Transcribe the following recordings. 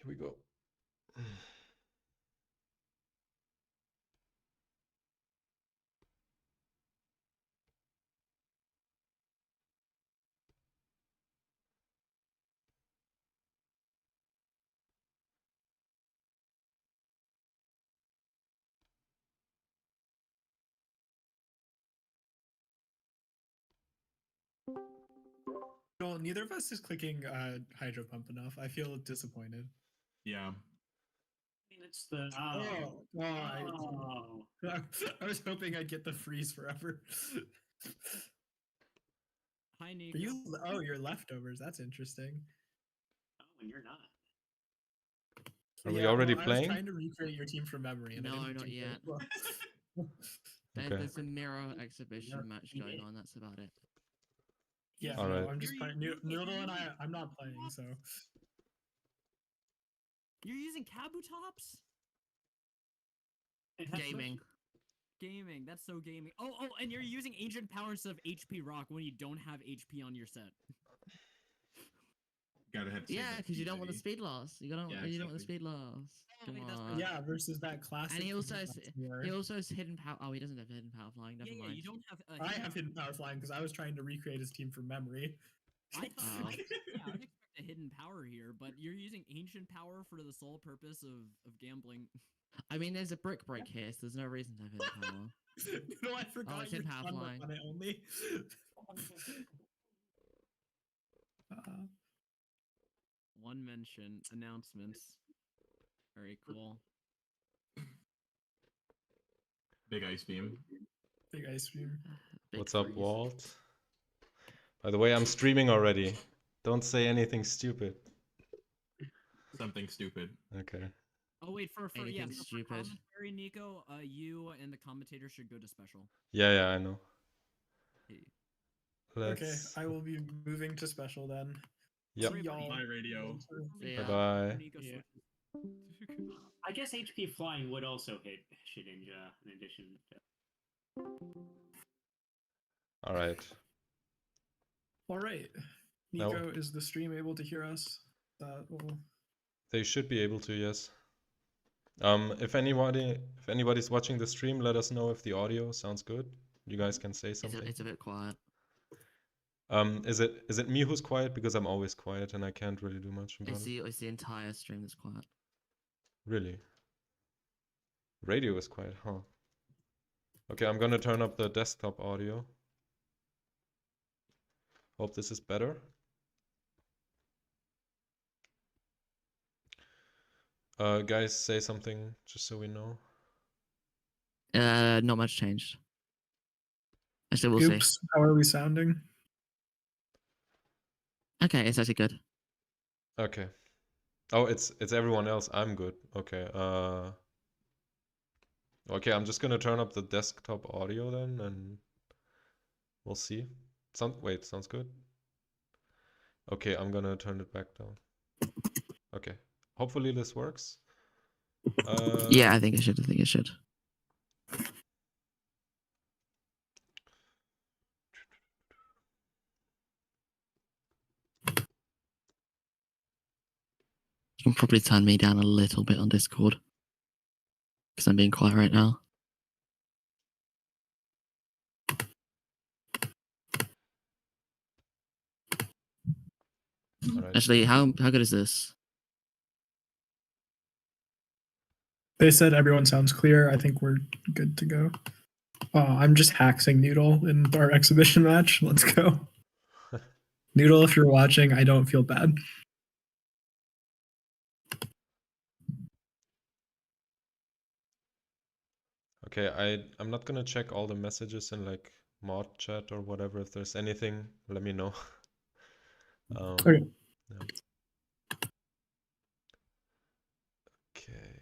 Here we go. Well, neither of us is clicking hydro pump enough. I feel disappointed. Yeah. I mean, it's the I was hoping I'd get the freeze forever. Hi, Nico. You're leftovers. That's interesting. Oh, and you're not. Are we already I playing? was trying to recreate your team from memory. And No, I didn't not do yet. well. Okay. There's a mirror exhibition match going on. That's about it. Yeah, All no, right. I'm just playing. Noodle and I'm not playing, so. You're using Kabutops? Gaming. Gaming. That's so gaming. Oh, and you're using Ancient Power instead of HP Rock when you don't have HP on your set. Gotta have. Yeah, because you don't want the speed loss. You don't. Yeah, You don't want the exactly. speed loss. Come on. Yeah, versus that classic. And he also has hidden power. Oh, he doesn't have hidden power flying. Never mind. You don't have. I have hidden power flying because I was trying to recreate his team from memory. I thought. I would expect a hidden power here, but you're using ancient power for the sole purpose of gambling. I mean, there's a brick break here, so there's no reason to have hidden power. No, I forgot it's your hidden power flying. on it only. One mention announcements. Very cool. Big ice beam. Big ice beam. What's up, Walt? By the way, I'm streaming already. Don't say anything stupid. Something stupid. Okay. Oh wait, for Anything for stupid. commentary, Nico, you and the commentator should go to special. Yeah, I know. Hey. Okay, I will be moving to special then. Yep. See y'all. Bye, radio. Bye-bye. Yeah. I guess HP flying would also hit Shedinja in addition to. All right. All right. Nico, is the stream able to hear us? They should be able to, yes. If anybody's watching the stream, let us know if the audio sounds good. You guys can say something. It's a bit quiet. Is it me who's quiet? Because I'm always quiet and I can't really do much about it. It's the entire stream that's quiet. Really? Radio is quiet, huh? Okay, I'm gonna turn up the desktop audio. Hope this is better. Guys, say something just so we know. Not much changed. I still will see. How are we sounding? Okay, it's actually good. Okay. Oh, it's everyone else. I'm good. Okay. Okay, I'm just gonna turn up the desktop audio then, and we'll see. Wait, sounds good. Okay, I'm gonna turn it back down. Okay. Hopefully this works. Yeah, I think it should. You can probably turn me down a little bit on Discord because I'm being quiet right now. Right. Actually, how good is this? They said everyone sounds clear. I think we're good to go. I'm just hacking Noodle in our exhibition match. Let's go. Noodle, if you're watching, I don't feel bad. Okay, I'm not gonna check all the messages in like mod chat or whatever. If there's anything, let me know. Okay. Yeah. Okay.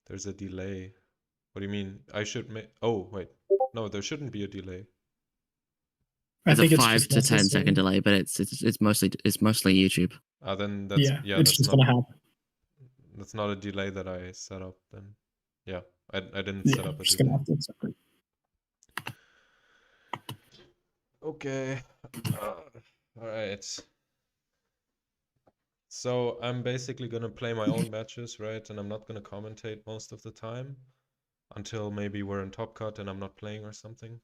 There's a delay. What do you mean? I should make. Oh wait, no, there shouldn't be a delay. There's a 5 to 10 second delay, but it's mostly YouTube. Then that's it's just gonna happen. That's not a delay that I set up. Then yeah, I didn't set up a just delay. gonna have to accept it. Okay. All right. So I'm basically gonna play my own matches, right? And I'm not gonna commentate most of the time until maybe we're in Top Cut and I'm not playing or something.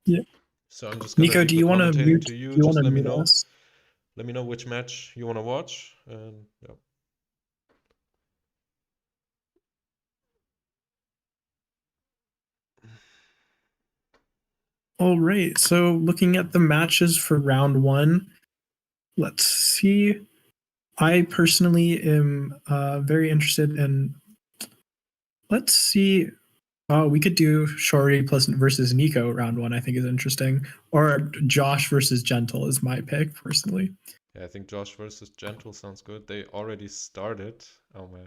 Yeah. So I'm just gonna Nico, leave do the you want to commentating mute? to Do you. you want Just to let me mute know. us? Let me know which match you want to watch, and yeah. All right. So looking at the matches for round one, let's see. I personally am very interested in. Let's see. Oh, we could do Shori Pleasant versus Nico round one. I think is interesting. Or Josh versus Gentle is my pick personally. Yeah, I think Josh versus Gentle sounds good. They already started. Oh my.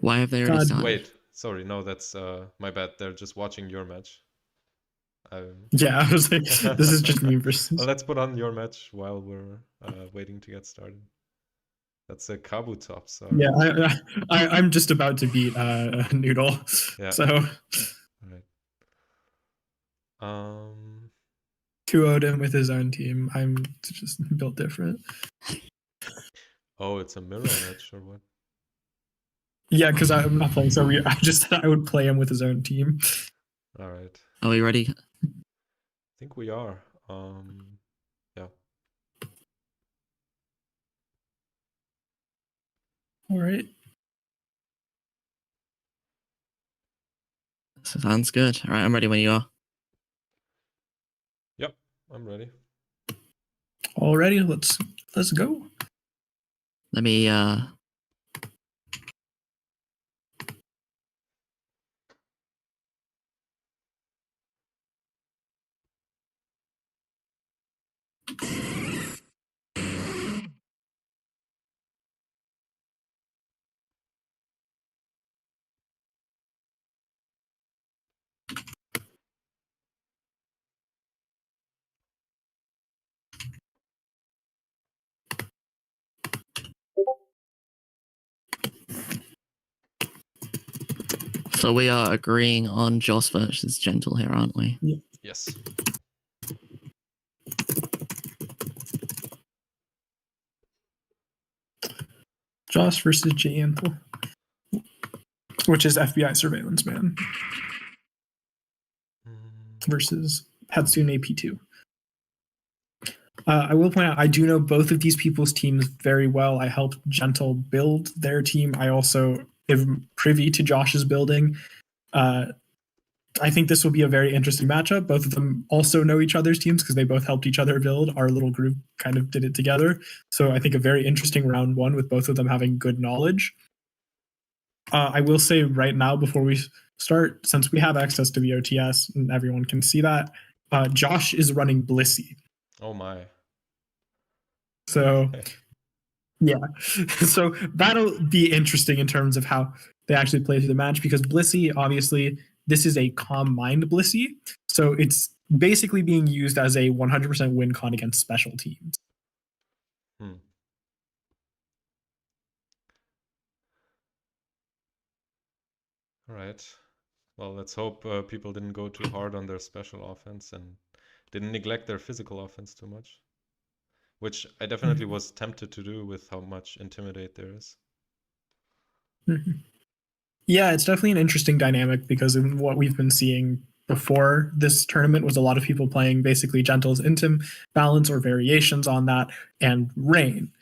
Why have they already God, started? Wait, sorry, no, that's my bad. They're just watching your match. Yeah, I was like, this is just me Well, versus. let's put on your match while we're waiting to get started. That's a Kabutop, sorry. Yeah, I'm just about to beat Noodle. Yeah. So All right. 2-0'd him with his own team. I'm just built different. Oh, it's a mirror match or what? Yeah, because I'm not playing. So I just said I would play him with his own team. All right. Are we ready? I think we are. Yeah. All right. Sounds good. All right, I'm ready when you are. Yep, I'm ready. Alrighty, let's go. Let me So we are agreeing on Joss versus Gentle here, aren't we? Yes. Josh versus Gentle, which is FBI Surveillance Man versus Hatsune AP2. I will point out, I do know both of these people's teams very well. I helped Gentle build their team. I also am privy to Josh's building. I think this will be a very interesting matchup. Both of them also know each other's teams because they both helped each other build. Our little group kind of did it together. So I think a very interesting round one with both of them having good knowledge. I will say right now before we start, since we have access to the OTS and everyone can see that, Josh is running Blissey. Oh my. So yeah, so that'll be interesting in terms of how they actually play through the match because Blissey, obviously, this is a calm mind Blissey. So it's basically being used as a 100% win con against special teams. Hmm. All right. Well, let's hope people didn't go too hard on their special offense and didn't neglect their physical offense too much. Which I definitely was tempted to do with how much Intimidate there is. Yeah, it's definitely an interesting dynamic because in what we've been seeing before this tournament was a lot of people playing basically Gentle's Intim balance or variations on that and Rain.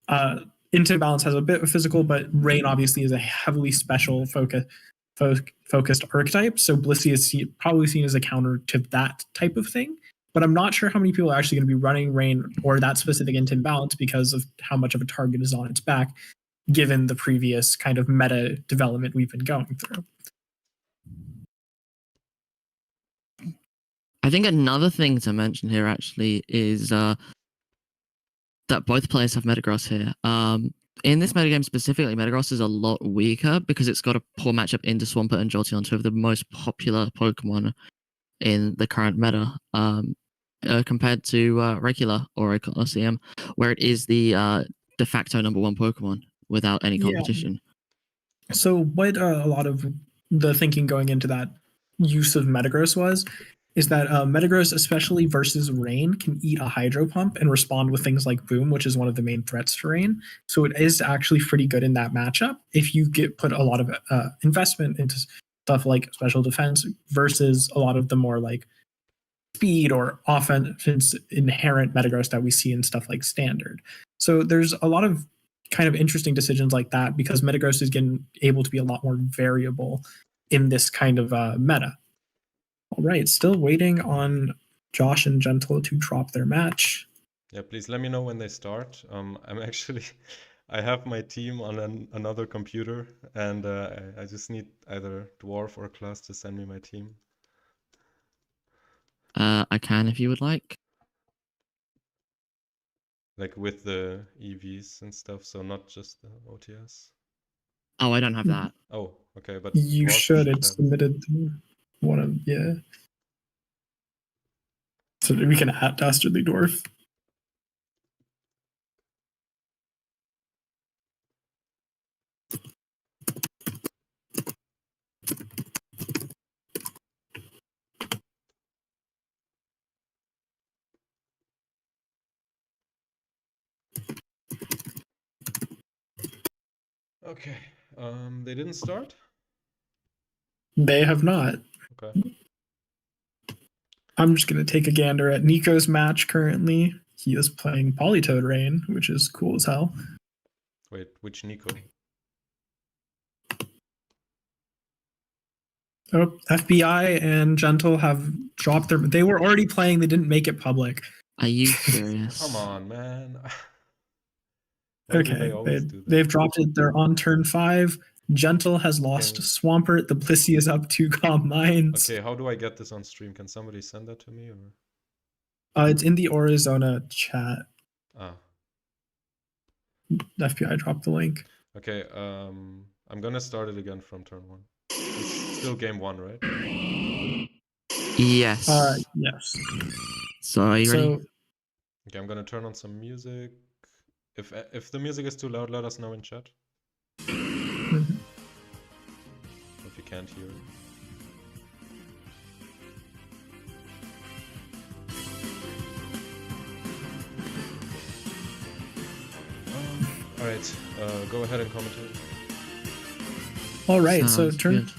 Intim balance has a bit of physical, but Rain obviously is a heavily special focused archetype. So Blissey is probably seen as a counter to that type of thing. But I'm not sure how many people are actually going to be running Rain or that specific Intim balance because of how much of a target is on its back, given the previous kind of meta development we've been going through. I think another thing to mention here actually is that both players have Metagross here. In this metagame specifically, Metagross is a lot weaker because it's got a poor matchup into Swampert and Jolteon, two of the most popular Pokemon in the current meta, compared to regular Orre Cup, where it is the de facto number one Pokemon without any competition. So what a lot of the thinking going into that use of Metagross was, is that Metagross, especially versus Rain, can eat a Hydro Pump and respond with things like Boom, which is one of the main threats to Rain. So it is actually pretty good in that matchup if you put a lot of investment into stuff like special defense versus a lot of the more like speed or offense inherent Metagross that we see in stuff like Standard. So there's a lot of kind of interesting decisions like that because Metagross is getting able to be a lot more variable in this kind of meta. All right, still waiting on Josh and Gentle to drop their match. Yeah, please let me know when they start. I'm actually, I have my team on another computer, and I just need either Dwarf or Clas to send me my team. I can if you would like. Like with the EVs and stuff, so not just the OTS. Oh, I don't have that. Oh, okay, but You Dwarf should. have It's it. submitted to one of So we can add Dastardly Dwarf. Okay, they didn't start? They have not. Okay. I'm just going to take a gander at Nico's match currently. He is playing Polytoad Rain, which is cool as hell. Wait, which Nico? Oh, FBI and Gentle have dropped their. They were already playing. They didn't make it public. Are you serious? Come on, man. Why do they always do that? They've dropped it. They're on turn 5. Gentle has lost Can- Swampert. The Blissey is up 2 Calm Minds. Okay, how do I get this on stream? Can somebody send that to me or? It's in the Arizona chat. Ah, FBI dropped the link. okay. I'm gonna start it again from turn 1. It's still game 1, right? Yes. Yes. So are you ready? So Okay, I'm gonna turn on some music. If the music is too loud, let us know in chat. mhm. If you can't hear it. Alright, go ahead and commentate. all right. So Sounds turn good.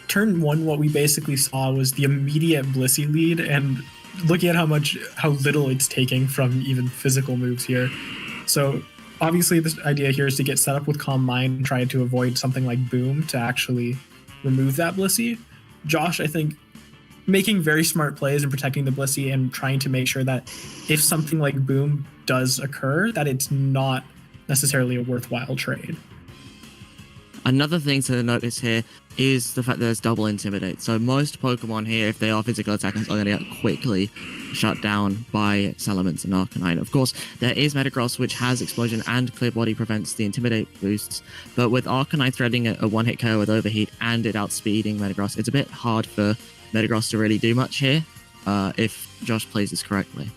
turn 1, what we basically saw was the immediate Blissey lead, and looking at how little it's taking from even physical moves here. So obviously this idea here is to get set up with Calm Mind and try to avoid something like Boom to actually remove that Blissey. Josh, I think, making very smart plays and protecting the Blissey and trying to make sure that if something like Boom does occur, that it's not necessarily a worthwhile trade. Another thing to notice here is the fact that there's double intimidate. So most Pokemon here, if they are physical attackers, are going to get quickly shut down by Salamence and Arcanine. Of course, there is Metagross, which has Explosion and Clear Body prevents the intimidate boosts. But with Arcanine threading a one-hit KO with Overheat and it outspeeding Metagross, it's a bit hard for Metagross to really do much here if Josh plays this correctly.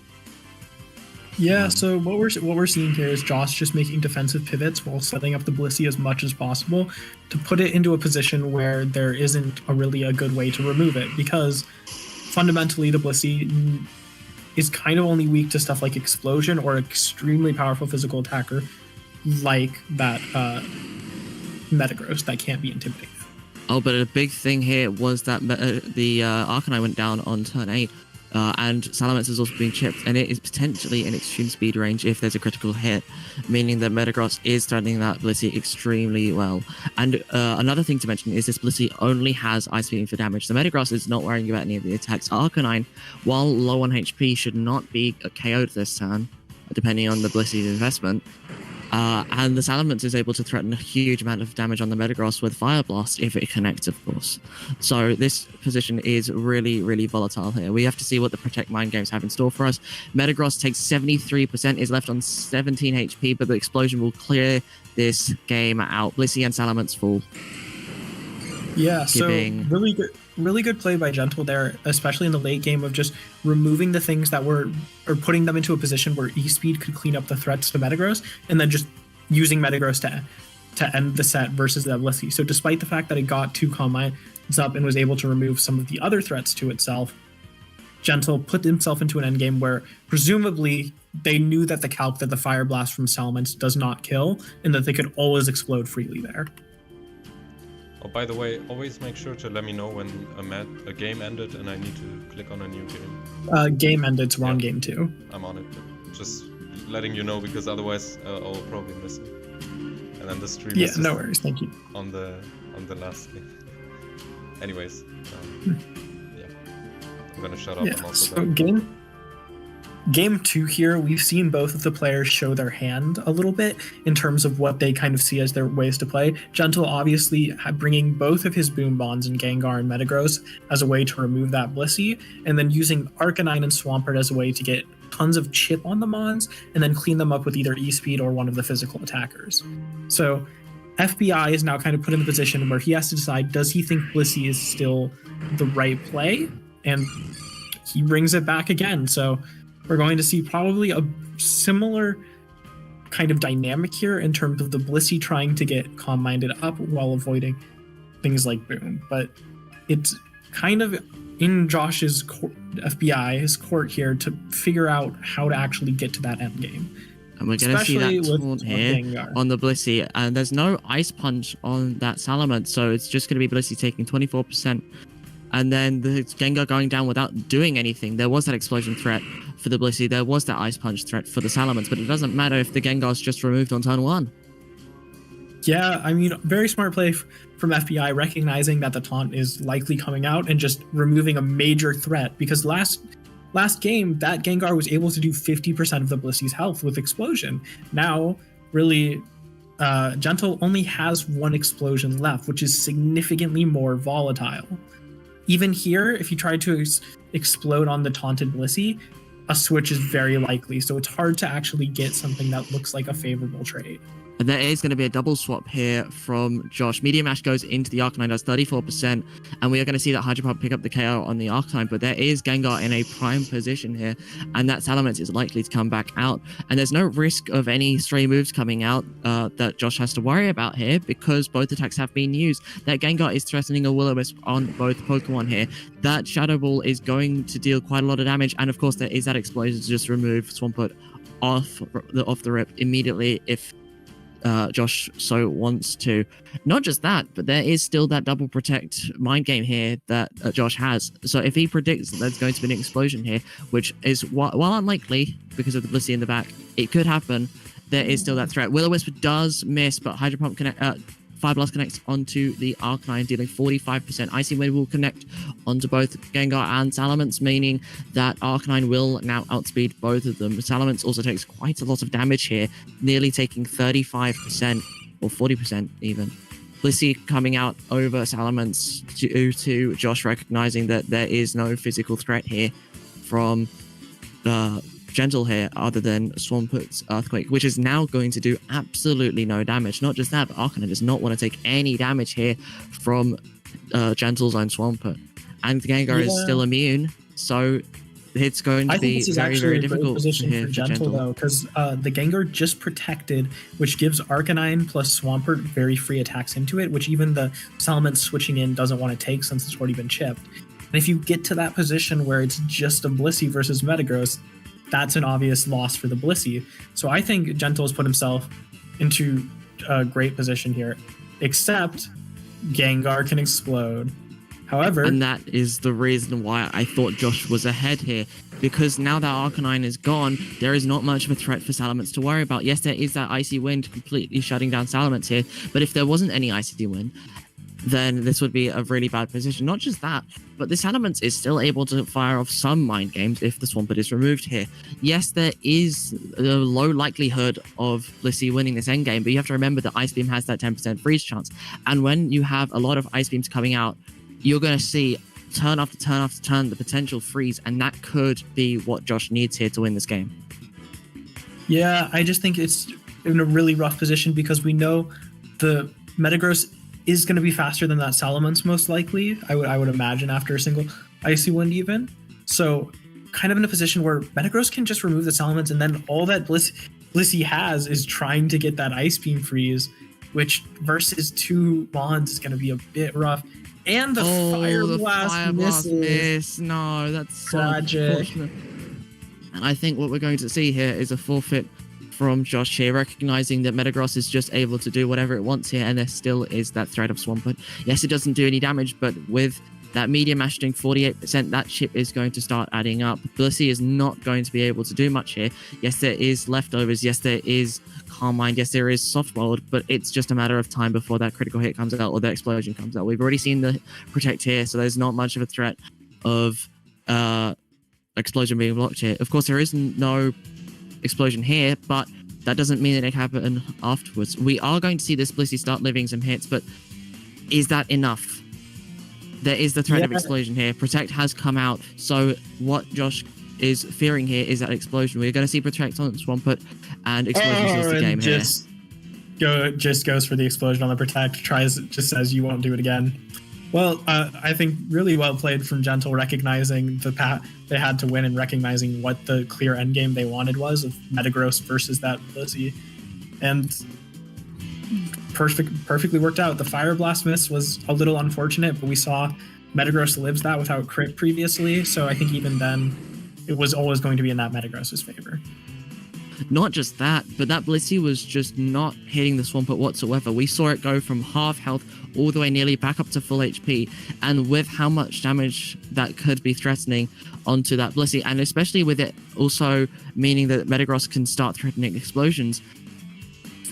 Yeah, so what we're seeing here is Josh just making defensive pivots while setting up the Blissey as much as possible to put it into a position where there isn't a good way to remove it, because fundamentally the Blissey is kind of only weak to stuff like Explosion or extremely powerful physical attacker like that Metagross that can't be intimidated. Oh, but a big thing here was that the Arcanine went down on turn 8. And Salamence is also being chipped, and it is potentially in extreme speed range if there's a critical hit, meaning that Metagross is threatening that Blissey extremely well. And another thing to mention is this Blissey only has Ice Beam for damage, so Metagross is not worrying about any of the attacks. Arcanine, while low on HP, should not be KO'd this turn, depending on the Blissey's investment. And the Salamence is able to threaten a huge amount of damage on the Metagross with Fire Blast if it connects, of course. So this position is really, really volatile here. We have to see what the Protect Mind games have in store for us. Metagross takes 73%, is left on 17 HP, but the Explosion will clear this game out. Blissey and Salamence fall. Yeah, so Giving- really good play by Gentle there, especially in the late game, of just removing the things that or putting them into a position where E-Speed could clean up the threats to Metagross, and then just using Metagross to end the set versus the Blissey. So despite the fact that it got 2 Calm Minds up and was able to remove some of the other threats to itself, Gentle put himself into an endgame where presumably they knew that the calc that the Fire Blast from Salamence does not kill, and that they could always explode freely there. Oh, by the way, always make sure to let me know when a game ended and I need to click on a new game. Game ended, so we're on Yeah. game 2. I'm on it. Just letting you know, because otherwise I'll probably miss it. And then the stream Yeah, is no just worries, thank you. on the last game. Anyways, yeah, I'm gonna shut up. Yeah, I'm also so done. game 2 here, we've seen both of the players show their hand a little bit in terms of what they kind of see as their ways to play. Gentle obviously bringing both of his Boom Bonds in Gengar and Metagross as a way to remove that Blissey, and then using Arcanine and Swampert as a way to get tons of chip on the Mons, and then clean them up with either E-Speed or one of the physical attackers. So FBI is now kind of put in the position where he has to decide, does he think Blissey is still the right play? And he brings it back again. So we're going to see probably a similar kind of dynamic here in terms of the Blissey trying to get calm-minded up while avoiding things like Boom. But it's kind of in Josh's FBI's court here to figure out how to actually get to that end game. And we're going to see Especially that with taunt here Gengar. on the Blissey. And there's no Ice Punch on that Salamence, so it's just going to be Blissey taking 24%. And then the Gengar going down without doing anything. There was that explosion threat for the Blissey. There was that Ice Punch threat for the Salamence, but it doesn't matter if the Gengar's just removed on turn 1. Yeah, I mean, very smart play from FBI, recognizing that the taunt is likely coming out and just removing a major threat. Because last game, that Gengar was able to do 50% of the Blissey's health with Explosion. Now, really, Gentle only has one Explosion left, which is significantly more volatile. Even here, if you try to explode on the taunted Blissey, a switch is very likely. So it's hard to actually get something that looks like a favorable trade. And there is going to be a double swap here from Josh. Medium Ash goes into the Arcanine, does 34%, and we are going to see that Hydro Pump pick up the KO on the Arcanine, but there is Gengar in a prime position here, and that Salamence is likely to come back out. And there's no risk of any stray moves coming out that Josh has to worry about here, because both attacks have been used. That Gengar is threatening a Will-O-Wisp on both Pokemon here. That Shadow Ball is going to deal quite a lot of damage, and of course there is that explosion to just remove Swampert off the rip immediately if Josh so wants to. Not just that, but there is still that double protect mind game here that Josh has. So if he predicts that there's going to be an explosion here, which is while unlikely because of the Blissey in the back, it could happen. There is still that threat. Will-O-Wisp does miss, but Hydro Pump Fire Blast connects onto the Arcanine, dealing 45%. Icy Wind will connect onto both Gengar and Salamence, meaning that Arcanine will now outspeed both of them. Salamence also takes quite a lot of damage here, nearly taking 35% or 40% even. Blissey coming out over Salamence due to Josh recognizing that there is no physical threat here from Gentle here other than Swampert's Earthquake, which is now going to do absolutely no damage. Not just that, but Arcanine does not want to take any damage here from Gentle's own Swampert. And the Gengar is still immune, so it's going to be very, very difficult position here for Gentle, though, because the Gengar just protected, which gives Arcanine plus Swampert very free attacks into it, which even the Salamence switching in doesn't want to take since it's already been chipped. And if you get to that position where it's just a Blissey versus Metagross, that's an obvious loss for the Blissey. So I think Gentle has put himself into a great position here, except Gengar can explode. However, and that is the reason why I thought Josh was ahead here, because now that Arcanine is gone, there is not much of a threat for Salamence to worry about. Yes, there is that Icy Wind completely shutting down Salamence here, but if there wasn't any Icy Wind, then this would be a really bad position. Not just that, but the Salamence is still able to fire off some mind games if the Swampert is removed here. Yes, there is a low likelihood of Blissey winning this endgame, but you have to remember that Ice Beam has that 10% freeze chance. And when you have a lot of Ice Beams coming out, you're going to see turn after turn after turn the potential freeze, and that could be what Josh needs here to win this game. Yeah, I just think it's in a really rough position because we know the Metagross is going to be faster than that Salamence most likely. I would imagine after a single Icy Wind even. So kind of in a position where Metagross can just remove the Salamence, and then all that Blissey has is trying to get that Ice Beam freeze, which versus two Mons is going to be a bit rough. And the fire the blast fire blast misses. miss. No, that's so Tragic. unfortunate. And I think what we're going to see here is a forfeit from Josh here, recognizing that Metagross is just able to do whatever it wants here, and there still is that threat of Swampert. Yes, it doesn't do any damage, but with that Meteor Mash doing 48%, that chip is going to start adding up. Blissey is not going to be able to do much here. Yes, there is leftovers. Yes, there is Calm Mind. Yes, there is Soft Mold, but it's just a matter of time before that critical hit comes out or the explosion comes out. We've already seen the Protect here, so there's not much of a threat of explosion being blocked here. Of course, there is no explosion here, but that doesn't mean that it happened afterwards. We are going to see this Blissey start living some hits, but is that enough? There is the threat of explosion here. Protect has come out, so what Josh is fearing here is that explosion. We're going to see Protect on Swampert, and explosion seals the game here. Just goes for the explosion on the Protect, just says you won't do it again. Well, I think really well played from Gentle, recognizing the path they had to win and recognizing what the clear endgame they wanted was of Metagross versus that Blissey. And perfectly worked out. The Fire Blast miss was a little unfortunate, but we saw Metagross lives that without crit previously, so I think even then it was always going to be in that Metagross's favor. Not just that, but that Blissey was just not hitting the Swampert whatsoever. We saw it go from half health all the way nearly back up to full HP, and with how much damage that could be threatening onto that Blissey, and especially with it also meaning that Metagross can start threatening explosions,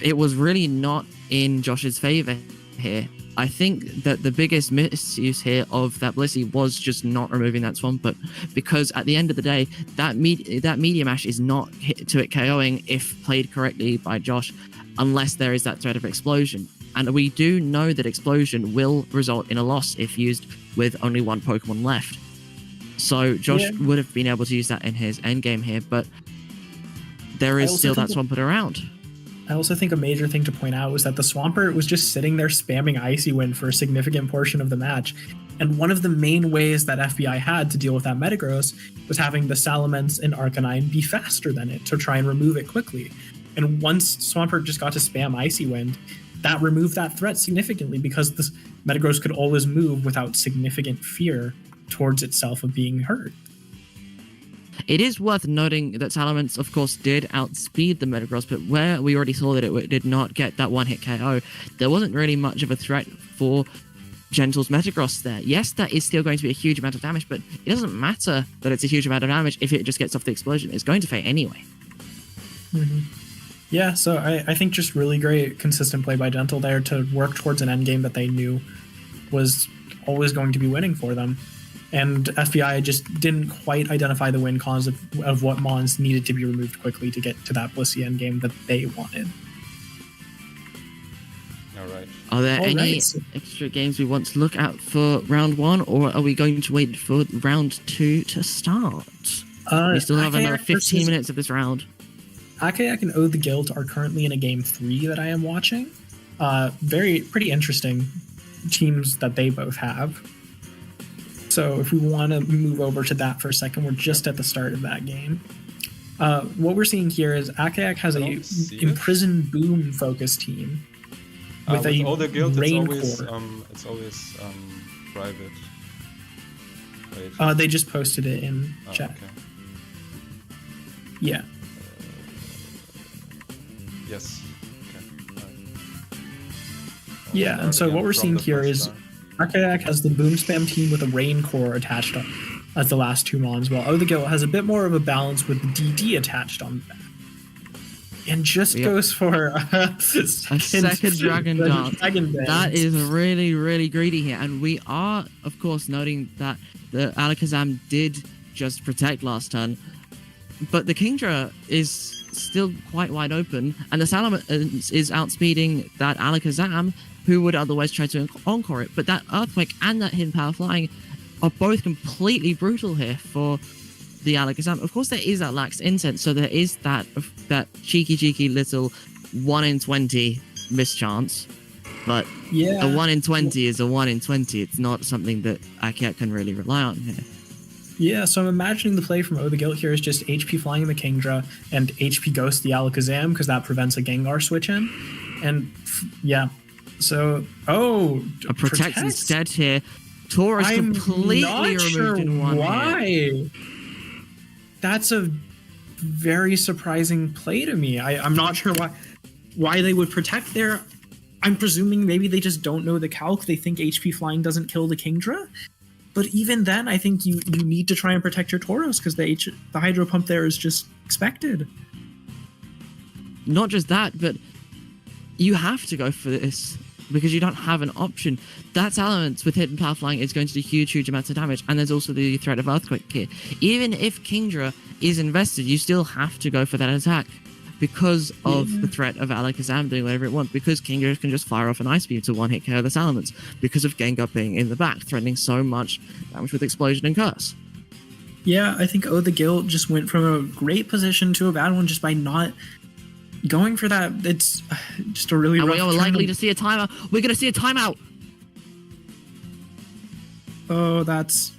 it was really not in Josh's favor here. I think that the biggest misuse here of that Blissey was just not removing that Swampert, because at the end of the day, that Meteor Mash is not hit to it KOing if played correctly by Josh, unless there is that threat of explosion. And we do know that explosion will result in a loss if used with only one Pokemon left. So Josh would have been able to use that in his endgame here, but there is still that Swampert around. I also think a major thing to point out was that the Swampert was just sitting there spamming Icy Wind for a significant portion of the match. And one of the main ways that FBI had to deal with that Metagross was having the Salamence and Arcanine be faster than it to try and remove it quickly. And once Swampert just got to spam Icy Wind, that removed that threat significantly, because the Metagross could always move without significant fear towards itself of being hurt. It is worth noting that Salamence, of course, did outspeed the Metagross, but where we already saw that it did not get that one-hit KO, there wasn't really much of a threat for Gentle's Metagross there. Yes, that is still going to be a huge amount of damage, but it doesn't matter that it's a huge amount of damage if it just gets off the explosion. It's going to fade anyway. Mm-hmm. Yeah, so I think just really great, consistent play by Gentle there to work towards an endgame that they knew was always going to be winning for them. And FBI just didn't quite identify the win cause of what Mons needed to be removed quickly to get to that Blissey endgame that they wanted. All right. Are there any extra games we want to look at for round one, or are we going to wait for round two to start? We still have another 15 minutes of this round. Akayak and Oh the Guild are currently in a game 3 that I am watching. Pretty interesting teams that they both have. So if we want to move over to that for a second, we're just at the start of that game. What we're seeing here is Akayak has a imprisoned boom focused team with a all the guild, rain it's always private. Wait. They just posted it in chat. Okay. Yeah. Yes. Okay. Yeah, and so what we're seeing here is Archaeac has the Boom Spam team with a Rain Core attached as the last two Mons, while Oh the Guild has a bit more of a balance with DD attached on the back. And just goes for a second Dragon Dance. That is really, really greedy here. And we are, of course, noting that the Alakazam did just protect last turn, but the Kingdra is still quite wide open, and the Salamence is outspeeding that Alakazam, who would otherwise try to encore it. But that Earthquake and that Hidden Power Flying are both completely brutal here for the Alakazam. Of course, there is that Lax Incense, so there is that cheeky little 1 in 20 mischance. But a 1 in 20 is a 1 in 20. It's not something that Akiat can really rely on here. Yeah, so I'm imagining the play from Oh the Guild here is just HP Flying the Kingdra and HP Ghost the Alakazam, because that prevents a Gengar switch in. And yeah, So, A protect instead here. Tauros I'm completely not removed sure in one hit. why. That's a very surprising play to me. I'm not sure why they would protect there. I'm presuming maybe they just don't know the calc. They think HP flying doesn't kill the Kingdra. But even then, I think you need to try and protect your Tauros because the Hydro Pump there is just expected. Not just that, but you have to go for this because you don't have an option. That Salamence with Hidden Power Flying is going to do huge amounts of damage, and there's also the threat of Earthquake here. Even if Kingdra is invested, you still have to go for that attack because of the threat of Alakazam doing whatever it wants, because Kingdra can just fire off an Ice Beam to one-hit KO the Salamence, because of Gengar being in the back, threatening so much damage with Explosion and Curse. Yeah, I think the Guild just went from a great position to a bad one just by not going for that. It's just a really And rough we are likely tournament. to see a timeout. We're going to see a timeout. Oh, that's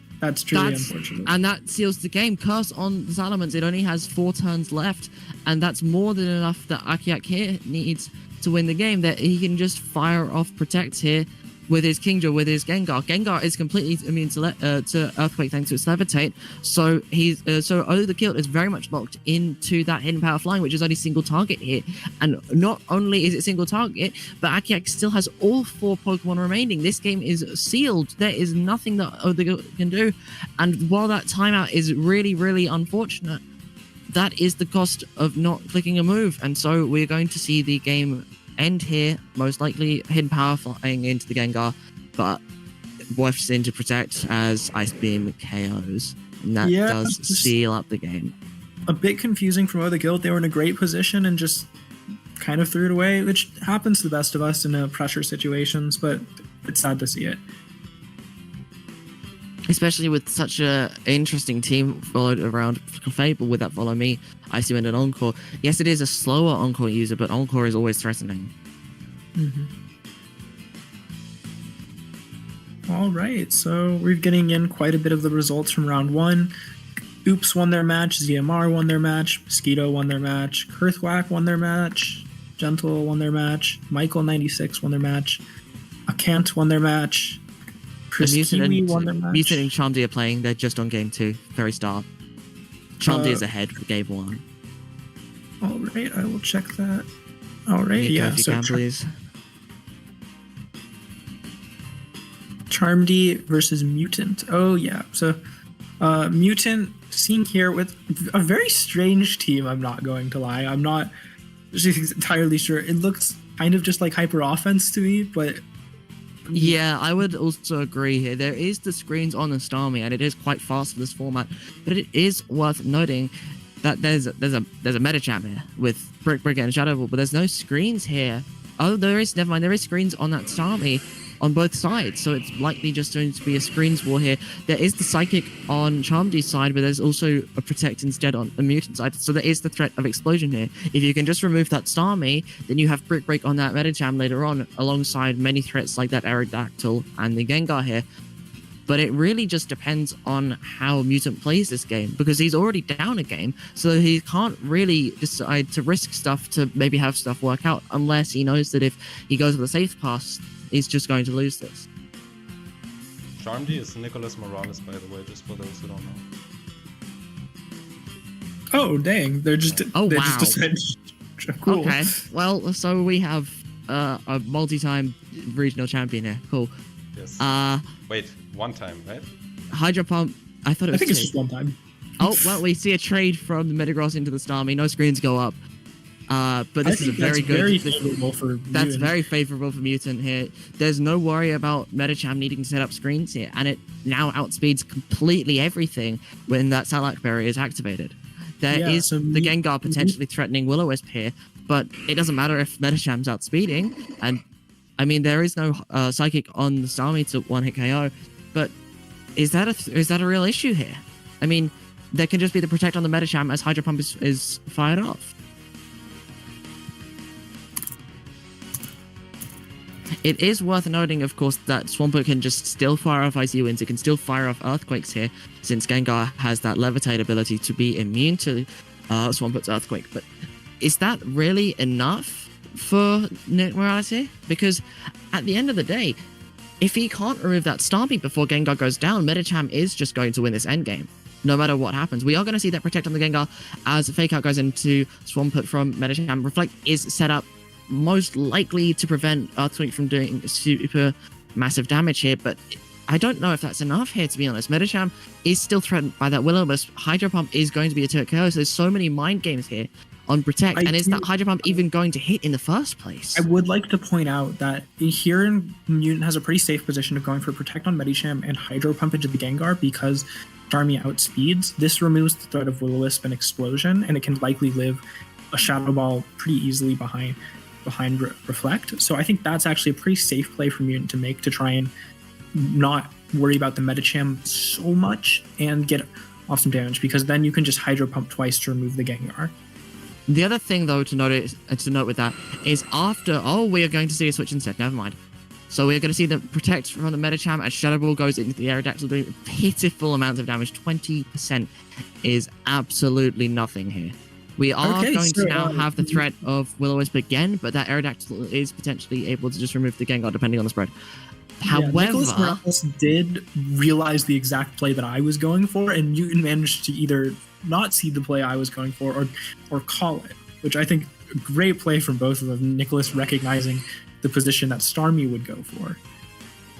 truly unfortunate. And that seals the game. Curse on the Salamence. It only has 4 turns left, and that's more than enough that Akiak here needs to win the game. That he can just fire off Protect here with his Kingdra, with his Gengar. Gengar is completely immune to Earthquake thanks to its Levitate. So Orre the Guild is very much locked into that Hidden Power Flying, which is only single target here. And not only is it single target, but Akiak still has all 4 Pokemon remaining. This game is sealed. There is nothing that Orre the Guild can do. And while that timeout is really unfortunate, that is the cost of not clicking a move. And so we're going to see the game end here, most likely Hidden Power Flying into the Gengar, but wafts into Protect as Ice Beam KOs. And that does seal up the game. A bit confusing from the Guild. They were in a great position and just kind of threw it away, which happens to the best of us in pressure situations, but it's sad to see it. Especially with such a interesting team followed around Fable with that Follow Me, Icy Wind and Encore. Yes, it is a slower Encore user, but Encore is always threatening. All right, so we're getting in quite a bit of the results from round 1. Oops won their match, ZMR won their match, Mosquito won their match, Kurthwack won their match, Gentle won their match, Michael96 won their match, Akant won their match, Chris Kiwi won their match. Mutant and Charmdy are playing. They're just on game 2, very start. Charmdy is ahead for game 1. All right, I will check that. All right, Nico, yeah. if you So can, please. Charmdy versus Mutant. Oh yeah. So Mutant seen here with a very strange team. I'm not going to lie. I'm not entirely sure. It looks kind of just like Hyper Offense to me, but yeah, I would also agree here. There is the screens on the Starmie, and it is quite fast for this format. But it is worth noting that there's a Medicham here with Brick and Shadow Ball, but there's no screens here. Oh, there is. Never mind. There is screens on that Starmie on both sides, so it's likely just going to be a screens war here. There is the Psychic on Charmdy's side, but there's also a Protect instead on the Mutant side, so there is the threat of Explosion here. If you can just remove that Starmie, then you have Brick Break on that Medicham later on, alongside many threats like that Aerodactyl and the Gengar here. But it really just depends on how Mutant plays this game, because he's already down a game, so he can't really decide to risk stuff to maybe have stuff work out, unless he knows that if he goes with a safe pass, he's just going to lose this. Charmdy is Nicholas Morales, by the way, just for those who don't know. oh dang, they're just Oh, they wow. just decided. Cool. Okay, well, so we have a multi-time regional champion here. Cool. Yes. Wait, one time, right? Hydro Pump, I thought it I was think it's two. just one time. Oh, well, we see a trade from the Metagross into the Starmie. No screens go up. But this is a very good... Very favorable for That's Mutant. very favorable for Mutant here. There's no worry about Medicham needing to set up screens here, and it now outspeeds completely everything when that Salak Berry is activated. There is so the Gengar potentially threatening Will-O-Wisp here, but it doesn't matter if Medicham's outspeeding, and I mean, there is no Psychic on the Starmie to one-hit KO, but is that a real issue here? I mean, there can just be the Protect on the Medicham as Hydro Pump is fired off. It is worth noting, of course, that Swampert can just still fire off Icy Winds. It can still fire off Earthquakes here, since Gengar has that Levitate ability to be immune to Swampert's Earthquake. But is that really enough for Nick Morality? Because at the end of the day, if he can't remove that Starmie before Gengar goes down, Medicham is just going to win this endgame, no matter what happens. We are going to see that Protect on the Gengar as Fake Out goes into Swampert from Medicham. Reflect is set up most likely to prevent Earthquake from doing super massive damage here, but I don't know if that's enough here, to be honest. Medicham is still threatened by that Will-O-Wisp. Hydro Pump is going to be a turret KO, so there's so many mind games here on Protect, and is that Hydro Pump even going to hit in the first place? I would like to point out that here Mutant has a pretty safe position of going for Protect on Medicham and Hydro Pump into the Gengar because Starmie outspeeds. This removes the threat of Will-O-Wisp and Explosion, and it can likely live a Shadow Ball pretty easily behind Reflect. So I think that's actually a pretty safe play for Mutant to make, to try and not worry about the Medicham so much and get off some damage, because then you can just Hydro Pump twice to remove the Gengar. The other thing, though, to note with that is after... Oh, we are going to see a switch instead. Never mind. So we're going to see the Protect from the Medicham as Shadow Ball goes into the Aerodactyl, doing pitiful amounts of damage. 20% is absolutely nothing here. We are going to now have the threat of Will-O-Wisp again, but that Aerodactyl is potentially able to just remove the Gengar depending on the spread. However, Nicholas Morales did realize the exact play that I was going for, and Newton managed to either not see the play I was going for or call it, which I think a great play from both of them. Nicholas recognizing the position that Starmie would go for.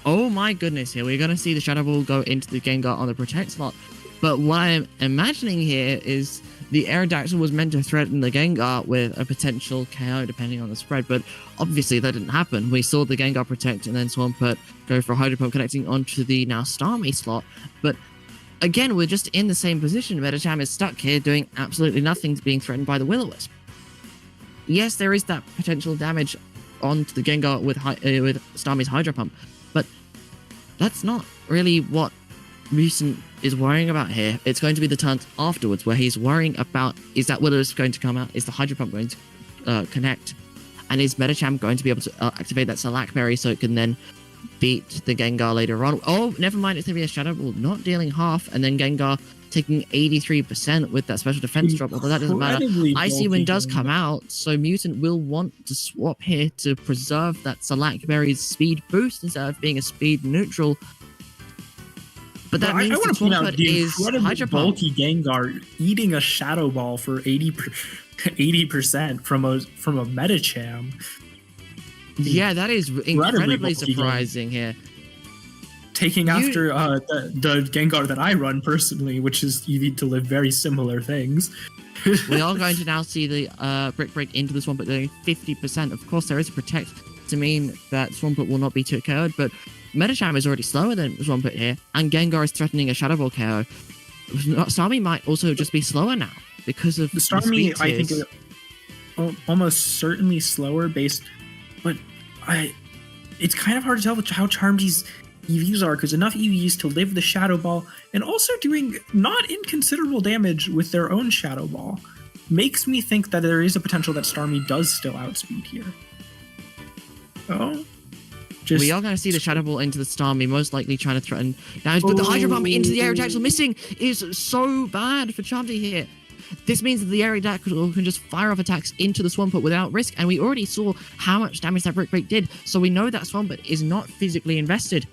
Oh my goodness, here we're going to see the Shadow Ball go into the Gengar on the Protect slot. But what I'm imagining here is the Aerodactyl was meant to threaten the Gengar with a potential KO depending on the spread, but obviously that didn't happen. We saw the Gengar Protect and then Swampert go for a Hydro Pump connecting onto the now Starmie slot. But again, we're just in the same position. Medicham is stuck here doing absolutely nothing, being threatened by the Will-O-Wisp. Yes, there is that potential damage onto the Gengar with Starmie's Hydro Pump, but that's not really what Mutant is worrying about here. It's going to be the turns afterwards where he's worrying about, is that Will-O-Wisp going to come out? Is the Hydro Pump going to connect? And is Medicham going to be able to activate that Salac Berry so it can then beat the Gengar later on? Oh, never mind, it's going to be a Shadow Ball, not dealing half, and then Gengar taking 83% with that special defense drop, although that doesn't matter. Icy Wind does come out, so Mutant will want to swap here to preserve that Salac Berry's speed boost instead of being a speed neutral. But that means I want to point out the incredibly bulky Gengar eating a Shadow Ball for 80% from a Medicham. Yeah, that is incredibly surprising here. Taking after the Gengar that I run personally, which is EV to live very similar things. We are going to now see the Brick Break into the Swampert doing 50%. Of course, there is a Protect to mean that Swampert will not be too KO'd, but Medicham is already slower than Swampert here, and Gengar is threatening a Shadow Ball KO. Starmie might also just be slower now because of the Starmie. I think is almost certainly slower but it's kind of hard to tell how Charmdy's EVs are, because enough EVs to live the Shadow Ball and also doing not inconsiderable damage with their own Shadow Ball makes me think that there is a potential that Starmie does still outspeed here. We are going to see the Shadow Ball into the Starmie, most likely trying to threaten damage, but the Hydro Pump into the Aerodactyl missing is so bad for Charmdy here. This means that the Aerodactyl can just fire off attacks into the Swampert without risk, and we already saw how much damage that Brick Break did, so we know that Swampert is not physically invested.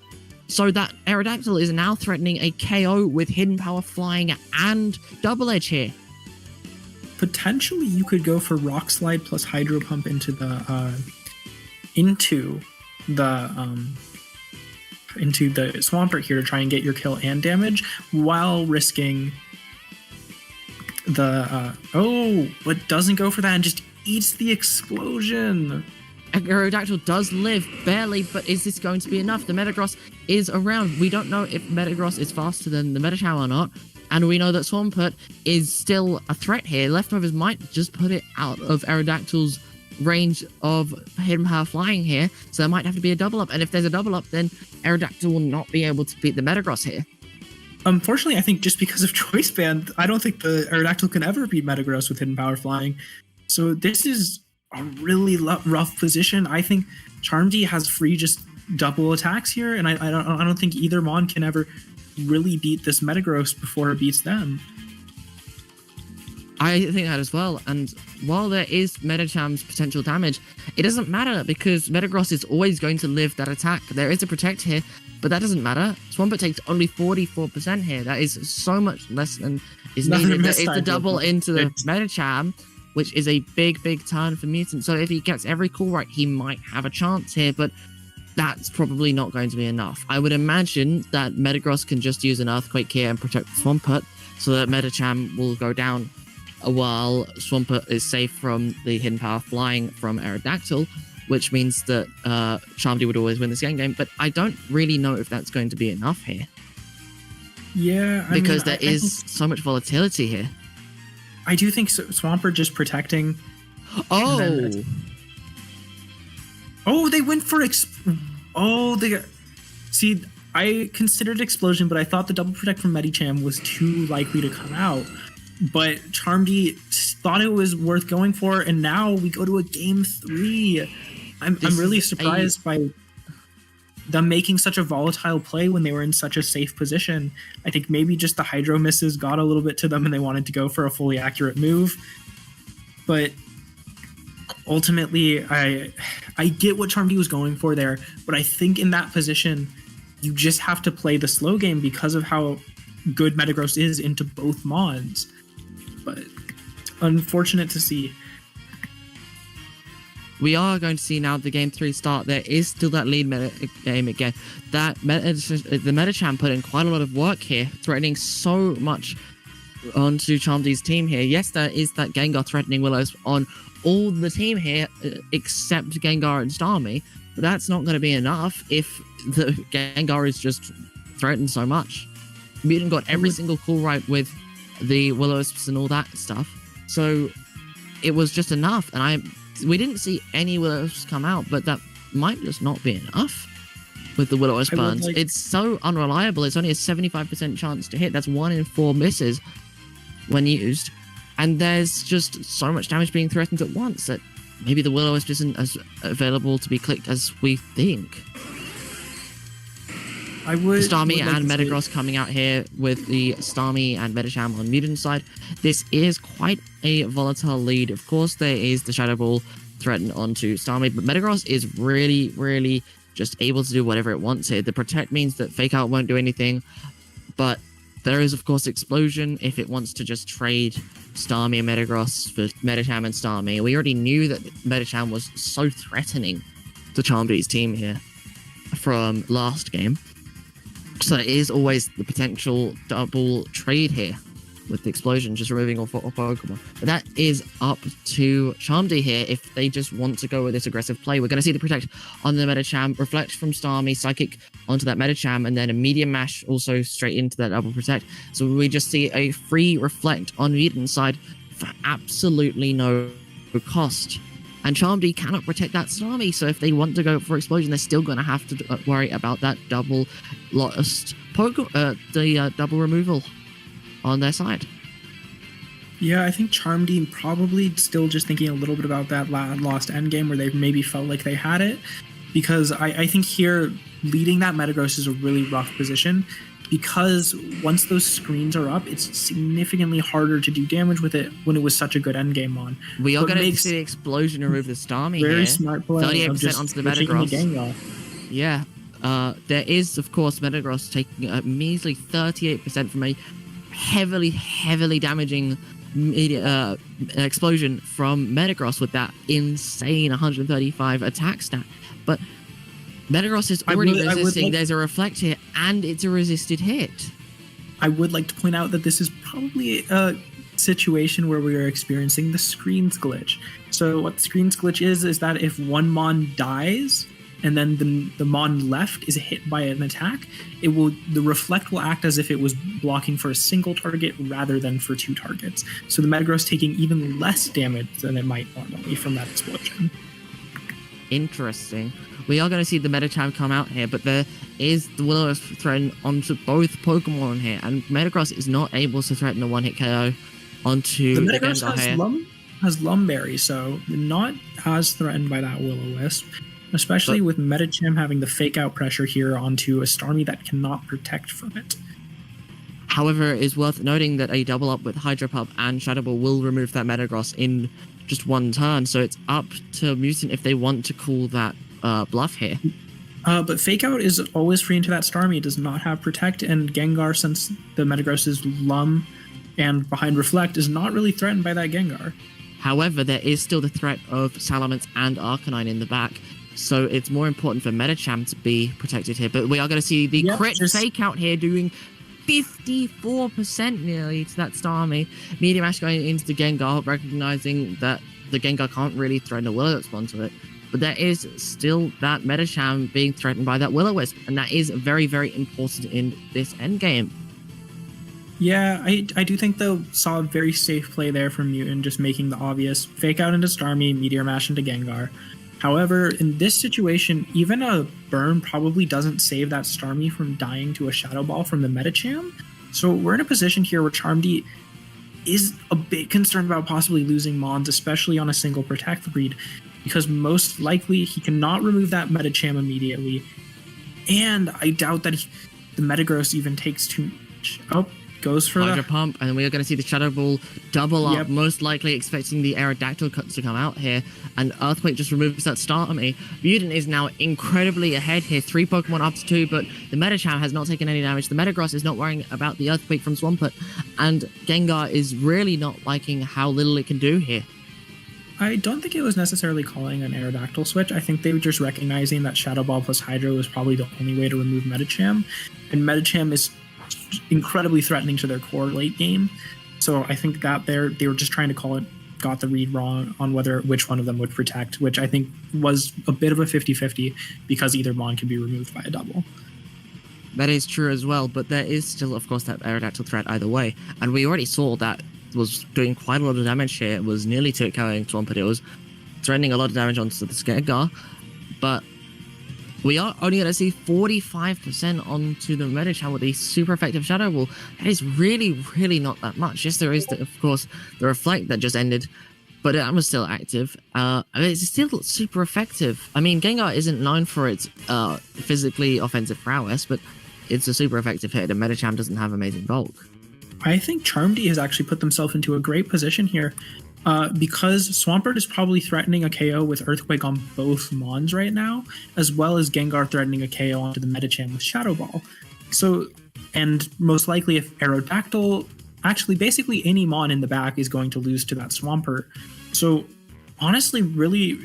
So that Aerodactyl is now threatening a KO with Hidden Power Flying and Double Edge here. Potentially, you could go for Rock Slide plus Hydro Pump into the Swampert here to try and get your kill and damage while risking but doesn't go for that and just eats the explosion. Aerodactyl does live, barely, but is this going to be enough? The Metagross is around. We don't know if Metagross is faster than the Medicham or not, and we know that Swampert is still a threat here. Leftovers might just put it out of Aerodactyl's range of Hidden Power Flying here, so there might have to be a double up, and if there's a double up, then Aerodactyl will not be able to beat the Metagross here. Unfortunately, I think just because of Choice Band, I don't think the Aerodactyl can ever beat Metagross with Hidden Power Flying. So this is a really rough position. I think Charmdy has free just double attacks here, and I don't think either Mon can ever really beat this Metagross before it beats them. I think that as well. And while there is Metacham's potential damage, it doesn't matter because Metagross is always going to live that attack. There is a protect here, but that doesn't matter. Swampert takes only 44% here. That is so much less than is Another needed. missed It's the idea. double into the It's- Metacham, which is a big, big turn for Mutant. So if he gets every call right, he might have a chance here, but that's probably not going to be enough. I would imagine that Metagross can just use an Earthquake here and protect Swampert so that Metacham will go down while Swampert is safe from the hidden power flying from Aerodactyl, which means that Charmdy would always win this game. But I don't really know if that's going to be enough here Yeah, because I there is so much volatility here. I do think Swampert just protecting. Oh, then Oh, they went for See, I considered Explosion, but I thought the double protect from Medicham was too likely to come out. But Charmdy thought it was worth going for, and now we go to a game 3. I'm really surprised by them making such a volatile play when they were in such a safe position. I think maybe just the Hydro misses got a little bit to them, and they wanted to go for a fully accurate move. But ultimately, I get what Charmdy was going for there, but I think in that position, you just have to play the slow game because of how good Metagross is into both Mons. But unfortunate to see. we are going to see now the game 3 start. There is still that lead game again. The Metacham put in quite a lot of work here, threatening so much onto Charmdy's team here. Yes, there is that Gengar threatening Willows on all the team here except Gengar and Starmie, but that's not going to be enough if the Gengar is just threatened so much. Mutant got every single call right with the Will-O-Wisps and all that stuff, so it was just enough. And we didn't see any Will-O-Wisps come out, but that might just not be enough with the Will-O-Wisp burns. It's so unreliable. It's only a 75% chance to hit. That's 1 in 4 misses when used. And there's just so much damage being threatened at once that maybe the Will-O-Wisp isn't as available to be clicked as we think. Starmie and Metagross coming out here with the Starmie and Metacham on Mutant side. This is quite a volatile lead. Of course, there is the Shadow Ball threatened onto Starmie, but Metagross is really, really just able to do whatever it wants here. The Protect means that Fake Out won't do anything, but there is, of course, Explosion if it wants to just trade Starmie and Metagross for Metacham and Starmie. We already knew that Metacham was so threatening to Charmdy's team here from last game. So there is always the potential double trade here with the Explosion, just removing all Pokemon. But that is up to Charmdy here if they just want to go with this aggressive play. We're going to see the Protect on the Metacham, Reflect from Starmie, Psychic onto that Metacham, and then a Medium Mash also straight into that double Protect. So we just see a free Reflect on Mutant side for absolutely no cost. And Charmdy cannot protect that Starmie, so if they want to go for Explosion, they're still going to have to worry about that double lost the double removal on their side. Yeah, I think Charmdy probably still just thinking a little bit about that lost endgame where they maybe felt like they had it, because I think here leading that Metagross is a really rough position, because once those screens are up, it's significantly harder to do damage with it when it was such a good endgame on. We are going to see the Explosion remove the Starmie very here. smart play. 38% onto the Metagross. Yeah. There is, of course, Metagross taking a measly 38% from a heavily damaging Explosion from Metagross with that insane 135 attack stat. But Metagross is already resisting. There's a Reflect here, and it's a resisted hit. I would like to point out that this is probably a situation where we are experiencing the screens glitch. So what the screens glitch is that if one Mon dies, and then the Mon left is hit by an attack, the Reflect will act as if it was blocking for a single target rather than for 2 targets. So the Metagross taking even less damage than it might normally from that explosion. Interesting. We are going to see the Metacham come out here, but there is the Will-O-Wisp threatened onto both Pokemon here, and Metagross is not able to threaten a one-hit KO onto the Metagross has Lumberry, so not as threatened by that Will-O-Wisp, especially with Metacham having the Fake Out pressure here onto a Starmie that cannot protect from it. However, it is worth noting that a double up with Hydro Pump and Shadow Ball will remove that Metagross in just one turn, so it's up to Mutant if they want to call that bluff here. But Fake Out is always free into that Starmie. It does not have Protect, and Gengar, since the Metagross is Lum and behind Reflect, is not really threatened by that Gengar. However, there is still the threat of Salamence and Arcanine in the back, so it's more important for Medicham to be protected here. But we are going to see the crit Fake Out here doing 54% nearly to that Starmie. Meteor Mash going into the Gengar, recognizing that the Gengar can't really threaten a Will-O-Wisp onto it. But there is still that Medicham being threatened by that Will-O-Wisp, and that is very, very important in this endgame. Yeah, I do think they'll saw a very safe play there from Mutant, just making the obvious Fake Out into Starmie, Meteor Mash into Gengar. However, in this situation, even a burn probably doesn't save that Starmie from dying to a Shadow Ball from the Medicham. So we're in a position here where Charmdy is a bit concerned about possibly losing Mons, especially on a single Protect read, because most likely he cannot remove that Medicham immediately. And I doubt that the Metagross even takes too much. Oh, goes for Hydro the Pump, and we are going to see the Shadow Ball double up, most likely expecting the Aerodactyl to come out here, and Earthquake just removes that Starmie. Mutant is now incredibly ahead here, 3 Pokemon up to 2, but the Medicham has not taken any damage. The Metagross is not worrying about the Earthquake from Swampert, and Gengar is really not liking how little it can do here. I don't think it was necessarily calling an Aerodactyl switch. I think they were just recognizing that Shadow Ball plus Hydro was probably the only way to remove Medicham, and Medicham is incredibly threatening to their core late game. So I think that they were just trying to call it, got the read wrong on which one of them would protect, which I think was a bit of a 50-50 because either Mon can be removed by a double. That is true as well, but there is still, of course, that Aerodactyl threat either way. And we already saw that was doing quite a lot of damage here. It was nearly carrying Swampert. It was threatening a lot of damage onto the Gengar, but we are only going to see 45% onto the Medicham with the super effective Shadow Ball. That is really, really not that much. Yes, there is, of course, the Reflect that just ended, but that was still active. It's still super effective. I mean, Gengar isn't known for its physically offensive prowess, but it's a super effective hit, and Medicham doesn't have amazing bulk. I think Charmdy has actually put themselves into a great position here. Because Swampert is probably threatening a KO with Earthquake on both Mons right now, as well as Gengar threatening a KO onto the Medicham with Shadow Ball. So, and most likely if Aerodactyl, actually basically any Mon in the back is going to lose to that Swampert. So honestly, really,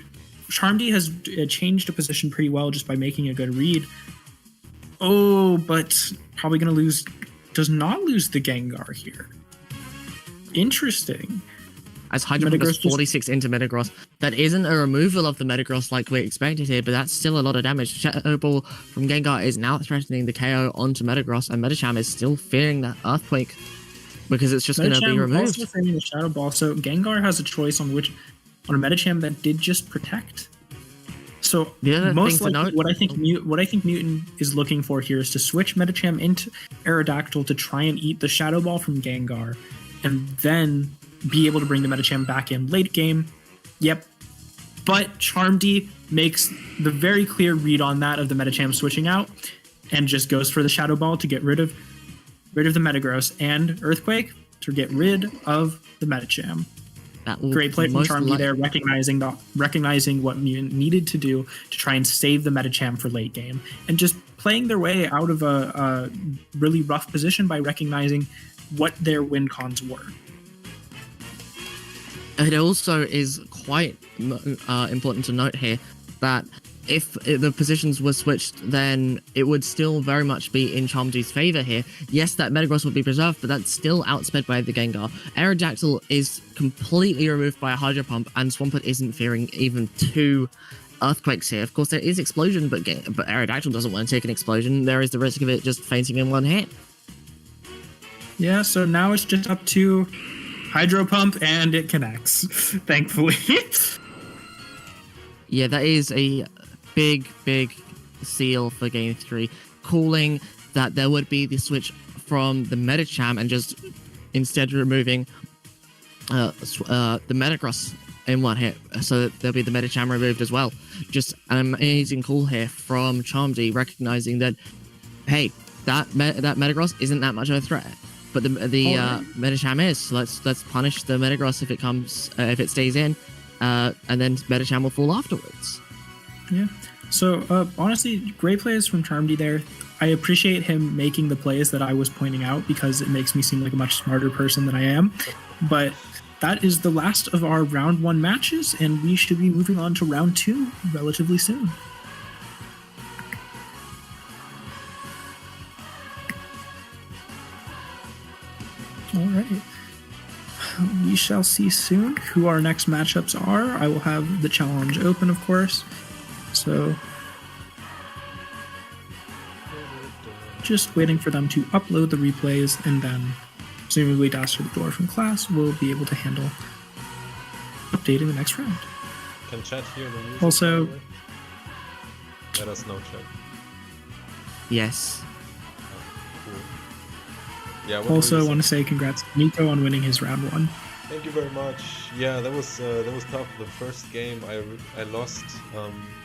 Charmdy has changed a position pretty well just by making a good read. Oh, but probably going to lose, does not lose the Gengar here. Interesting. As Hydro Pump goes 46 into Metagross. That isn't a removal of the Metagross like we expected here, but that's still a lot of damage. Shadow Ball from Gengar is now threatening the KO onto Metagross, and Medicham is still fearing that Earthquake because it's just going to be removed. Also fearing the Shadow Ball, so Gengar has a choice on a Medicham that did just protect. So most likely, what I think Mutant is looking for here is to switch Medicham into Aerodactyl to try and eat the Shadow Ball from Gengar, and then be able to bring the Medicham back in late game. Yep. But Charmdy makes the very clear read on that of the Medicham switching out and just goes for the Shadow Ball to get rid of the Metagross and Earthquake to get rid of the Medicham. Great play from Charmdy there, recognizing what Mutant needed to do to try and save the Medicham for late game, and just playing their way out of a really rough position by recognizing what their win cons were. It also is quite important to note here that if the positions were switched, then it would still very much be in Charmdy's favor here. Yes, that Metagross would be preserved, but that's still outsped by the Gengar. Aerodactyl is completely removed by a Hydro Pump, and Swampert isn't fearing even 2 Earthquakes here. Of course, there is Explosion, but Aerodactyl doesn't want to take an Explosion. There is the risk of it just fainting in one hit. Yeah, so now it's just up to Hydro Pump, and it connects, thankfully. Yeah, that is a big seal for Game 3, calling that there would be the switch from the Medicham and just instead removing the Metagross in one hit, so that there'll be the Medicham removed as well. Just an amazing call here from Charmdy, recognizing that, hey, that Metagross isn't that much of a threat. But the Alright. Metacham is. So let's punish the Metagross if it comes if it stays in, and then Metacham will fall afterwards. Yeah. So honestly, great plays from Charmdy there. I appreciate him making the plays that I was pointing out because it makes me seem like a much smarter person than I am. But that is the last of our round 1 matches, and we should be moving on to round 2 relatively soon. All right. We shall see soon who our next matchups are. I will have the challenge open, of course. So just waiting for them to upload the replays, and then presumably Dasher the Door from Clas will be able to handle updating the next round. Can chat hear the music? Also- by the way? Let us know, chat. Yes. Cool. Yeah. What were Also, you want to saying? say congrats to Nico on winning his round 1. Thank you very much. Yeah, that was tough. The first game I lost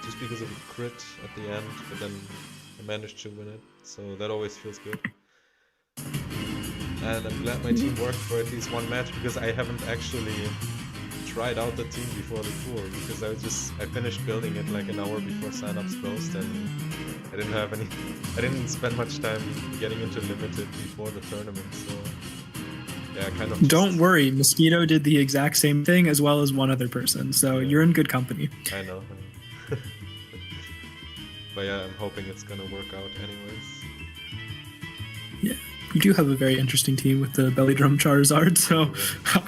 just because of a crit at the end, but then I managed to win it. So that always feels good. And I'm glad my team worked for at least one match because I haven't actually tried out the team before the tour because I finished building it like an hour before signups closed, and I didn't spend much time getting into limited before the tournament. So yeah, kind of. Don't worry, Mosquito did the exact same thing as well as one other person, so Yeah. you're in good company. I know. But yeah, I'm hoping it's gonna work out anyways. You do have a very interesting team with the Belly Drum Charizard, so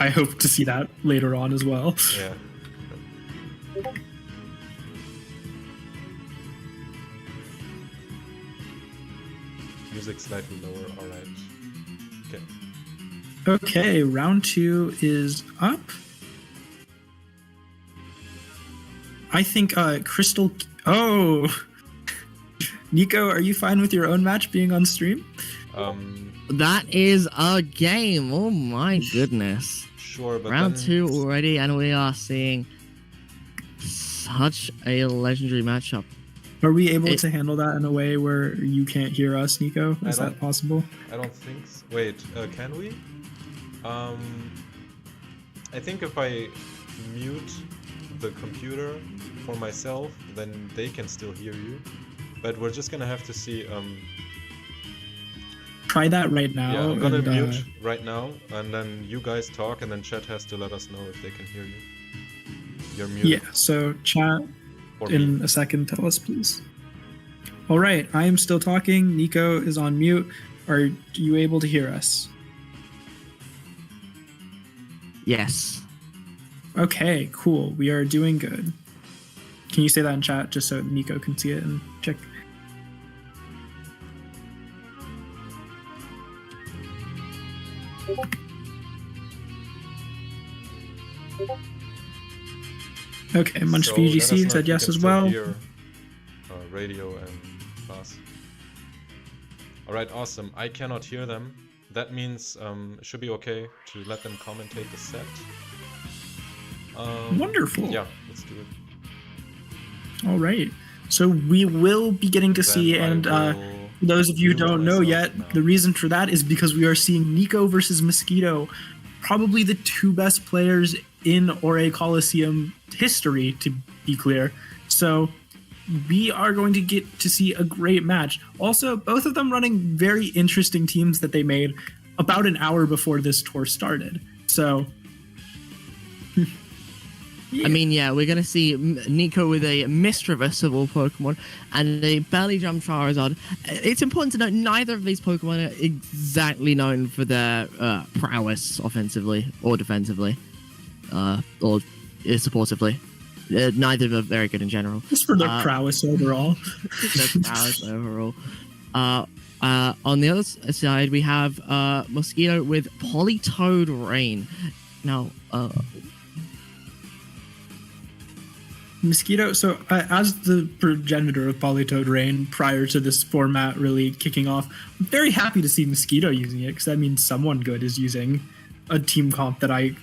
I hope to see that later on as well. Yeah. Music slightly lower, alright. Okay. Okay, round 2 is up. I think Crystal... Oh! Nico, are you fine with your own match being on stream? That is a game. Oh my goodness. Sure, but Round then 2 already, and we are seeing such a legendary matchup. Are we able to handle that in a way where you can't hear us, Nico? Is I that don't- possible? I don't think so. Wait, can we? I think if I mute the computer for myself, then they can still hear you. But we're just gonna have to see. Try that right now. Yeah, I'm gonna and, mute right now, and then you guys talk, and then chat has to let us know if they can hear you. You're muted. Yeah, so chat Or in me. a second, tell us, please. All right, I am still talking. Nico is on mute. Are you able to hear us? Yes. Okay, cool. We are doing good. Can you say that in chat just so Nico can see it and check? Okay, Munch So let us know VGC if said you yes can as still well. hear, radio and Clas. Alright, awesome. I cannot hear them. That means it should be okay to let them commentate the set. Wonderful. Yeah, let's do it. All right. So we will be getting to see, Then I and will for those of you who mute don't know myself yet, now. the reason for that is because we are seeing Nico versus Mosquito, probably the 2 best players in Orre Coliseum history, to be clear. So we are going to get to see a great match. Also, both of them running very interesting teams that they made about an hour before this tour started. So I mean, yeah, we're gonna see Nico with a Mischievous of all Pokemon and a Belly Drum Charizard. It's important to note neither of these Pokemon are exactly known for their prowess offensively or defensively, or supportively. Neither of them are very good in general. just for their prowess overall. Their prowess overall. On the other side, we have Mosquito with Politoed Rain. Now, Mosquito, so as the progenitor of Politoed Rain prior to this format really kicking off, I'm very happy to see Mosquito using it because that means someone good is using a team comp that I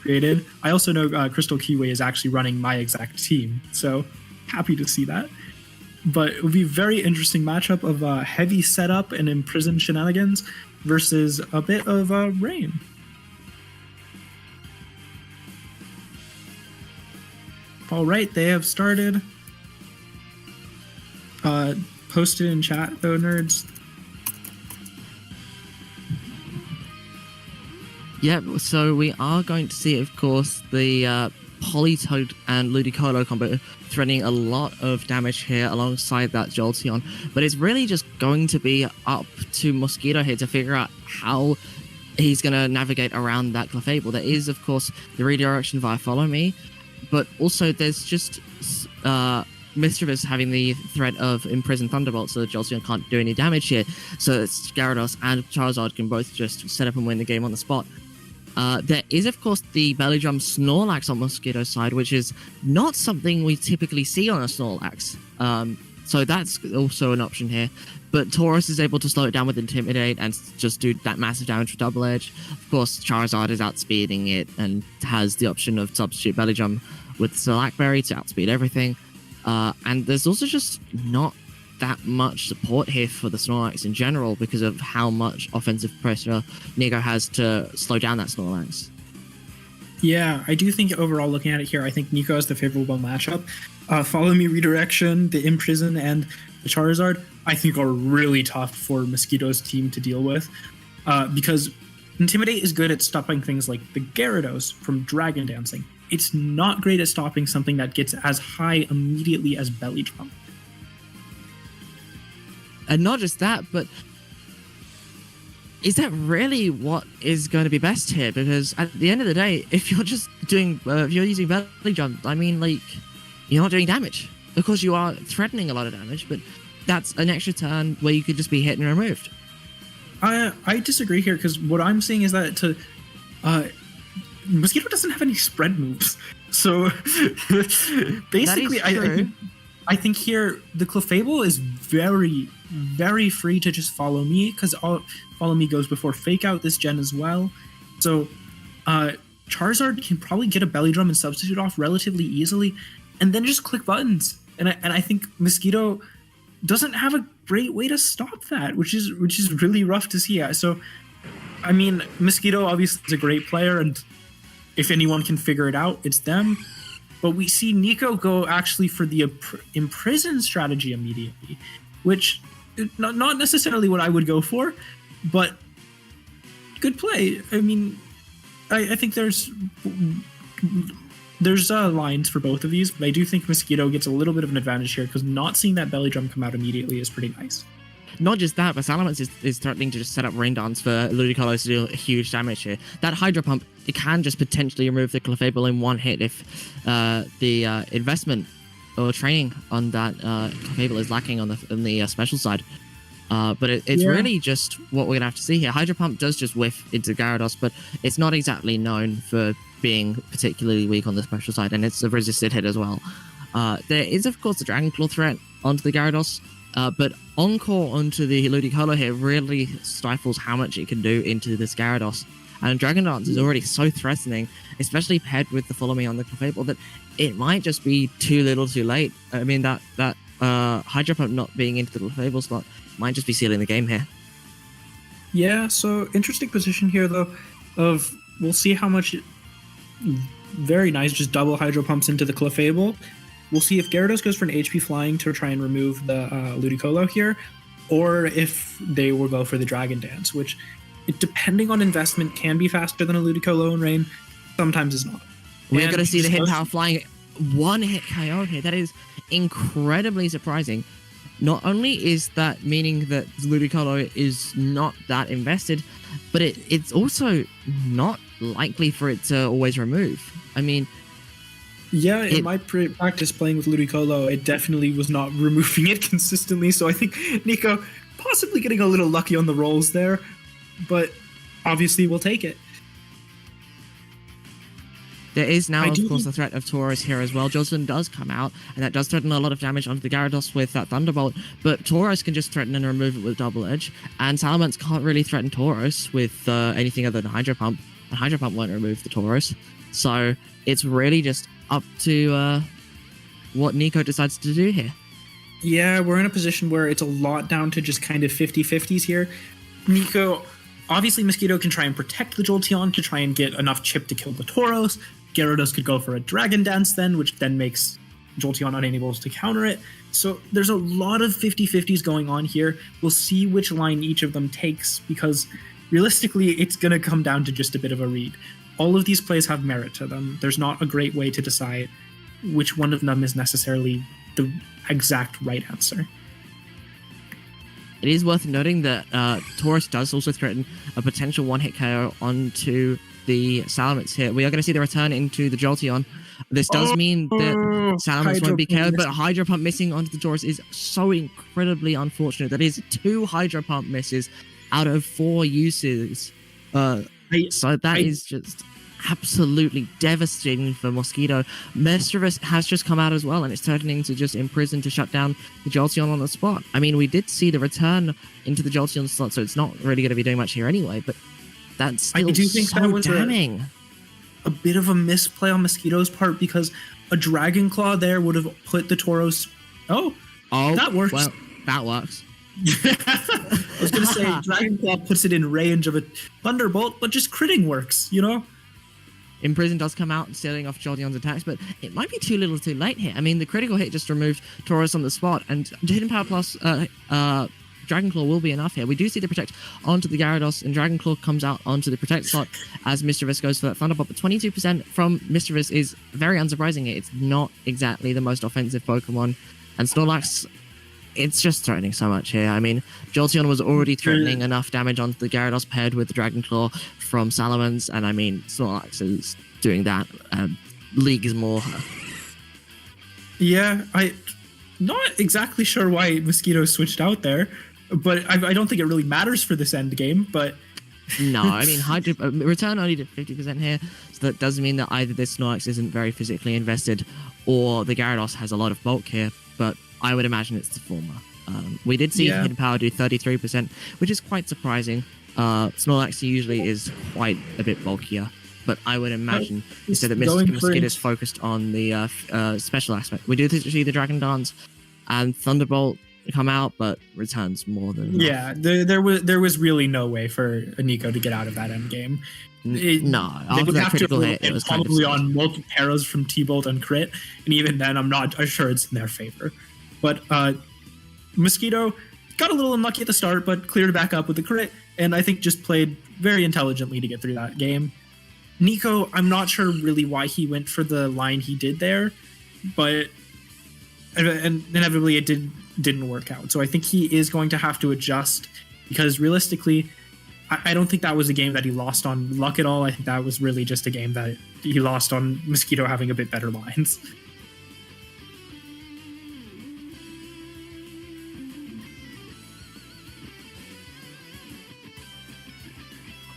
created. I also know Crystal Kiwi is actually running my exact team, so happy to see that. But it would be a very interesting matchup of heavy setup and imprisoned shenanigans. versus a bit of rain. All right, they have started. Post it in chat though, nerds. Yep, so we are going to see, of course, the Polytoad and Ludicolo combo threatening a lot of damage here alongside that Jolteon. But it's really just going to be up to Mosquito here to figure out how he's going to navigate around that Clefable. There is, of course, the redirection via Follow Me, but also there's just Mischievous having the threat of Imprisoned Thunderbolt, so the Jolteon can't do any damage here. So it's Gyarados and Charizard can both just set up and win the game on the spot. There is, of course, the Belly Drum Snorlax on Mosquito's side, which is not something we typically see on a Snorlax. So that's also an option here. But Taurus is able to slow it down with Intimidate and just do that massive damage with Double Edge. Of course, Charizard is outspeeding it and has the option of substitute Belly Drum with Slackberry to outspeed everything. And there's also just not that much support here for the Snorlax in general because of how much offensive pressure Nico has to slow down that Snorlax. Yeah, I do think overall looking at it here, I think Nico has the favorable matchup. Follow Me Redirection, the Imprison, and the Charizard, I think are really tough for Mosquito's team to deal with because Intimidate is good at stopping things like the Gyarados from Dragon Dancing. It's not great at stopping something that gets as high immediately as Belly Drum. And not just that, but is that really what is going to be best here? Because at the end of the day, if you're just doing, if you're using Belly Drum, I mean, like, you're not doing damage. Of course, you are threatening a lot of damage, but that's an extra turn where you could just be hit and removed. I disagree here because what I'm seeing is that Mosquito doesn't have any spread moves. So basically, I think here the Clefable is very, very free to just Follow Me because Follow Me goes before Fake Out this gen as well. So Charizard can probably get a Belly Drum and substitute off relatively easily and then just click buttons. And I think Mosquito doesn't have a great way to stop that, which is really rough to see. So, I mean, Mosquito obviously is a great player, and if anyone can figure it out, it's them. But we see Nico go actually for the Imprison strategy immediately, which not necessarily what I would go for, but good play. I mean, I think there's lines for both of these, but I do think Mosquito gets a little bit of an advantage here because not seeing that Belly Drum come out immediately is pretty nice. Not just that, but Salamence is threatening to just set up Rain Dance for Ludicolo to do huge damage here. That Hydro Pump, it can just potentially remove the Clefable in one hit if the investment or training on that Clefable is lacking on the special side. But it's really just what we're going to have to see here. Hydro Pump does just whiff into Gyarados, but it's not exactly known for being particularly weak on the special side, and it's a resisted hit as well. There is, of course, the Dragon Claw threat onto the Gyarados, but Encore onto the Ludicolo here really stifles how much it can do into this Gyarados. And Dragon Dance is already so threatening, especially paired with the Follow Me on the Clefable, that it might just be too little too late. I mean, that Hydro Pump not being into the Clefable slot might just be sealing the game here. Yeah, so interesting position here, though, of we'll see how much... Very nice, just double Hydro Pumps into the Clefable. We'll see if Gyarados goes for an HP Flying to try and remove the Ludicolo here, or if they will go for the Dragon Dance, which, depending on investment, can be faster than a Ludicolo in Rain, sometimes is not. We're going to see the Hidden Power Flying one-hit KO here. That is incredibly surprising. Not only is that meaning that Ludicolo is not that invested, but it's also not likely for it to always remove. I mean... Yeah, in my practice playing with Ludicolo, it definitely was not removing it consistently, so I think Nico possibly getting a little lucky on the rolls there, but obviously we'll take it. There is now, of course, the threat of Taurus here as well. Jocelyn does come out, and that does threaten a lot of damage onto the Gyarados with that Thunderbolt, but Taurus can just threaten and remove it with Double Edge, and Salamence can't really threaten Taurus with anything other than Hydro Pump, and Hydro Pump won't remove the Taurus. So it's really just up to what Nico decides to do here. Yeah, we're in a position where it's a lot down to just kind of 50-50s here. Nico obviously Mosquito can try and protect the Jolteon to try and get enough chip to kill the Tauros. Gyarados could go for a Dragon Dance then, which then makes Jolteon unable to counter it. So there's a lot of 50-50s going on here. We'll see which line each of them takes, because realistically, it's going to come down to just a bit of a read. All of these plays have merit to them. There's not a great way to decide which one of them is necessarily the exact right answer. It is worth noting that Tauros does also threaten a potential one-hit KO onto the Salamence here. We are going to see the return into the Jolteon. This does mean that Salamence won't be KO'd, but Hydro Pump missing onto the Tauros is so incredibly unfortunate. That is 2 Hydro Pump misses out of 4 uses. So that is just absolutely devastating for Mosquito. Mischievous has just come out as well, and it's threatening to just imprison to shut down the Jolteon on the spot. I mean, we did see the return into the Jolteon slot, so it's not really going to be doing much here anyway, but that's still so damning. A bit of a misplay on Mosquito's part, because a Dragon Claw there would have put the Tauros... Oh, that works. Well, that works. I was going to say, Dragon Claw puts it in range of a Thunderbolt, but just critting works, you know? Imprison does come out setting off Jolteon's attacks, but it might be too little too late here. I mean, the critical hit just removed Tauros on the spot, and Hidden Power plus Dragon Claw will be enough here. We do see the Protect onto the Gyarados, and Dragon Claw comes out onto the Protect slot as Mischievous goes for that Thunderbolt. But 22% from Mischievous is very unsurprising. It's not exactly the most offensive Pokemon, and Snorlax, it's just threatening so much here. I mean, Jolteon was already threatening enough damage onto the Gyarados paired with the Dragon Claw from Salamence, and I mean, Snorlax is doing that leagues more. Yeah, I'm not exactly sure why Mosquito switched out there, but I don't think it really matters for this end game, but... No, I mean, return only did 50% here, so that does mean that either this Snorlax isn't very physically invested, or the Gyarados has a lot of bulk here, but I would imagine it's the former. We did see Hidden Power do 33%, which is quite surprising. Snorlax usually is quite a bit bulkier, but I would imagine instead that Mosquito is focused on the special aspect. We do see the Dragon Dance and Thunderbolt come out, but returns more than enough. Yeah, there was really no way for Nico to get out of that end game. No, they would have to hit, it was probably on multiple arrows from T-Bolt and crit, and even then, I'm not sure it's in their favor. But Mosquito got a little unlucky at the start, but cleared back up with the crit, and I think just played very intelligently to get through that game. Nico, I'm not sure really why he went for the line he did there, but and inevitably it didn't work out. So I think he is going to have to adjust, because realistically, I don't think that was a game that he lost on luck at all. I think that was really just a game that he lost on Mosquito having a bit better lines.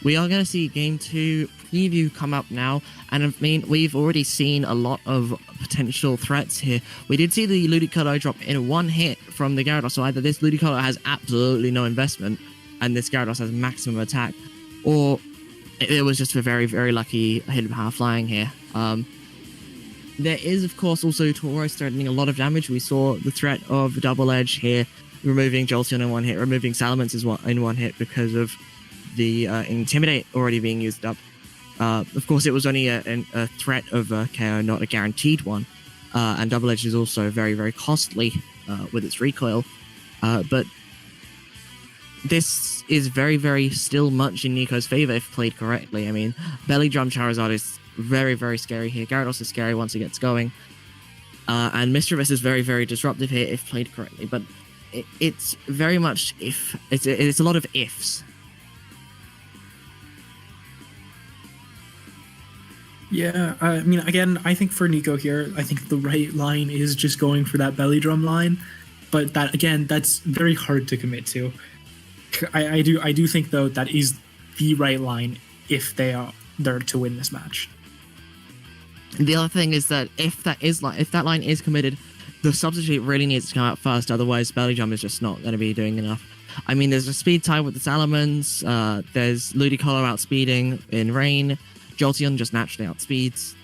We are going to see Game 2 preview come up now, and I mean, we've already seen a lot of potential threats here. We did see the Ludicolo drop in one hit from the Gyarados, so either this Ludicolo has absolutely no investment, and this Gyarados has maximum attack, or it was just a very, very lucky Hidden Power flying here. There is, of course, also Tauros threatening a lot of damage. We saw the threat of Double Edge here, removing Jolteon in one hit, removing Salamence in one hit because of the Intimidate already being used up. Of course, it was only a threat of KO, not a guaranteed one. And Double Edge is also very, very costly with its recoil. But this is very, very still much in Nico's favor if played correctly. I mean, Belly Drum Charizard is very, very scary here. Gyarados is scary once it gets going. And Mischievous is very, very disruptive here if played correctly. But it's very much if. It's a lot of ifs. Yeah, I mean, again, I think for Nico here, I think the right line is just going for that belly drum line, but that again, that's very hard to commit to. I do think though that is the right line if they are there to win this match. The other thing is that if that line is committed, the substitute really needs to come out first. Otherwise, belly drum is just not going to be doing enough. I mean, there's a speed tie with the Salamence. There's Ludicolo outspeeding in rain. Jolteon just naturally outspeeds.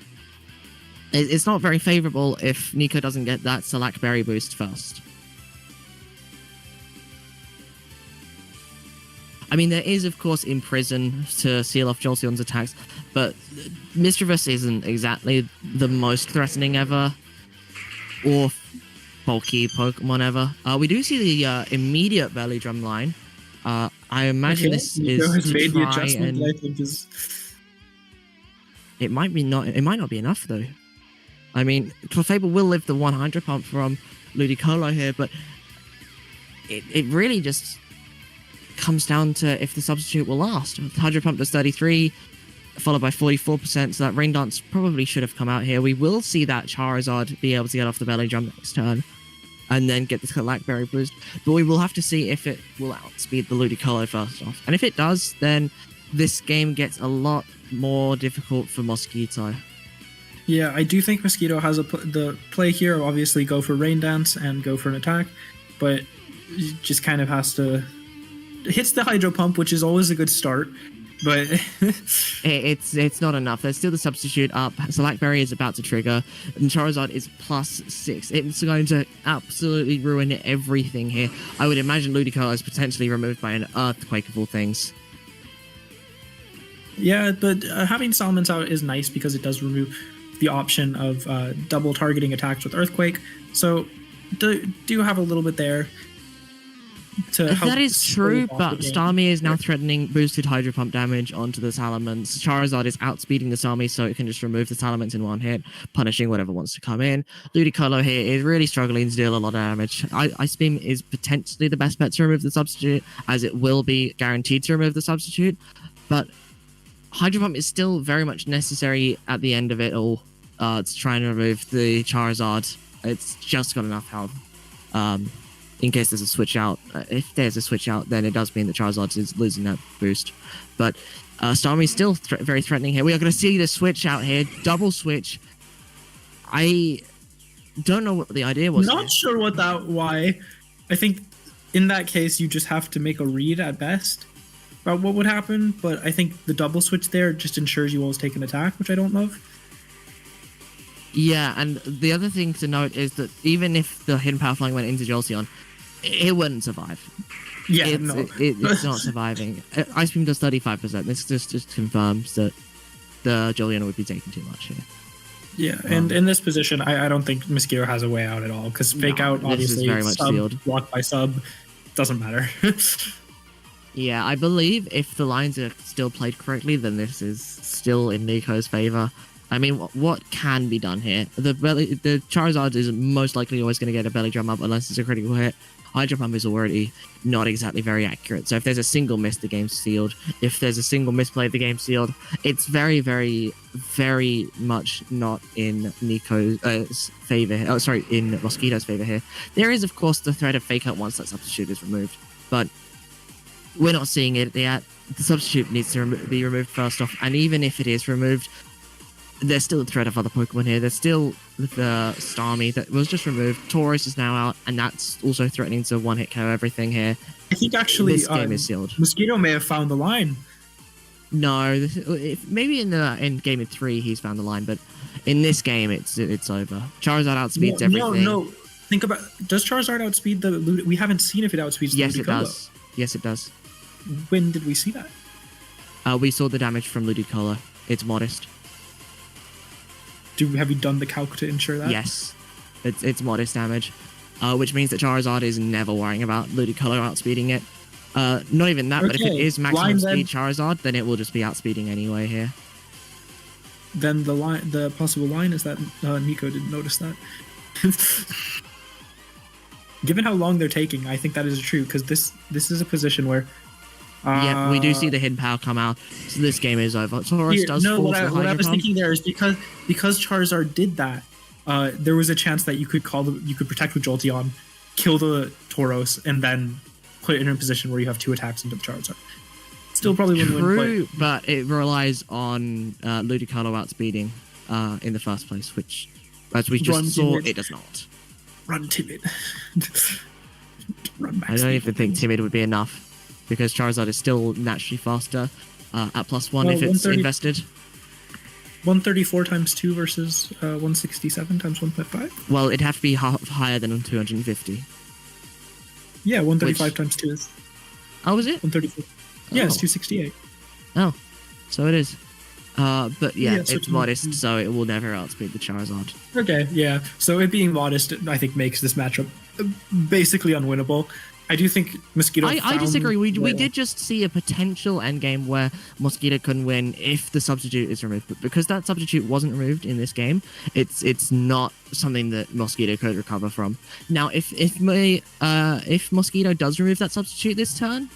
It's not very favorable if Nico doesn't get that Select Berry boost first. I mean, there is, of course, Imprison to seal off Jolteon's attacks, but Mischievous isn't exactly the most threatening ever, or bulky Pokemon ever. We do see the immediate Belly Drum line. I imagine this Nico is has to made the try adjustment and... that I think is. It might not be enough, though. I mean, Clefable will live the 100 pump from Ludicolo here, but it really just comes down to if the substitute will last. 100 pump does 33, followed by 44%, so that Rain Dance probably should have come out here. We will see that Charizard be able to get off the Belly Drum next turn, and then get the Blackberry boost, but we will have to see if it will outspeed the Ludicolo first off. And if it does, then this game gets a lot more difficult for Mosquito. Yeah, I do think Mosquito has the play here. Obviously, go for Rain Dance and go for an attack, but just kind of has to hits the Hydro Pump, which is always a good start. But it's not enough. There's still the substitute up. Blackberry is about to trigger, and Charizard is +6. It's going to absolutely ruin everything here. I would imagine Ludicolo is potentially removed by an Earthquake of all things. yeah, but having Salamence out is nice because it does remove the option of double targeting attacks with Earthquake. So do have a little bit there to help. That is true, stave off but the game. Starmie is now threatening boosted Hydro Pump damage onto the Salamence. Charizard is outspeeding the Starmie, so it can just remove the Salamence in one hit, punishing whatever wants to come in. Ludicolo here is really struggling to deal a lot of damage. Ice Beam is potentially the best bet to remove the substitute, as it will be guaranteed to remove the substitute, but Hydro Pump is still very much necessary at the end of it all to try and remove the Charizard. It's just got enough health. In case there's a switch out. If there's a switch out, then it does mean that Charizard is losing that boost. But Starmie's still very threatening here. We are going to see the switch out here. Double switch. I don't know what the idea was. Not sure why. I think in that case, you just have to make a read at best about what would happen. But I think the double switch there just ensures you always take an attack, which I don't love. Yeah, and the other thing to note is that even if the Hidden Power Flying went into Jolteon, it wouldn't survive. Yeah, It's not surviving. Ice Beam does 35%. This just confirms that the Jolteon would be taking too much here. Yeah, and in this position, I don't think Mosquito has a way out at all, because Fake Out, this is obviously, very much sub, sealed. block by sub, doesn't matter. Yeah, I believe if the lines are still played correctly, then this is still in Nico's favor. I mean, what can be done here? The Charizard is most likely always going to get a Belly Drum up unless it's a critical hit. Hydro Pump is already not exactly very accurate. So if there's a single miss, the game's sealed. If there's a single misplay, the game's sealed. It's very, very, very much not in Nico's favor. Oh, sorry, in Mosquito's favor here. There is, of course, the threat of Fake Out once that substitute is removed. But we're not seeing it yet. The substitute needs to be removed first off. And even if it is removed, there's still a threat of other Pokemon here. There's still the Starmie that was just removed. Tauros is now out, and that's also threatening to one-hit KO everything here. I think actually This game is sealed. Mosquito may have found the line. No, maybe in game of 3 he's found the line, but in this game it's over. Charizard outspeeds everything. No. Think about, does Charizard outspeed the Lud? We haven't seen if it outspeeds the Yes, it Ludicolo. does. Yes, it does. When did we see that? We saw the damage from Ludicolo. It's modest. Have you done the calc to ensure that? Yes, it's modest damage, which means that Charizard is never worrying about Ludicolo outspeeding it. Not even that, but if it is maximum speed Charizard, then it will just be outspeeding anyway here. Then the possible line is that Nico didn't notice that. Given how long they're taking, I think that is true, because this is a position where. Yeah, we do see the hidden power come out, so this game is over. Tauros does fall what to the I Hydro was Pump. thinking there is because Charizard did that, there was a chance that you could protect with Jolteon, kill the Tauros, and then put it in a position where you have 2 attacks into the Charizard. Still probably wouldn't win. True, but it relies on Ludicolo outspeeding in the first place, which, as we just saw, it does not. Run timid. Run back. I don't even think timid would be enough, because Charizard is still naturally faster at +1 if it's invested. 134 times 2 versus 167 times 1.5? Well, it'd have to be higher than 250. Yeah, 135 times 2 is Oh, was it? 134. Yeah, it's Oh. 268. So it is. But yeah, Yeah, so it's modest, so it will never outspeed the Charizard. Okay, yeah. So it being modest, I think, makes this matchup basically unwinnable. I do think Mosquito. I disagree. We did just see a potential endgame where Mosquito can win if the substitute is removed, but because that substitute wasn't removed in this game, it's not something that Mosquito could recover from. Now, if Mosquito does remove that substitute this turn,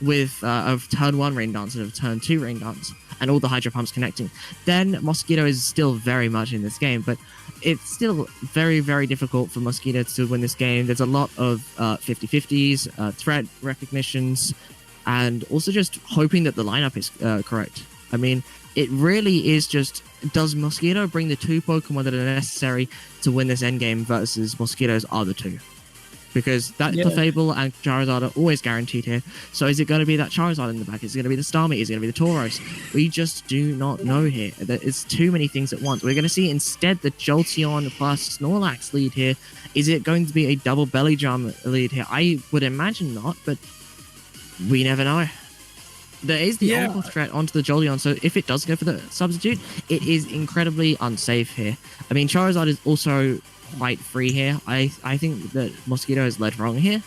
with of turn 1 Rain Dance and of turn 2 Rain Dance, and all the Hydro Pumps connecting, then Mosquito is still very much in this game, but it's still very, very difficult for Mosquito to win this game. There's a lot of 50-50s, threat recognitions, and also just hoping that the lineup is correct. I mean, it really is just, does Mosquito bring the 2 Pokemon that are necessary to win this endgame versus Mosquito's other 2? Because that Clefable and Charizard are always guaranteed here. So is it going to be that Charizard in the back? Is it going to be the Starmie? Is it going to be the Tauros? We just do not know here. It's too many things at once. We're going to see instead the Jolteon plus Snorlax lead here. Is it going to be a double Belly Drum lead here? I would imagine not, but we never know. There is the Uncle threat onto the Jolteon, so if it does go for the substitute, it is incredibly unsafe here. I mean, Charizard is also quite free here. I think that Mosquito is led wrong here,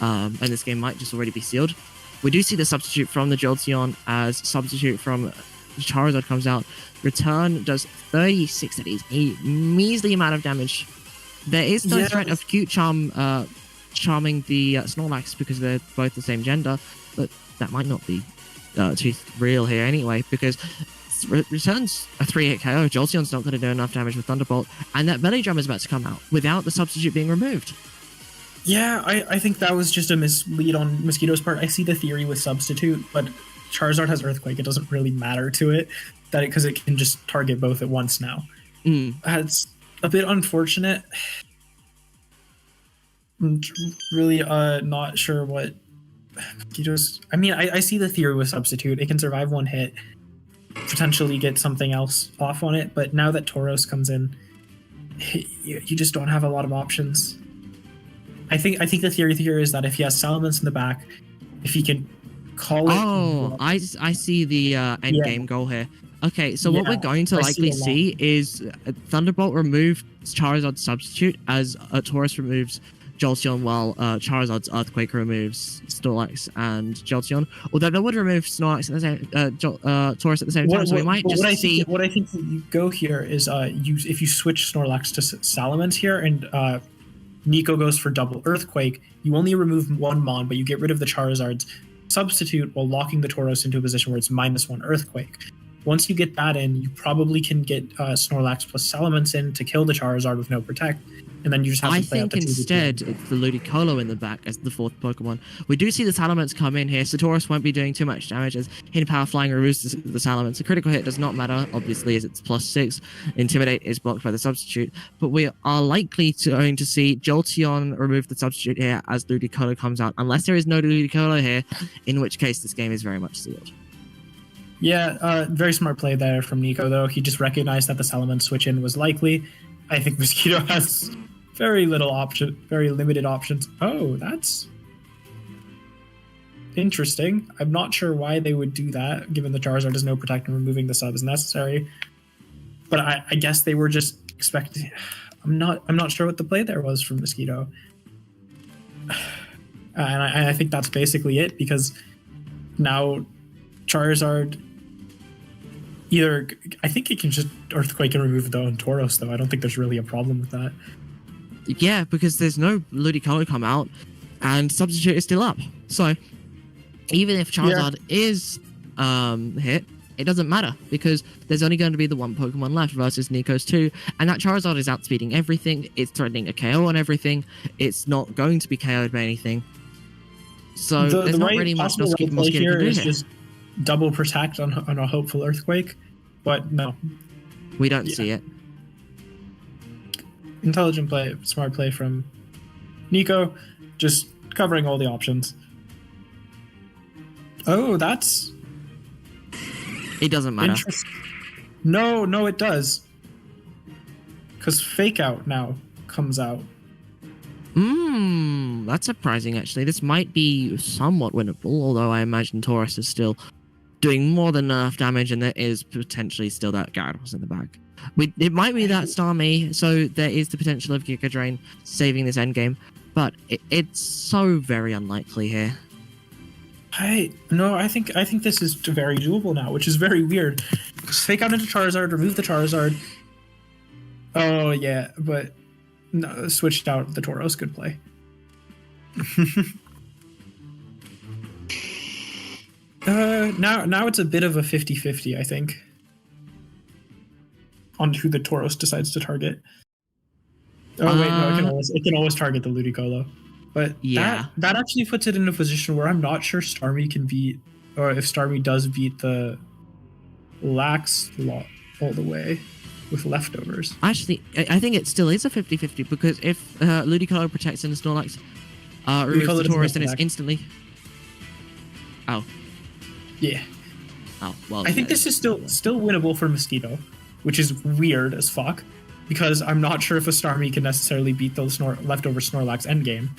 and this game might just already be sealed. We do see the substitute from the Jolteon as substitute from Charizard comes out. Return does 36, that is a measly amount of damage. There is no threat of Cute Charm charming the Snorlax because they're both the same gender, but that might not be too real here anyway, because Returns a 3-hit KO. Jolteon's not going to do enough damage with Thunderbolt, and that Belly Drum is about to come out without the substitute being removed. Yeah, I think that was just a mislead on Mosquito's part. I see the theory with substitute, but Charizard has Earthquake. It doesn't really matter to it because it can just target both at once now. It's a bit unfortunate. I'm really not sure what Mosquito's. I mean, I see the theory with substitute. It can survive 1 hit, potentially get something else off on it, but now that Tauros comes in, you just don't have a lot of options. I think the theory here is that if he has Salamence in the back, if he can call it. Oh, I see the end game goal here. Okay, so what we're going to likely see is Thunderbolt remove Charizard's substitute as Tauros removes Jolteon, while Charizard's Earthquake removes Snorlax and Jolteon. Although that would remove Snorlax at the same Tauros at the same time, so we might just see. What I think you go here is if you switch Snorlax to Salamence here, and Nico goes for double Earthquake, you only remove 1 Mon, but you get rid of the Charizard's substitute while locking the Tauros into a position where it's -1 Earthquake. Once you get that in, you probably can get Snorlax plus Salamence in to kill the Charizard with no Protect. And then you just have to play out the instead it's the Ludicolo in the back as the 4th Pokemon. We do see the Salamence come in here. Tauros won't be doing too much damage as Hidden Power Flying removes the Salamence. A critical hit does not matter, obviously, as it's +6. Intimidate is blocked by the substitute. But we are likely going to see Jolteon remove the substitute here as Ludicolo comes out, unless there is no Ludicolo here, in which case this game is very much sealed. Yeah, very smart play there from Nico, though. He just recognized that the Salamence switch-in was likely. I think Mosquito has very limited options. Oh, that's interesting. I'm not sure why they would do that, given the Charizard has no Protect and removing the sub is necessary. But I guess they were just expecting. I'm not sure what the play there was from Mosquito. And I think that's basically it, because now Charizard either, I think it can just Earthquake and remove the own Tauros, though. I don't think there's really a problem with that. Yeah, because there's no Ludicolo come out, and substitute is still up. So even if Charizard is hit, it doesn't matter, because there's only going to be the 1 Pokemon left versus Nico's 2, and that Charizard is outspeeding everything. It's threatening a KO on everything. It's not going to be KO'd by anything. So there's not really much Mosquito can do here. Just double Protect on a hopeful Earthquake, but no. We don't see it. Intelligent play, smart play from Nico, just covering all the options. Oh, that's... It doesn't matter. No, it does. Because Fake Out now comes out. That's surprising actually. This might be somewhat winnable, although I imagine Taurus is still doing more than enough damage, and there is potentially still that Gyarados in the back. It might be that Starmie, so there is the potential of Giga Drain saving this endgame, but it's so very unlikely here. I think this is very doable now, which is very weird. Just fake out into Charizard, remove the Charizard. Oh yeah, but no, switched out the Tauros. Good play. Now it's a bit of a 50-50, I think, on who the Tauros decides to target. Oh wait, no, it can always target the Ludicolo. But Yeah. that actually puts it in a position where I'm not sure Starmie can beat, or if Starmie does beat the Lax all the way with leftovers. Actually, I think it still is a 50-50 because if Ludicolo protects and Snorlax removes Ludicolo the doesn't Taurus, have then it's attack. instantly. Oh. Yeah. Oh, well. I think this is still winnable for Mosquito, which is weird as fuck, because I'm not sure if a Starmie can necessarily beat those leftover Snorlax endgame.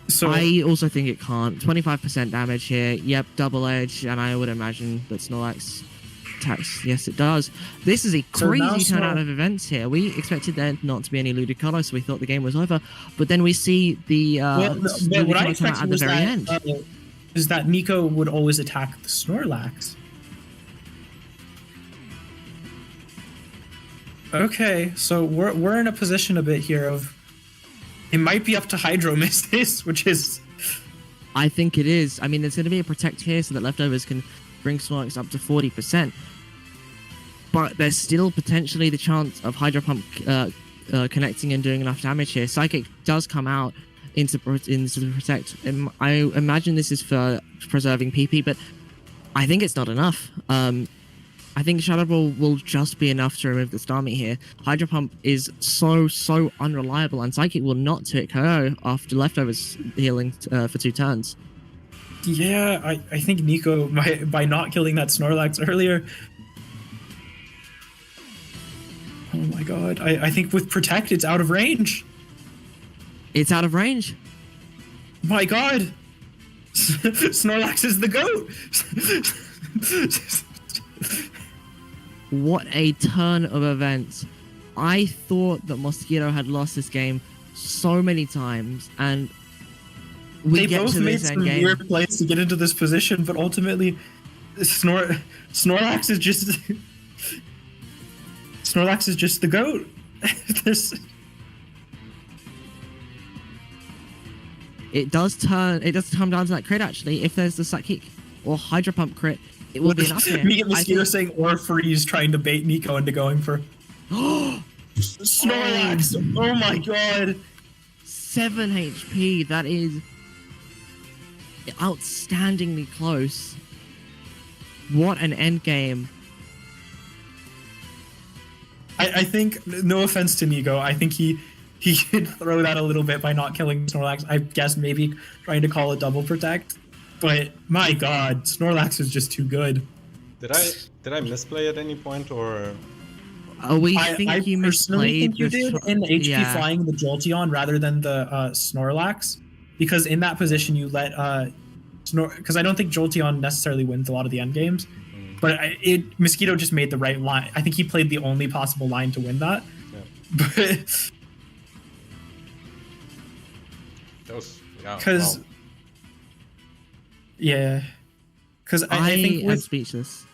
So I also think it can't. 25% damage here. Yep, double edge, and I would imagine that Snorlax attacks. Yes, it does. This is a So now crazy turnout of events here. We expected there not to be any Ludicolo, so we thought the game was over. But then we see the what I Ludicolo come out expected at the was very that end. is that Nico would always attack the Snorlax. Okay, so we're in a position a bit here of it might be up to Hydro Mistis, which is I think it is. I mean, there's going to be a protect here so that leftovers can bring Snorlax up to 40%. But there's still potentially the chance of Hydro Pump connecting and doing enough damage here. Psychic does come out into the protect. I imagine this is for preserving PP, but I think it's not enough. I think Shadow Ball will just be enough to remove the Starmie here. Hydro Pump is so unreliable, and Psychic will not tick her after leftovers healing for 2 turns. yeah. I think Nico by not killing that Snorlax earlier. Oh my god! I think with Protect it's out of range. It's out of range. My god! Snorlax is the GOAT! What a turn of events. I thought that Mosquito had lost this game so many times, and we They get both to made this some end game. weird plays to get into this position, but ultimately, Snorlax is just Snorlax is just the GOAT. There's It does come down to that crit actually. If there's the Psychic or Hydro Pump crit, it will be enough here. me and I Mosquito think- saying or freeze, trying to bait Nico into going for Snorlax. Oh my god! 7 HP. That is outstandingly close. What an end game. I think, no offense to Nico, I think he could throw that a little bit by not killing Snorlax. I guess maybe trying to call it double protect. But my god, Snorlax is just too good. Did I misplay at any point, or We I think you personally think misplayed you the did in HP yeah. flying the Jolteon rather than the Snorlax, because in that position you let because I don't think Jolteon necessarily wins a lot of the end games, but Mosquito just made the right line. I think he played the only possible line to win that. Yeah. But that was yeah. because Wow. yeah, because I think am with speechless.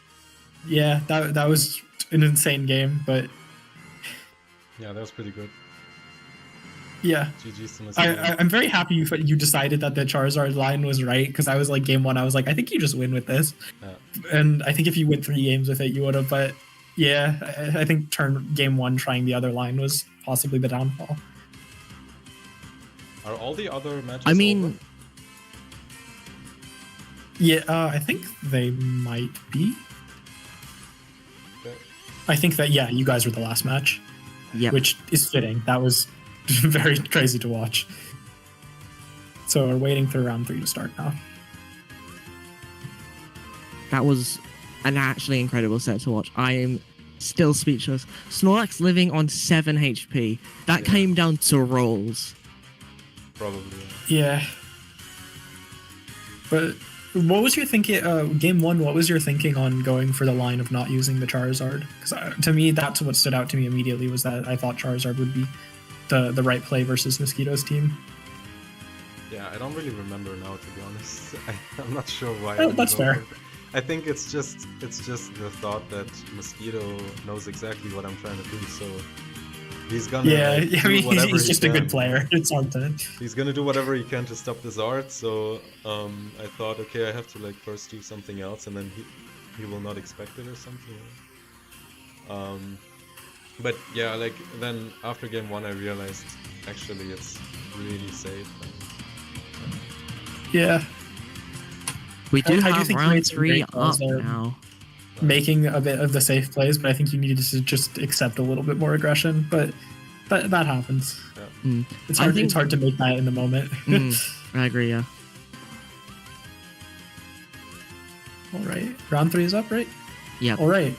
yeah that was an insane game, but Yeah, that was pretty good. yeah. GG's to Mosquito. I'm very happy you decided that the Charizard line was right, because I was like game 1 I was like I think you just win with this, Yeah. and I think if you win 3 games with it you would have, but yeah, I think game 1 trying the other line was possibly the downfall. Are all the other matches? I mean, over? Yeah, I think they might be. Okay. I think that yeah, you guys were the last match, yeah. which is fitting. That was very crazy to watch. So we're waiting for round 3 to start now. That was an actually incredible set to watch. I am Still speechless. Snorlax living on 7 HP. That Yeah. came down to rolls. Probably. Yeah. But what was your thinking? Game 1. What was your thinking on going for the line of not using the Charizard? Because to me, that's what stood out to me immediately. Was that I thought Charizard would be the right play versus Mosquito's team. Yeah, I don't really remember now, to be honest. I'm not sure why. Oh, I didn't that's go fair. for it. I think it's just the thought that Mosquito knows exactly what I'm trying to do, so he's gonna Yeah, like, I do mean, whatever he's he just a can. good player. It's hard to. He's gonna do whatever he can to stop this art. So I thought, okay, I have to like first do something else, and then he will not expect it or something. But yeah, like then after game 1, I realized actually it's really safe. Yeah, We do I do have think you round made some 3 great up calls there. now. making a bit of the safe plays, but I think you need to just accept a little bit more aggression. But that happens. Mm. It's I hard. think- It's hard to make that in the moment. I agree, yeah. All right, round 3 is up, right? Yep. All right.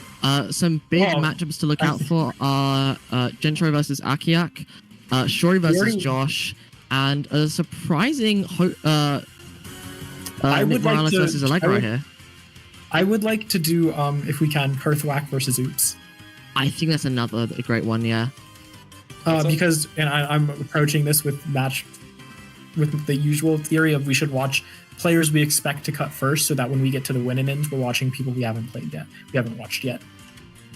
Some big Well, matchups to look out for are Gentro versus Akiak, Shori versus already- Josh, and a surprising I Nick would like Morales to- versus I Allegra would- here. I would like to do, if we can, Hearthwack versus Oops. I think that's another great one, yeah. What's up? Because, and I'm approaching this with the usual theory of we should watch players we expect to cut first, so that when we get to the win and ends, we're watching people we haven't played yet. We haven't watched yet.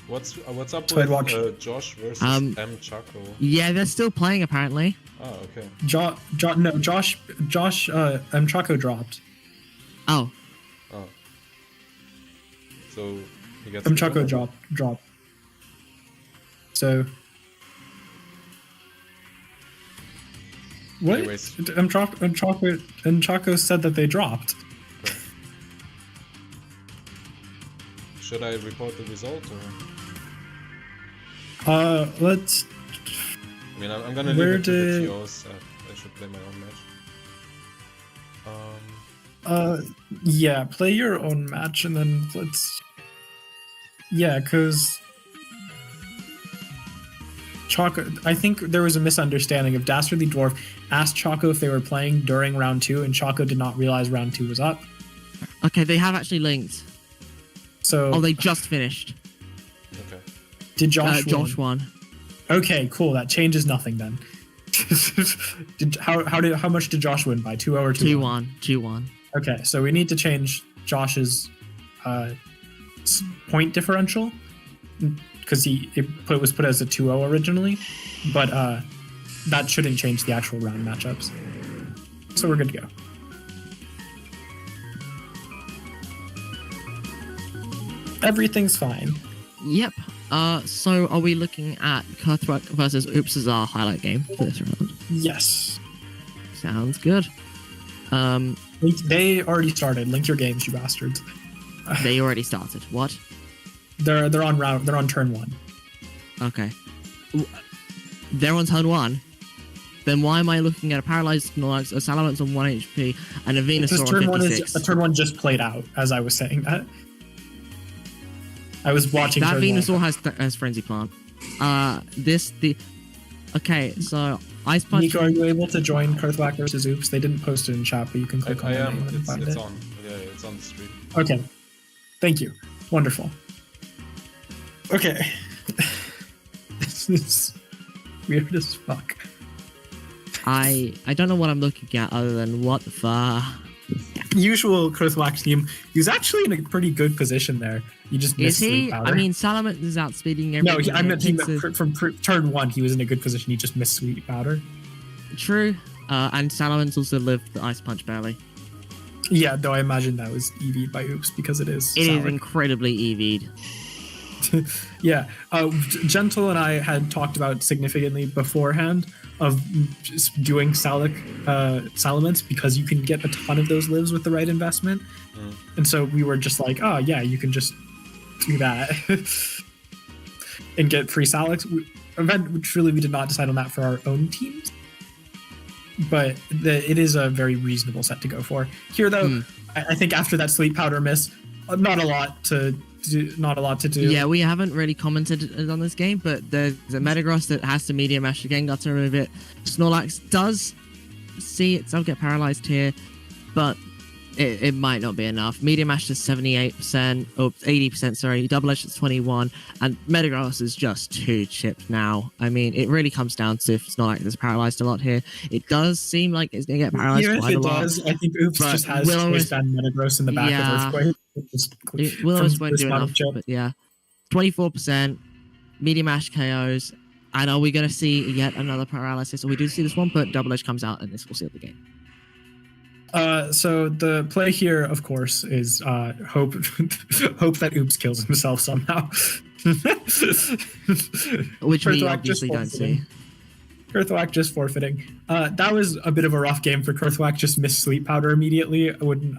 What's up So I'd with watch- Josh versus M Chaco? Yeah, they're still playing apparently. Oh, okay. Josh, Chaco dropped. Oh, Oh. So he gets Chaco dropped. So. What? Anyways. Chaco said that they dropped. Should I report the result or? Let's. I mean, I'm gonna Where leave it to the did- TOs. I should play my own match. Yeah, play your own match and then let's. Yeah, because. Chaco, I think there was a misunderstanding. If Dastardly Dwarf asked Chaco if they were playing during round 2, and Chaco did not realize round 2 was up. okay, they have actually linked. So Oh, they just finished. Okay. did Josh win? Josh won. Okay, cool. That changes nothing then. How much did Josh win by? 2-0 or 2-1? 2-1. Okay, so we need to change Josh's point differential because it was put as a 2-0 originally, but that shouldn't change the actual round matchups. So we're good to go. Everything's fine. Yep. So are we looking at Kurthwack versus Oops as our highlight game for this round? Yes. Sounds good. They already started. Link your games, you bastards. They already started. What? They're on turn 1. Okay. They're on turn 1. Then why am I looking at a paralyzed Snorlax, a Salamence on 1 HP, and a Because Venusaur turn on 1 56? turn 1 just played out as I was saying that. I was watching That turn Venusaur 1. has Frenzy Plant. Okay, so Ice Punch. Nico, are you able to join Kurthwack versus Oops? They didn't post it in chat, but you can click I on the am. name and find It's it. on. Yeah, it's on the stream. Okay. Thank you. Wonderful. Okay. This is weird as fuck. I don't know what I'm looking at other than what the fuck. Usual Kurthwack team. He's actually in a pretty good position there. You just Is missed he? Sweet Powder. I mean, Salamence is outspeeding no, everything. I meant he It's a- from turn 1. He was in a good position. He just missed Sweet Powder. True. And Salamence also lived the Ice Punch barely. Yeah, though I imagine that was EV'd by Oops because it is. It is Salic. incredibly EV'd. Yeah, Gentle and I had talked about significantly beforehand of just doing Salamence because you can get a ton of those lives with the right investment. And so we were just like, oh yeah, you can just do that and get free Salix. Truly, we did not decide on that for our own teams, but it is a very reasonable set to go for. Here though, I think after that Sleep Powder miss, not a lot to not a lot to do. Yeah, we haven't really commented on this game, but there's a Metagross that has to Meteor Mash to Gengar to remove it. Snorlax does see itself get paralyzed here, but it might not be enough. Meteor Mash is 78%, or 80%, sorry. Double Edge is 21, and Metagross is just too chipped now. I mean, it really comes down to if Snorlax is paralyzed a lot here. It does seem like it's going to get paralyzed Even if quite a it lot. does, I think Oops but just has Will always- Choice Band Metagross in the back Yeah. of Earthquake. Will always won't this do amount enough, of chip. but yeah. 24%, Meteor Mash KOs, and are we going to see yet another paralysis? Or we do see this one, but Double Edge comes out, and this will seal the game. So the play here, of course, is hope that Oops kills himself somehow. Which we Kurthwak obviously don't see. Kurthwak just forfeiting. That was a bit of a rough game for Kurthwak. Just missed Sleep Powder immediately.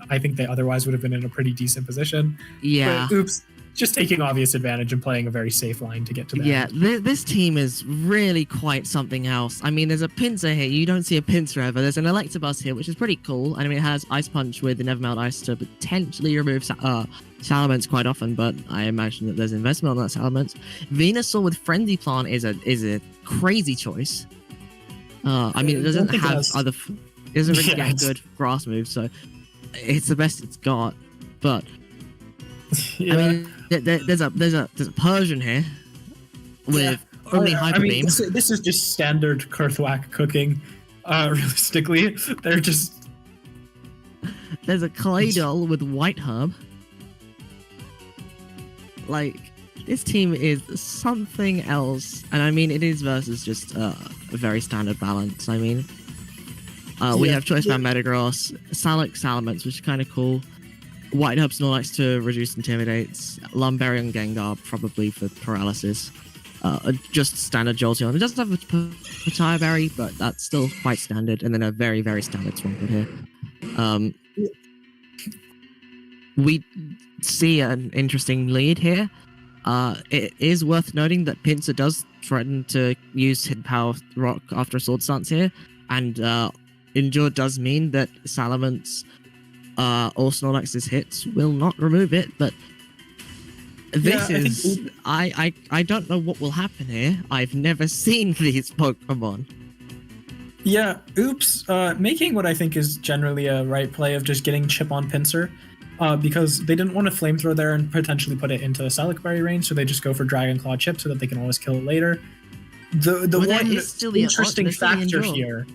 I think they otherwise would have been in a pretty decent position. Yeah. But Oops just taking obvious advantage and playing a very safe line to get to the Yeah, end. this team is really quite something else. I mean, there's a Pinsir here. You don't see a Pinsir ever. There's an Electabuzz here, which is pretty cool. I mean, it has Ice Punch with the Nevermelt Ice to potentially remove Salamence quite often, but I imagine that there's investment on that Salamence. Venusaur with Frenzy Plant is a crazy choice. I mean, it doesn't think it have has- other... It doesn't really Yeah, get it's- good grass moves, so it's the best it's got. But Yeah. I mean, there's a Persian here with only Hyper I mean, Beam. this is just standard Kurthwak cooking. Realistically, they're just There's a Claydol with White Herb. Like, this team is something else. And I mean, it is versus just a very standard balance. I mean, we Yeah. have Choice Band Metagross, Salix Salamence, which is kind of cool. White Herb Snorlax to reduce Intimidates. Lumberian Gengar, probably for paralysis. Just standard Jolteon. It doesn't have a Pataya Berry, but that's still quite standard. And then a very, very standard Swampert here. We see an interesting lead here. It is worth noting that Pinsir does threaten to use Hidden Power Rock after a Sword Stance here. And Endure does mean that Salamence or Snorlax's hits will not remove it, but this Yeah, I is think- I don't know what will happen here. I've never seen these Pokemon. Yeah, Oops, making what I think is generally a right play of just getting Chip on Pinsir, because they didn't want to Flamethrower there and potentially put it into Salic Berry range, so they just go for Dragon Claw Chip so that they can always kill it later. The Well, there one is still the- interesting there's still the factor Endure. here,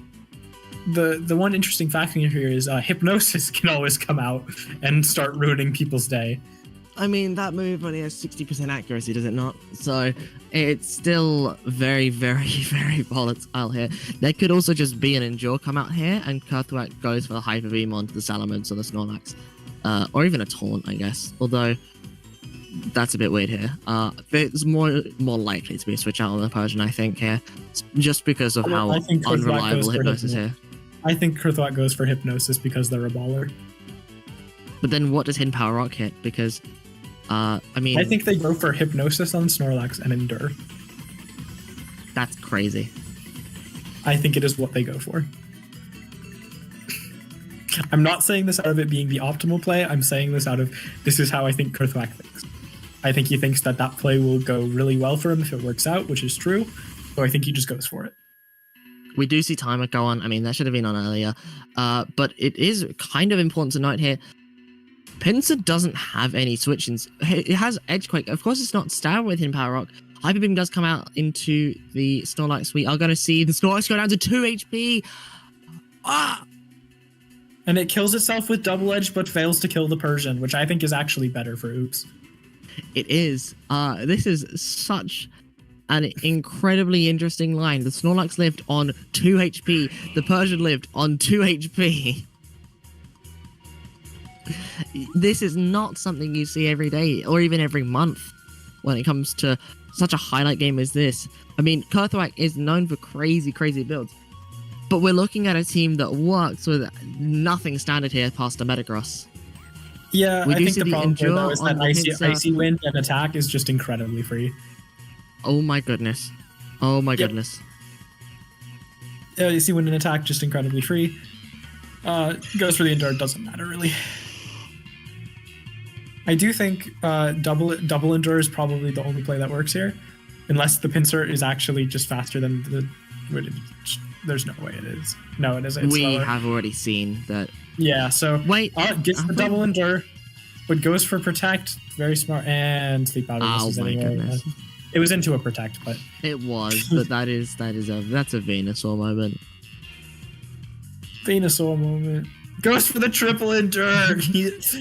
the one interesting factor here is Hypnosis can always come out and start ruining people's day. I mean, that move only has 60% accuracy, does it not? So it's still very, very, very volatile here. There could also just be an Endure come out here, and Kurthwak goes for the Hyper Beam onto the Salamence or the Snorlax. Or even a Taunt, I guess. Although, that's a bit weird here. It's more likely to be a switch out on the Persian, I think, here. Just because of how I think Kurthwak unreliable goes for Hypnosis here. I think Kurthwak goes for Hypnosis because they're a baller. But then what does Hidden Power Rock hit? Because, I mean... I think they go for Hypnosis on Snorlax and Endure. That's crazy. I think it is what they go for. I'm not saying this out of it being the optimal play. I'm saying this out of this is how I think Kurthwak thinks. I think he thinks that play will go really well for him if it works out, which is true. So I think he just goes for it. We do see Timer go on. I mean, that should have been on earlier. But it is kind of important to note here. Pinsir doesn't have any switch-ins. It has Edgequake. Of course, it's not Stab with Hidden Power Rock. Hyper Beam does come out into the Snorlax. We are going to see the Snorlax go down to 2 HP. Ah! And it kills itself with Double Edge, but fails to kill the Persian, which I think is actually better for Oops. It is. This is such an incredibly interesting line. The Snorlax lived on 2 HP. The Persian lived on 2 HP. This is not something you see every day or even every month when it comes to such a highlight game as this. I mean, Kurthwak is known for crazy, crazy builds. But we're looking at a team that works with nothing standard here past a Metagross. Yeah, We I do think see the the problem here, Endure though, is on that the Pinsir. Icy Wind and Attack is just incredibly free. Oh my goodness. Oh my goodness. Icy Wind and Attack just incredibly free. Goes for the Endure, doesn't matter really. I do think double endure is probably the only play that works here, unless the pincer is actually just faster than the. There's no way it is. No, it isn't. It's We slower. have already seen that. Yeah. So Wait, gets the have we- double endure, but goes for protect. Very smart and sleep powder. Oh misses my anyway. goodness. It was into a protect, but It was, but that's a Venusaur moment. Venusaur moment. Goes for the triple endure. He's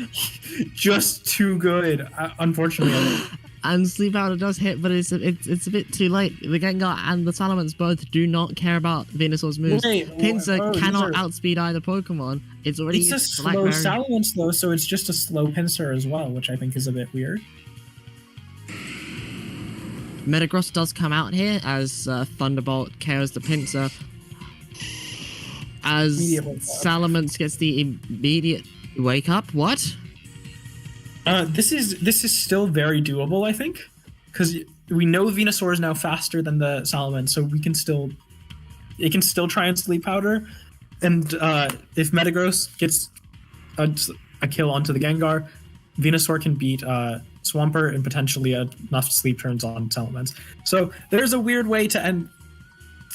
just too good. Unfortunately. And Sleep Powder does hit, but it's a bit too late. The Gengar and the Salamence both do not care about Venusaur's moves. Pinsir cannot outspeed either Pokemon. It's already It's a used slow Blackberry. Salamence though, so it's just a slow pincer as well, which I think is a bit weird. Metagross does come out here as Thunderbolt KOs the Pinsir. As Immediate wake up. Salamence gets the immediate wake up. What? This is still very doable, I think, because we know Venusaur is now faster than the Salamence, so it can still try and sleep powder, and if Metagross gets a kill onto the Gengar, Venusaur can beat Swampert and potentially enough sleep turns on Salamence. So there's a weird way to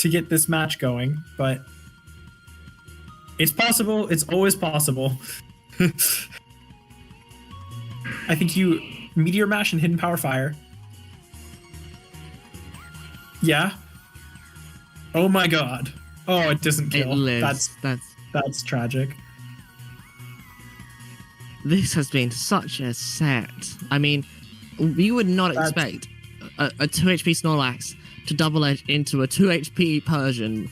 get this match going, but it's possible. It's always possible. I think you Meteor Mash and Hidden Power Fire. Yeah. Oh my god. Oh, it doesn't It kill. lives. That's tragic. This has been such a set. I mean, you would not expect a 2 HP Snorlax to double edge into a 2 HP Persian,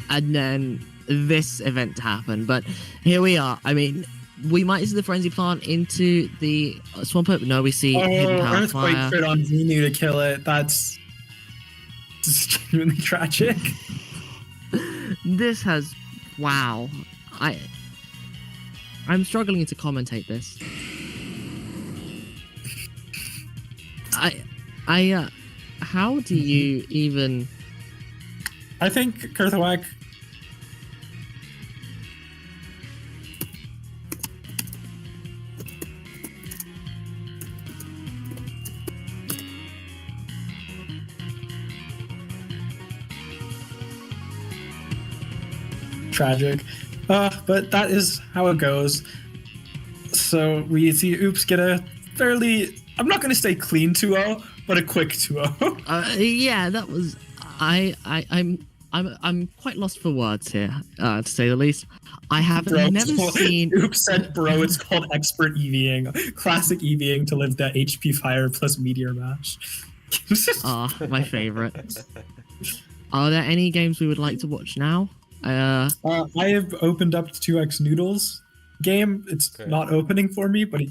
and then this event to happen. But here we are. I mean, we might see the Frenzy Plant into the Swampert, but no, we see Hidden Power Earthquake Fire. crit on Venu to kill it. That's just genuinely tragic. This has, wow. I'm struggling to commentate this. How do you even? I think Kurthawak. Tragic. But that is how it goes. So we see Oops get a fairly, I'm not going to say clean 2-0, but a quick 2-0. Yeah, that was. I'm quite lost for words here, to say the least. I have never seen. Oops said, "Bro, it's called expert EVing, classic EVing to live that HP Fire plus Meteor Mash." My favorite. Are there any games we would like to watch now? I have opened up the 2x Noodles game. It's Okay. not opening for me, but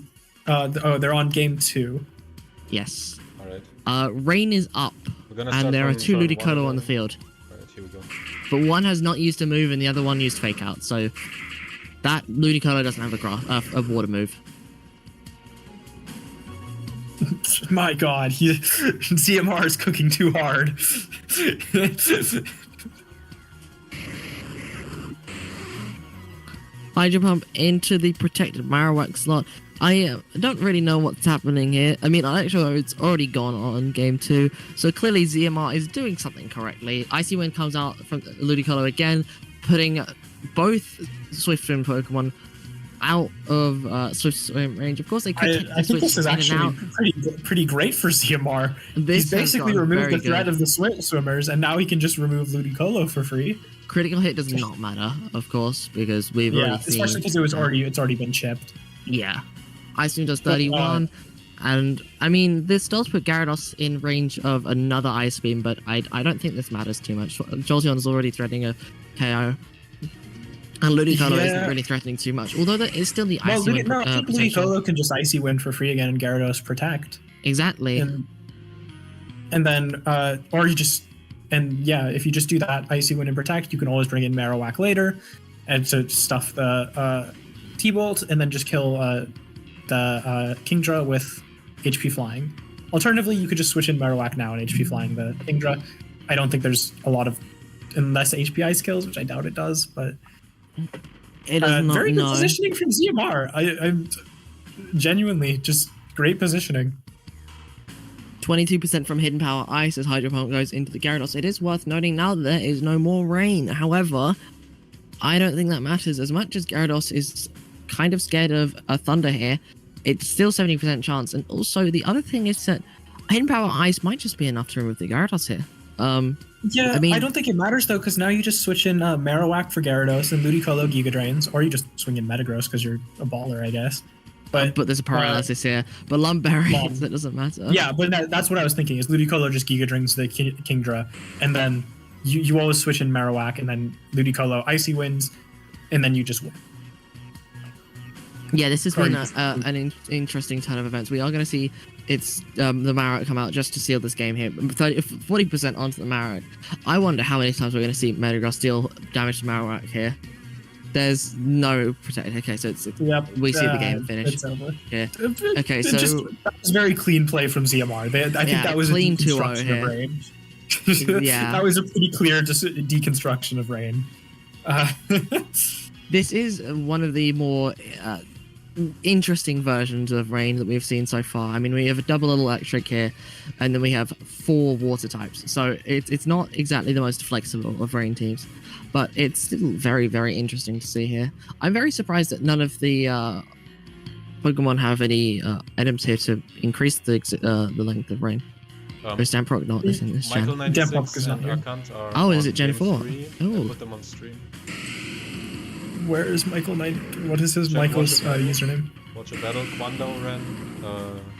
they're on game 2. Yes. Alright. Rain is up, We're gonna start and there are from two turn one Ludicolo on the again. field. Alright, here we go. But one has not used a move, and the other one used Fake Out. So that Ludicolo doesn't have a water move. My God, ZMR is cooking too hard. Hydro Pump into the protected Marowak slot. I don't really know what's happening here. I mean, actually, it's already gone on game 2, so clearly ZMR is doing something correctly. Icy Wind comes out from Ludicolo again, putting both Swift Swim Pokemon out of Swift Swim range. Of course, they could I think this is actually pretty great for ZMR. He's This has basically gotten removed very the threat good. of the swimmers, and now he can just remove Ludicolo for free. Critical hit does not matter, of course, because we've already seen. Especially because it's already been chipped. Yeah. Ice Beam does 31, and I mean, this does put Gyarados in range of another Ice Beam, but I don't think this matters too much. Jolteon's already threatening a KO, and Ludicolo isn't really threatening too much, although that is still the Icy Wind I think potential. Ludicolo can just Icy Wind for free again and Gyarados protect. Exactly. And then, or you just, and yeah, if you just do that Icy Wind and protect, you can always bring in Marowak later, and to stuff the T-Bolt, and then just kill the Kingdra with HP Flying. Alternatively, you could just switch in Marowak now and HP Flying the Kingdra. I don't think there's a lot of, unless HP Ice kills, which I doubt it does, but It does not very good know. positioning from ZMR. genuinely, just great positioning. 22% from Hidden Power Ice as Hydro Pump goes into the Gyarados. It is worth noting now that there is no more rain. However, I don't think that matters. As much as Gyarados is kind of scared of a Thunder here, it's still 70% chance. And also, the other thing is that Hidden Power Ice might just be enough to remove the Gyarados here. Yeah, I mean- I don't think it matters though, because now you just switch in Marowak for Gyarados and Ludicolo Giga Drains, or you just swing in Metagross because you're a baller, I guess. But there's a paralysis here. But Lumberry, Lum. that doesn't matter. yeah, but that's what I was thinking. Is Ludicolo just Giga Drains the Kingdra, and then you always switch in Marowak, and then Ludicolo Icy wins, and then you just win. Yeah, this has been Sorry. an interesting turn of events. We are going to see the Marowak come out just to seal this game here. 40% onto the Marowak. I wonder how many times we're going to see Metagross deal damage to Marowak here. There's no protect. Okay, so Yep. we see the game finish. It's over. Yeah. It Okay, just, so that was very clean play from ZMR. I think Yeah, that was clean a 2-0 deconstruction here. of Rain. Yeah. That was a pretty clear just deconstruction of Rain. this is one of the more interesting versions of Rain that we've seen so far. I mean, we have a double electric here, and then we have 4 water types. So it's not exactly the most flexible of Rain teams, but it's still very, very interesting to see here. I'm very surprised that none of the Pokemon have any items here to increase the length of Rain. There's Damprock not this in this Michael gen. 96 Depop is not and here. Arcant are Oh, is on it Gen game 4? 3. Oh. I put them on stream. Where is Michael Knight? What is his Check Michael's watch it. username? Watch a battle. Quando ran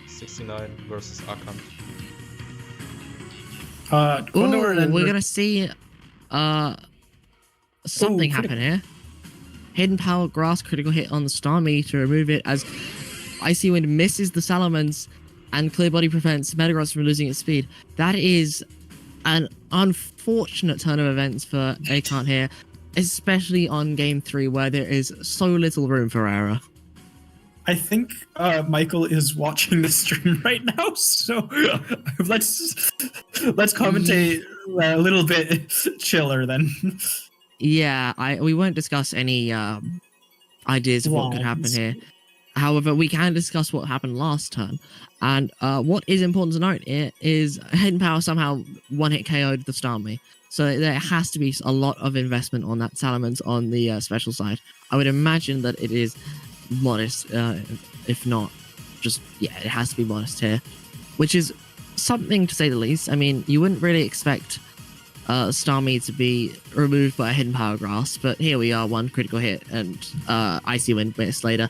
69 versus Arcant. Quando Oh, and we're gonna see something critical. happen here. Hidden Power Grass critical hit on the Starmie to remove it as Icy Wind misses the Salamence and Clear Body prevents Metagross from losing its speed. That is an unfortunate turn of events for Akant here, especially on game 3 where there is so little room for error. I think Michael is watching the stream right now, so let's commentate a little bit chiller then. Yeah, we won't discuss any ideas of what could happen Lines. here. However, we can discuss what happened last turn. And what is important to note here is Hidden Power somehow one-hit KO'd the Starmie. So there has to be a lot of investment on that Salamence on the special side. I would imagine that it is modest, if not just, yeah, it has to be modest here. Which is something to say the least. I mean, you wouldn't really expect Starmie to be removed by a Hidden Power Grass, but here we are, one critical hit and Icy Wind miss later.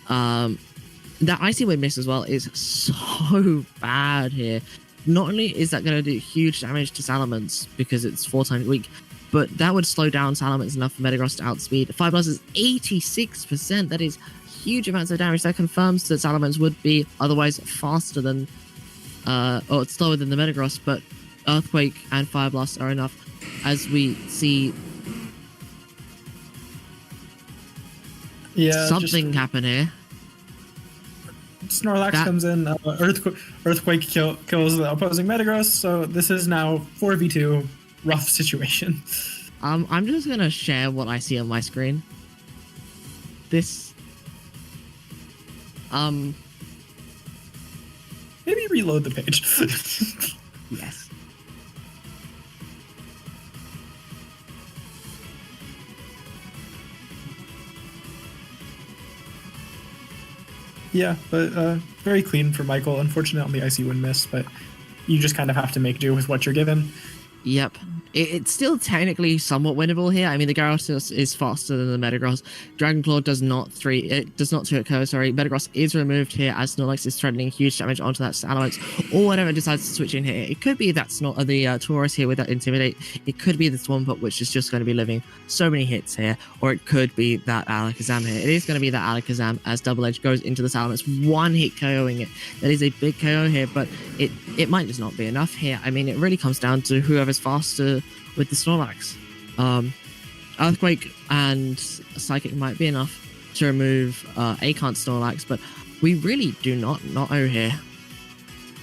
That Icy Wind miss as well is so bad here. Not only is that going to do huge damage to Salamence because it's 4 times weak, but that would slow down Salamence enough for Metagross to outspeed. 5 plus is 86%. That is huge amounts of damage. That confirms that Salamence would be otherwise faster than, or slower than the Metagross, but Earthquake and Fire Blast are enough, as we see Yeah, something happen here. Snorlax That- comes in, Earthquake kills the opposing Metagross, so this is now 4v2, rough situation. I'm just gonna share what I see on my screen. This, Maybe reload the page. yes. Yeah, but very clean for Michael. Unfortunate on the Icy Wind miss, but you just kind of have to make do with what you're given. Yep. It's still technically somewhat winnable here. I mean, the Gyarados is faster than the Metagross. Dragon Claw does not 2-hit KO, sorry. Metagross is removed here as Snorlax is threatening huge damage onto that Salamence, or whatever decides to switch in here. It could be that the Taurus here with that Intimidate. It could be the Swampert, which is just going to be living so many hits here, or it could be that Alakazam here. It is going to be that Alakazam as Double Edge goes into the Salamence, one hit KOing it. That is a big KO here, but it might just not be enough here. I mean, it really comes down to whoever's faster with the Snorlax. Earthquake and Psychic might be enough to remove Akant Snorlax, but we really do not know here.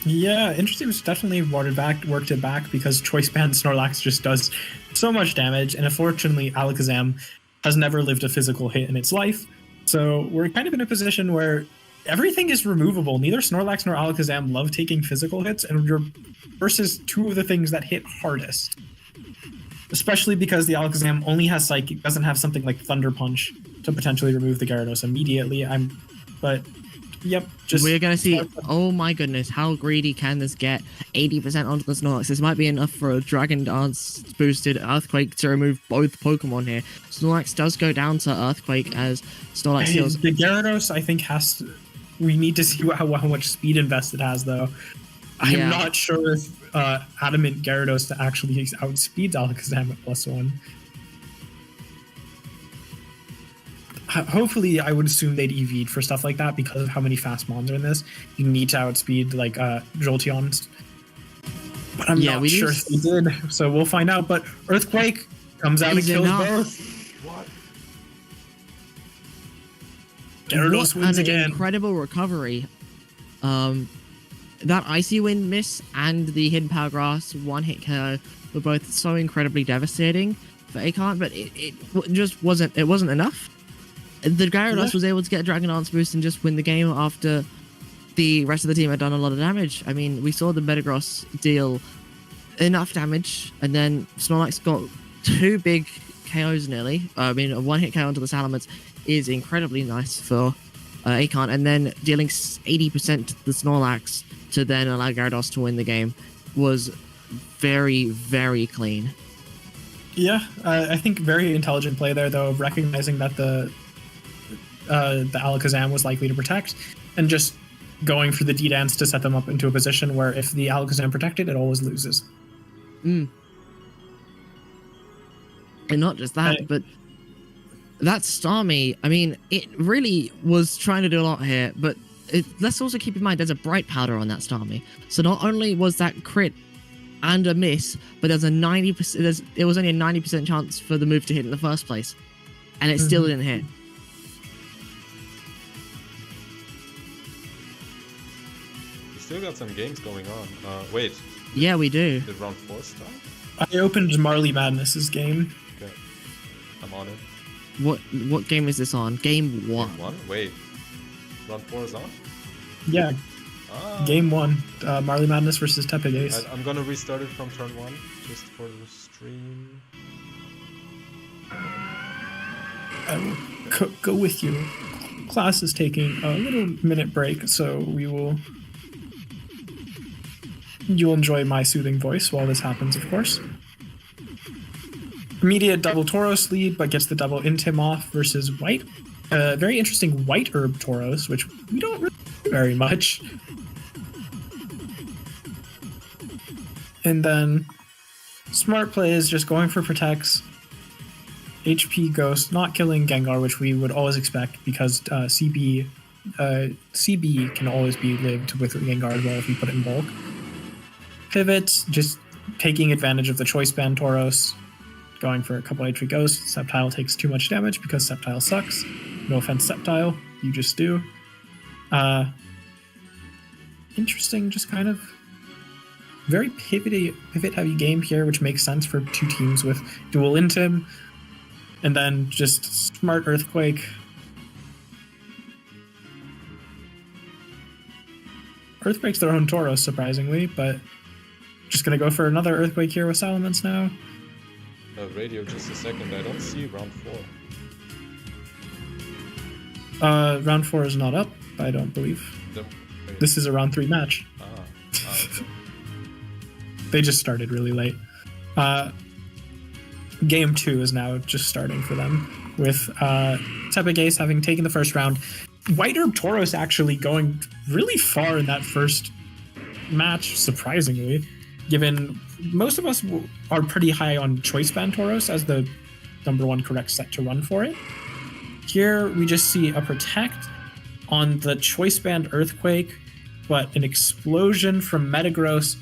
Yeah, Interesting was definitely worked it back because Choice Band Snorlax just does so much damage, and unfortunately Alakazam has never lived a physical hit in its life. So we're kind of in a position where everything is removable. Neither Snorlax nor Alakazam love taking physical hits, and you're versus two of the things that hit hardest. Especially because the Alakazam only has Psychic, doesn't have something like Thunder Punch to potentially remove the Gyarados immediately. Yep, just we're gonna see. Oh my goodness, how greedy can this get? 80% onto the Snorlax. This might be enough for a Dragon Dance boosted Earthquake to remove both Pokemon here. Snorlax does go down to Earthquake as Snorlax heals. The Gyarados, I think, has to. We need to see how much speed invest it has, though. I'm not sure if Adamant Gyarados actually outspeeds Alakazam at +1. Hopefully, I would assume they'd EV'd for stuff like that because of how many fast mons are in this. You need to outspeed like Jolteons. But I'm not sure if they did, so we'll find out. But Earthquake comes out and kills both. What? Gyarados wins again. Incredible recovery. That Icy Wind miss and the Hidden Power Grass one-hit KO were both so incredibly devastating for Akon, but it just wasn't enough. The Gyarados was able to get a Dragon Dance boost and just win the game after the rest of the team had done a lot of damage. I mean, we saw the Metagross deal enough damage, and then Snorlax got 2 big KOs nearly. I mean, a one-hit KO onto the Salamence is incredibly nice for Akon, and then dealing 80% to the Snorlax to then allow Gyarados to win the game was very, very clean. Yeah, I think very intelligent play there, though, of recognizing that the Alakazam was likely to protect, and just going for the D-Dance to set them up into a position where if the Alakazam protected, it always loses. And not just that, but that Starmie, I mean, it really was trying to do a lot here, but let's also keep in mind there's a Bright Powder on that Starmie. So not only was that crit and a miss, but there's a 90%. It was only a 90% chance for the move to hit in the first place, and it still didn't hit. We still got some games going on. Wait. Yeah, we do. Did round 4 start? I opened Marley Madness's game. Okay, I'm on it. What game is this on? Game 1. Game 1? Wait. Round 4 is on? Yeah. Game 1. Marley Madness versus Tepig Ace. I'm gonna restart it from turn 1, just for the stream. I will go with you. Clas is taking a little minute break, so you'll enjoy my soothing voice while this happens, of course. Immediate double Tauros lead, but gets the double Intim off versus White. Very interesting White Herb Tauros, which we don't really do very much. And then smart play is just going for protects. HP Ghost, not killing Gengar, which we would always expect because CB can always be lived with Gengar as well if you put it in bulk. Pivots, just taking advantage of the Choice Band Tauros, going for a couple HP Ghosts. Sceptile takes too much damage because Sceptile sucks. No offense, Sceptile, you just do. Interesting, just kind of very pivot-heavy game here, which makes sense for two teams with dual Intim. And then just smart Earthquake. Earthquake's their own Tauros, surprisingly, but just gonna go for another Earthquake here with Salamence now. Radio, just a second. I don't see round 4. Round 4 is not up, I don't believe. This is a round 3 match. Okay. They just started really late. Game 2 is now just starting for them, with Tepig Ace having taken the first round. White Herb Tauros actually going really far in that first match, surprisingly, given most of us are pretty high on Choice Band Tauros as the #1 correct set to run for it. Here we just see a Protect on the Choice Band Earthquake, but an explosion from Metagross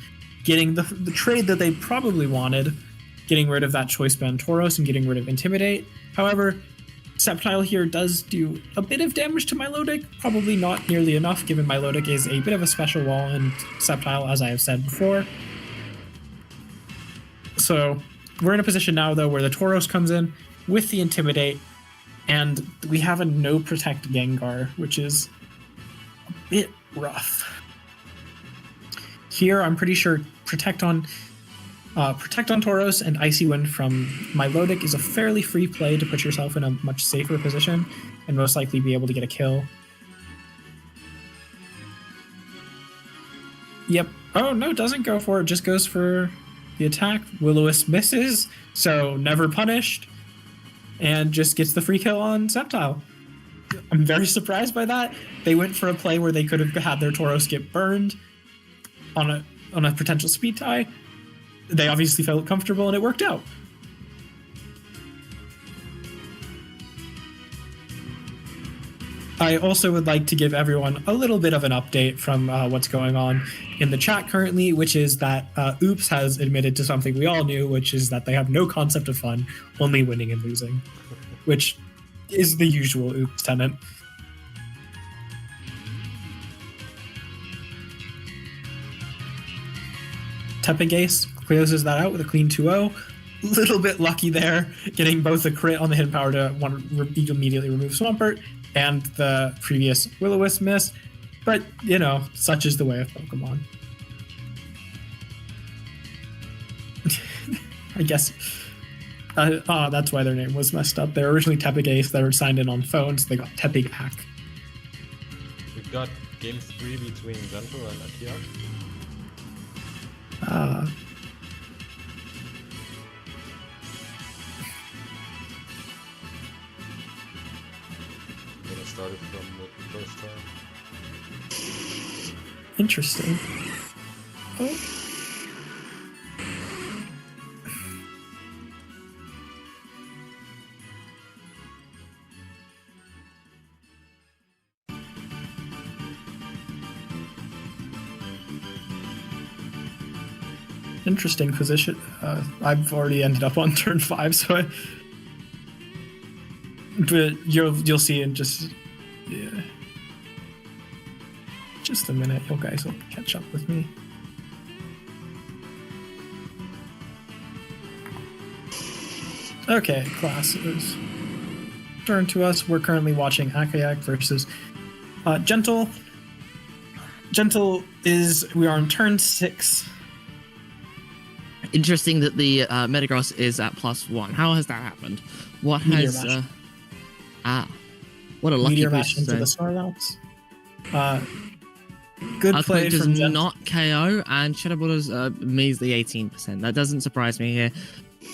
getting the trade that they probably wanted, getting rid of that Choice Band Tauros and getting rid of Intimidate. However, Sceptile here does do a bit of damage to Milotic, probably not nearly enough given Milotic is a bit of a special wall and Sceptile, as I have said before. So we're in a position now, though, where the Tauros comes in with the Intimidate, and we have a no Protect Gengar, which is a bit rough. Here, I'm pretty sure Protect on Tauros and Icy Wind from Milotic is a fairly free play to put yourself in a much safer position and most likely be able to get a kill. Yep. Oh, no, doesn't go for it. Just goes for the attack. Will-O-Wisp misses, so never punished, and just gets the free kill on Sceptile. I'm very surprised by that. They went for a play where they could have had their Tauros get burned on a potential speed tie. They obviously felt comfortable, and it worked out. I also would like to give everyone a little bit of an update from what's going on in the chat currently, which is that Oops has admitted to something we all knew, which is that they have no concept of fun, only winning and losing, which is the usual Oops tenet. Tepegase closes that out with a clean 2-0. Little bit lucky there, getting both a crit on the hidden power to immediately remove Swampert and the previous Will-O-Wisp miss. But, you know, such is the way of Pokemon. I guess that's why their name was messed up. They were originally Tepegase. They were signed in on phones. They got Tepegak. We've got game 3 between Gentle and Akiak. I'm gonna start it from the first time. Interesting. Oh. Interesting position. I've already ended up on turn 5, so but you'll see in just a minute. You guys will catch up with me. Okay, classes. Turn to us. We're currently watching Akayak versus Gentle. Gentle we are on turn 6. Interesting that the Metagross is at +1. How has that happened? What Meteor has... Mash. What a lucky Meteor boost Mash into zone. the Snorlax. Good play Earthquake does from Gentle. not KO, and Shadow Ball is a measly 18%. That doesn't surprise me here.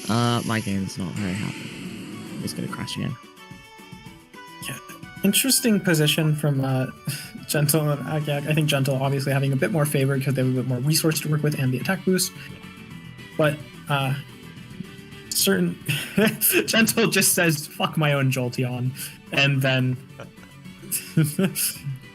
My game's not very happy. It's going to crash again. Yeah. Interesting position from Gentle and Akayak. I think Gentle obviously having a bit more favor because they have a bit more resource to work with and the attack boost. But certain Gentle just says "fuck my own Jolteon," and then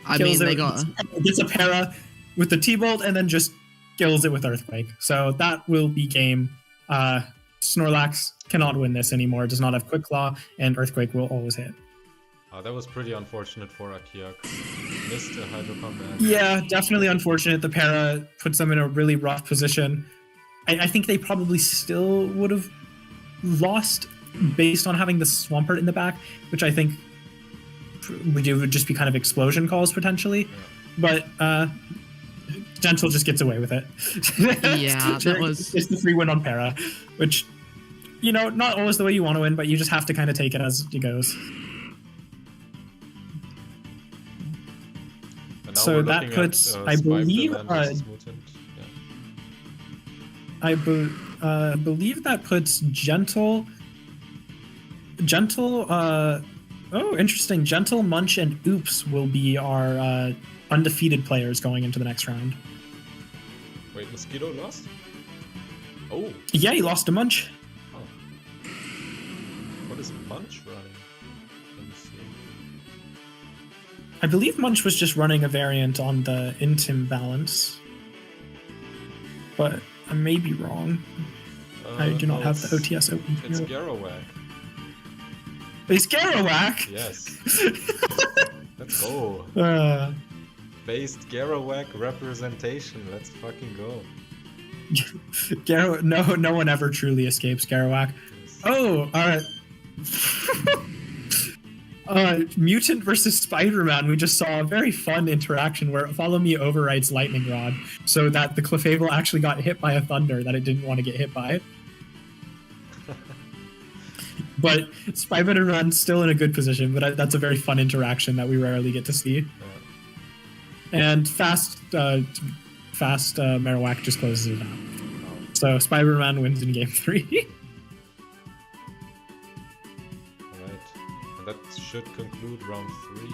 I mean, they gets a para with the T-Bolt and then just kills it with Earthquake. So that will be game. Snorlax cannot win this anymore. Does not have Quick Claw, and Earthquake will always hit. That was pretty unfortunate for Akiak. Missed a Hydro Pump and... Yeah, definitely unfortunate. The para puts them in a really rough position. I think they probably still would have lost based on having the Swampert in the back, which I think would just be kind of explosion calls potentially. Yeah. But Gentle just gets away with it. Yeah, that was... It's the free win on para, which, you know, not always the way you want to win, but you just have to kind of take it as it goes. So that puts, I believe, believe that puts Gentle, oh, interesting. Gentle, Munch, and Oops will be our undefeated players going into the next round. Wait, Mosquito lost? Oh. Yeah, he lost to Munch. Oh. What is Munch running? Let me see. I believe Munch was just running a variant on the Intim balance. But I may be wrong. I do not have the OTS open. It's Garrowak. It's Garrowak? Yes. Let's go. Based Garrowak representation. Let's fucking go. No one ever truly escapes Garrowak. Yes. Oh, alright. Mutant versus Spider-Man, we just saw a very fun interaction where Follow Me overwrites Lightning Rod so that the Clefable actually got hit by a Thunder that it didn't want to get hit by. But Spider-Man's still in a good position, but that's a very fun interaction that we rarely get to see. And Fast Marowak just closes it out. So Spider-Man wins in game 3. Alright. And that should conclude round 3.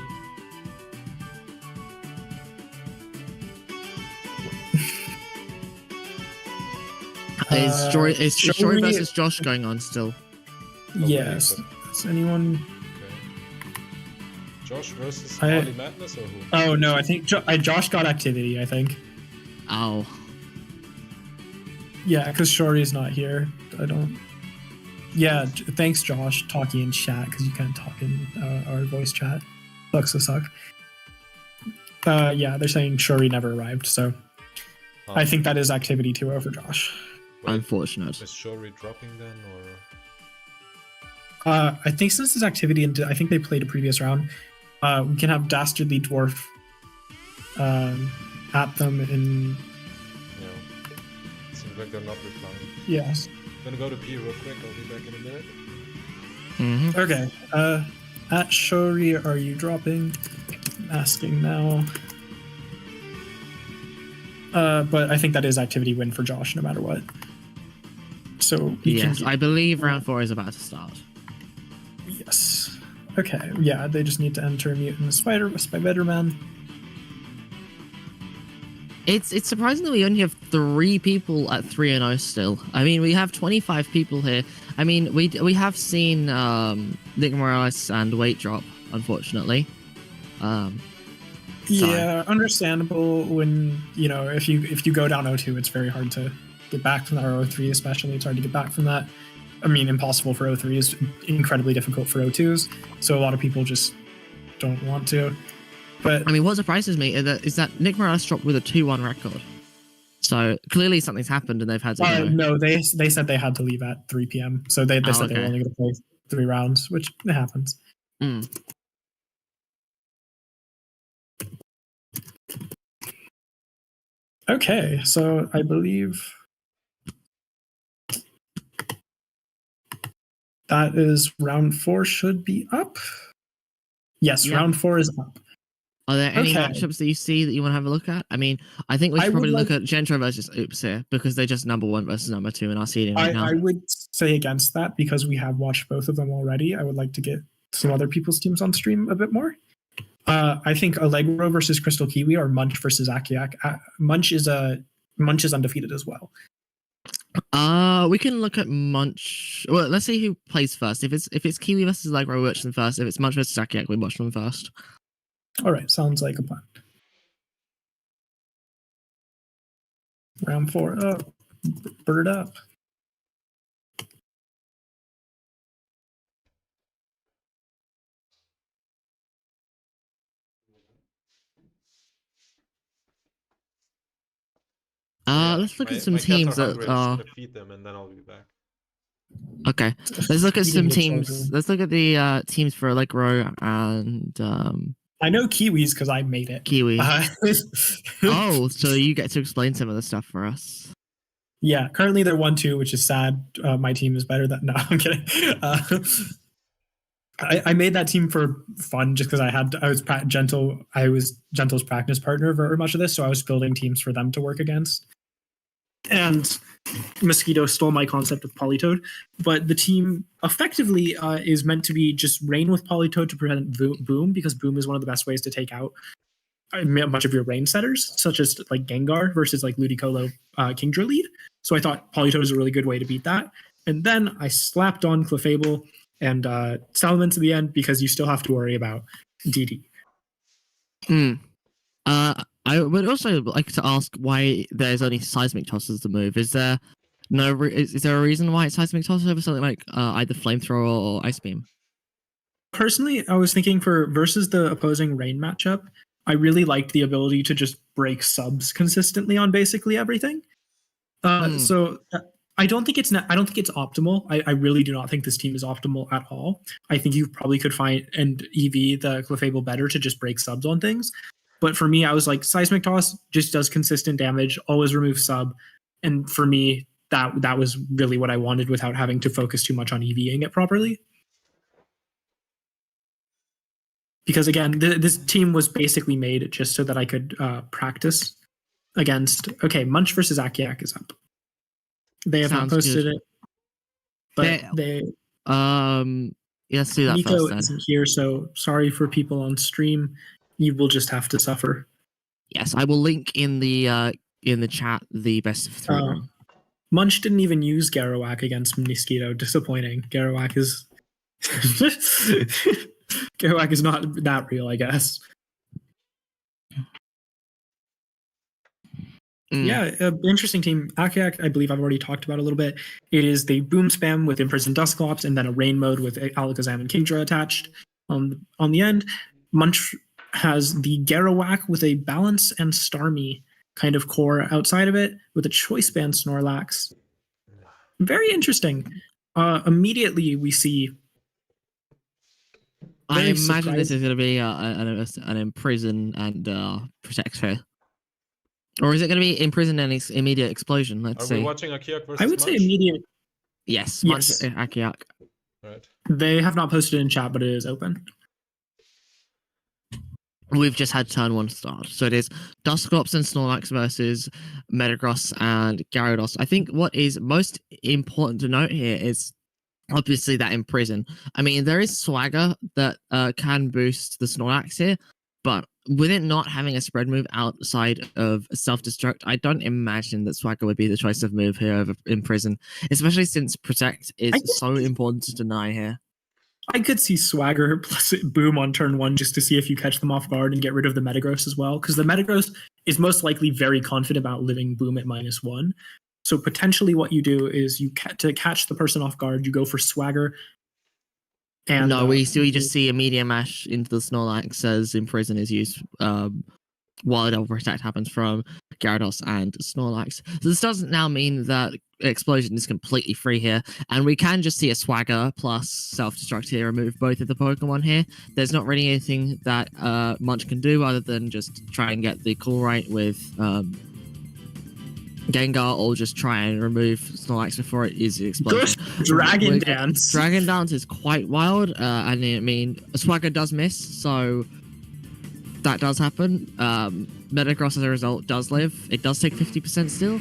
Is shall Shory we- versus Josh going on still? Yes. Does anyone? Okay. Josh versus I- Holy Madness or who? Oh no, I think Josh got activity. I think. Oh. Yeah, because Shory's not here. I don't. Yeah, thanks, Josh, talking in chat because you can't talk in our voice chat. Sucks to suck. Yeah, they're saying Shory never arrived, so Oh, I think that is activity 2 over Josh. wait, Unfortunate. is Shory dropping then, or? I think since it's activity and I think they played a previous round, we can have Dastardly Dwarf at them in. Yeah. Seems like they're not replying. Yes. I'm gonna go to P real quick, I'll be back in a minute. Mm-hmm. Okay. At Shory, are you dropping? I'm asking now. But I think that is activity win for Josh no matter what. So we Yes, can. I believe round 4 is about to start. Yes. Okay. Yeah, they just need to enter Mutant Spider-Man. It's surprising that we only have 3 people at 3-0 still. I mean, we have 25 people here. I mean, we have seen Nick Morales and Weight drop, unfortunately. Yeah, understandable. When if you go down 0-2, it's very hard to get back from that. Or 0-3 especially, it's hard to get back from that. I mean, impossible for 0-3 is incredibly difficult for 0-2s. So a lot of people just don't want to. But I mean, what surprises me is that Nick Morales dropped with a 2-1 record. So clearly something's happened and they've had to go. no, they said they had to leave at 3 p.m. So they said they were okay. only going to play 3 rounds, which happens. Mm. Okay, so I believe that is round 4 should be up. Yes, Yeah. round 4 is up. Are there any Okay. matchups that you see that you want to have a look at? I mean, I think we I should would probably look like- at Gentro versus Oops here because they're just number 1 versus number 2 in our seeding right now. I would say against that because we have watched both of them already. I would like to get some other people's teams on stream a bit more. I think Allegro versus Crystal Kiwi or Munch versus Akiak. Munch is undefeated as well. We can look at Munch. Well, let's see who plays first. If it's Kiwi versus Allegro, we watch them first. If it's Munch versus Akiak, we watch them first. All right, sounds like a plan. Round 4 up. Bird up. Let's look My- at some my cats teams are that hungry, I'm are. just gonna feed them and then I'll be back. Okay, let's look at Feeding some the teams. children. Let's look at the teams for Allegro and I know Kiwis because I made it. Kiwi. Uh, Oh, so you get to explain some of the stuff for us. Yeah, currently they're 1-2, which is sad. My team is better than. No, I'm kidding. I made that team for fun just because I was Gentle's practice partner for much of this, so I was building teams for them to work against. And Mosquito stole my concept of Polytoad, but the team effectively is meant to be just rain with Polytoad to prevent Boom, because Boom is one of the best ways to take out much of your rain setters, such as like Gengar versus like Ludicolo Kingdra lead. So I thought Polytoad is a really good way to beat that. And then I slapped on Clefable and Salamence at the end because you still have to worry about DD. I would also like to ask why there's only seismic toss as the move. Is there is there a reason why it's seismic toss over something like either flamethrower or ice beam? Personally, I was thinking for versus the opposing rain matchup, I really liked the ability to just break subs consistently on basically everything. So I don't think it's optimal. I really do not think this team is optimal at all. I think you probably could find and EV the Clefable better to just break subs on things. But for me, I was like, Seismic Toss just does consistent damage, always remove sub. And for me, that was really what I wanted without having to focus too much on EVing it properly. Because again, this team was basically made just so that I could practice against. Okay, Munch versus Akiak is up. They have Sounds not posted good. it, but they let's see that Nico first then. isn't here, so sorry for people on stream. You will just have to suffer. Yes, I will link in the chat the best of 3 room. Munch didn't even use Garowak against Mosquito. Disappointing. Garowak is Garowak is not that real, I guess. Yeah, interesting team. Akiak, I believe I've already talked about a little bit. It is the boom spam with Imprisoned Dusclops and then a rain mode with Alakazam and Kingdra attached on the end. Munch has the Garowak with a Balance and Starmie kind of core outside of it with a Choice Band Snorlax. Very interesting. Immediately we see. I imagine this is going to be an Imprison and Protect here. Or is it going to be Imprison and immediate explosion? Let's see. Are we watching Akiak versus I would say Munch? immediate. Yes, Yes. Akiak. Right. They have not posted in chat, but it is open. We've just had turn 1 start. So it is Dusclops and Snorlax versus Metagross and Gyarados. I think what is most important to note here is obviously that Imprison. I mean, there is Swagger that can boost the Snorlax here, but with it not having a spread move outside of self-destruct, I don't imagine that Swagger would be the choice of move here over Imprison, especially since Protect is so important to deny here. I could see Swagger plus Boom on turn 1 just to see if you catch them off guard and get rid of the Metagross as well, because the Metagross is most likely very confident about living Boom at -1. So potentially what you do is to catch the person off guard, you go for Swagger. And no, we just see a Meteor Mash into the Snorlax as Imprison is used while a double protect happens from Gyarados and Snorlax. So this doesn't now mean that Explosion is completely free here, and we can just see a Swagger plus Self-Destruct here remove both of the Pokemon here. There's not really anything that Munch can do other than just try and get the call right with Gengar, or just try and remove Snorlax before it is Explosion. Dragon Dance. Dragon Dance is quite wild, and I mean, Swagger does miss, so that does happen. Metagross, as a result, does live. It does take 50% still.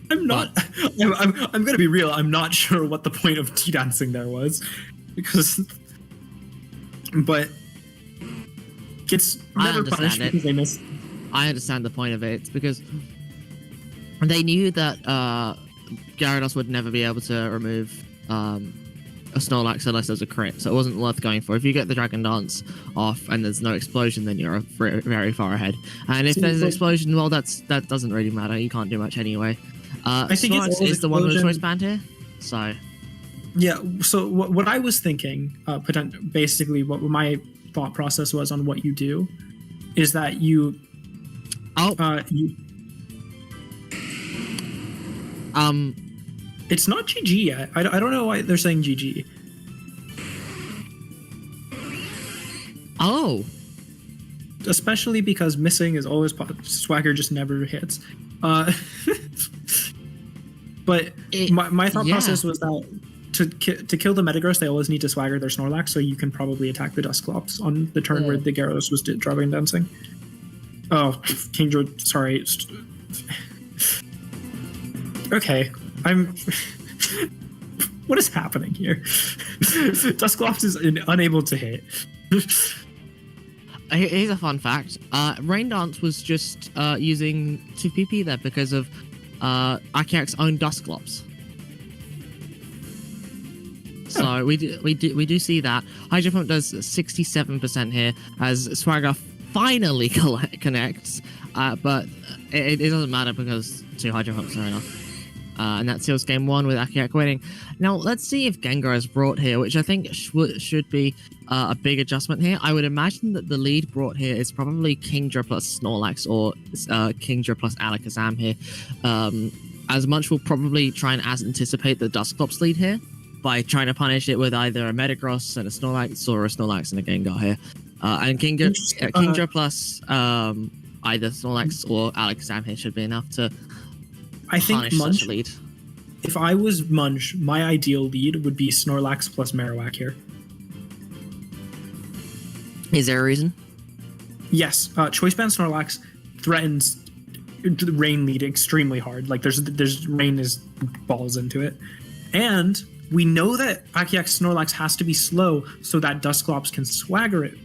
I'm not. I'm going to be real. I'm not sure what the point of T-dancing there was, but gets never punished because they missed. I understand the point of it. It's because they knew that Gyarados would never be able to remove a Snorlax unless there's a crit, so it wasn't worth going for. If you get the Dragon Dance off and there's no explosion, then you're very, very far ahead. And if there's an explosion, well, that doesn't really matter. You can't do much anyway. I think Snorlax is the one with the choice band here, so yeah. So what I was thinking, basically, what my thought process was on what you do, is that you it's not GG yet. I don't know why they're saying GG. Oh. Especially because missing is always Swagger just never hits. But my thought process was that to kill the Metagross, they always need to Swagger their Snorlax, so you can probably attack the Dusclops on the turn where the Gyarados was Dragon Dancing. Oh, Kingdra, sorry. Okay, what is happening here? Dusclops is unable to hit. Here's a fun fact. Rain Dance was just using 2 PP there because of Akiak's own Dusclops. So we do see that. Hydro Pump does 67% here as Swagger finally connects, but it doesn't matter because 2 Hydro Pumps are enough. And that seals game 1 with Akiak winning. Now, let's see if Gengar is brought here, which I think should be a big adjustment here. I would imagine that the lead brought here is probably Kingdra plus Snorlax or Kingdra plus Alakazam here. as Munch will probably try and anticipate the Dusclops lead here by trying to punish it with either a Metagross and a Snorlax or a Snorlax and a Gengar here. And Kingdra plus either Snorlax or Alakazam here should be enough to I think punish Munch, such a lead. if I was Munch, my ideal lead would be Snorlax plus Marowak here. Is there a reason? Yes, Choice Band Snorlax threatens the Rain lead extremely hard. Like there's Rain is balls into it, and we know that Akiak Snorlax has to be slow so that Dusclops can swagger it.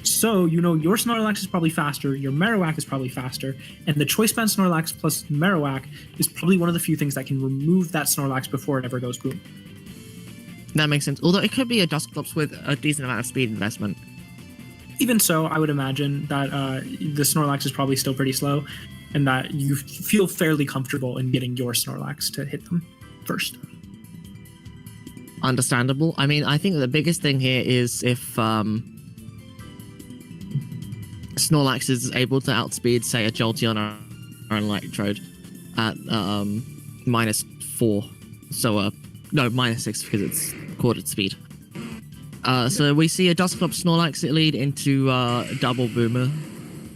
So you know your Snorlax is probably faster, your Marowak is probably faster, and the Choice Band Snorlax plus Marowak is probably one of the few things that can remove that Snorlax before it ever goes boom. That makes sense. Although it could be a Dusclops with a decent amount of speed investment. Even so, I would imagine that the Snorlax is probably still pretty slow, and that you feel fairly comfortable in getting your Snorlax to hit them first. Understandable. I mean, I think the biggest thing here is if Snorlax is able to outspeed, say, a Jolteon or an Electrode at -4. So, no, -6 because it's quartered speed. So we see a Dusclops Snorlax lead into double Boomer,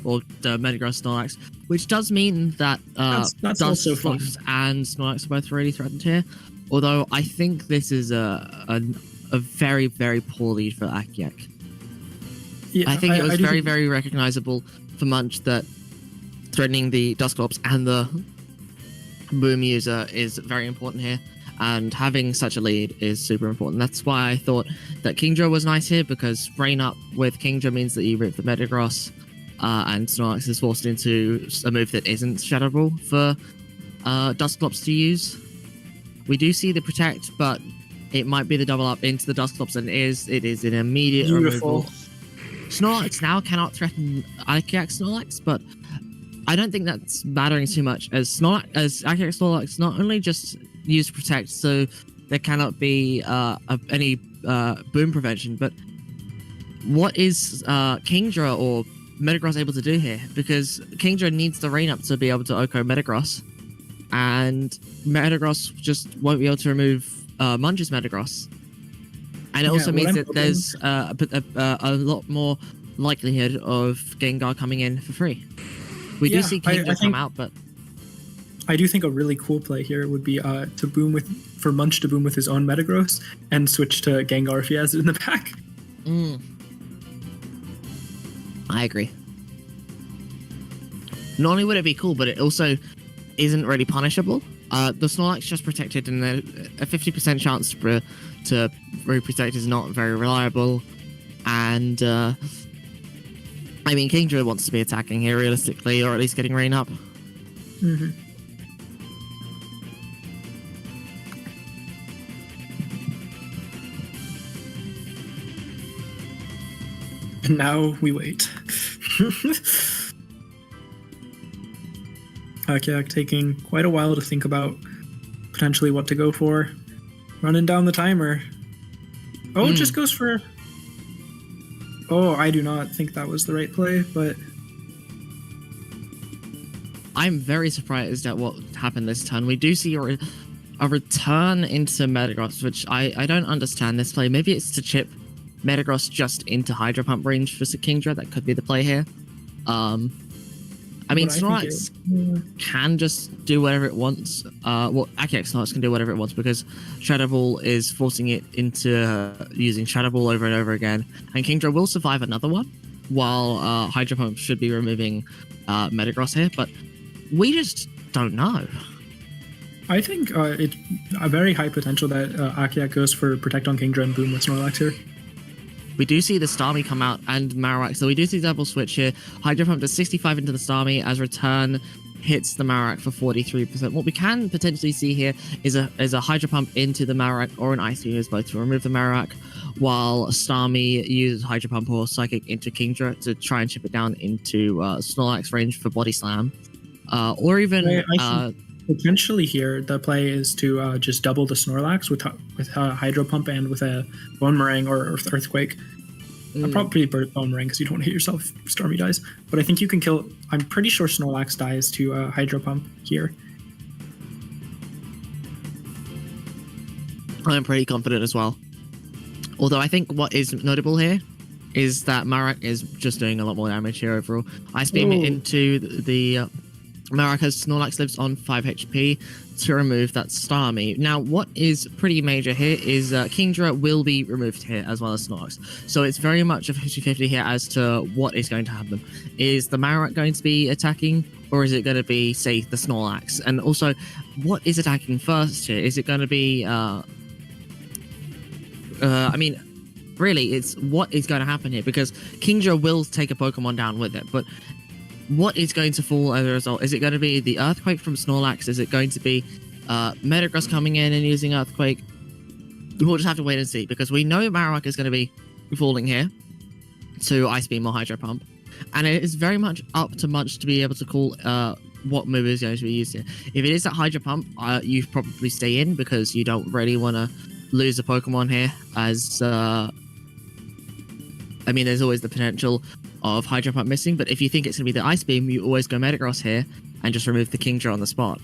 or the Metagross Snorlax, which does mean that That's also fun. Dusclops and Snorlax are both really threatened here. Although I think this is a very, very poor lead for Akiak. Yeah, I think it was do very, think- very recognizable for Munch that threatening the Dusclops and the Boom user is very important here. And having such a lead is super important. That's why I thought that Kingdra was nice here, because Rain Up with Kingdra means that you rip the Metagross, and Snorlax is forced into a move that isn't shatterable for Dusclops to use. We do see the Protect, but it might be the double up into the Dusclops, and it is an immediate Beautiful. removal. Snorlax now cannot threaten Akiak Snorlax, but I don't think that's mattering too much, as Akiak Snorlax not only just use Protect, so there cannot be any boom prevention, but what is Kingdra or Metagross able to do here? Because Kingdra needs the Rain Up to be able to Oko Metagross, and Metagross just won't be able to remove Munch's Metagross. And it also what means I'm that hoping- there's a lot more likelihood of Gengar coming in for free. We do Yeah, see I Kingdra come think- out, but I do think a really cool play here would be for Munch to boom with his own Metagross and switch to Gengar if he has it in the back. I agree. Not only would it be cool, but it also isn't really punishable. The Snorlax just protected, and a 50% chance to re-protect is not very reliable. And I mean, Kingdra wants to be attacking here realistically, or at least getting Rain Up. Mm-hmm. And now we wait. Akiak taking quite a while to think about potentially what to go for. Running down the timer. Oh, it just goes for... Oh, I do not think that was the right play, but... I'm very surprised at what happened this turn. We do see a return into Metagross, which I don't understand this play. Maybe it's to chip Metagross just into Hydro Pump range for Kingdra. That could be the play here. I mean, Snorlax can just do whatever it wants. Well, Akiak Snorlax can do whatever it wants, because Shadow Ball is forcing it into using Shadow Ball over and over again. And Kingdra will survive another one, while Hydro Pump should be removing Metagross here. But we just don't know. I think it's a very high potential that Akiak goes for Protect on Kingdra and Boom with Snorlax here. We do see the Starmie come out and Marowak, so we do see double switch here. Hydro Pump does 65 into the Starmie as return hits the Marowak for 43%. What we can potentially see here is a Hydro Pump into the Marowak or an Ice Beam, both to remove the Marowak, while Starmie uses Hydro Pump or Psychic into Kingdra to try and chip it down into Snorlax range for Body Slam. Or even... I think potentially here, the play is to just double the Snorlax with Hydro Pump and with a Bone Meringue or Earthquake. Probably Bone Meringue, because you don't want to hit yourself if Starmie dies. But I think you can kill... I'm pretty sure Snorlax dies to Hydro Pump here. I'm pretty confident as well. Although I think what is notable here is that Marak is just doing a lot more damage here overall. Ice Beam Ooh. into the Marak as Snorlax lives on 5 HP to remove that Starmie. Now, what is pretty major here is Kingdra will be removed here as well as Snorlax. So it's very much a 50-50 here as to what is going to happen. Is the Marak going to be attacking, or is it going to be, say, the Snorlax? And also, what is attacking first here? Is it going to be... I mean, really, it's what is going to happen here, because Kingdra will take a Pokemon down with it, but what is going to fall as a result? Is it going to be the Earthquake from Snorlax? Is it going to be Metagross coming in and using Earthquake? We'll just have to wait and see, because we know Marowak is going to be falling here to Ice Beam or Hydro Pump, and it is very much up to Munch to be able to call what move is going to be used here. If it is that Hydro Pump, you probably stay in, because you don't really want to lose a Pokemon here, as I mean, there's always the potential of Hydro Pump missing, but if you think it's going to be the Ice Beam, you always go Metagross here and just remove the Kingdra on the spot.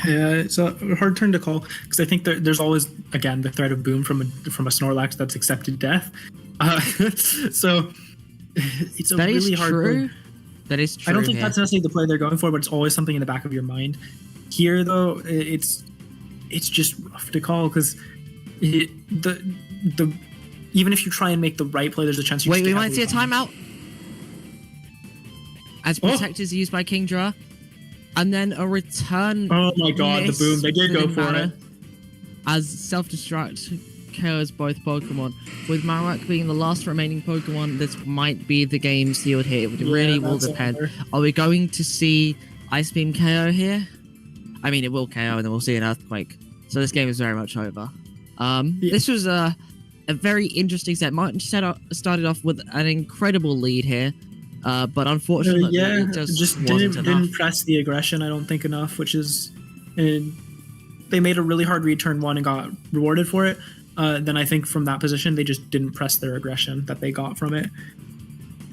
Yeah, it's a hard turn to call, because I think there's always, again, the threat of Boom from a Snorlax that's accepted death. So it's a That is really hard true. one. That is true. I don't think here. that's necessarily the play they're going for, but it's always something in the back of your mind. Here, though, it's just rough to call, because the even if you try and make the right play, there's a chance you Wait, stay we might heavily see a behind. timeout. As Protect is used by Kingdra, and then a return. Oh my god, the miss Boom. They did go didn't for matter, it. As self-destruct KOs both Pokemon. With Marowak being the last remaining Pokemon, this might be the game sealed here. It really will that's depend. over. Are we going to see Ice Beam KO here? I mean, it will KO, and then we'll see an Earthquake. So this game is very much over. This was a very interesting set. Martin started off with an incredible lead here, but unfortunately, it just wasn't enough. Didn't press the aggression, I don't think, enough, which is... they made a really hard read turn 1 and got rewarded for it. Then I think from that position, they just didn't press their aggression that they got from it.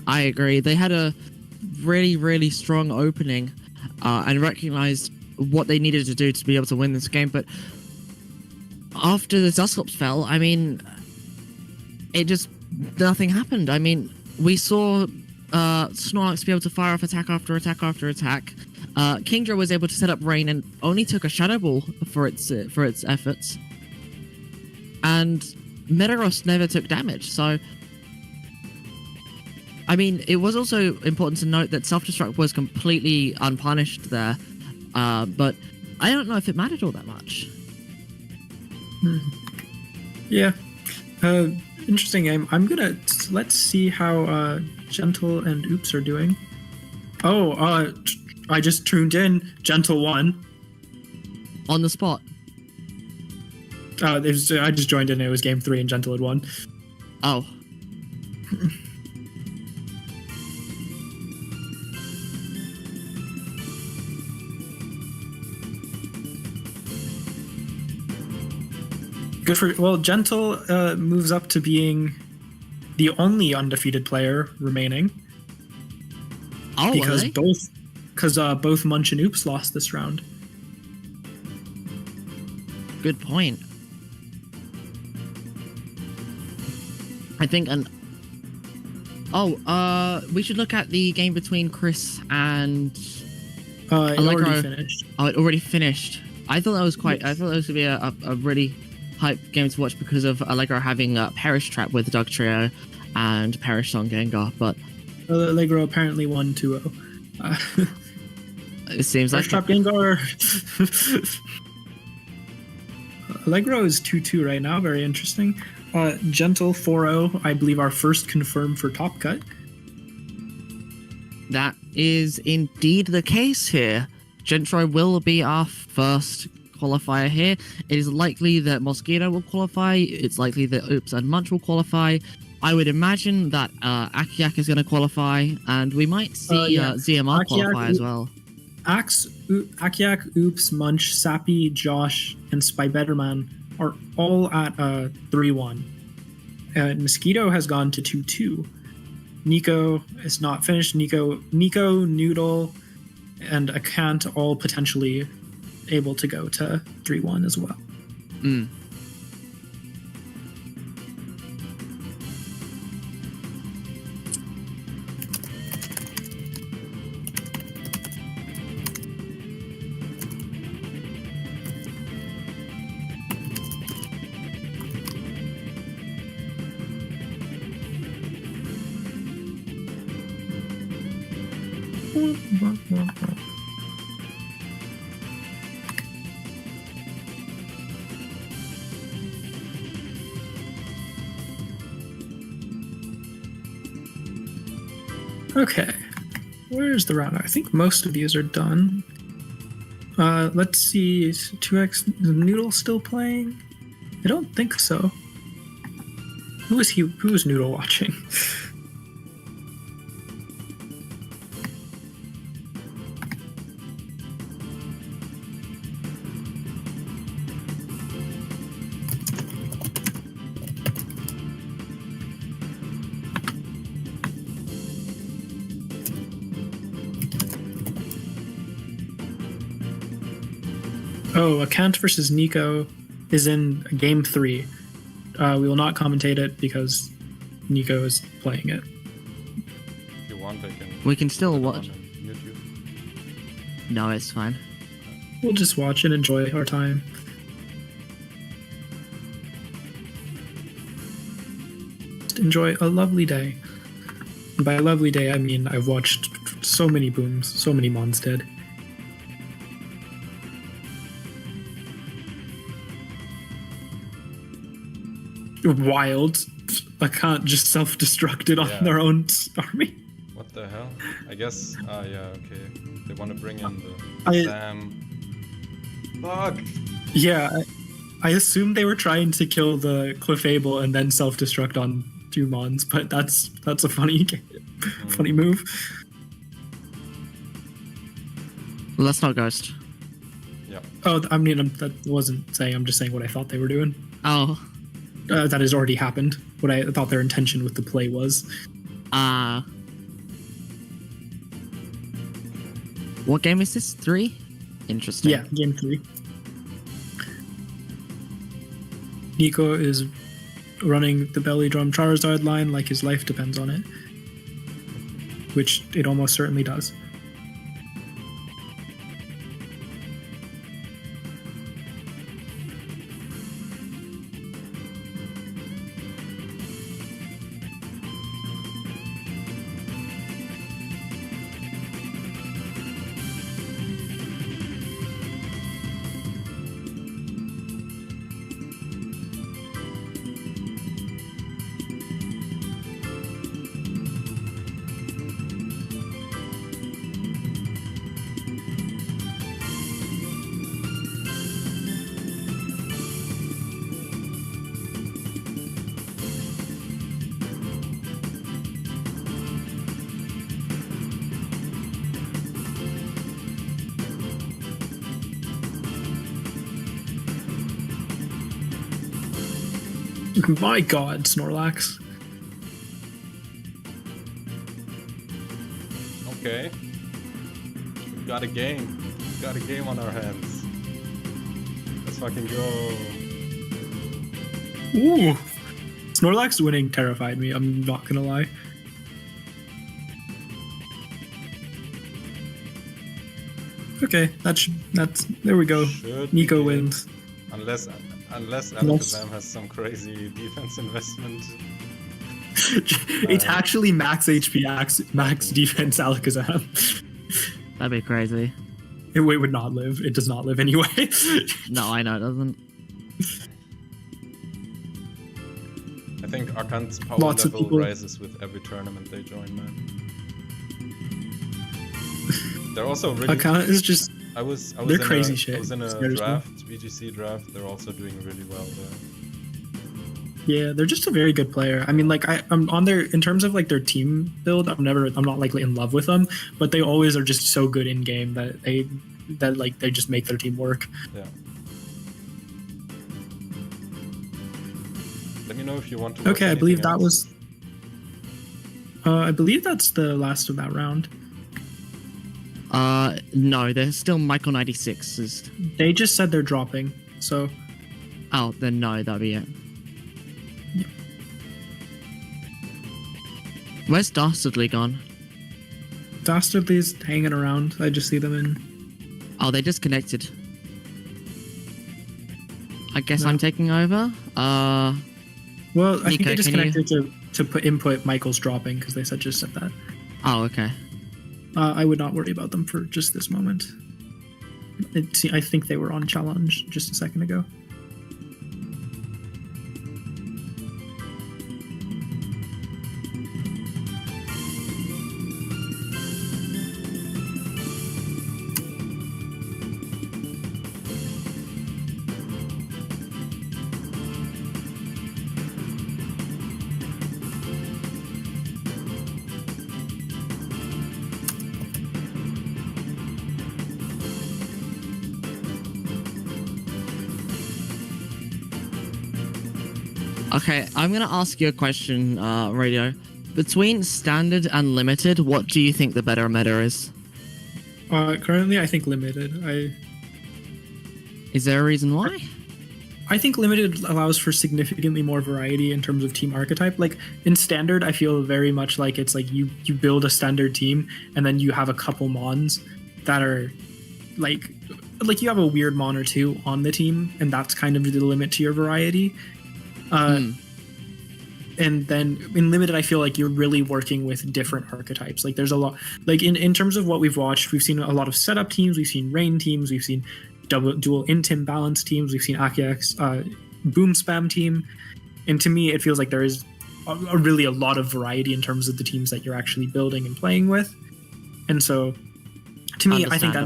I agree. They had a really, really strong opening and recognized what they needed to do to be able to win this game, but after the Dusclops fell, I mean, nothing happened. I mean, we saw Snorlax be able to fire off attack after attack after attack. Kingdra was able to set up Rain and only took a Shadow Ball for its efforts. And Metagross never took damage, so... I mean, it was also important to note that Self-Destruct was completely unpunished there, but I don't know if it mattered all that much. Yeah. Interesting game. Let's see how Gentle and Oops are doing. Oh, I just tuned in. Gentle won. On the spot. I just joined in. It was game 3 and Gentle had won. Oh. Good for... Well, Gentle moves up to being the only undefeated player remaining. Oh, because really? both Munch and Oops lost this round. Good point. I think we should look at the game between Chris and It Allegro. already finished. Oh, it already finished. I thought that was quite. I thought that was gonna be a really hype game to watch because of Allegro having Perish Trap with Dug Trio and Perish on Gengar, but Allegro apparently won 2-0. it seems like First Trap Gengar. Allegro is 2-2 right now. Very interesting. Gentle 4-0. I believe our first confirmed for Top Cut. that is indeed the case here. Gentry will be our first qualifier here. It is likely that Mosquito will qualify. It's likely that Oops and Munch will qualify. I would imagine that Akiak is going to qualify, and we might see ZMR Akiak, qualify as well. Akiak, Oops, Munch, Sappy, Josh, and Spybetterman are all at 3-1. Mosquito has gone to 2-2. Nico is not finished. Nico, Noodle, and Akant all potentially able to go to 3-1 as well. Mm. Okay, where's the round? I think most of these are done. Let's see, is 2x Noodle still playing? I don't think so. Who is he? Who is Noodle watching? Oh, Account versus Nico is in game 3. We will not commentate it because Nico is playing it. If you want, I can. We can still put it on watch. YouTube. No, it's fine. We'll just watch and enjoy our time. Just enjoy a lovely day. And by a lovely day, I mean I've watched so many booms, so many Mons dead. Wild. I can't just self-destructed on Yeah. their own army. What the hell? I guess. Yeah. Okay. They want to bring in the I- Sam. Fuck. Yeah, I assumed they were trying to kill the Clefable and then self-destruct on 2 Mons, but that's a funny funny move. Well, that's not Ghost. Oh, I mean, that wasn't saying. I'm just saying what I thought they were doing. Oh, That has already happened. What I thought their intention with the play was. What game is this? 3? Interesting. Yeah, game 3. Nico is running the belly drum Charizard line like his life depends on it, which it almost certainly does. My God, Snorlax. Okay. We've got a game. We've got a game on our hands. Let's fucking go. Ooh, Snorlax winning terrified me. I'm not gonna lie. Okay, that's there we go. Should be Nico game. wins. Unless Alakazam has some crazy defense investment. It's actually max HP, max defense Alakazam. That'd be crazy. It would not live. It does not live anyway. No, I know it doesn't. I think Arkant's power Lots of level people- rises with every tournament they join, man. They're also really. Account is just I was they're in crazy a, shit. I was in a Scares me. draft, VGC draft. They're also doing really well there. yeah, they're just a very good player. I mean, like I'm on their in terms of like their team build. I'm not like in love with them, but they always are just so good in game that they just make their team work. Yeah. Let me know if you want to. Watch Okay, I believe anything that else. was. I believe that's the last of that round. No, they're still Michael 96s. They just said they're dropping. So Oh, then no, that'll be it. Where's Dastardly gone? Dastardly's hanging around. I just see them in. Oh, they disconnected. I guess No. I'm taking over. Well, I think Nico, they can disconnected to put input Michael's dropping because they just said that. Oh, okay. I would not worry about them for just this moment. I think they were on challenge just a second ago. Okay, I'm gonna ask you a question, Radio. Between standard and limited, what do you think the better meta is? Currently, I think limited. Is there a reason why? I think limited allows for significantly more variety in terms of team archetype. Like in standard, I feel very much like it's like you build a standard team and then you have a couple mons that are like you have a weird mon or two on the team, and that's kind of the limit to your variety. And then in limited, I feel like you're really working with different archetypes. Like there's a lot, like in terms of what we've watched, we've seen a lot of setup teams, we've seen rain teams, we've seen dual intim balance teams, we've seen Akiak's boom spam team, and to me, it feels like there is really a lot of variety in terms of the teams that you're actually building and playing with. And so, to me, I think that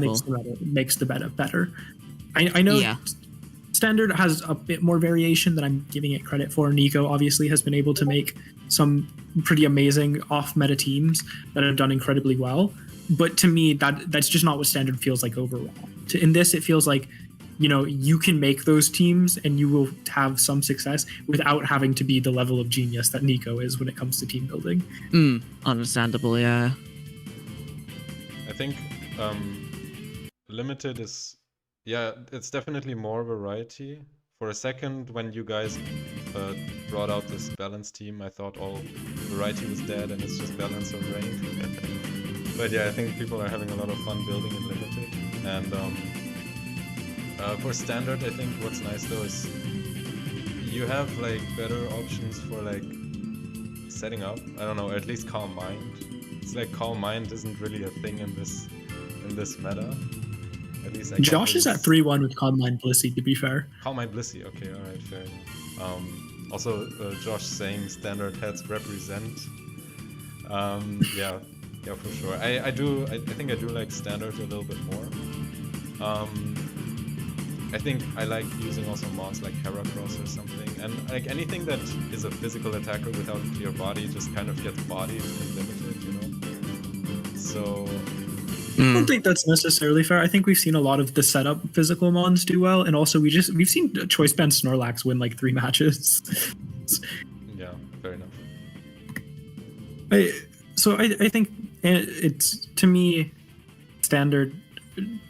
makes the meta better. I know. Yeah. Standard has a bit more variation than I'm giving it credit for. Nico obviously has been able to make some pretty amazing off-meta teams that have done incredibly well. But to me, that's just not what Standard feels like overall. In this, it feels like, you know, you can make those teams and you will have some success without having to be the level of genius that Nico is when it comes to team building. Understandable, yeah. I think limited is, yeah, it's definitely more variety. For a second, when you guys brought out this balance team, I thought all variety was dead and it's just balance or rain. But yeah, I think people are having a lot of fun building in limited. And for standard, I think what's nice though is you have like better options for like setting up. I don't know, at least Calm Mind. It's like Calm Mind isn't really a thing in this meta. At least I Josh is at 3-1 with Calm Mind Blissey, to be fair. Calm Mind Blissey, okay, alright, fair enough. Also, Josh saying standard heads represent. Yeah, for sure. I think I do like standard a little bit more. I think I like using also mods like Heracross or something, and like anything that is a physical attacker without a clear body just kind of gets bodied and limited, you know? So I don't think that's necessarily fair. I think we've seen a lot of the setup physical mons do well, and also we've seen Choice Band Snorlax win like 3 matches. yeah, fair enough. I think it's, to me, standard.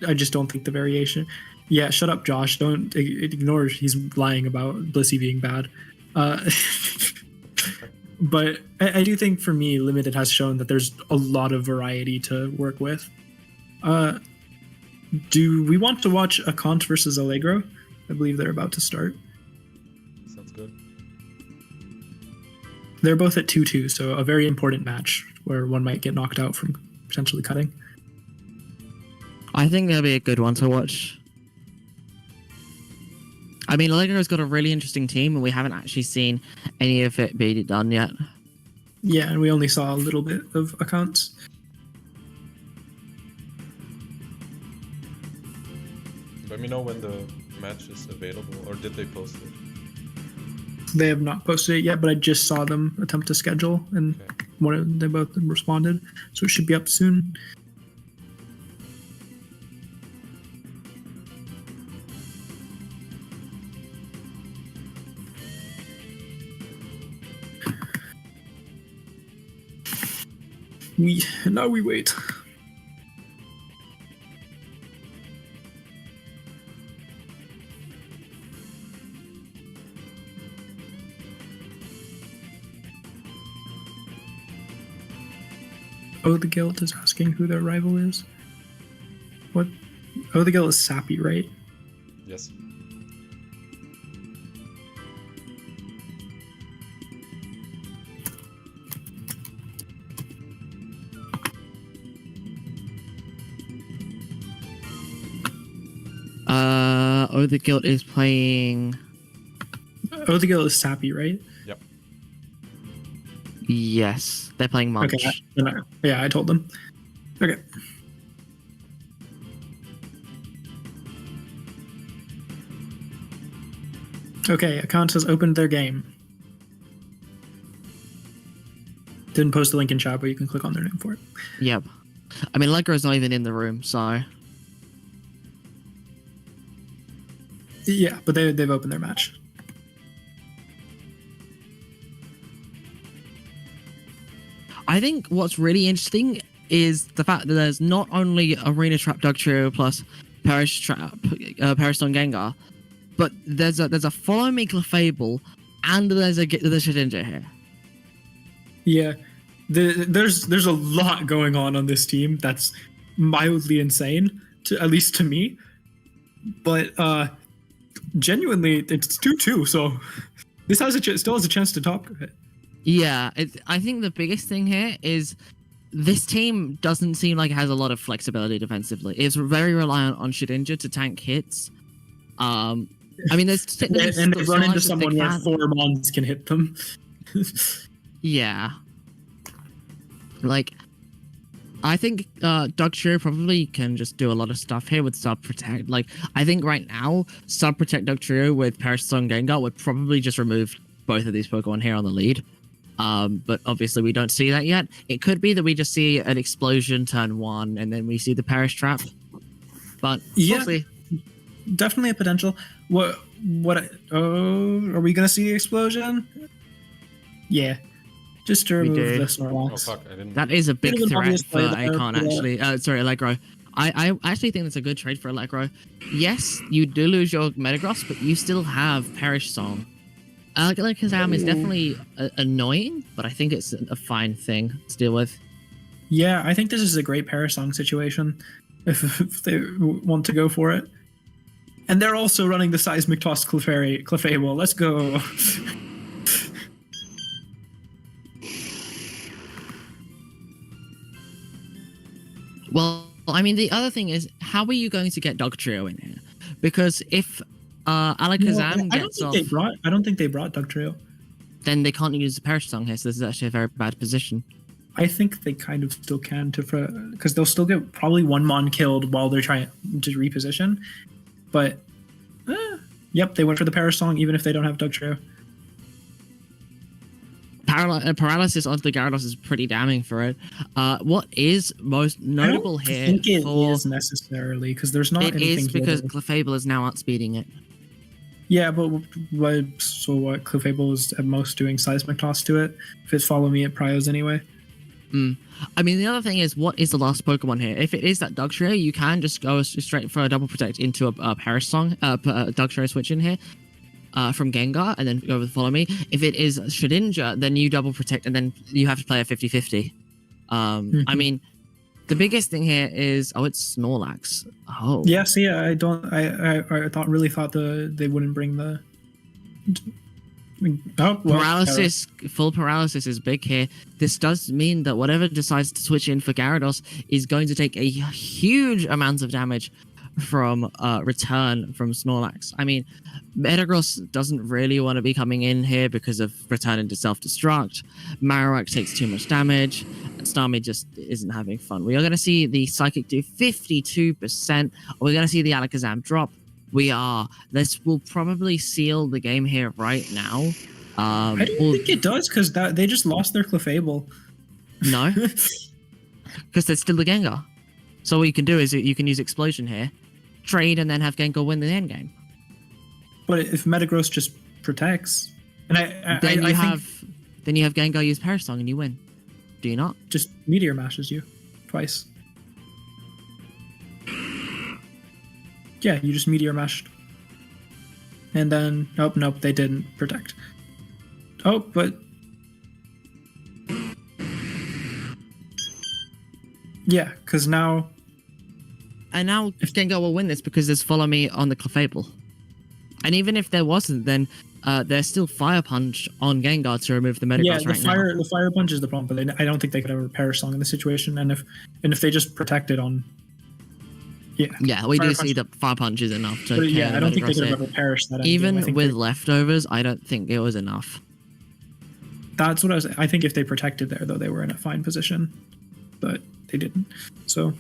I just don't think the variation. Yeah, shut up, Josh. Don't ignore he's lying about Blissey being bad. But I do think for me, limited has shown that there's a lot of variety to work with. Do we want to watch Akant versus Allegro? I believe they're about to start. Sounds good. They're both at 2-2, so a very important match where one might get knocked out from potentially cutting. I think that'll be a good one to watch. I mean, Allegro's got a really interesting team, and we haven't actually seen any of it be done yet. Yeah, and we only saw a little bit of Akant's. Let me know when the match is available, or did they post it? They have not posted it yet, but I just saw them attempt to schedule, and they both responded, so it should be up soon. Now we wait. Oh, the Guild is asking who their rival is. What? Oh, the Guild is Sappy, right? Yes. Oh, the Guild is playing. Oh, the Guild is Sappy, right? Yep. Yes, they're playing Munch. Okay. Yeah, I told them. Okay. Okay, account has opened their game. Didn't post the link in chat, but you can click on their name for it. Yep. I mean, Allegro's not even in the room, so. Yeah, but they've opened their match. I think what's really interesting is the fact that there's not only Arena Trap Dugtrio plus Perish Trap, Periston Gengar, but there's a Follow Me Clefable, and there's a Shedinja here. Yeah, there's a lot going on this team that's mildly insane, at least to me. But genuinely, it's 2-2, so this still has a chance to top it. Yeah, I think the biggest thing here is this team doesn't seem like it has a lot of flexibility defensively. It's very reliant on Shedinja to tank hits. I mean, there's and they run into someone where 4 Mons can hit them. Yeah. Like, I think Dugtrio probably can just do a lot of stuff here with Sub Protect. Like, I think right now, Sub Protect Dugtrio with Periston Gengar would probably just remove both of these Pokemon here on the lead. But obviously we don't see that yet. It could be that we just see an explosion turn 1 and then we see the Perish Trap. But yeah, we'll see. Definitely a potential. Are we gonna see the explosion? Yeah. Just to remove the Snorlax. Oh fuck, I didn't. That is a big Bit of an threat obvious for play there, Akon, but, actually. Sorry, Allegro. I actually think that's a good trade for Allegro. Yes, you do lose your Metagross, but you still have Perish Song. Alakazam is definitely annoying, but I think it's a fine thing to deal with. Yeah, I think this is a great Parasong situation if they want to go for it. And they're also running the Seismic Toss Clefable. Let's go. Well, I mean, the other thing is, how are you going to get Dugtrio in here? Because if Alakazam gets off, I don't think they brought Dugtrio. then they can't use the Perish Song here, so this is actually a very bad position. I think they kind of still can because they'll still get probably 1 Mon killed while they're trying to reposition. But yep, they went for the Parasong even if they don't have Dugtrio. Paralysis onto the Gyarados is pretty damning for it. What is most notable here? I think it is necessarily because there's not. It anything is because here. Clefable is now outspeeding it. Yeah, but what? Clefable is at most doing Seismic Toss to it. If it's Follow Me, it prios anyway. I mean, the other thing is, what is the last Pokemon here? If it is that Dugtrio, you can just go straight for a Double Protect into a Perish Song, Dugtrio switch in here. From Gengar, and then go with Follow Me. If it is Shedinja, then you Double Protect, and then you have to play a 50-50. I mean, the biggest thing here is, it's Snorlax. Oh. Yeah, see, I thought they wouldn't bring the... Paralysis, full paralysis is big here. This does mean that whatever decides to switch in for Gyarados is going to take a huge amount of damage from return from Snorlax. I mean, Metagross doesn't really want to be coming in here because of return into self-destruct. Marowak takes too much damage, and Starmie just isn't having fun. We are going to see the Psychic do 52%. We're going to see the Alakazam drop. We are. This will probably seal the game here right now. I don't think it does because they just lost their Clefable. No, because there's still the Gengar. So what you can do is you can use Explosion here, trade, and then have Gengar win the end game. But if Metagross just protects, and then you have Gengar use Perish Song and you win. Do you not? Just Meteor Mashes you twice. Yeah, you just Meteor Mashed. And then nope, they didn't protect. Oh, but Yeah, because now And now Gengar will win this because there's Follow Me on the Clefable. And even if there wasn't, then there's still Fire Punch on Gengar to remove the Metagross right now. the fire punch is the problem, but I don't think they could ever Perish Song in this situation. And if they just protect it on, Yeah, we Fire do Punch- see that Fire Punch is enough to but KO yeah, the I don't think they Metagross could have here. ever perished that. Even I think with leftovers, I don't think it was enough. that's what I think if they protected there, though, they were in a fine position, but they didn't. So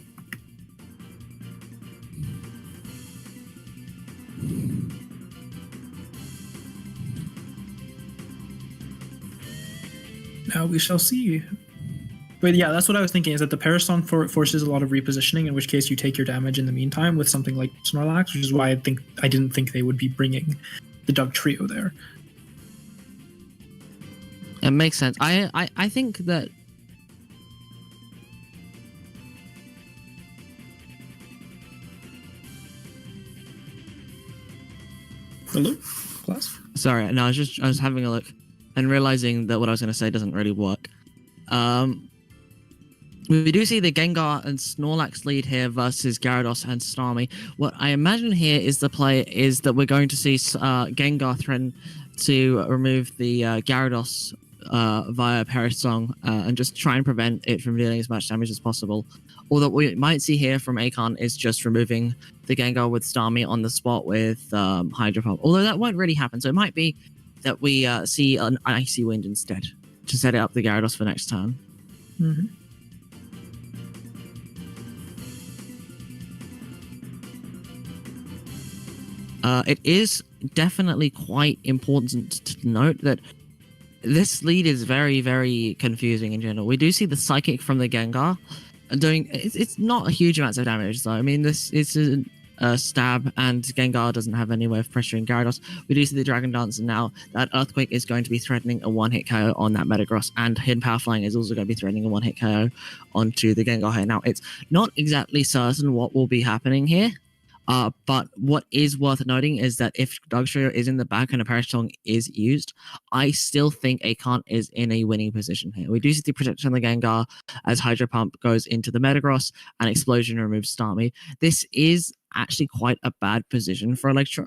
now we shall see. But yeah, that's what I was thinking, is that the Perish Song forces a lot of repositioning, in which case you take your damage in the meantime with something like Snorlax, which is why I didn't think they would be bringing the Doug Trio there. It makes sense. I think that Hello, Clas? sorry, no, I was having a look and realizing that what I was going to say doesn't really work. We do see the Gengar and Snorlax lead here versus Gyarados and Starmie. What I imagine here is the play is that we're going to see Gengar threaten to remove the Gyarados via Perish Song and just try and prevent it from dealing as much damage as possible. All that we might see here from Akon is just removing the Gengar with Starmie on the spot with Hydro Pump. Although that won't really happen, so it might be that we see an Icy Wind instead to set it up the Gyarados for next turn. Mm-hmm. It is definitely quite important to note that this lead is very, very confusing in general. We do see the Psychic from the Gengar doing... It's not a huge amount of damage, though. I mean, this is a stab, and Gengar doesn't have any way of pressuring Gyarados. We do see the Dragon Dance, and now that Earthquake is going to be threatening a one-hit KO on that Metagross, and Hidden Power Flying is also going to be threatening a one-hit KO onto the Gengar here. Now, it's not exactly certain what will be happening here. But what is worth noting is that if Dugtrio is in the back and a Perish Song is used, I still think Akon is in a winning position here. We do see the protection on the Gengar as Hydro Pump goes into the Metagross and Explosion removes Starmie. This is actually quite a bad position for Electro,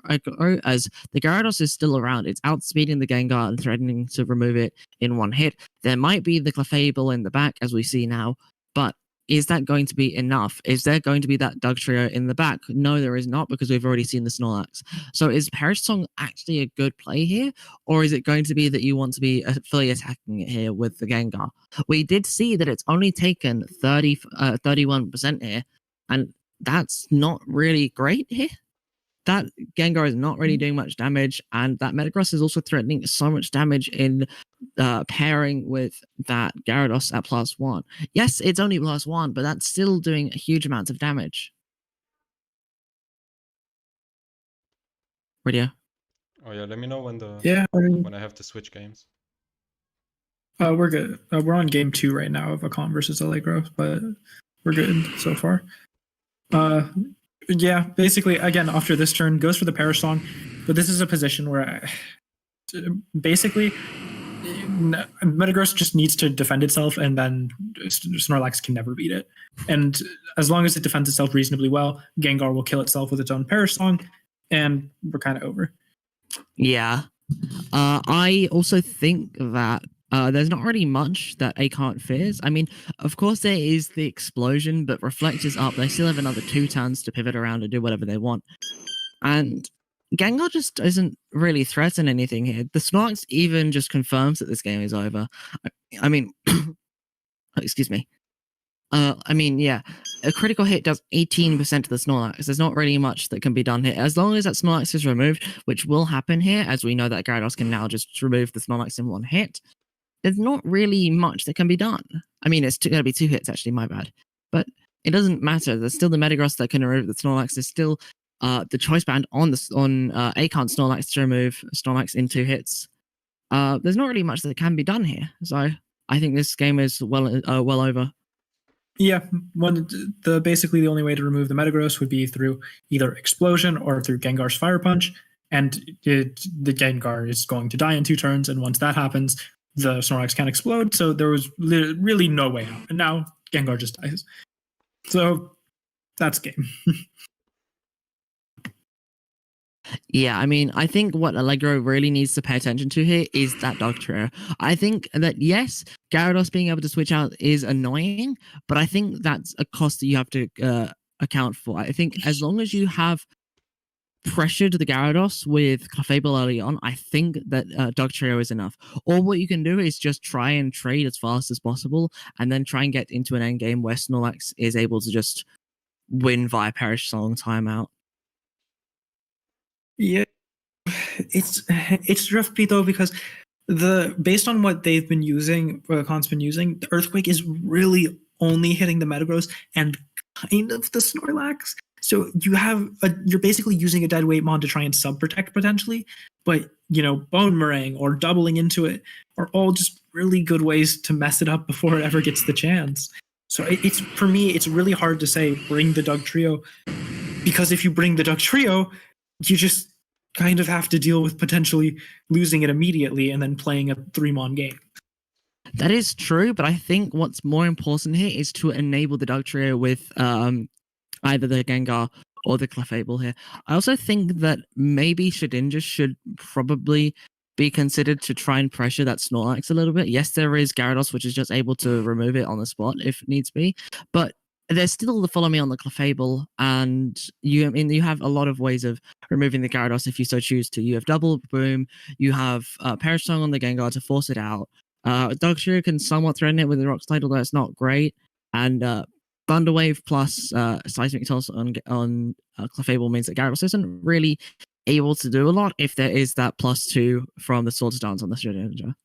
as the Gyarados is still around. It's outspeeding the Gengar and threatening to remove it in one hit. There might be the Clefable in the back, as we see now, but is that going to be enough? Is there going to be that Dugtrio in the back? No, there is not, because we've already seen the Snorlax. So is Perish Song actually a good play here? Or is it going to be that you want to be fully attacking it here with the Gengar? We did see that it's only taken 31% here, and that's not really great here. That Gengar is not really doing much damage, and that Metagross is also threatening so much damage in pairing with that Gyarados at +1. Yes, it's only +1, but that's still doing huge amounts of damage. Radio. Oh yeah, let me know when the Yeah, when I have to switch games. we're good. We're on game 2 right now of Akon versus Allegro, but we're good so far. Yeah, basically, again, after this turn, goes for the Perish Song, but this is a position where basically Metagross just needs to defend itself, and then Snorlax can never beat it. And as long as it defends itself reasonably well, Gengar will kill itself with its own Perish Song, and we're kind of over. Yeah. I also think that there's not really much that Akon fears. I mean, of course there is the explosion, but Reflect is up. They still have another 2 turns to pivot around and do whatever they want. And Gengar just doesn't really threaten anything here. The Snorlax even just confirms that this game is over. I mean, excuse me. I mean, yeah, a critical hit does 18% to the Snorlax. There's not really much that can be done here. As long as that Snorlax is removed, which will happen here, as we know that Gyarados can now just remove the Snorlax in one hit, there's not really much that can be done. I mean, it's going to be 2 hits, actually, my bad. But it doesn't matter. There's still the Metagross that can remove the Snorlax. There's still the Choice Band on Akon Snorlax to remove Snorlax in 2 hits. There's not really much that can be done here. So I think this game is well over. Yeah, basically the only way to remove the Metagross would be through either Explosion or through Gengar's Fire Punch, and the Gengar is going to die in 2 turns, and once that happens, the Snorlax can explode, so there was really no way out. And now Gengar just dies. So that's game. Yeah, I mean, I think what Allegro really needs to pay attention to here is that dog trio. I think that yes, Gyarados being able to switch out is annoying, but I think that's a cost that you have to account for. I think as long as you have pressured the Gyarados with Clefable early on, I think that dog trio is enough. Or what you can do is just try and trade as fast as possible, and then try and get into an end game where Snorlax is able to just win via Perish Song timeout. Yeah, it's tricky though because based on what they've been using, what Khan's been using, the Earthquake is really only hitting the Metagross and kind of the Snorlax. So you're basically using a dead weight mon to try and sub protect potentially, but Bone Meringue or doubling into it are all just really good ways to mess it up before it ever gets the chance. So it's for me, it's really hard to say bring the Doug Trio, because if you bring the Doug Trio, you just kind of have to deal with potentially losing it immediately and then playing a 3-mon game. That is true, but I think what's more important here is to enable the Doug Trio with either the Gengar or the Clefable here. I also think that maybe Shedinja should probably be considered to try and pressure that Snorlax a little bit. Yes, there is Gyarados, which is just able to remove it on the spot if needs be, but there's still the follow me on the Clefable, and you have a lot of ways of removing the Gyarados if you so choose to. You have Double Boom, you have Perish Song on the Gengar to force it out. Dog Trio can somewhat threaten it with the Rock Slide, although it's not great. And Thunder Wave plus Seismic Toss on Clefable means that Gyarados isn't really able to do a lot if there is that +2 from the Swords Dance on the Shedinja.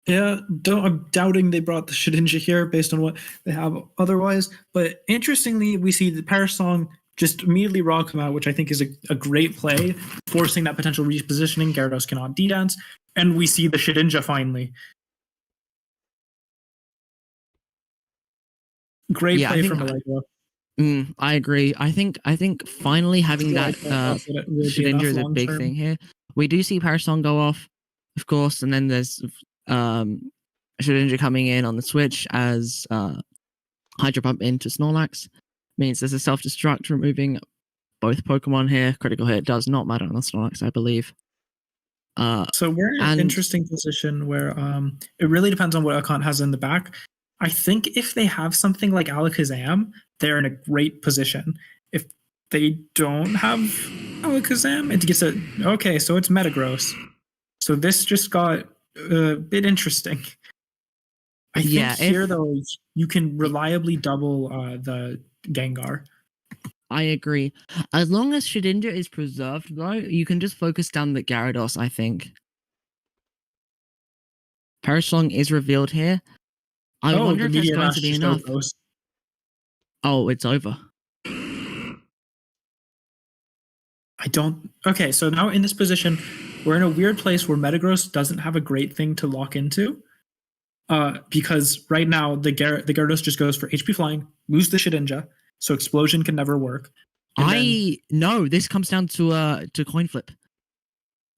Yeah, I'm doubting they brought the Shedinja here based on what they have otherwise. But interestingly, we see the Perish Song just immediately raw come out, which I think is a great play, forcing that potential repositioning. Gyarados cannot D-dance, and we see the Shedinja finally. Great play from Allegro. I agree. I think finally having that Shedinja is a big thing here. We do see Perish Song go off, of course, and then there's Shedinja coming in on the switch as Hydro Pump into Snorlax. Means there's a self-destruct removing both Pokemon here. Critical hit does not matter on the Snorlax, I believe. So we're in an interesting position where it really depends on what Akant has in the back. I think if they have something like Alakazam, they're in a great position. If they don't have Alakazam, it gets okay, so it's Metagross. So this just got a bit interesting. I think here, though, you can reliably double the Gengar. I agree. As long as Shedinja is preserved, though, you can just focus down the Gyarados, I think. Perish Song is revealed here. I wonder if that's going to be enough. Oh, it's over. I don't... Okay, so now in this position, we're in a weird place where Metagross doesn't have a great thing to lock into. Because right now, the Gyarados just goes for HP Flying, moves the Shedinja, so Explosion can never work. No, this comes down to coin flip.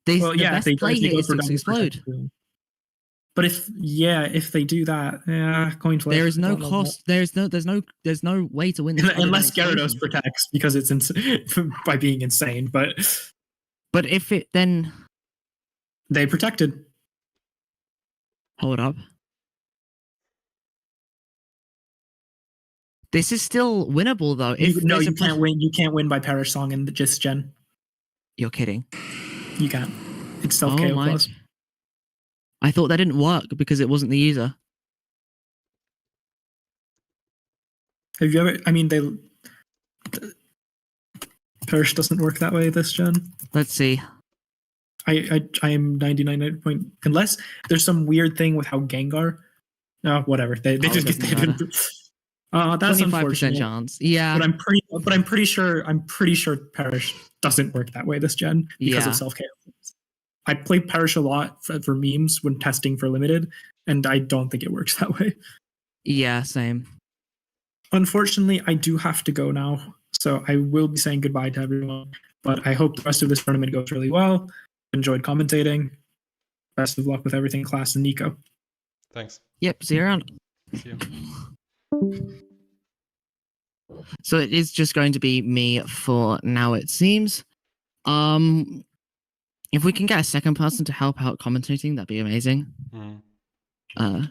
The best play here is to Explode. But if they do that, coin flip. There is no cost. There's no way to win this unless Gyarados protects, because it's by being insane. But if it then they protected. Hold up. This is still winnable though. You can't win. You can't win by Perish Song in the Gist Gen. You're kidding. You can't. It's self KO plus. I thought that didn't work because it wasn't the user. Have you ever? I mean, Perish doesn't work that way this gen. Let's see. I am 99 point, unless there's some weird thing with how Gengar. No, whatever. They just get that's 25% chance. Yeah, but I'm pretty sure Perish doesn't work that way this gen because of self KO. I play Perish a lot for memes when testing for limited, and I don't think it works that way. Yeah, same. Unfortunately, I do have to go now, so I will be saying goodbye to everyone. But I hope the rest of this tournament goes really well. Enjoyed commentating. Best of luck with everything, Clas and Nico. Thanks. Yep, see you around. See you. So it is just going to be me for now, it seems. If we can get a second person to help out commentating, that'd be amazing. Hmm.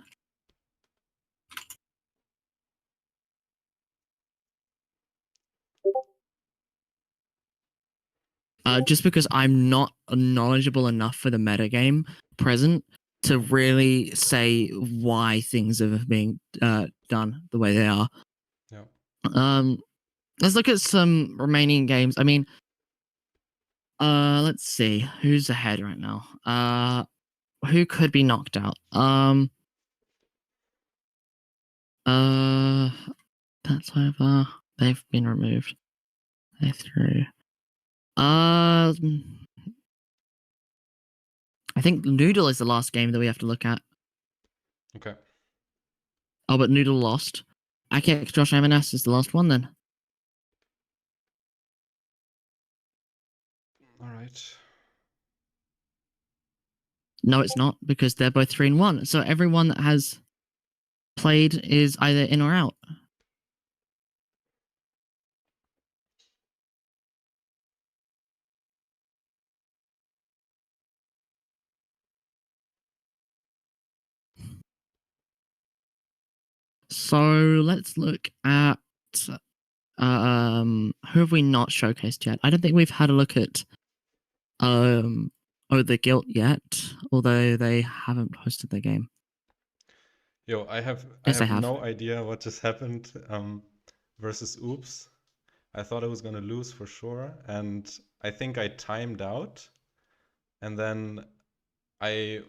Just because I'm not knowledgeable enough for the metagame present to really say why things are being done the way they are. Yeah. Let's look at some remaining games. I mean, let's see who's ahead right now. Who could be knocked out? That's over. They've been removed. They're through. I think Noodle is the last game that we have to look at. Okay. Oh, but Noodle lost. Akix Josh M&S is the last one then. All right. No, it's not because they're both 3-1. So everyone that has played is either in or out. So let's look at who have we not showcased yet? I don't think we've had a look at the Guilt yet, although they haven't posted their game. Yo, I have Yes, I have. no idea what just happened versus Oops. I thought I was gonna lose for sure, and I think I timed out, and then when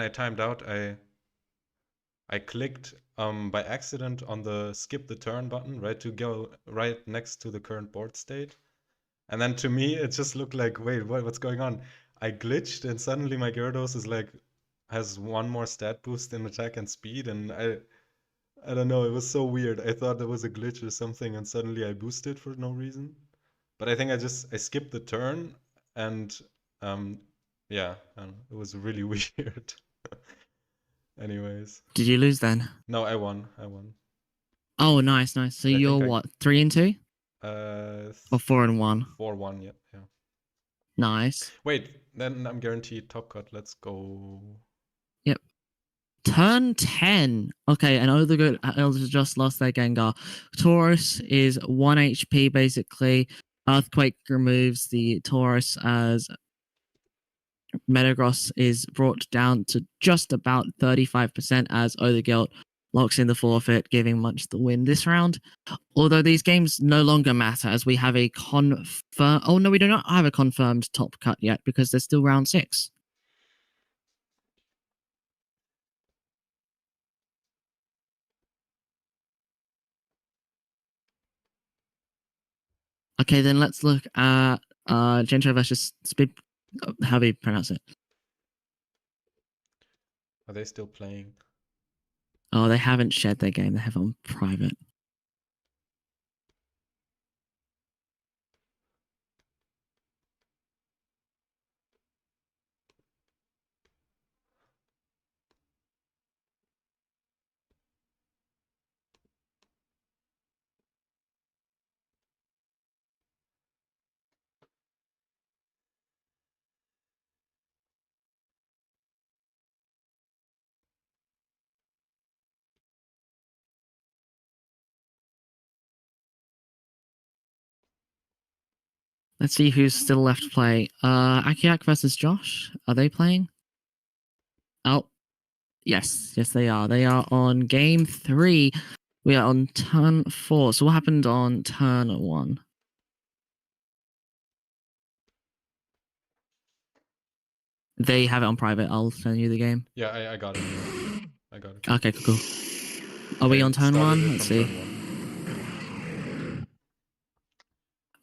I timed out, I clicked by accident on the skip the turn button, right, to go right next to the current board state. And then to me, it just looked like, wait, what's going on? I glitched and suddenly my Gyarados is like, has one more stat boost in attack and speed. And I don't know, it was so weird. I thought there was a glitch or something and suddenly I boosted for no reason. But I think I skipped the turn and yeah, it was really weird. Anyways. Did you lose then? No, I won. Oh, nice. So I think you're what, 3-2 or 4-1? 4-1, yeah. Nice. Wait, then I'm guaranteed top cut. Let's go. Yep. Turn 10. Okay, and Othergood Elders just lost their Gengar. Taurus is 1 HP basically. Earthquake removes the Taurus as Metagross is brought down to just about 35% as Otherguilt locks in the forfeit, giving Munch the win this round. Although these games no longer matter as we have a oh no, we do not have a confirmed top cut yet because there's still round 6. Okay, then let's look at Gentro versus Speed. How do you pronounce it? Are they still playing? Oh, they haven't shared their game. They have it on private. Let's see who's still left to play. Akiak versus Josh. Are they playing? Oh, yes, they are. They are on game 3. We are on turn 4. So what happened on turn 1? They have it on private. I'll send you the game. Yeah, I got it. I got it. Okay, cool. Are we on turn 1? Let's see.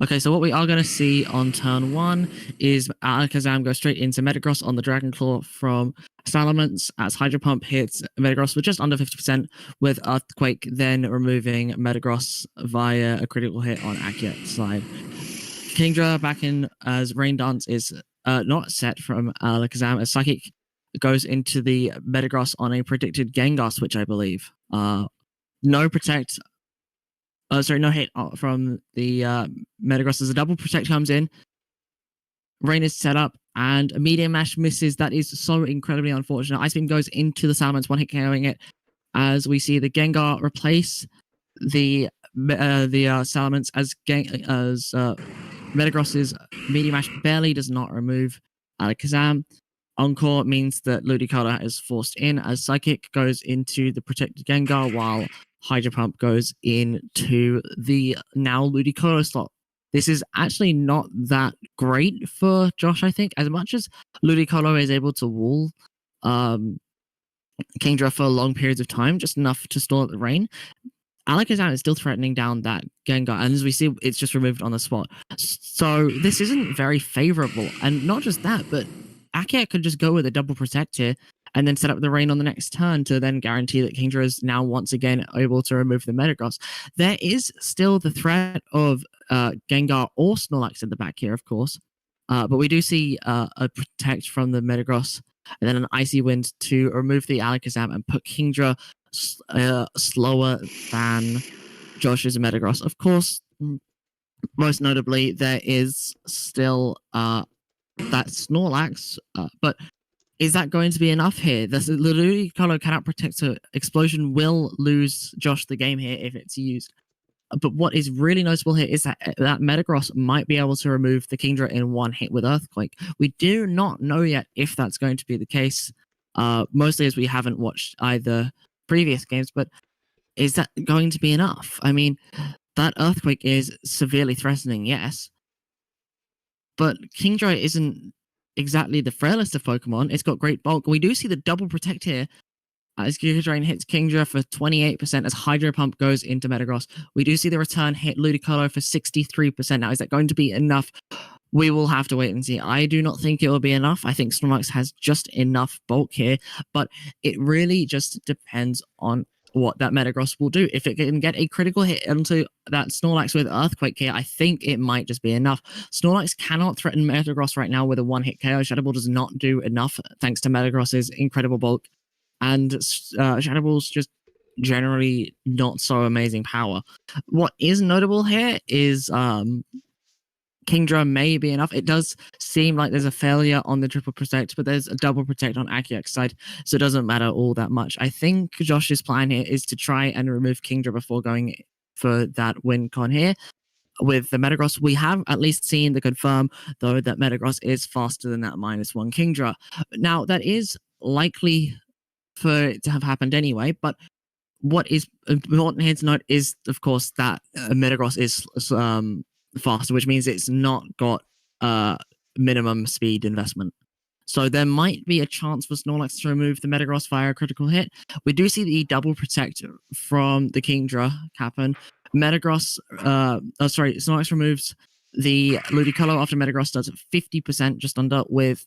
Okay, so what we are going to see on turn 1 is Alakazam go straight into Metagross on the Dragon Claw from Salamence as Hydro Pump hits Metagross with just under 50%, with Earthquake then removing Metagross via a critical hit on Akiak's side. Kingdra back in as Rain Dance is not set from Alakazam as Psychic goes into the Metagross on a predicted Gengar switch, I believe. No Protect sorry, no hit from the Metagross as a double protect comes in. Rain is set up and a medium mash misses. That is so incredibly unfortunate. Ice Beam goes into the Salamence, one hit KOing it. As we see the Gengar replace the Salamence as Metagross's medium mash barely does not remove Alakazam. Encore means that Ludicolo is forced in as Psychic goes into the protected Gengar while Hydro Pump goes into the now Ludicolo slot. This is actually not that great for Josh, I think. As much as Ludicolo is able to wall Kingdra for long periods of time, just enough to stall the rain, Alakazam is still threatening down that Gengar, and as we see, it's just removed on the spot. So this isn't very favorable, and not just that, but Akiak could just go with a double protect here and then set up the rain on the next turn to then guarantee that Kingdra is now once again able to remove the Metagross. There is still the threat of Gengar or Snorlax at the back here, of course, but we do see a protect from the Metagross and then an Icy Wind to remove the Alakazam and put Kingdra slower than Josh's Metagross. Of course, most notably, there is still that Snorlax, but is that going to be enough here? The Ludicolo cannot protect, so Explosion will lose Josh the game here if it's used. But what is really noticeable here is that Metagross might be able to remove the Kingdra in one hit with Earthquake. We do not know yet if that's going to be the case, mostly as we haven't watched either previous games, but is that going to be enough? I mean, that Earthquake is severely threatening, yes, but Kingdra isn't exactly the frailest of Pokemon. It's got great bulk. We do see the double protect here as Giga Drain hits Kingdra for 28% as Hydro Pump goes into Metagross. We do see the return hit Ludicolo for 63%. Now, is that going to be enough? We will have to wait and see. I do not think it will be enough. I think Snorlax has just enough bulk here, but it really just depends on what that Metagross will do. If it can get a critical hit onto that Snorlax with Earthquake here, I think it might just be enough. Snorlax cannot threaten Metagross right now with a one-hit KO. Shadow Ball does not do enough thanks to Metagross's incredible bulk. And Shadow Ball's just generally not so amazing power. What is notable here is Kingdra may be enough. It does seem like there's a failure on the triple protect, but there's a double protect on Akiak's side, so it doesn't matter all that much. I think Josh's plan here is to try and remove Kingdra before going for that win con here. With the Metagross, we have at least seen the confirm, though, that Metagross is faster than that -1 Kingdra. Now, that is likely for it to have happened anyway, but what is important here to note is, of course, that Metagross is faster, which means it's not got minimum speed investment. So there might be a chance for Snorlax to remove the Metagross via a critical hit. We do see the double protect from the Kingdra happen. Snorlax removes the Ludicolo after Metagross does 50%, just under, with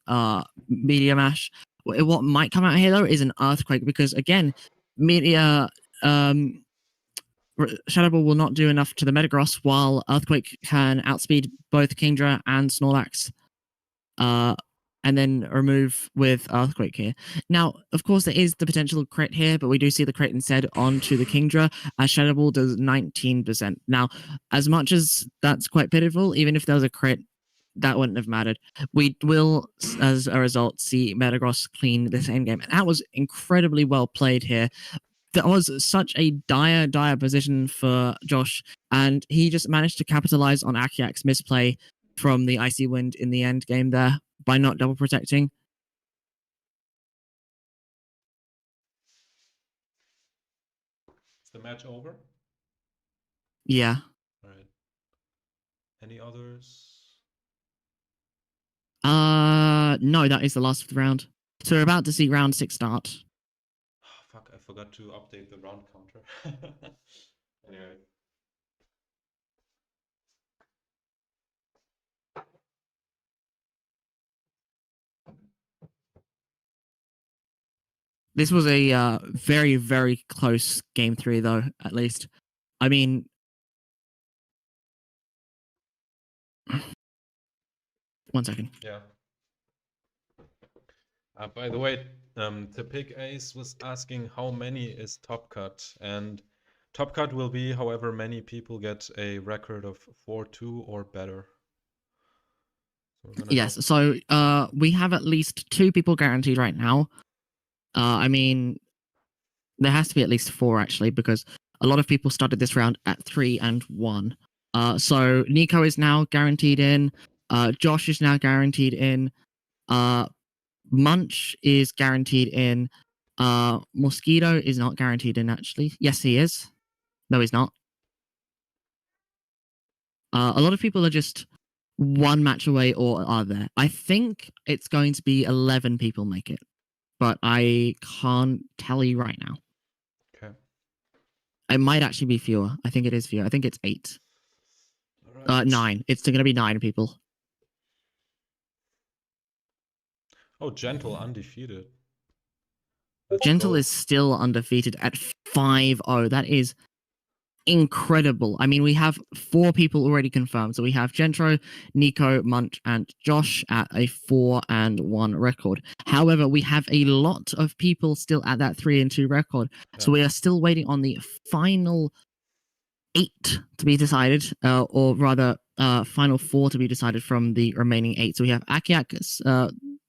Media Mash. What might come out here, though, is an Earthquake, because, again, Shadow Ball will not do enough to the Metagross, while Earthquake can outspeed both Kingdra and Snorlax, and then remove with Earthquake here. Now, of course, there is the potential crit here, but we do see the crit instead onto the Kingdra, as Shadow Ball does 19%. Now, as much as that's quite pitiful, even if there was a crit, that wouldn't have mattered. We will, as a result, see Metagross clean this endgame. And that was incredibly well played here. That was such a dire position for Josh, and he just managed to capitalize on Akiak's misplay from the Icy Wind in the end game there by not double protecting. Is the match over? Yeah. All right. Any others? No, that is the last of the round. So we're about to see round 6 start. Oh, fuck, I forgot to update the round counter. Anyway. This was a very, very close game 3, though, at least. I mean, one second. Yeah. By the way, to pick Ace was asking how many is Top Cut, and Top cut will be however many people get a record of 4-2 or better. So we're gonna Yes. go- So we have at least 2 people guaranteed right now. I mean, there has to be at least 4 actually, because a lot of people started this round at 3 and 1. So Nico is now guaranteed in. Josh is now guaranteed in. Munch is guaranteed in. Mosquito is not guaranteed in actually. Yes, he is. No, he's not. A lot of people are just 1 match away or are there. I think it's going to be 11 people make it, but I can't tell you right now. Okay. It might actually be fewer. I think it is fewer. I think it's 8. Alright. 9. It's going to be 9 people. Oh, Gentle undefeated. Let's Gentle go. is still undefeated at 5-0. That is incredible. I mean, we have 4 people already confirmed. So we have Gentro, Nico, Munch, and Josh at a 4-1 record. However, we have a lot of people still at that 3-2 record. So Yeah. we are still waiting on the final 8 to be decided, or rather, final 4 to be decided from the remaining 8. So we have Akiak,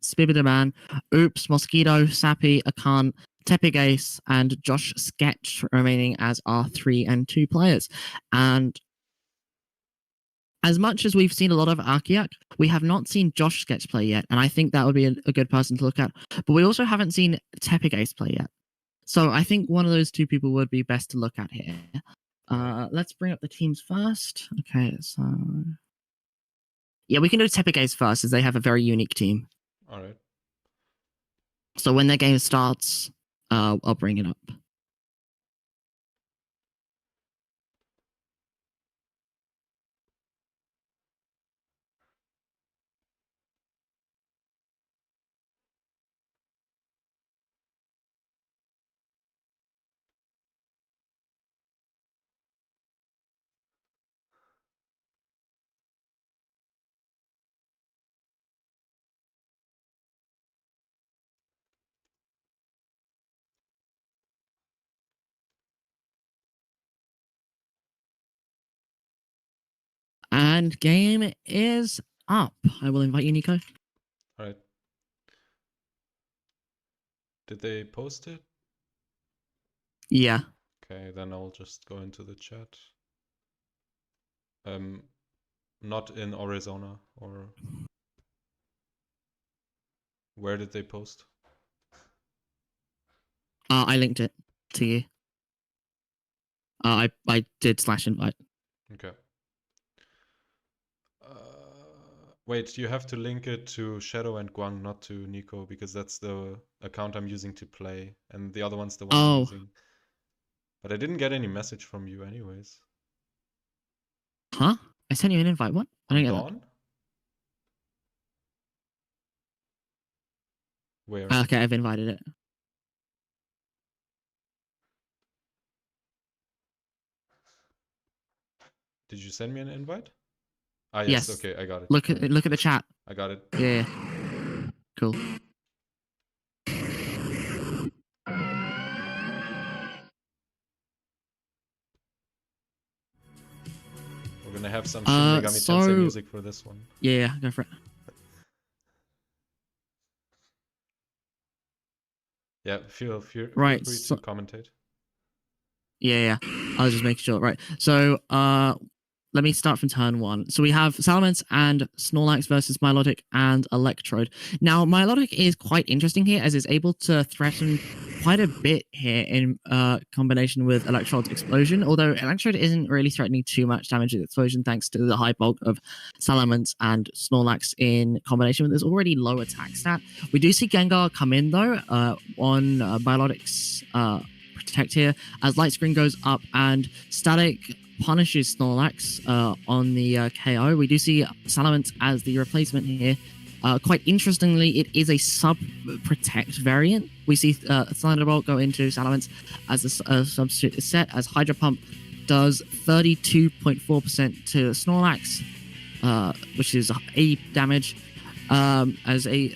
Spibidaman, Oops, Mosquito, Sappy, Akan, Tepigace, and Josh Sketch remaining as our 3-2 players. And as much as we've seen a lot of Akiak, we have not seen Josh Sketch play yet, and I think that would be a good person to look at. But we also haven't seen Tepigace play yet. So I think one of those 2 people would be best to look at here. Let's bring up the teams first. Okay, so yeah, we can do Tepigace first, as they have a very unique team. All right. So when their game starts, I'll bring it up. And game is up. I will invite you, Nico. All right. Did they post it? Yeah. Okay, then I'll just go into the chat. Not in Arizona, or where did they post? I linked it to you. I did /invite. Okay. Wait, you have to link it to Shadow and Guang, not to Nico, because that's the account I'm using to play, and the other one's the one I'm using. But I didn't get any message from you anyways. Huh? I sent you an invite. What? I don't get that. Dawn? Where? Okay, I've invited it. Did you send me an invite? Ah, Yes. Okay, I got it. Look at the chat. I got it. Yeah. Cool. We're gonna have some Shin Megami Tensei so- music for this one. Yeah, go for it. Yeah, feel free Right, to so- commentate. Yeah. I was just making sure. Right. So, let me start from turn 1. So we have Salamence and Snorlax versus Milotic and Electrode. Now, Milotic is quite interesting here, as it's able to threaten quite a bit here in combination with Electrode's Explosion, although Electrode isn't really threatening too much damage with Explosion thanks to the high bulk of Salamence and Snorlax in combination with his already low attack stat. We do see Gengar come in, though, on Milotic's Protect here, as Light Screen goes up and Static punishes Snorlax on the KO. We do see Salamence as the replacement here. Quite interestingly, it is a sub-protect variant. We see Thunderbolt go into Salamence as a substitute set, as Hydro Pump does 32.4% to Snorlax, which is 8 damage. As a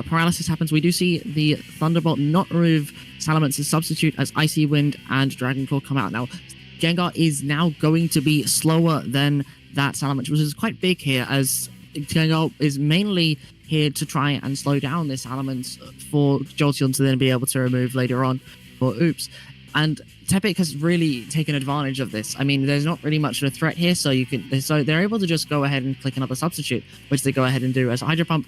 paralysis happens, we do see the Thunderbolt not remove Salamence's substitute, as Icy Wind and Dragon Claw come out. Now, Gengar is now going to be slower than that Salamence, which is quite big here, as Gengar is mainly here to try and slow down this Salamence for Jolteon to then be able to remove later on for Oops. And Tepig has really taken advantage of this. I mean, there's not really much of a threat here, so they're able to just go ahead and click another substitute, which they go ahead and do as Hydro Pump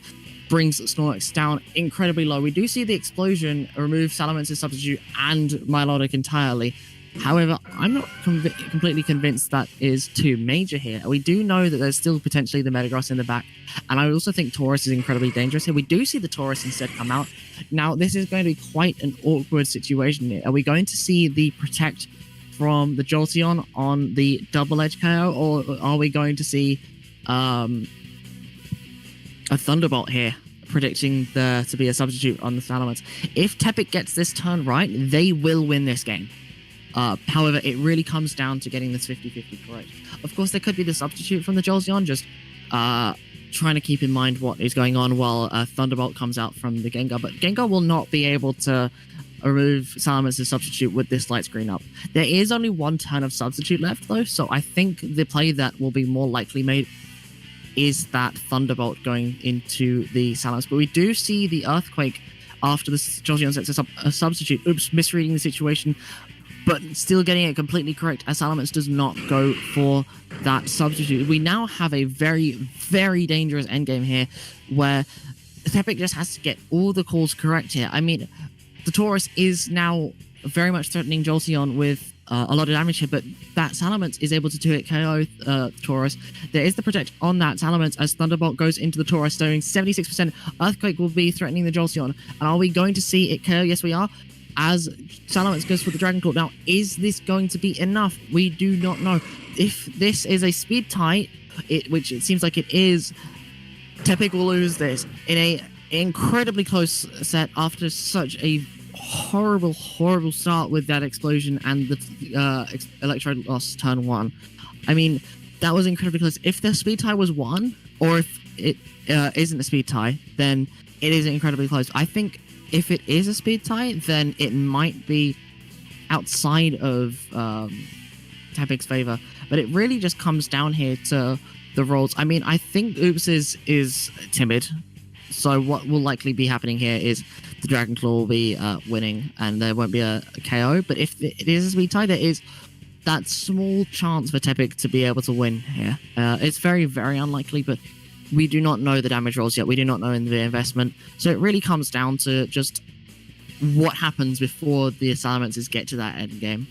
brings Snorlax down incredibly low. We do see the explosion remove Salamence's substitute and Milotic entirely. However, I'm not completely convinced that is too major here. We do know that there's still potentially the Metagross in the back, and I also think Taurus is incredibly dangerous here. We do see the Taurus instead come out. Now, this is going to be quite an awkward situation here. Are we going to see the Protect from the Jolteon on the double edge KO, or are we going to see a Thunderbolt here, predicting there to be a substitute on the Salamence? If Tepig gets this turn right, they will win this game. However, it really comes down to getting this 50-50 correct. Of course, there could be the substitute from the Jolteon, just trying to keep in mind what is going on while Thunderbolt comes out from the Gengar. But Gengar will not be able to remove Salamence's substitute with this light screen up. There is only one turn of substitute left, though, so I think the play that will be more likely made is that Thunderbolt going into the Salamence. But we do see the Earthquake after the Jolteon sets a substitute. Oops, misreading the situation, but still getting it completely correct, as Salamence does not go for that substitute. We now have a very, very dangerous endgame here, where Tepig just has to get all the calls correct here. I mean, the Taurus is now very much threatening Jolteon with a lot of damage here, but that Salamence is able to 2-hit KO Taurus. There is the Protect on that Salamence as Thunderbolt goes into the Taurus, doing 76%. Earthquake will be threatening the Jolteon. And are we going to see it KO? Yes, we are. As Salamence goes for the Dragon Claw. Now, is this going to be enough? We do not know. If this is a speed tie, which it seems like it is, Tepig will lose this in a incredibly close set after such a horrible, horrible start with that explosion and the Electrode loss turn 1. I mean, that was incredibly close. If the speed tie was 1, or if it isn't a speed tie, then it is incredibly close. I think if it is a speed tie, then it might be outside of Tepig's favor. But it really just comes down here to the rolls. I mean, I think Oops is timid. So what will likely be happening here is the Dragon Claw will be winning, and there won't be a KO. But if it is a speed tie, there is that small chance for Tepig to be able to win here. It's very, very unlikely, but we do not know the damage rolls yet. We do not know in the investment. So it really comes down to just what happens before the Salamences get to that end game.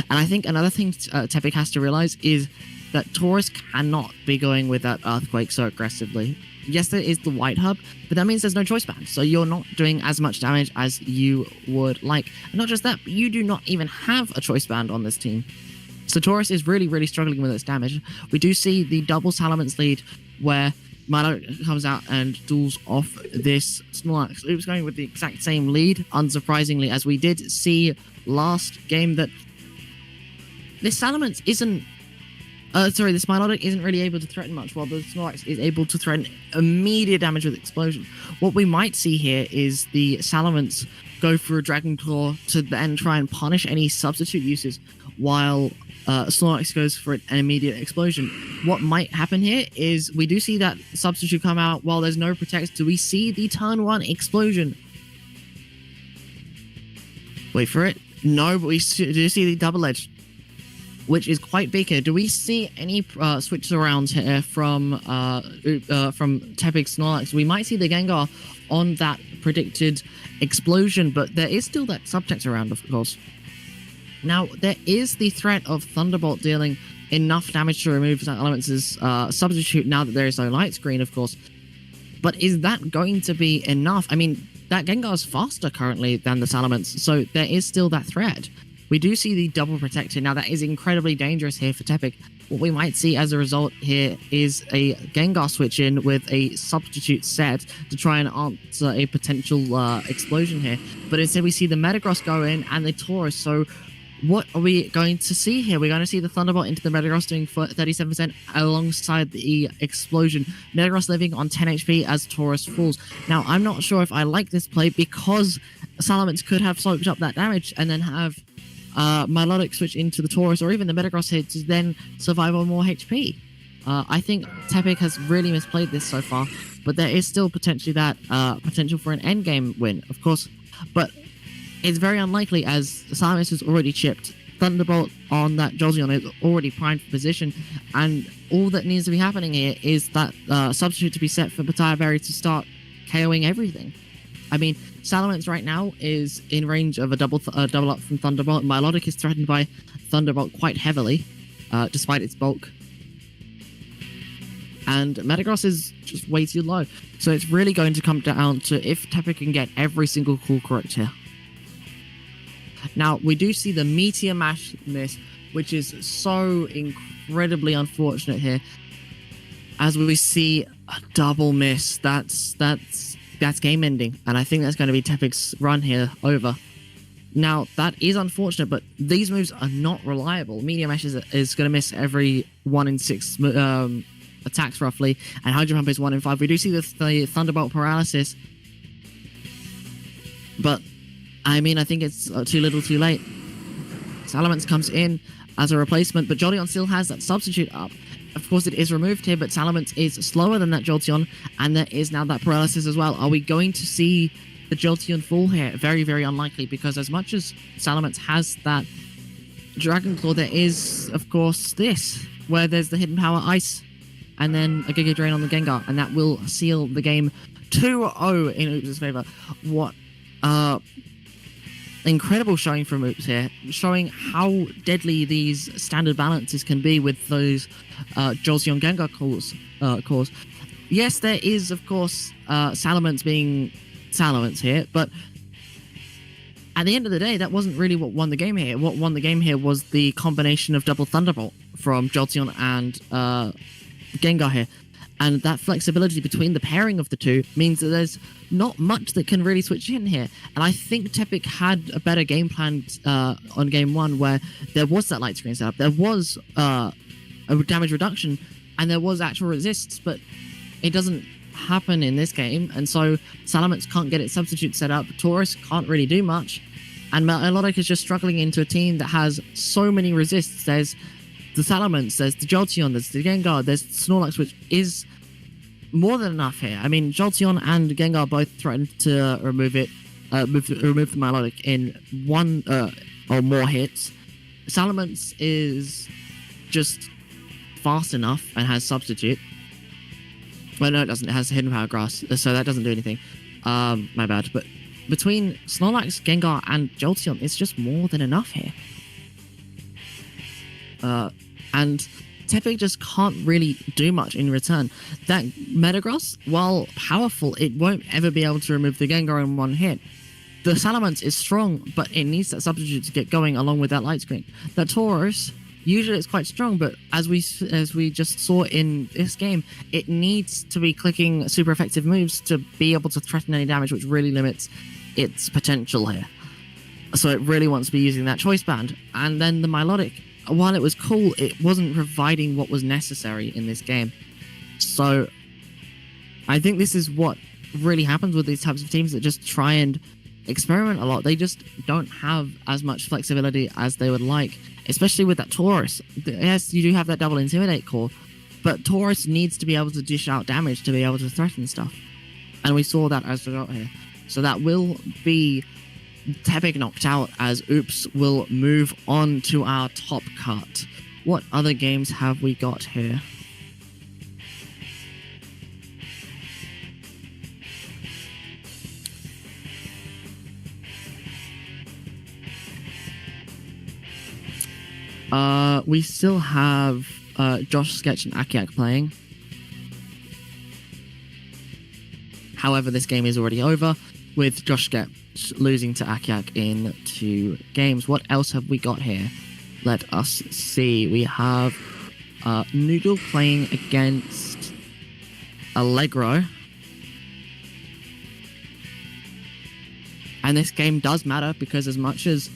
And I think another thing Tepig has to realize is that Taurus cannot be going with that Earthquake so aggressively. Yes, there is the White Hub, but that means there's no Choice Band, so you're not doing as much damage as you would like. And not just that, but you do not even have a Choice Band on this team. So Taurus is really, really struggling with its damage. We do see the double Salamence lead, where Milo comes out and duels off this Snorlax. Oops, going with the exact same lead, unsurprisingly, as we did see last game that this Salamence isn't... this Milotic isn't really able to threaten much, while the Snorlax is able to threaten immediate damage with Explosion. What we might see here is the Salamence go for a Dragon Claw to then try and punish any substitute uses, while Snorlax goes for an immediate Explosion. What might happen here is we do see that substitute come out while there's no Protect. Do we see the turn 1 Explosion? Wait for it. No, but we do see the double edge, which is quite big here. Do we see any switch arounds here from Tepig Snorlax? We might see the Gengar on that predicted Explosion, but there is still that subtext around, of course. Now, there is the threat of Thunderbolt dealing enough damage to remove Salamence's substitute now that there is no light screen, of course. But is that going to be enough? I mean, that Gengar is faster currently than the Salamence, so there is still that threat. We do see the double Protector. Now, that is incredibly dangerous here for Tepig. What we might see as a result here is a Gengar switch in with a substitute set to try and answer a potential Explosion here. But instead, we see the Metagross go in and the Taurus. So what are we going to see here? We're going to see the Thunderbolt into the Metagross doing 37% alongside the Explosion. Metagross living on 10 HP as Taurus falls. Now, I'm not sure if I like this play because Salamence could have soaked up that damage and then have Melodic switch into the Taurus or even the Metagross here to then survive on more HP. I think Tepic has really misplayed this so far, but there is still potentially that potential for an endgame win, of course. But it's very unlikely as Salamence is already chipped. Thunderbolt on that Jolteon is already primed for position, and all that needs to be happening here is that substitute to be set for Bataya Berry to start KOing everything. I mean, Salamence right now is in range of a double up from Thunderbolt. Milotic is threatened by Thunderbolt quite heavily, despite its bulk. And Metagross is just way too low. So it's really going to come down to if Tepic can get every single call correct here. Now, we do see the Meteor Mash miss, which is so incredibly unfortunate here. As we see a double miss, that's game ending. And I think that's going to be Tepic's run here over. Now, that is unfortunate, but these moves are not reliable. Meteor Mash is going to miss every 1 in 6 attacks roughly, and Hydro Pump is 1 in 5. We do see the Thunderbolt paralysis, but I mean, I think it's too little too late. Salamence comes in as a replacement, but Jolteon still has that substitute up. Of course, it is removed here, but Salamence is slower than that Jolteon, and there is now that paralysis as well. Are we going to see the Jolteon fall here? Very, very unlikely, because as much as Salamence has that Dragon Claw, there is, of course, this, where there's the Hidden Power Ice, and then a Giga Drain on the Gengar, and that will seal the game 2-0 in Oops' favor. What incredible showing from Oops here, showing how deadly these standard balances can be with those Jolteon Gengar cores. Yes, there is, of course, Salamence being Salamence here, but at the end of the day, that wasn't really what won the game here. What won the game here was the combination of double Thunderbolt from Jolteon and Gengar here. And that flexibility between the pairing of the two means that there's not much that can really switch in here. And I think Tepic had a better game plan on game 1, where there was that light screen setup, there was a damage reduction, and there was actual resists, but it doesn't happen in this game. And so Salamence can't get its substitute set up, Taurus can't really do much, and Melodic is just struggling into a team that has so many resists. There's the Salamence, there's the Jolteon, there's the Gengar, there's Snorlax, which is more than enough here. I mean, Jolteon and Gengar both threatened to remove the Milotic in 1 or more hits. Salamence is just fast enough and has substitute. Well, no, it doesn't. It has Hidden Power Grass, so that doesn't do anything. My bad. But between Snorlax, Gengar, and Jolteon, it's just more than enough here. And Tepic just can't really do much in return. That Metagross, while powerful, it won't ever be able to remove the Gengar in 1 hit. The Salamence is strong, but it needs that substitute to get going along with that light screen. That Taurus, usually it's quite strong, but as we just saw in this game, it needs to be clicking super effective moves to be able to threaten any damage, which really limits its potential here. So it really wants to be using that choice band. And then the Milotic, while it was cool, it wasn't providing what was necessary in this game. So I think this is what really happens with these types of teams that just try and experiment a lot. They just don't have as much flexibility as they would like, especially with that Taurus. Yes, you do have that double Intimidate core, but Taurus needs to be able to dish out damage to be able to threaten stuff. And we saw that as we got here. So that will be Tepic knocked out, as Oops will move on to our top cut. What other games have we got here? We still have Josh Sketch and Akiak playing. However, this game is already over, with Josh Sketch losing to Akiak in 2 games. What else have we got here? Let us see. We have Noodle playing against Allegro. And this game does matter, because as much as...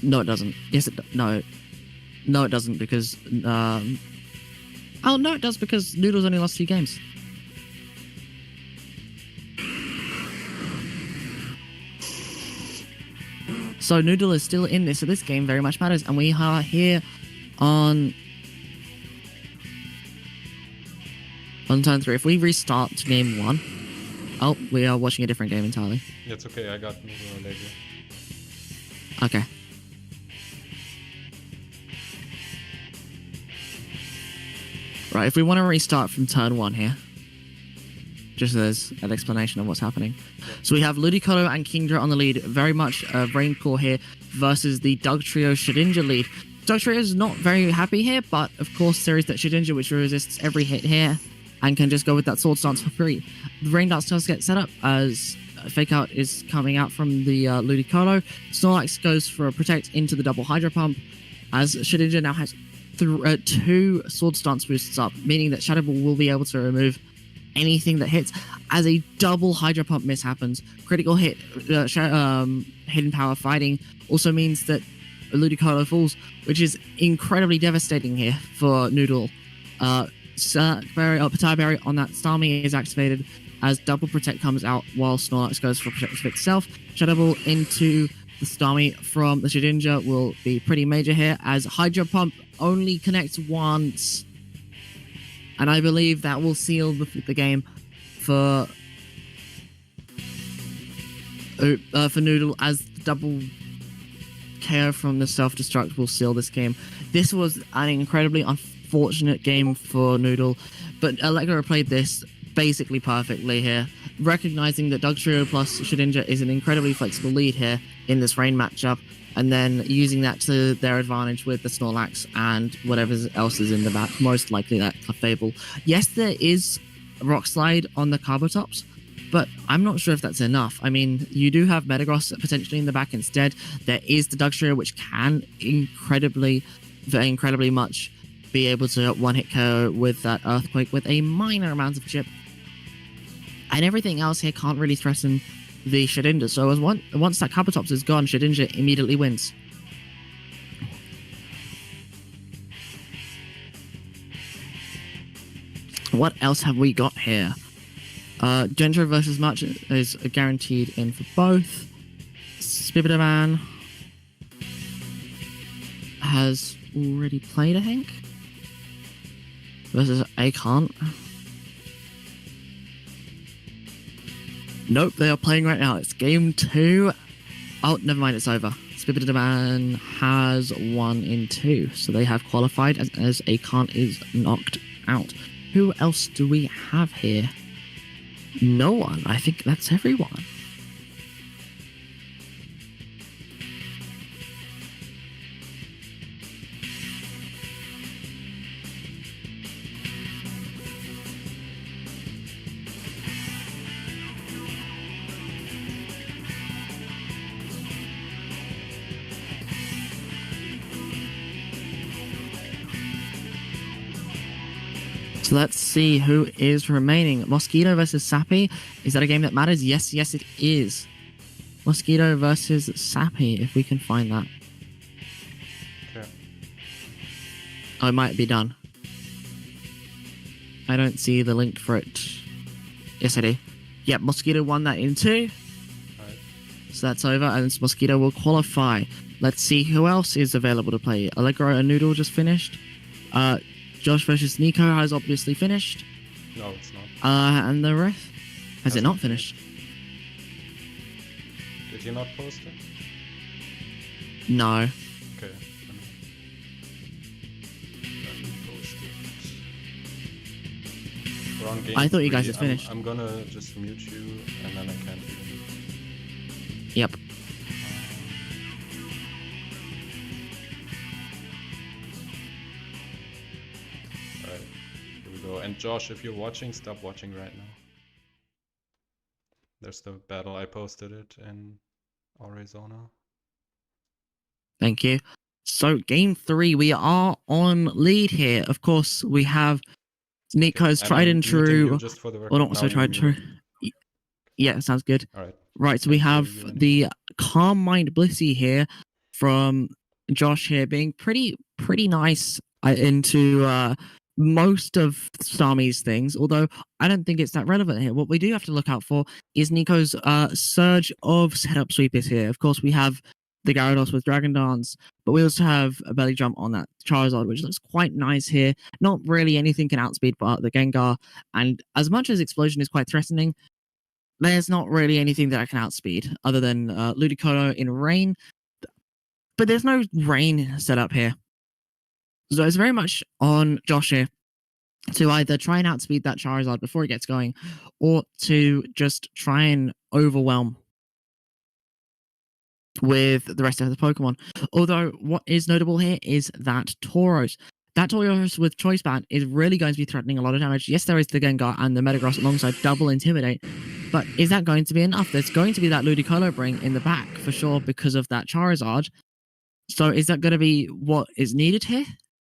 No, it doesn't. Yes, it no. No, it doesn't, because... Oh, no, it does, because Noodle's only lost 2 games. So Noodle is still in this, so this game very much matters. And we are here on turn 3. If we restart to game 1, oh, we are watching a different game entirely. It's okay, I got Noodle later. Okay. Right, if we want to restart from turn 1 here, just as an explanation of what's happening. So we have Ludicolo and Kingdra on the lead, very much Raincore here versus the Dugtrio Shedinja lead. Dugtrio is not very happy here, but of course there is that Shedinja which resists every hit here and can just go with that Sword Stance for free. The Rain Dance does get set up as Fake Out is coming out from the Ludicolo. Snorlax goes for a Protect into the double Hydro Pump as Shedinja now has 2 Sword Stance boosts up, meaning that Shadow Ball will be able to remove anything that hits as a double Hydro Pump miss happens. Critical hit, Hidden Power fighting also means that Ludicolo falls, which is incredibly devastating here for Noodle. Petai Berry on that Starmie is activated as double Protect comes out while Snorlax goes for Protect of itself. Shadow Ball into the Starmie from the Shedinja will be pretty major here as Hydro Pump only connects once. And I believe that will seal the game for Noodle, as double KO from the self-destruct will seal this game. This was an incredibly unfortunate game for Noodle, but Allegra played this basically perfectly here, recognizing that Dugtrio plus Shedinja is an incredibly flexible lead here in this rain matchup, and then using that to their advantage with the Snorlax and whatever else is in the back, most likely that Clefable. Yes, there is Rock Slide on the Carbotops, but I'm not sure if that's enough. I mean, you do have Metagross potentially in the back instead. There is the Dugtrio, which can incredibly much be able to one-hit KO with that Earthquake with a minor amount of chip. And everything else here can't really threaten the Shedinja. So as once that Carbotops is gone, Shedinja immediately wins. What else have we got here? Gentro versus Merchant is guaranteed in for both. Spibidaman has already played, I think. Versus Akant. Nope, they are playing right now. It's game 2. Oh, never mind, it's over. Spibidaman has won in 2, so they have qualified as Akant is knocked out. Who else do we have here? No one. I think that's everyone. So let's see who is remaining. Mosquito versus Sappy. Is that a game that matters? Yes, it is. Mosquito versus Sappy, if we can find that. Okay. Oh, it might be done. I don't see the link for it. Yes, I do. Yep, Mosquito won that in 2. Right. So that's over, and Mosquito will qualify. Let's see who else is available to play. Allegro and Noodle just finished. Josh versus Nico has obviously finished. No, it's not. And the rest? Has it not finished? Did you not post it? No. Okay. Let me post it. We're on game I thought you guys 3. had finished. I'm gonna just mute you, and then I can't hear you. Yep. Alright, here we go. And Josh, if you're watching, stop watching right now. There's the battle. I posted it in Arizona. Thank you. So, game 3, we are on lead here. Of course, we have Nico's And tried I'm and muting you true. just for the Or record. not Now so you're tried and true. muted. Yeah, sounds good. Alright. Right, so we Can't hear have you anymore. the Calm Mind Blissey here from Josh here being pretty nice into most of Starmie's things, although I don't think it's that relevant here. What we do have to look out for is Nico's surge of setup sweepers here. Of course, we have the Gyarados with Dragon Dance, but we also have a belly jump on that Charizard, which looks quite nice here. Not really anything can outspeed but the Gengar, and as much as Explosion is quite threatening, there's not really anything that I can outspeed other than Ludicolo in Rain, but there's no Rain set up here. So it's very much on Josh here to either try and outspeed that Charizard before it gets going, or to just try and overwhelm with the rest of the Pokemon. Although what is notable here is that Tauros with Choice Band is really going to be threatening a lot of damage. Yes, there is the Gengar and the Metagross alongside double Intimidate, but is that going to be enough? There's going to be that Ludicolo bring in the back for sure because of that Charizard. So is that going to be what is needed here?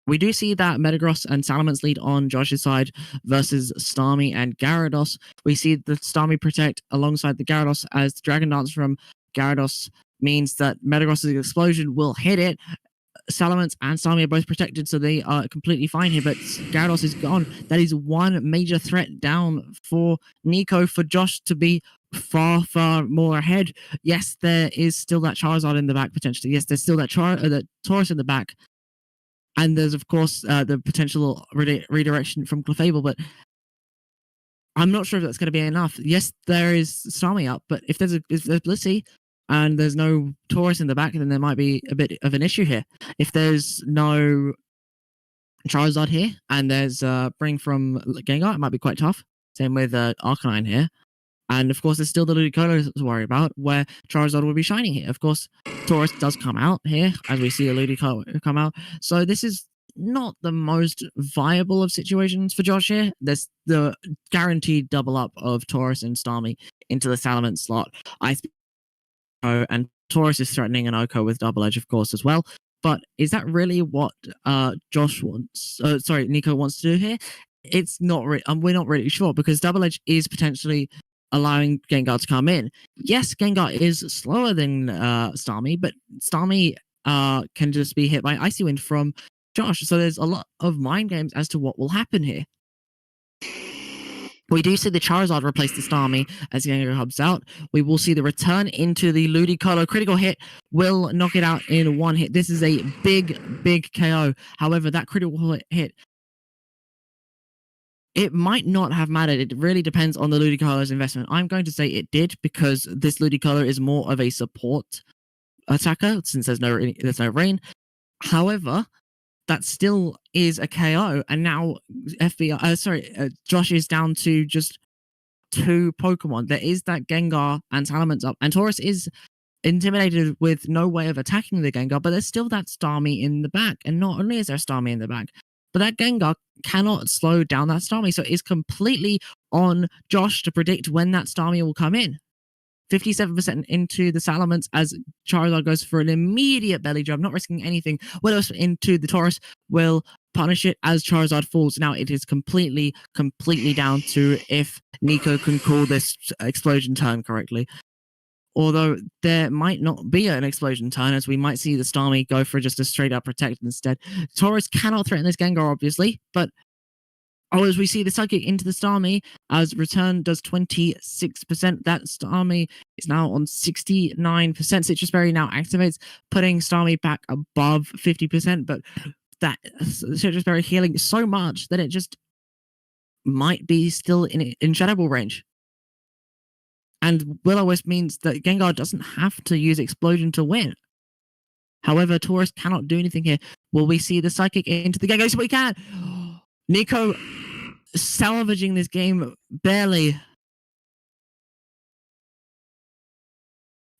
We do see that Metagross and Salamence lead on Josh's side versus Starmie and Gyarados. We see the Starmie protect alongside the Gyarados as the Dragon Dance from Gyarados means that Metagross's Explosion will hit it. Salamence and Starmie are both protected, so they are completely fine here, but Gyarados is gone. That is one major threat down for Nico, for Josh to be far, far more ahead. Yes, there is still that Charizard in the back, potentially. Yes, there's still that Tauros in the back. And there's, of course, the potential redirection from Clefable, but I'm not sure if that's going to be enough. Yes, there is Starmie up, but if there's Blissey and there's no Tauros in the back, then there might be a bit of an issue here. If there's no Charizard here and there's Bring from Gengar, it might be quite tough. Same with Arcanine here. And of course, there's still the Ludicolo to worry about, where Charizard will be shining here. Of course, Tauros does come out here, as we see a Ludicolo come out. So this is not the most viable of situations for Josh here. There's the guaranteed double up of Tauros and Starmie into the Salamence slot. And Tauros is threatening an Oko with Double Edge, of course, as well. But is that really what Nico wants to do here? It's not. We're not really sure, because Double Edge is potentially allowing Gengar to come in. Yes, Gengar is slower than Starmie, but Starmie can just be hit by Icy Wind from Josh. So there's a lot of mind games as to what will happen here. We do see the Charizard replace the Starmie as Gengar hubs out. We will see the return into the Ludicolo. Critical hit will knock it out in one hit. This is a big, big KO. However, that critical hit, it might not have mattered. It really depends on the Ludicolo's investment. I'm going to say it did, because this Ludicolo is more of a support attacker since there's no rain. However, that still is a KO, and now Josh is down to just 2 Pokemon. There is that Gengar and Salamence up, and Tauros is intimidated with no way of attacking the Gengar, but there's still that Starmie in the back, and not only is there Starmie in the back, but that Gengar cannot slow down that Starmie, so it's completely on Josh to predict when that Starmie will come in. 57% into the Salamence as Charizard goes for an immediate belly jump, not risking anything. What else into the Tauros will punish it as Charizard falls. Now it is completely down to if Nico can call this explosion turn correctly. Although there might not be an explosion turn, as we might see the Starmie go for just a straight up protect instead. Tauros cannot threaten this Gengar, obviously, but as we see the Psychic into the Starmie, as return does 26%. That Starmie is now on 69%. Citrus Berry now activates, putting Starmie back above 50%. But that Citrus Berry healing so much that it just might be still in Shadow range. And Will-O-Wisp means that Gengar doesn't have to use Explosion to win. However, Tauros cannot do anything here. Will we see the Psychic into the Gengar? Yes, we can! Nico salvaging this game barely.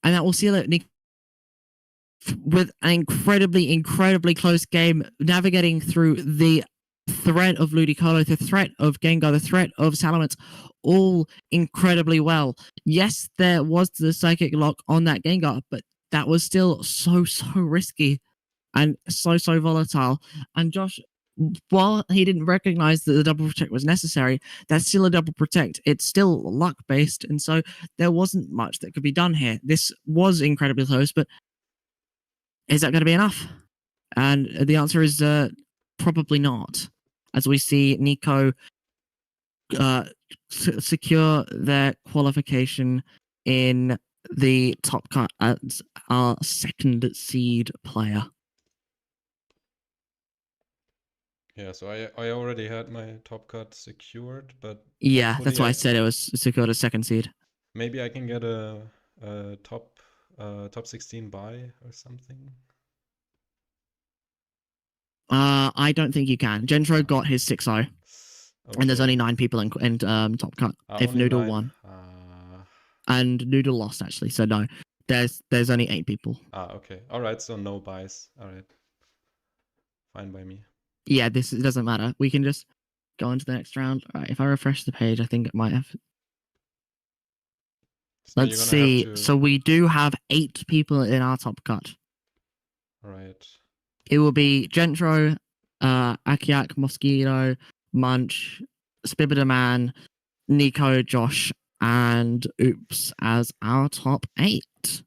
And that will seal it, Nico, with an incredibly close game, navigating through the threat of Ludicolo, the threat of Gengar, the threat of Salamence, all incredibly well. Yes, there was the Psychic lock on that Gengar, but that was still so risky and so volatile. And Josh, while he didn't recognize that the double protect was necessary, that's still a double protect. It's still luck based, and so there wasn't much that could be done here. This was incredibly close, but is that going to be enough? And the answer is probably not, as we see Nico secure their qualification in the top cut as our second seed player. Yeah, so I already had my top cut secured, but Yeah, that's hopefully why I said it was secured as second seed. maybe I can get a top 16 buy or something. I don't think you can. Gentro got his 6-0, and there's Okay. only 9 people in top cut. If Only Noodle 9. won, and Noodle lost actually, so no, there's only 8 people. Okay. All right. So no buys. All right. Fine by me. Yeah, it doesn't matter. We can just go on to the next round. All right, if I refresh the page, I think it might have. So Let's you're gonna have see. to. So we do have 8 people in our top cut. All right. It will be Gentro, Akiak, Mosquito, Munch, Spibiderman, Nico, Josh, and Oops as our top 8.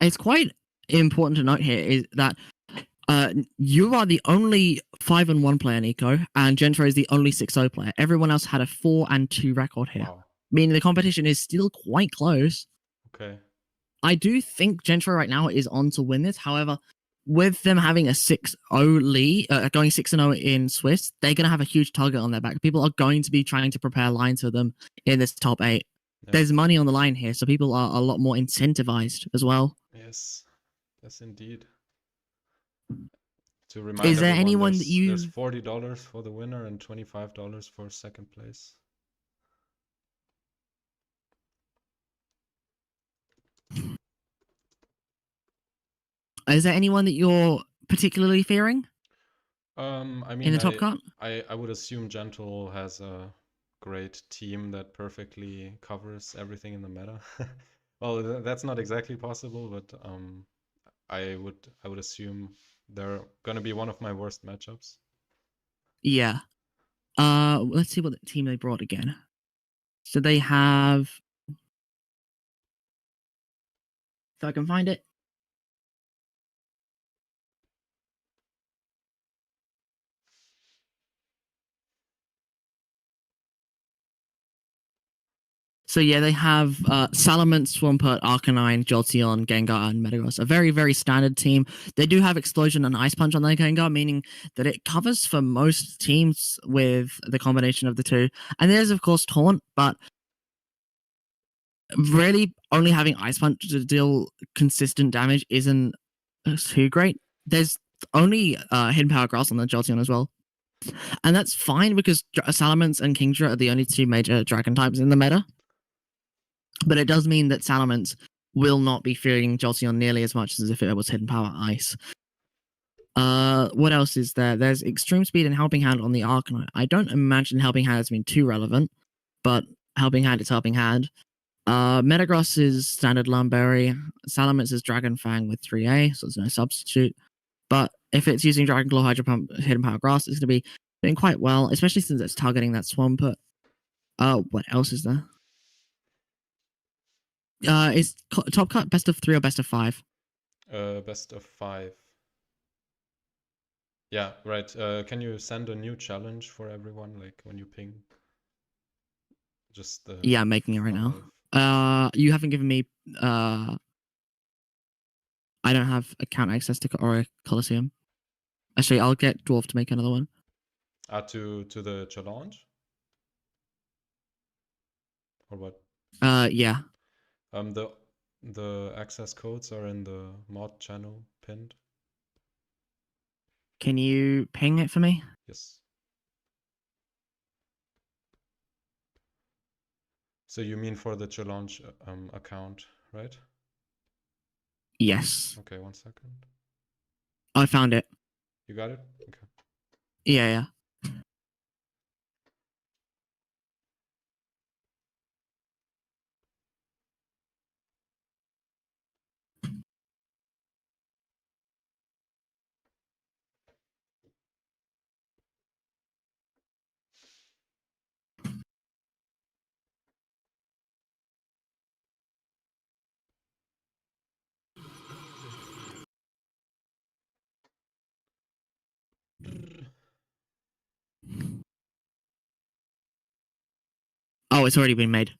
It's quite important to note here is that you are the only 5-1 player, Nico, and Gentro is the only 6-0 player. Everyone else had a 4-2 record here, Wow. meaning the competition is still quite close. Okay. I do think Gentro right now is on to win this. However, with them having a 6-0 lead, going 6-0 in Swiss, they're going to have a huge target on their back. People are going to be trying to prepare lines for them in this top 8. Yeah. There's money on the line here, so people are a lot more incentivized as well. Yes. Yes, indeed. To remind Is there everyone, anyone that there's you... $40 for the winner and $25 for second place. Is there anyone that you're particularly fearing I in mean, the top cut? I would assume Gentle has a great team that perfectly covers everything in the meta. Well, that's not exactly possible, but I would assume they're gonna be one of my worst matchups. Yeah. Let's see what the team they brought again. So they have... If I can find it. So yeah, they have Salamence, Swampert, Arcanine, Jolteon, Gengar, and Metagross. A very, very standard team. They do have Explosion and Ice Punch on their Gengar, meaning that it covers for most teams with the combination of the two. And there's, of course, Taunt, but really only having Ice Punch to deal consistent damage isn't too great. There's only Hidden Power Grass on the Jolteon as well. And that's fine because Salamence and Kingdra are the only 2 major dragon types in the meta. But it does mean that Salamence will not be fearing Jolteon nearly as much as if it was Hidden Power Ice. What else is there? There's Extreme Speed and Helping Hand on the Arcanine. I don't imagine Helping Hand has been too relevant, but Helping Hand is Helping Hand. Metagross is Standard Lumberry. Salamence is Dragon Fang with 3A, so there's no substitute. But if it's using Dragon Claw, Hydro Pump, Hidden Power Grass, it's going to be doing quite well, especially since it's targeting that Swampert. What else is there? Is top cut best of 3 or best of 5? Best of 5. Yeah, right. Can you send a new challenge for everyone, like when you ping? Just the. Yeah, I'm making it right now. You haven't given me. I don't have account access to Orre Coliseum. Actually, I'll get Dwarf to make another one. To the challenge. Or what? Yeah. The access codes are in the mod channel pinned. Can you ping it for me? Yes. So you mean for the challenge account, right? Yes. Okay, 1 second. I found it. You got it? Okay. Yeah. Oh, it's already been made.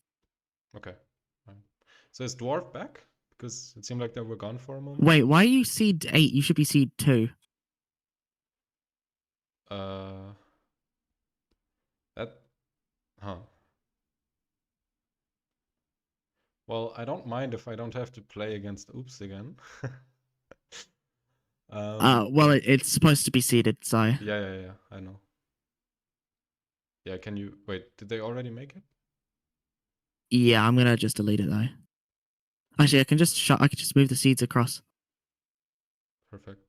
Okay. Fine. So is Dwarf back? Because it seemed like they were gone for a moment. Wait, why are you seed 8? You should be seed 2. That. Huh. Well, I don't mind if I don't have to play against Oops again. Well, it's supposed to be seeded, so. Yeah, I know. Yeah, can you wait? Did they already make it? Yeah, I'm gonna just delete it though. Actually, I can just move the seeds across. Perfect.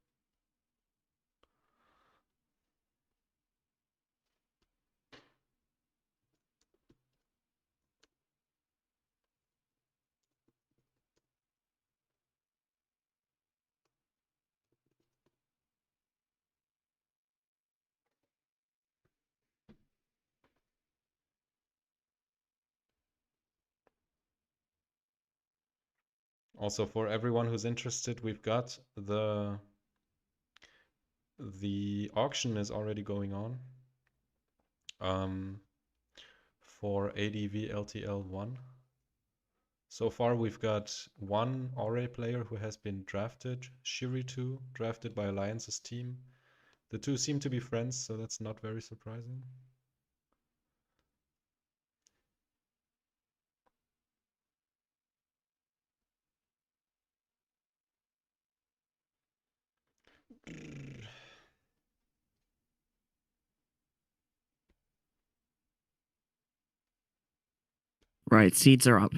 Also, for everyone who's interested, we've got the auction is already going on. For ADV LTL1. So far, we've got one Orre player who has been drafted, Shiri2, drafted by Alliance's team. The two seem to be friends, so that's not very surprising. Right, seeds are up.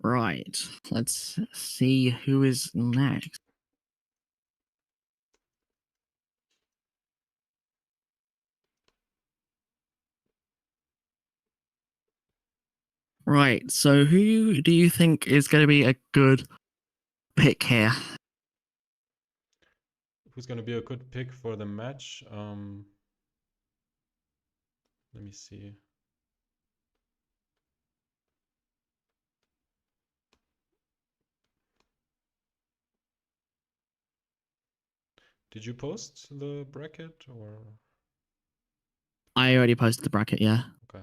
Right, let's see who is next. Right, so who do you think is going to be a good pick here? Who's going to be a good pick for the match? Let me see. Did you post the bracket or? I already posted the bracket, yeah. Okay.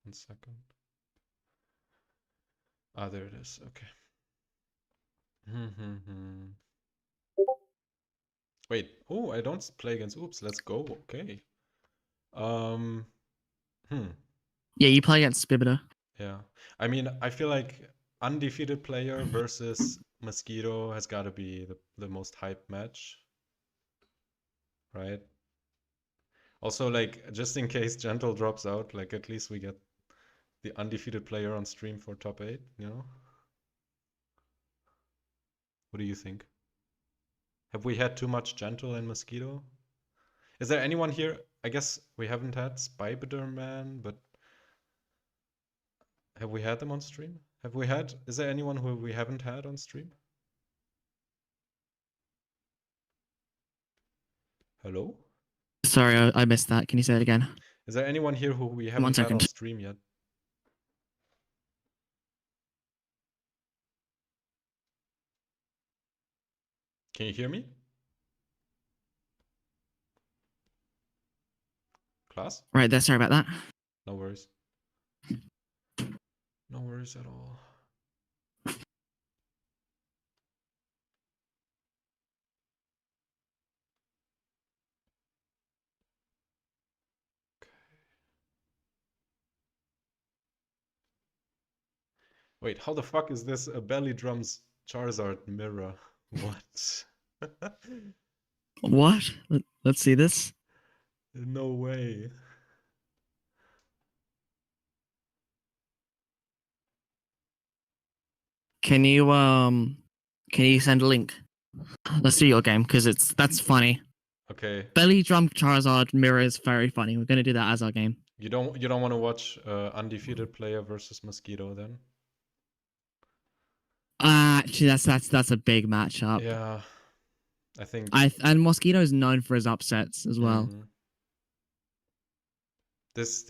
1 second. Ah, there it is. Okay. Wait. Oh, I don't play against Oops. Let's go. Okay. Yeah, you play against Spibida. Yeah. I mean, I feel like undefeated player versus Mosquito has got to be the most hype match. Right? Also, like, just in case Gentle drops out, like, at least we get the undefeated player on stream for top 8, you know? What do you think? Have we had too much Gentle and Mosquito? Is there anyone here? I guess we haven't had Spider Man, but have we had them on stream? Is there anyone who we haven't had on stream? Hello? Sorry, I missed that. Can you say it again? Is there anyone here who we 1 haven't had on second. stream yet? Can you hear me? Clas? Right there, sorry about that. No worries. No worries at all. Wait, how the fuck is this a Belly Drums Charizard mirror? What? What? Let's see this. No way. Can you send a link? Let's do your game because that's funny. Okay. Belly Drum Charizard Mirror is very funny. We're gonna do that as our game. You don't want to watch undefeated player versus Mosquito then? Actually, that's a big matchup. Yeah. I think And Mosquito is known for his upsets as well. Mhm. This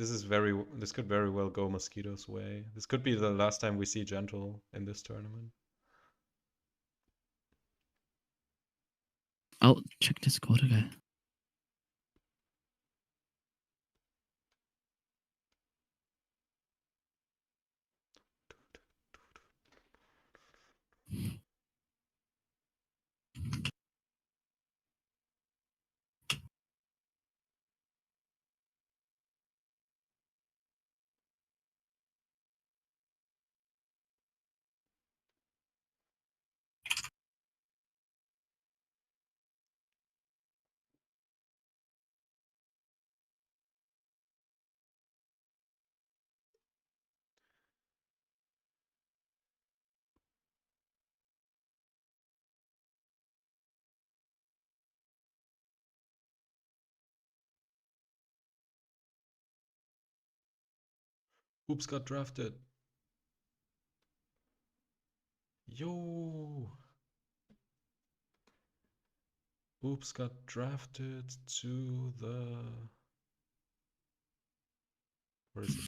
could very well go Mosquito's way. This could be the last time we see Gentle in this tournament. Oh, check Discord again. Oops, got drafted. Yo. Oops, got drafted to the... Where is he?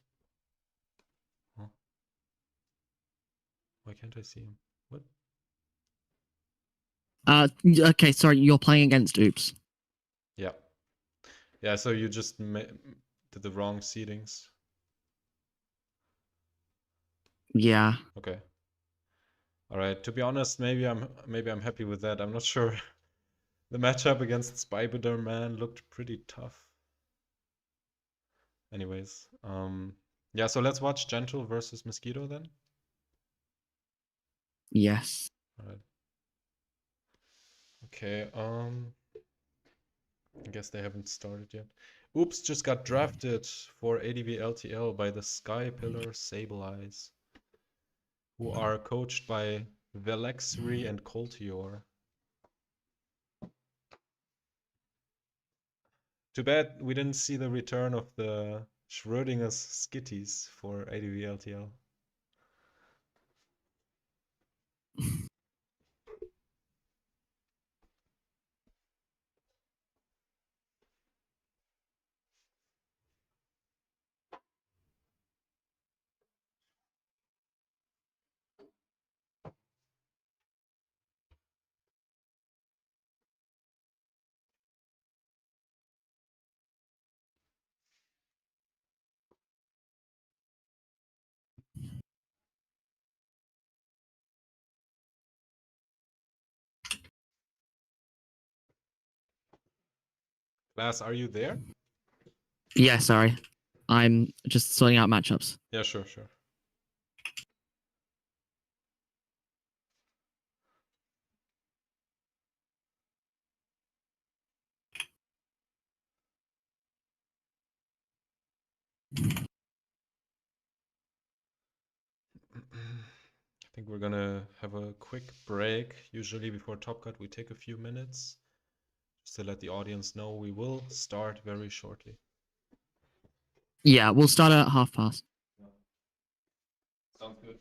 Huh? Why can't I see him? What? Okay, sorry, you're playing against Oops. Yeah. Yeah, so you just did the wrong seedings. Yeah. Okay. All right. To be honest, maybe I'm happy with that. I'm not sure. The matchup against Spybider Man looked pretty tough. Anyways, yeah. So let's watch Gentle versus Mosquito then. Yes. All right. Okay. I guess they haven't started yet. Oops, just got drafted for ADV LTL by the Sky Pillar Sable Eyes, who are coached by Velexri and Coltior. Too bad we didn't see the return of the Schrödinger's Skitties for ADV LTL. Clas, are you there? Yeah, sorry. I'm just sorting out matchups. Yeah, sure, sure. I think we're gonna have a quick break. Usually before Top Cut, we take a few minutes just to let the audience know we will start very shortly. Yeah, we'll start at past. Sounds good.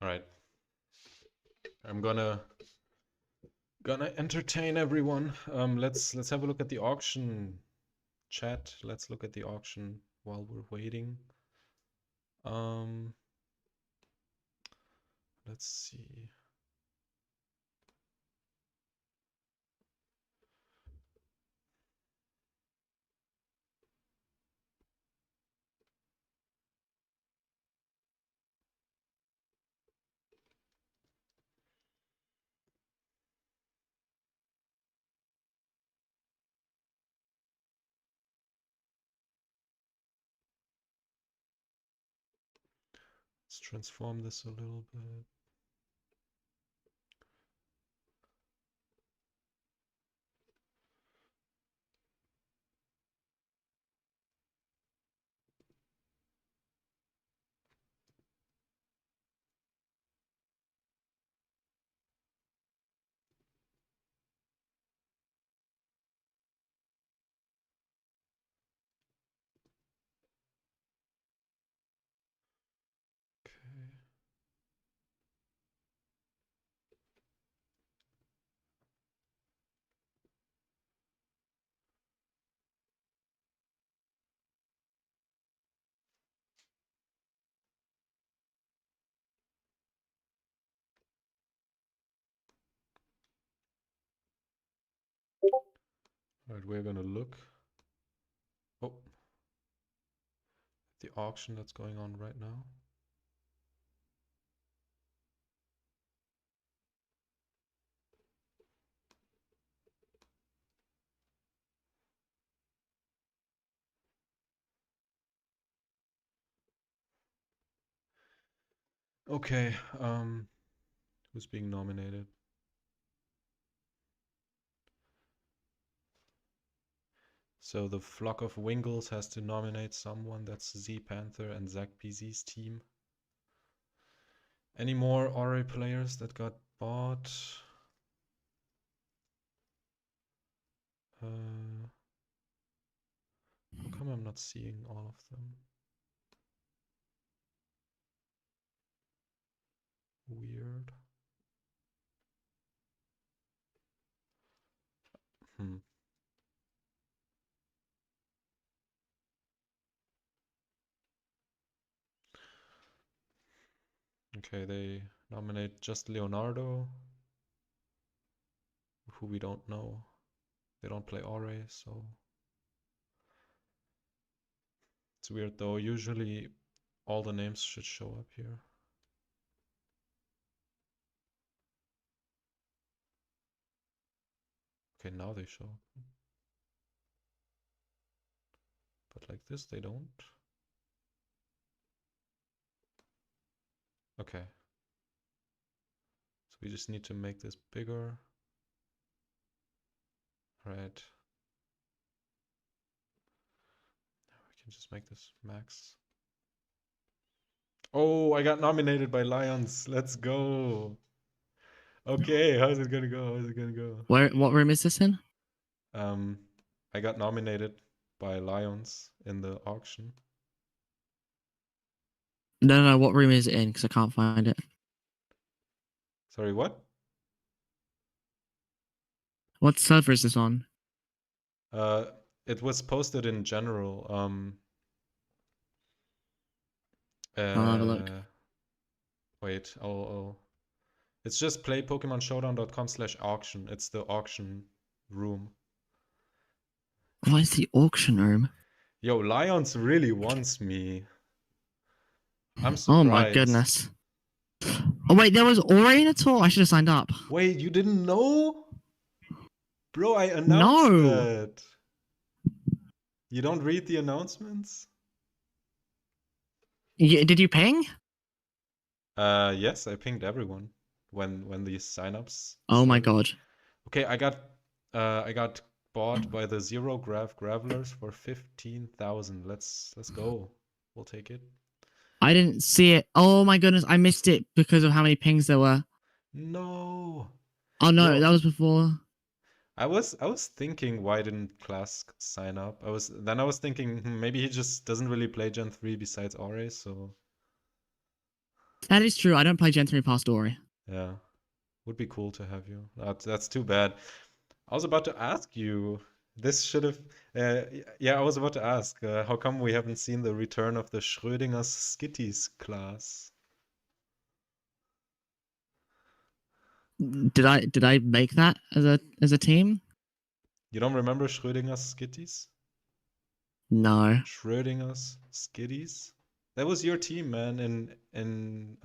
All right. I'm gonna entertain everyone. Let's have a look at the auction chat. Let's look at the auction while we're waiting. Let's see. Let's transform this a little bit. Okay. All right, we're gonna look. Oh, the auction that's going on right now. Okay, who's being nominated? So the Flock of Wingles has to nominate someone. That's Z Panther and Zach PZ's team. Any more Orre players that got bought? How come I'm not seeing all of them? Weird. Okay, they nominate just Leonardo, who we don't know. They don't play Orre, so it's weird though. Usually all the names should show up here. Okay, now they show up. But like this, they don't. Okay. So we just need to make this bigger. Right. We can just make this max. Oh, I got nominated by Lions. Let's go. Okay, how's it gonna go? How's it gonna go? What room is this in? I got nominated by Lions in the auction. No, what room is it in? Because I can't find it. Sorry, what? What server is this on? It was posted in general. I'll have a look. Wait, it's just play PokemonShowdown.com/auction. It's the auction room. What is the auction room? Yo, Lions really wants me. I'm surprised. Oh my goodness. Oh wait, there was Orre in it all? I should have signed up. Wait, you didn't know? Bro, I announced No. that. You don't read the announcements? Did you ping? Yes, I pinged everyone when these signups. Oh my started. god. Okay, I got bought by the Zero Graph Gravelers for 15,000. Let's go. We'll take it. I didn't see it. Oh my goodness, I missed it because of how many pings there were. No. Oh no, Yo. that was before. I was thinking, why didn't Clas sign up? I was thinking maybe he just doesn't really play Gen 3 besides Orre, so That is true. I don't play Gen 3 past Orre. Yeah, would be cool to have you. That's too bad. I was about to ask you. This should have. Yeah, I was about to ask. How come we haven't seen the return of the Schrödinger's Skitties class? Did I make that as a team? You don't remember Schrödinger's Skitties? No. Schrödinger's Skitties? That was your team, man, in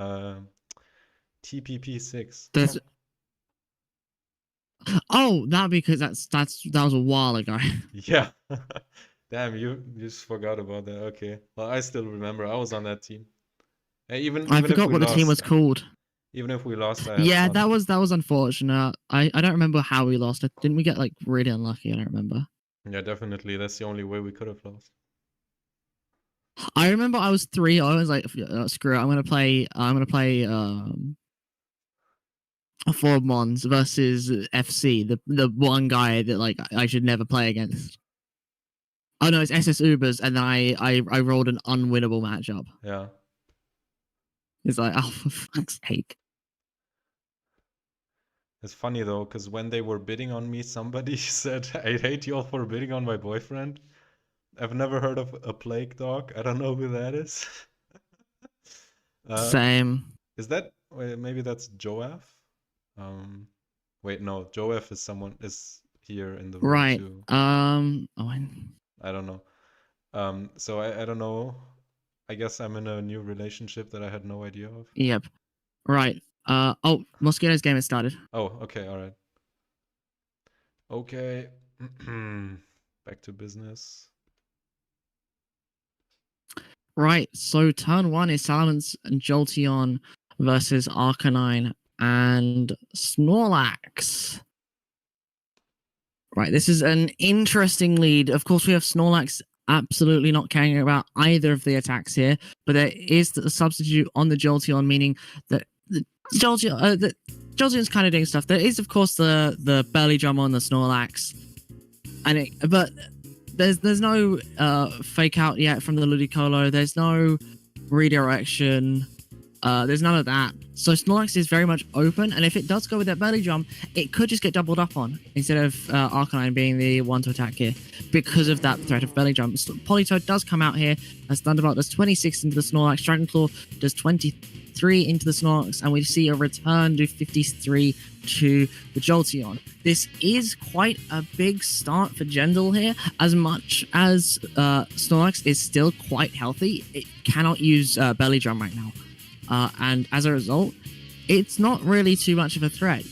TPP6. There's. Oh, that because that was a while ago. Yeah. Damn, you just forgot about that. Okay. Well, I still remember. I was on that team. Hey, even I if forgot we what the team was lost, called. even if we lost, I had Yeah, fun. that was unfortunate. I don't remember how we lost it. Didn't we get like really unlucky? I don't remember. Yeah, definitely. That's the only way we could have lost. I remember I was 3. I was like, screw it. I'm gonna play Four Mons versus FC, the one guy that like I should never play against. Oh no, it's SS Ubers, and then I rolled an unwinnable matchup. Yeah. It's like, oh, for fuck's sake. It's funny though, because when they were bidding on me, somebody said, I hate you all for bidding on my boyfriend. I've never heard of a plague dog. I don't know who that is. Same. Is that maybe that's Joaf? Wait, no, Joaf is here in the room Right. too. I don't know. So I don't know. I guess I'm in a new relationship that I had no idea of. Yep. Right. Mosquito's game has started. Oh, okay, all right. Okay. Back to business. Right. So turn 1 is Salamence and Jolteon versus Arcanine and Snorlax. Right. This is an interesting lead. Of course, we have Snorlax absolutely not caring about either of the attacks here, but there is a substitute on the Jolteon, meaning that the Jolteon's kind of doing stuff. There is, of course, the belly drum on the Snorlax, but there's no fake out yet from the Ludicolo. There's no redirection. There's none of that. So Snorlax is very much open, and if it does go with that belly drum, it could just get doubled up on instead of Arcanine being the one to attack here because of that threat of belly drum. Politoed does come out here as Thunderbolt does 26 into the Snorlax, Dragonclaw does 23 into the Snorlax, and we see a return to 53 to the Jolteon. This is quite a big start for Jendal here. As much as Snorlax is still quite healthy, it cannot use belly drum right now. And as a result, it's not really too much of a threat.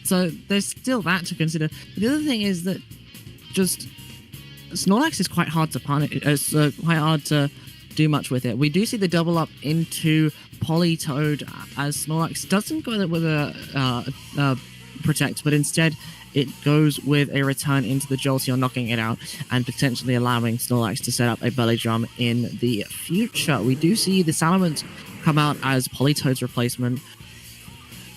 So there's still that to consider. The other thing is that just Snorlax is quite hard to punish. It's quite hard to do much with it. We do see the double up into Politoed as Snorlax doesn't go with a protect, but instead it goes with a return into the Jolteon, knocking it out and potentially allowing Snorlax to set up a belly drum in the future. We do see the Salamence come out as Politoed's replacement,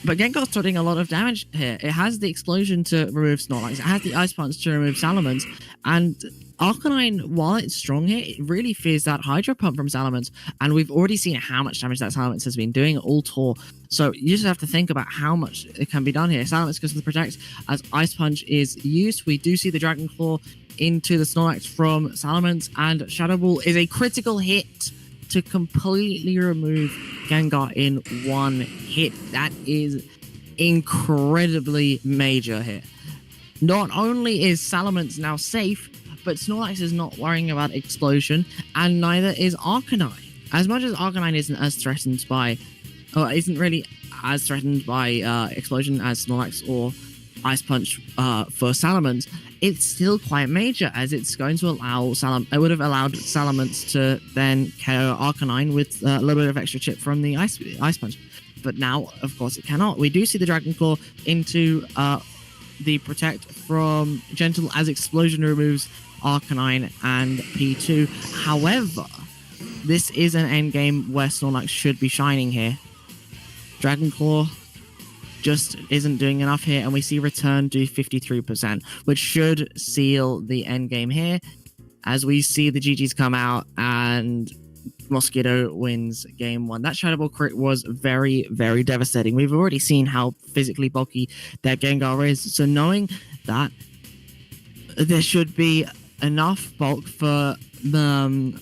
but Gengar's still doing a lot of damage here. It has the Explosion to remove Snorlax, it has the Ice Punch to remove Salamence, and Arcanine, while it's strong here, it really fears that Hydro Pump from Salamence, and we've already seen how much damage that Salamence has been doing all tour. So you just have to think about how much it can be done here. Salamence goes for the Protect as Ice Punch is used. We do see the Dragon Claw into the Snorlax from Salamence, and Shadow Ball is a critical hit to completely remove Gengar in one hit. That is incredibly major here. Not only is Salamence now safe, but Snorlax is not worrying about Explosion, and neither is Arcanine. As much as Arcanine isn't really as threatened by Explosion as Snorlax or Ice Punch for Salamence, it's still quite major, as it's going to allow it would have allowed Salamence to then KO Arcanine with a little bit of extra chip from the Ice Punch. But now, of course, it cannot. We do see the Dragon Claw into the Protect from Gentle as Explosion removes Arcanine and P2. However, this is an endgame where Snorlax should be shining here. Dragon Claw just isn't doing enough here, and we see return to 53%, which should seal the endgame here, as we see the GGs come out, and Mosquito wins game 1. That Shadow Ball crit was very, very devastating. We've already seen how physically bulky that Gengar is, so knowing that there should be enough bulk for the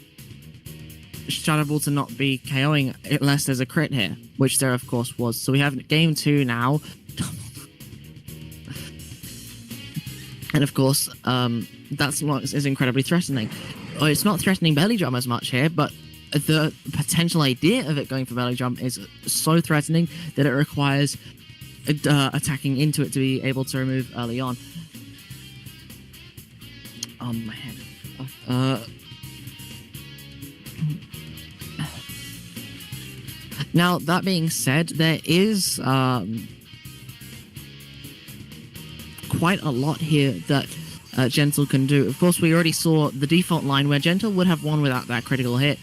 Shadow Ball to not be KOing unless there's a crit here, which there of course was. So we have game 2 now. And of course, that's what is incredibly threatening. It's not threatening Belly Drum as much here, but the potential idea of it going for Belly Drum is so threatening that it requires attacking into it to be able to remove early on. Oh my head. Now, that being said, there is quite a lot here that Gentle can do. Of course, we already saw the default line where Gentle would have won without that critical hit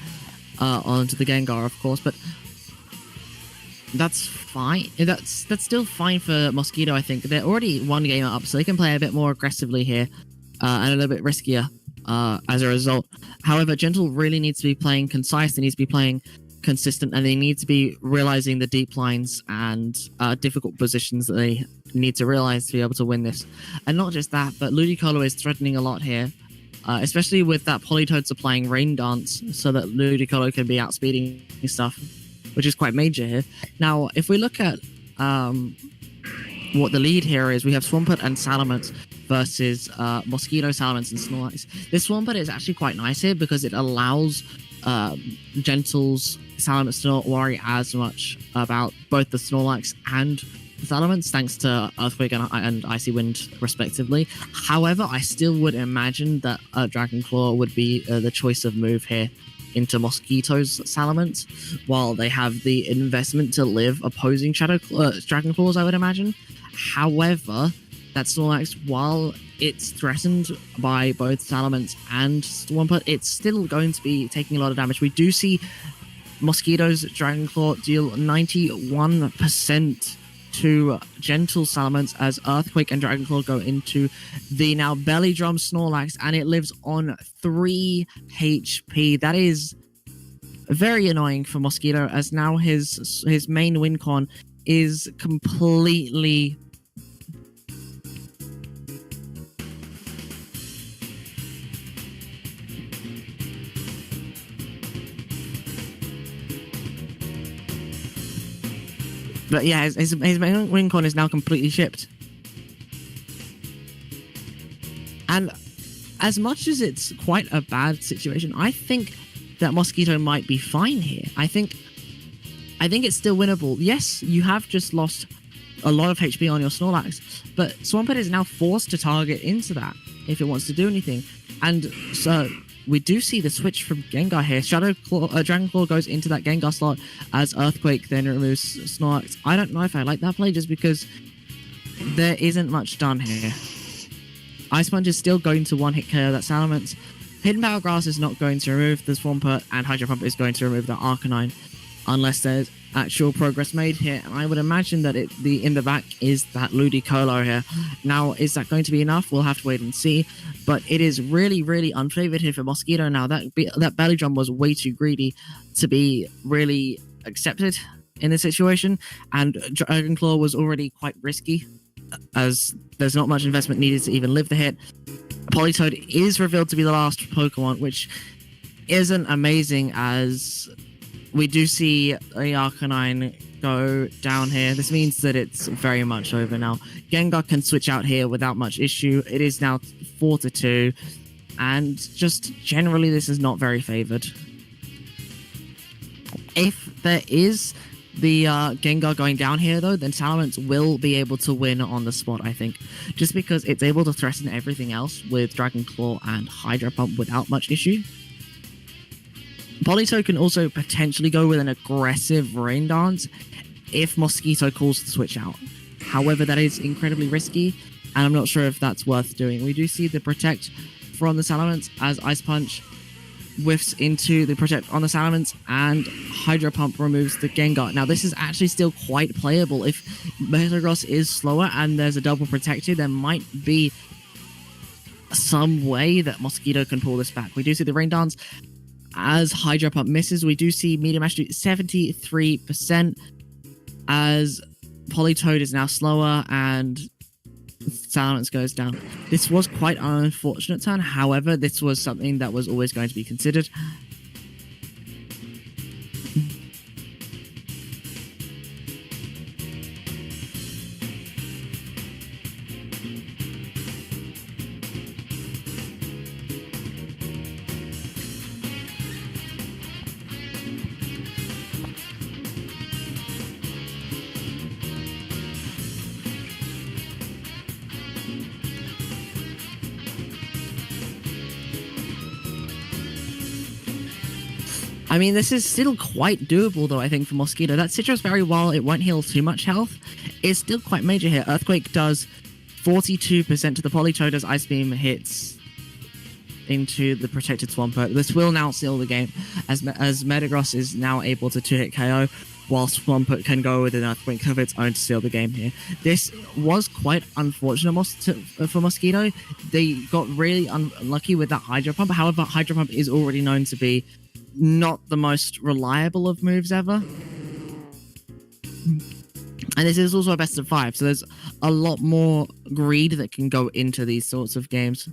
onto the Gengar, of course, but that's fine. That's still fine for Mosquito, I think. They're already one game up, so they can play a bit more aggressively here and a little bit riskier as a result. However, Gentle really needs to be playing concise. They need to be playing consistent, and they need to be realizing the deep lines and difficult positions that they need to realize to be able to win this. And not just that, but Ludicolo is threatening a lot here, especially with that Politoed supplying Rain Dance so that Ludicolo can be outspeeding stuff, which is quite major here. Now, if we look at what the lead here is, we have Swampert and Salamence versus Mosquito, Salamence, and Snorlax. This Swampert is actually quite nice here because it allows Gentle's Salamence to not worry as much about both the Snorlax and the Salamence, thanks to Earthquake and Icy Wind, respectively. However, I still would imagine that Dragon Claw would be the choice of move here into Mosquito's Salamence, while they have the investment to live opposing Dragon Claws, I would imagine. However, that Snorlax, while it's threatened by both Salamence and Swampert, it's still going to be taking a lot of damage. We do see Mosquito's Dragon Claw deal 91% to Gentle Salamence as Earthquake and Dragon Claw go into the now Belly Drum Snorlax, and it lives on 3 HP. That is very annoying for Mosquito, as now his main win con is completely But yeah, his main win con is now completely shipped. And as much as it's quite a bad situation, I think that Mosquito might be fine here. I think it's still winnable. Yes, you have just lost a lot of HP on your Snorlax, but Swampert is now forced to target into that if it wants to do anything. And so we do see the switch from Gengar here. Dragon Claw goes into that Gengar slot as Earthquake then removes Snorlax. I don't know if I like that play just because there isn't much done here. Ice Punch is still going to one-hit KO that Salamence. Hidden Power Grass is not going to remove the Swampert, and Hydro Pump is going to remove the Arcanine unless there's actual progress made here. And I would imagine that in the back is that Ludicolo here. Now, is that going to be enough? We'll have to wait and see. But it is really, really unfavored here for Mosquito now. That Belly Drum was way too greedy to be really accepted in this situation. And Dragon Claw was already quite risky, as there's not much investment needed to even live the hit. Politoed is revealed to be the last Pokemon, which isn't amazing, as we do see the Arcanine go down here. This means that it's very much over now. Gengar can switch out here without much issue. It is now 4-2, and just generally this is not very favored. If there is the Gengar going down here, though, then Salamence will be able to win on the spot, I think. Just because it's able to threaten everything else with Dragon Claw and Hydro Pump without much issue. Politoed can also potentially go with an aggressive Rain Dance if Mosquito calls the switch out. However, that is incredibly risky, and I'm not sure if that's worth doing. We do see the Protect from the Salamence as Ice Punch whiffs into the Protect on the Salamence, and Hydro Pump removes the Gengar. Now, this is actually still quite playable. If Metagross is slower and there's a double Protected, there might be some way that Mosquito can pull this back. We do see the Rain Dance as Hydro Pump misses, we do see Meteor Mash do 73%, as Politoed is now slower and Salamence goes down. This was quite an unfortunate turn, however, this was something that was always going to be considered. I mean, this is still quite doable, though, I think, for Mosquito. That Citrus Berry, while it won't heal too much health, is still quite major here. Earthquake does 42% to the Politoed as Ice Beam hits into the protected Swampert. This will now seal the game, as Metagross is now able to 2-hit KO, while Swampert can go with an Earthquake of its own to seal the game here. This was quite unfortunate for Mosquito. They got really unlucky with that Hydro Pump. However, Hydro Pump is already known to be not the most reliable of moves ever. And this is also a best of 5, so there's a lot more greed that can go into these sorts of games.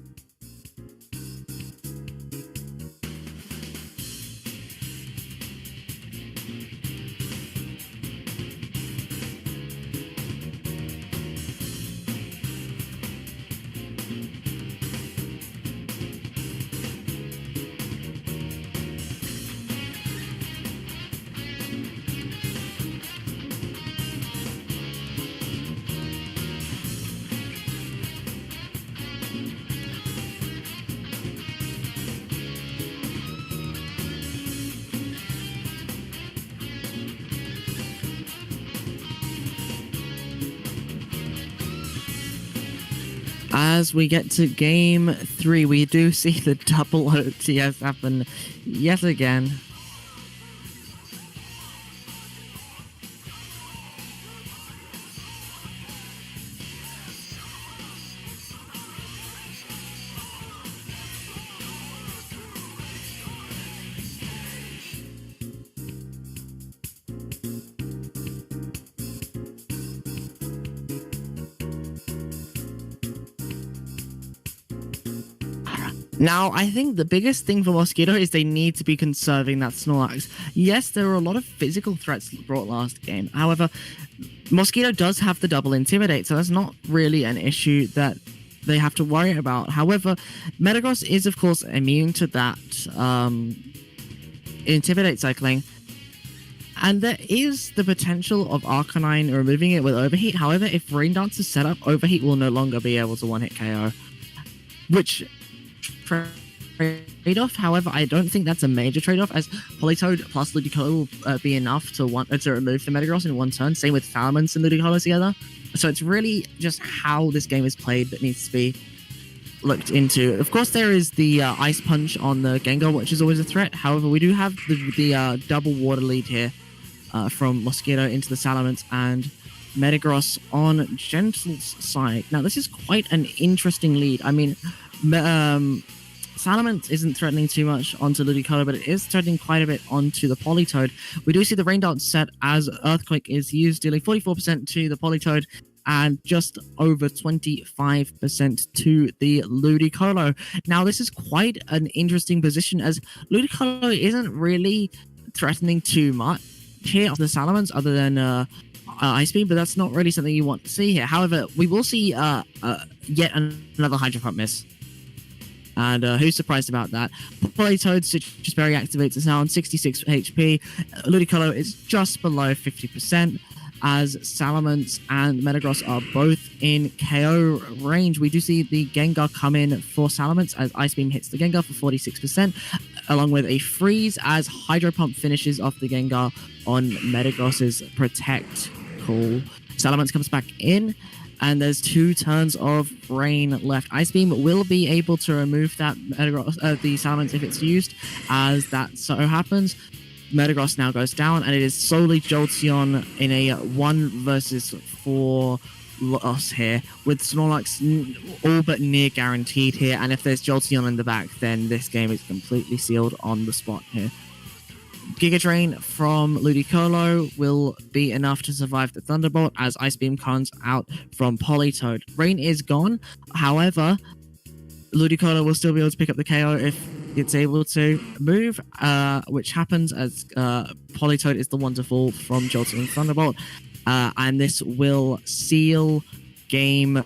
As we get to game 3, we do see the double OTS happen yet again. Now, I think the biggest thing for Mosquito is they need to be conserving that Snorlax. Yes, there were a lot of physical threats brought last game. However, Mosquito does have the double Intimidate, so that's not really an issue that they have to worry about. However, Metagross is, of course, immune to that Intimidate cycling. And there is the potential of Arcanine removing it with Overheat. However, if Rain Dance is set up, Overheat will no longer be able to one-hit KO. Which trade-off, however, I don't think that's a major trade-off, as Politoed plus Ludicolo will be enough to remove the Metagross in one turn. Same with Salamence and Ludicolo together. So it's really just how this game is played that needs to be looked into. Of course, there is the Ice Punch on the Gengar, which is always a threat. However, we do have the double Water lead here from Mosquito into the Salamence and Metagross on Gentle's side. Now, this is quite an interesting lead. I mean, Salamence isn't threatening too much onto Ludicolo, but it is threatening quite a bit onto the Politoed. We do see the Rain Dance set as Earthquake is used, dealing 44% to the Politoed and just over 25% to the Ludicolo. Now, this is quite an interesting position, as Ludicolo isn't really threatening too much here of the Salamence other than Ice Beam, but that's not really something you want to see here. However, we will see yet another Hydro Pump miss. And who's surprised about that? Politoed Citrus Berry activates is now on 66 HP. Ludicolo is just below 50%, as Salamence and Metagross are both in KO range. We do see the Gengar come in for Salamence as Ice Beam hits the Gengar for 46%, along with a freeze as Hydro Pump finishes off the Gengar on Metagross's Protect call. Salamence comes back in, and there's 2 turns of rain left. Ice Beam will be able to remove that the Salamence if it's used, as that so happens. Metagross now goes down, and it is solely Jolteon in a 1 versus 4 loss here, with Snorlax all but near guaranteed here. And if there's Jolteon in the back, then this game is completely sealed on the spot here. Giga Drain from Ludicolo will be enough to survive the Thunderbolt as Ice Beam comes out from Politoed. Rain is gone, however, Ludicolo will still be able to pick up the KO if it's able to move, which happens as Politoed is the one to fall from Jolteon and Thunderbolt, and this will seal game.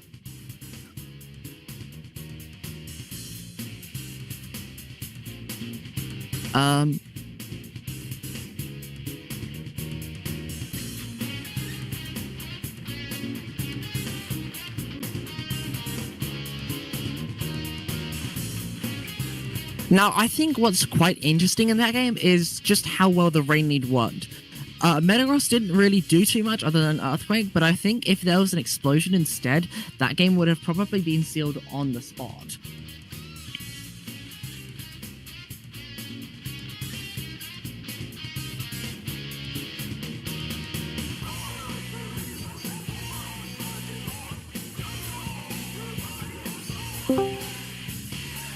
Now, I think what's quite interesting in that game is just how well the Rain Lead worked. Metagross didn't really do too much other than Earthquake, but I think if there was an explosion instead, that game would have probably been sealed on the spot.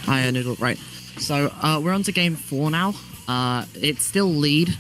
Hiya, Noodle, right. So, we're on to game 4 now. It's still lead.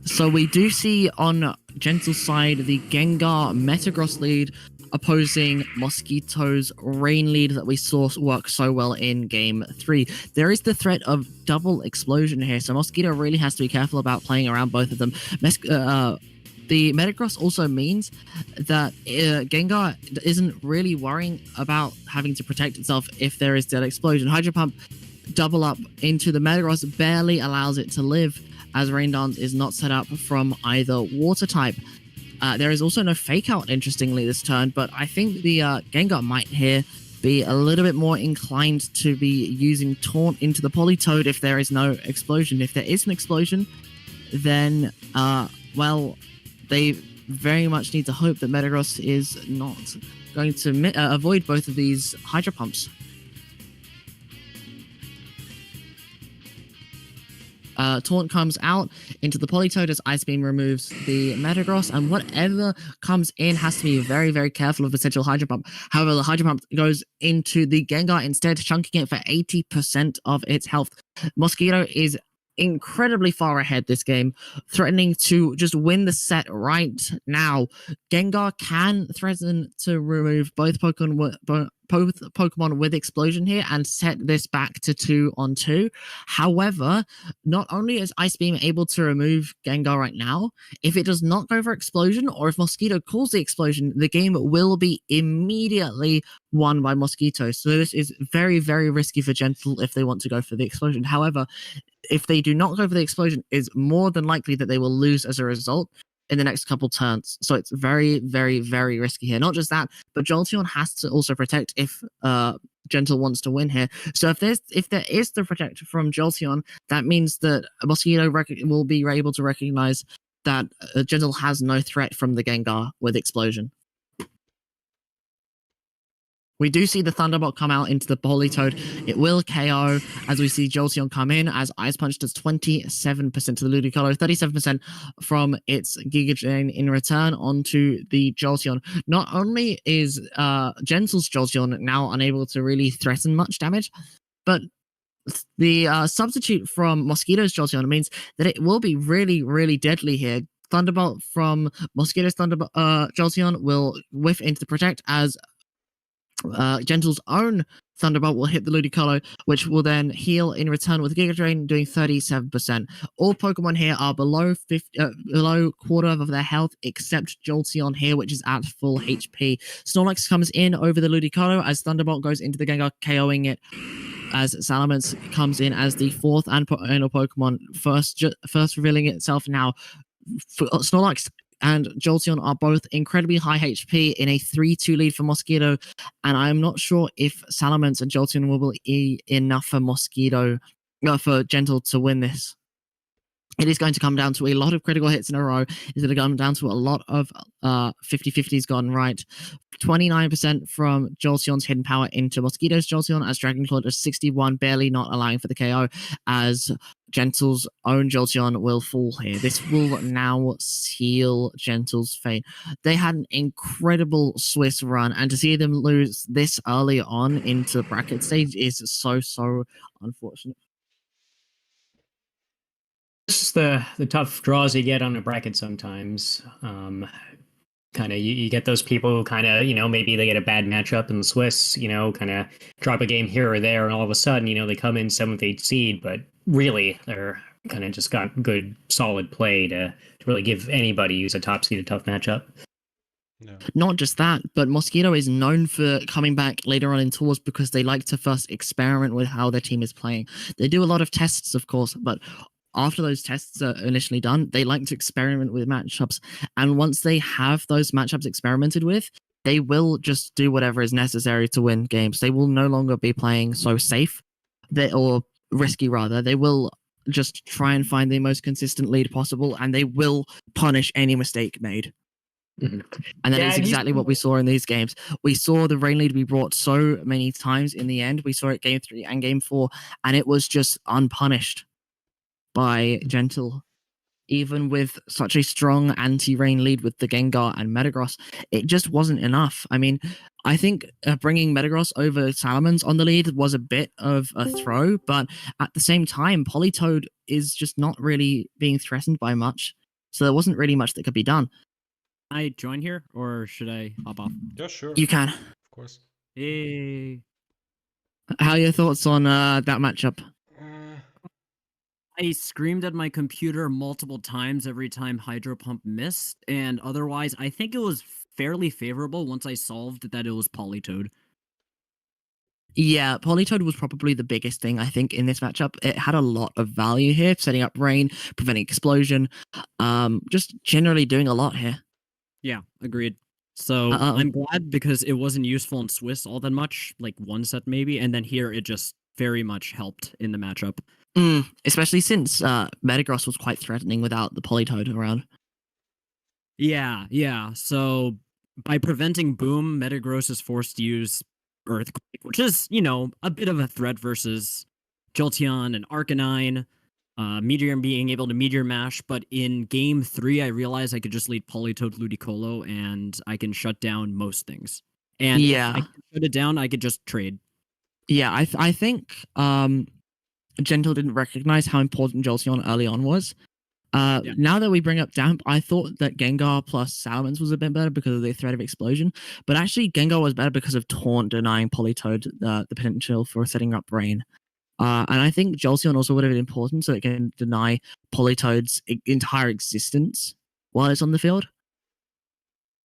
So we do see on Gentle's side the Gengar Metagross lead opposing Mosquito's Rain lead that we saw work so well in game 3. There is the threat of double explosion here, so Mosquito really has to be careful about playing around both of them. The Metagross also means that Gengar isn't really worrying about having to protect itself if there is that explosion. Hydro Pump double up into the Metagross barely allows it to live, as Rain Dance is not set up from either water type. There is also no Fake Out, interestingly, this turn, but I think the Gengar might here be a little bit more inclined to be using Taunt into the Politoed if there is no explosion. If there is an explosion, then, well, they very much need to hope that Metagross is not going to avoid both of these Hydro Pumps. Taunt comes out into the Politoed as Ice Beam removes the Metagross, and whatever comes in has to be very, very careful of potential Hydro Pump. However, the Hydro Pump goes into the Gengar instead, chunking it for 80% of its health. Mosquito is incredibly far ahead this game, threatening to just win the set right now. Gengar can threaten to remove both Pokemon with Explosion here and set this back to 2-on-2. However, not only is Ice Beam able to remove Gengar right now, if it does not go for Explosion, or if Mosquito calls the Explosion, the game will be immediately won by Mosquito. So this is very, very risky for Gentle if they want to go for the Explosion. However, if they do not go for the Explosion, it's more than likely that they will lose as a result in the next couple turns. So it's very, very, very risky here. Not just that, but Jolteon has to also protect if Gentle wants to win here. So if there is the protect from Jolteon, that means that Mosquito will be able to recognize that Gentle has no threat from the Gengar with Explosion. We do see the Thunderbolt come out into the Politoed. It will KO as we see Jolteon come in, as Ice Punch does 27% to the Ludicolo, 37% from its Giga Drain in return onto the Jolteon. Not only is Gentle's Jolteon now unable to really threaten much damage, but the substitute from Mosquito's Jolteon means that it will be really, really deadly here. Thunderbolt from Mosquito's Jolteon will whiff into the Protect as Gentle's own Thunderbolt will hit the Ludicolo, which will then heal in return with Giga Drain, doing 37%. All Pokemon here are below quarter of their health, except Jolteon here, which is at full HP. Snorlax comes in over the Ludicolo as Thunderbolt goes into the Gengar, KOing it. As Salamence comes in as the fourth annual Pokemon, first revealing itself now. Snorlax and Jolteon are both incredibly high HP in a 3-2 lead for Mosquito, and I'm not sure if Salamence and Jolteon will be enough for for Gentle to win this. it is going to come down to a lot of critical hits in a row. It's going to come down to a lot of 50-50s gone right. 29% from Jolteon's hidden power into Mosquito's Jolteon, as Dragon Claw does 61, barely not allowing for the KO, as Gentle's own Jolteon will fall here. This will now seal Gentle's fate. They had an incredible Swiss run, and to see them lose this early on into the bracket stage is so unfortunate. It's just the tough draws you get on a bracket sometimes. Kind of you get those people who kind of, maybe they get a bad matchup in the Swiss, kind of drop a game here or there, and all of a sudden, they come in 7th, 8th seed, but really they're kind of just got good, solid play to really give anybody who's a top seed a tough matchup. Yeah. Not just that, but Mosquito is known for coming back later on in tours because they like to first experiment with how their team is playing. They do a lot of tests, of course, but after those tests are initially done, they like to experiment with matchups. And once they have those matchups experimented with, they will just do whatever is necessary to win games. They will no longer be playing so safe, or risky rather. They will just try and find the most consistent lead possible, and they will punish any mistake made. Mm-hmm. And that is exactly what we saw in these games. We saw the rain lead we brought so many times in the end. We saw it game 3 and game 4, and it was just unpunished by Gentle. Even with such a strong anti-rain lead with the Gengar and Metagross, it just wasn't enough. I mean, I think bringing Metagross over Salamence on the lead was a bit of a throw, but at the same time, Politoed is just not really being threatened by much. So there wasn't really much that could be done. I join here, or should I hop off? Yeah, sure. You can. Of course. Hey. How are your thoughts on that matchup? I screamed at my computer multiple times every time Hydro Pump missed, and otherwise, I think it was fairly favorable once I solved that it was Politoed. Yeah, Politoed was probably the biggest thing, I think, in this matchup. It had a lot of value here, setting up rain, preventing explosion, just generally doing a lot here. Yeah, agreed. So I'm glad because it wasn't useful in Swiss all that much, like one set maybe, and then here it just very much helped in the matchup. Especially since Metagross was quite threatening without the Politoed around. Yeah. So by preventing Boom, Metagross is forced to use Earthquake, which is, a bit of a threat versus Jolteon and Arcanine. Meteor being able to Meteor Mash, but in game 3, I realized I could just lead Politoed Ludicolo and I can shut down most things. And if I can shut it down, I could just trade. Yeah, I think Gentle didn't recognize how important Jolteon early on was. Now that we bring up Damp, I thought that Gengar plus Salamence was a bit better because of the threat of explosion, but actually Gengar was better because of Taunt denying Politoed the potential for setting up Rain. And I think Jolteon also would have been important so it can deny Politoed's entire existence while it's on the field.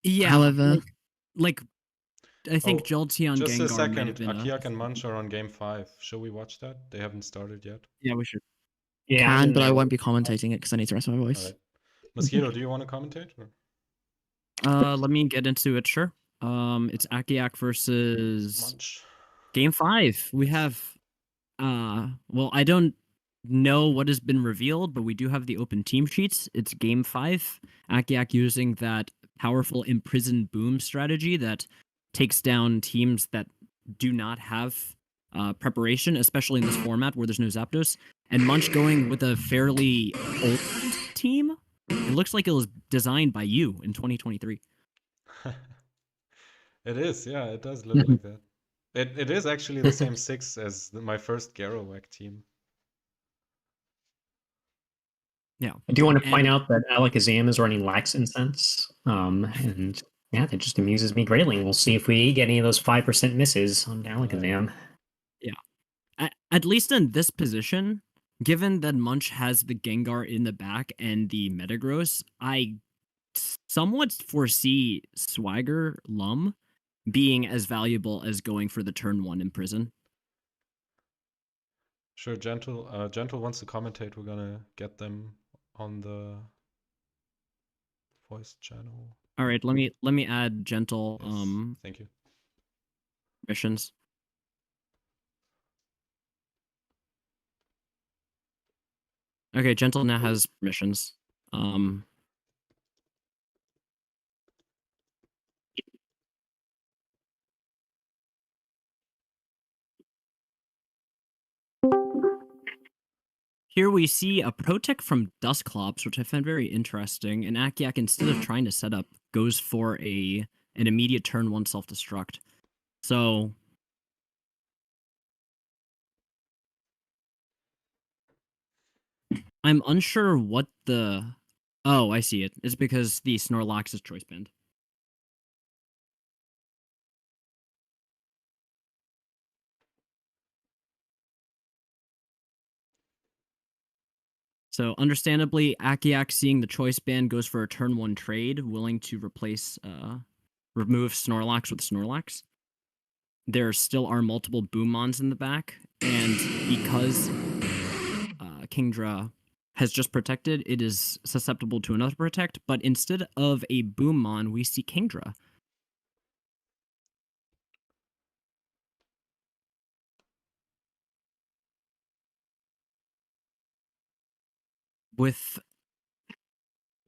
Yeah. However, I think Jolteon just Gengar a second. might have been Akiak and Munch are on game 5. Should we watch that? They haven't started yet. Yeah, we should. Yeah, but I won't be commentating it because I need to rest my voice. All right. Mosquito, do you want to commentate? Let me get into it. Sure. It's Akiak versus Munch. Game 5. We have well, I don't know what has been revealed, but we do have the open team sheets. It's game 5. Akiak using that powerful imprison Boom strategy that takes down teams that do not have preparation, especially in this format where there's no Zapdos. And Munch going with a fairly old team. It looks like it was designed by you in 2023. It is, yeah, it does look like that. It is actually the same 6 as my first Garrowak team. Yeah. I do want to point out that Alakazam is running Lax Incense. And yeah, that just amuses me greatly. We'll see if we get any of those 5% misses on Alakazam. Yeah. At least in this position, given that Munch has the Gengar in the back and the Metagross, I somewhat foresee Swagger Lum being as valuable as going for the turn 1 Imprison. Sure, Gentle wants to commentate. We're gonna get them on the voice channel. All right, let me add Gentle Yes, thank you. missions. Okay, Gentle now has permissions. Here we see a Protect from Dustclops, which I found very interesting. And Akiak, instead of trying to set up, goes for an immediate turn 1 self-destruct. So I'm unsure what the... Oh, I see it. It's because the Snorlax is choice banned. So understandably, Akiak, seeing the choice ban, goes for a turn 1 trade, willing to remove Snorlax with Snorlax. There still are multiple Boomons in the back, and because Kingdra has just protected, it is susceptible to another protect, but instead of a Boommon, we see Kingdra.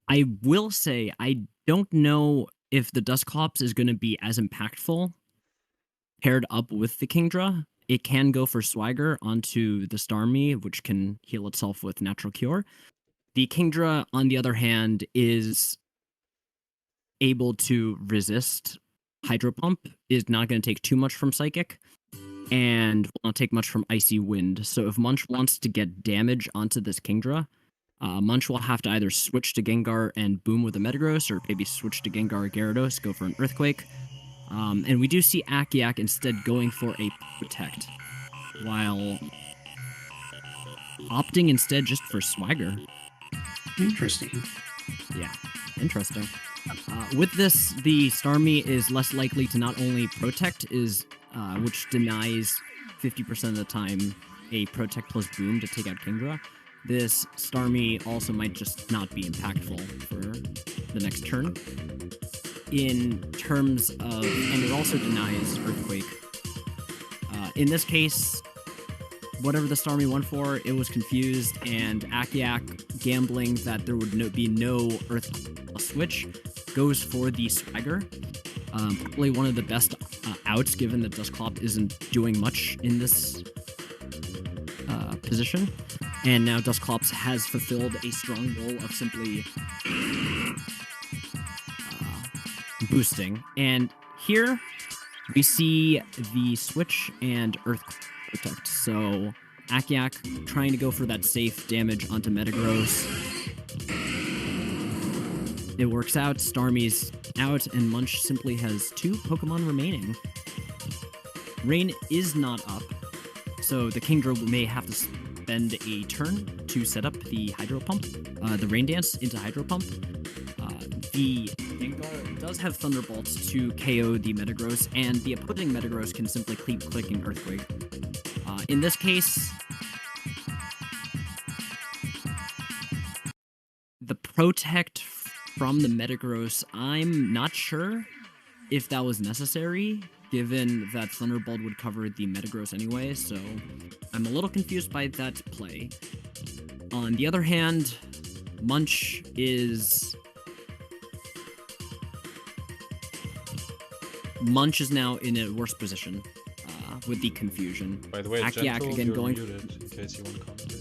I will say, I don't know if the Dustclops is going to be as impactful paired up with the Kingdra. It can go for Swagger onto the Starmie, which can heal itself with Natural Cure. The Kingdra, on the other hand, is able to resist Hydro Pump, is not going to take too much from Psychic, and will not take much from Icy Wind. So if Munch wants to get damage onto this Kingdra, Munch will have to either switch to Gengar and boom with a Metagross, or maybe switch to Gengar or Gyarados, go for an Earthquake. And we do see Akiak instead going for a Protect, while opting instead just for Swagger. Interesting. Yeah, interesting. With this, the Starmie is less likely to not only Protect, which denies 50% of the time a Protect plus Boom to take out Kingdra. This Starmie also might just not be impactful for the next turn. In terms of, and it also denies Earthquake. In this case, whatever the Starmie went for, it was confused, and Akiak, gambling that there would be no Earth switch, goes for the Swagger. Probably one of the best outs, given that Dustclop isn't doing much in this position. And now Dustclops has fulfilled a strong goal of simply boosting. And here we see the switch and Earth Protect. So Akiak trying to go for that safe damage onto Metagross. It works out, Starmie's out, and Munch simply has 2 Pokemon remaining. Rain is not up, so the Kingdra may have to spend a turn to set up the Hydro Pump, the Rain Dance into Hydro Pump. The Gengar does have Thunderbolts to KO the Metagross, and the opposing Metagross can simply keep clicking Earthquake. In this case, the Protect from the Metagross, I'm not sure if that was necessary, given that Thunderbolt would cover the Metagross anyway, so I'm a little confused by that play. On the other hand, Munch is now in a worse position with the confusion. By the way, Akiak Gentle, again you're going. muted, in case you want to comment.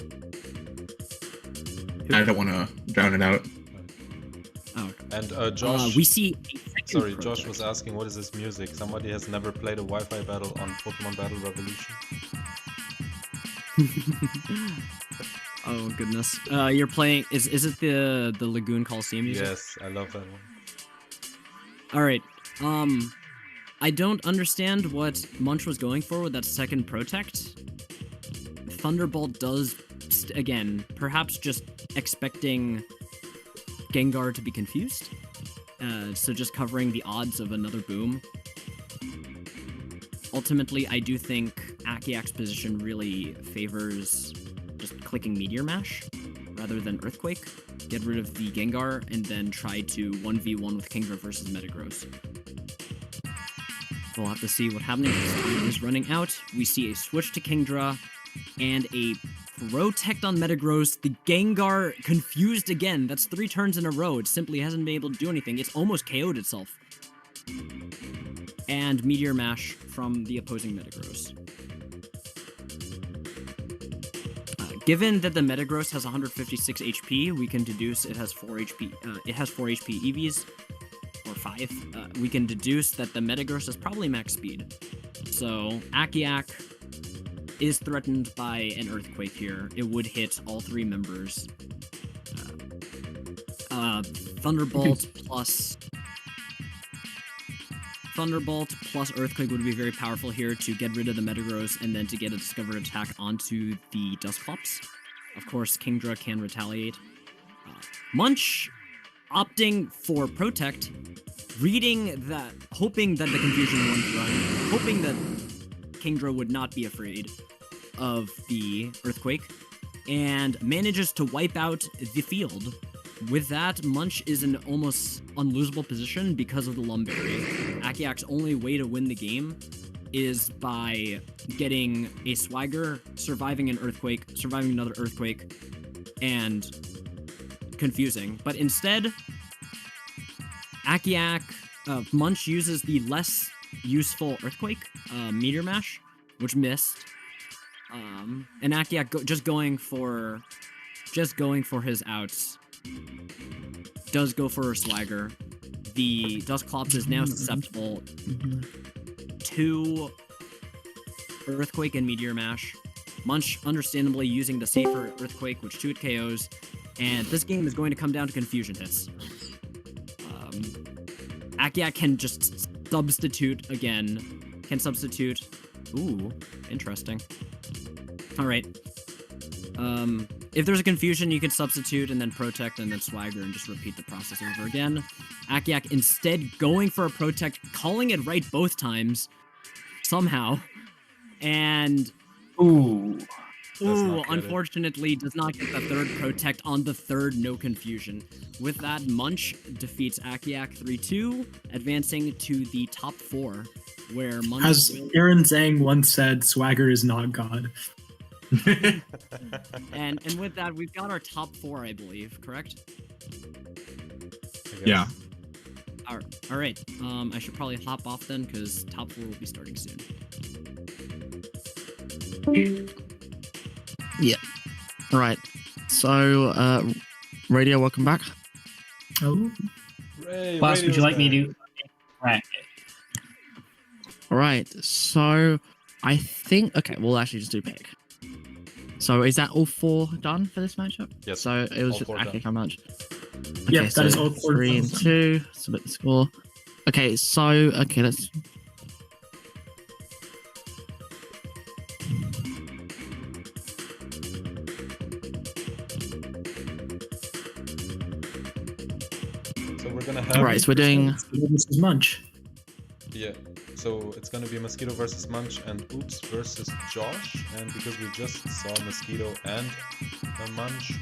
I don't want to drown it out. Oh, And Josh, we see. A second sorry, Protect. Josh was asking, what is this music? Somebody has never played a Wi-Fi battle on Pokemon Battle Revolution. Oh goodness! You're playing. Is it the Lagoon Coliseum music? Yes, I love that one. All right. I don't understand what Munch was going for with that second Protect. Thunderbolt does, again, perhaps just expecting Gengar to be confused. So just covering the odds of another boom. Ultimately, I do think Akiak's position really favors just clicking Meteor Mash rather than Earthquake. Get rid of the Gengar and then try to 1v1 with Kingdra versus Metagross. We'll have to see what happens. Time is running out. We see a switch to Kingdra and a Protect on Metagross. The Gengar confused again. That's 3 turns in a row. It simply hasn't been able to do anything. It's almost KO'd itself. And Meteor Mash from the opposing Metagross. Given that the Metagross has 156 HP, we can deduce it has 4 HP. It has 4 HP EVs, or 5. We can deduce that the Metagross is probably max speed. So Akiak is threatened by an Earthquake here. It would hit all 3 members. Thunderbolt plus Earthquake would be very powerful here to get rid of the Metagross and then to get a Discover attack onto the Dusclops. Of course, Kingdra can retaliate. Munch opting for Protect, hoping that the Confusion wouldn't run, hoping that Kingdra would not be afraid of the Earthquake, and manages to wipe out the field. With that, Munch is in almost unlosable position because of the Lumberry. Akiak's only way to win the game is by getting a Swagger, surviving an Earthquake, surviving another Earthquake, and confusing. But instead, Munch uses the less useful Earthquake, Meteor Mash, which missed. And Akiak just going for his outs. Does go for a Swagger. The Dusclops is now susceptible to Earthquake and Meteor Mash. Munch understandably using the safer Earthquake, which 2 KOs. And this game is going to come down to confusion hits. Akiak can just substitute again. Can substitute. Ooh, interesting. Alright. If there's a confusion, you can substitute and then Protect and then Swagger and just repeat the process over again. Akiak instead going for a Protect, calling it right both times, somehow, and unfortunately does not get the 3rd Protect on the 3rd no confusion. With that, Munch defeats Akiak 3-2, advancing to the top 4, where Munch... As Aaron Zhang once said, Swagger is not God. and with that, we've got our top 4, I believe, correct? Yeah. All right. I should probably hop off then, because top 4 will be starting soon. Yeah. All right. So, Radio, welcome back. Oh. Ray, Clas, would you like me to? Right. All right. So, I think... Okay, we'll actually just do pick. So, is that all 4 done for this matchup? Yes. So, it was all just... 4 Okay, done. how much? Yeah, Okay, that is all 4 3 and 2. Submit the score. Okay, so... Okay, let's... So we're gonna have... Alright, so we're doing... This is Munch. Yeah, so it's gonna be Mosquito versus Munch and Oops versus Josh. And because we just saw Mosquito and Munch,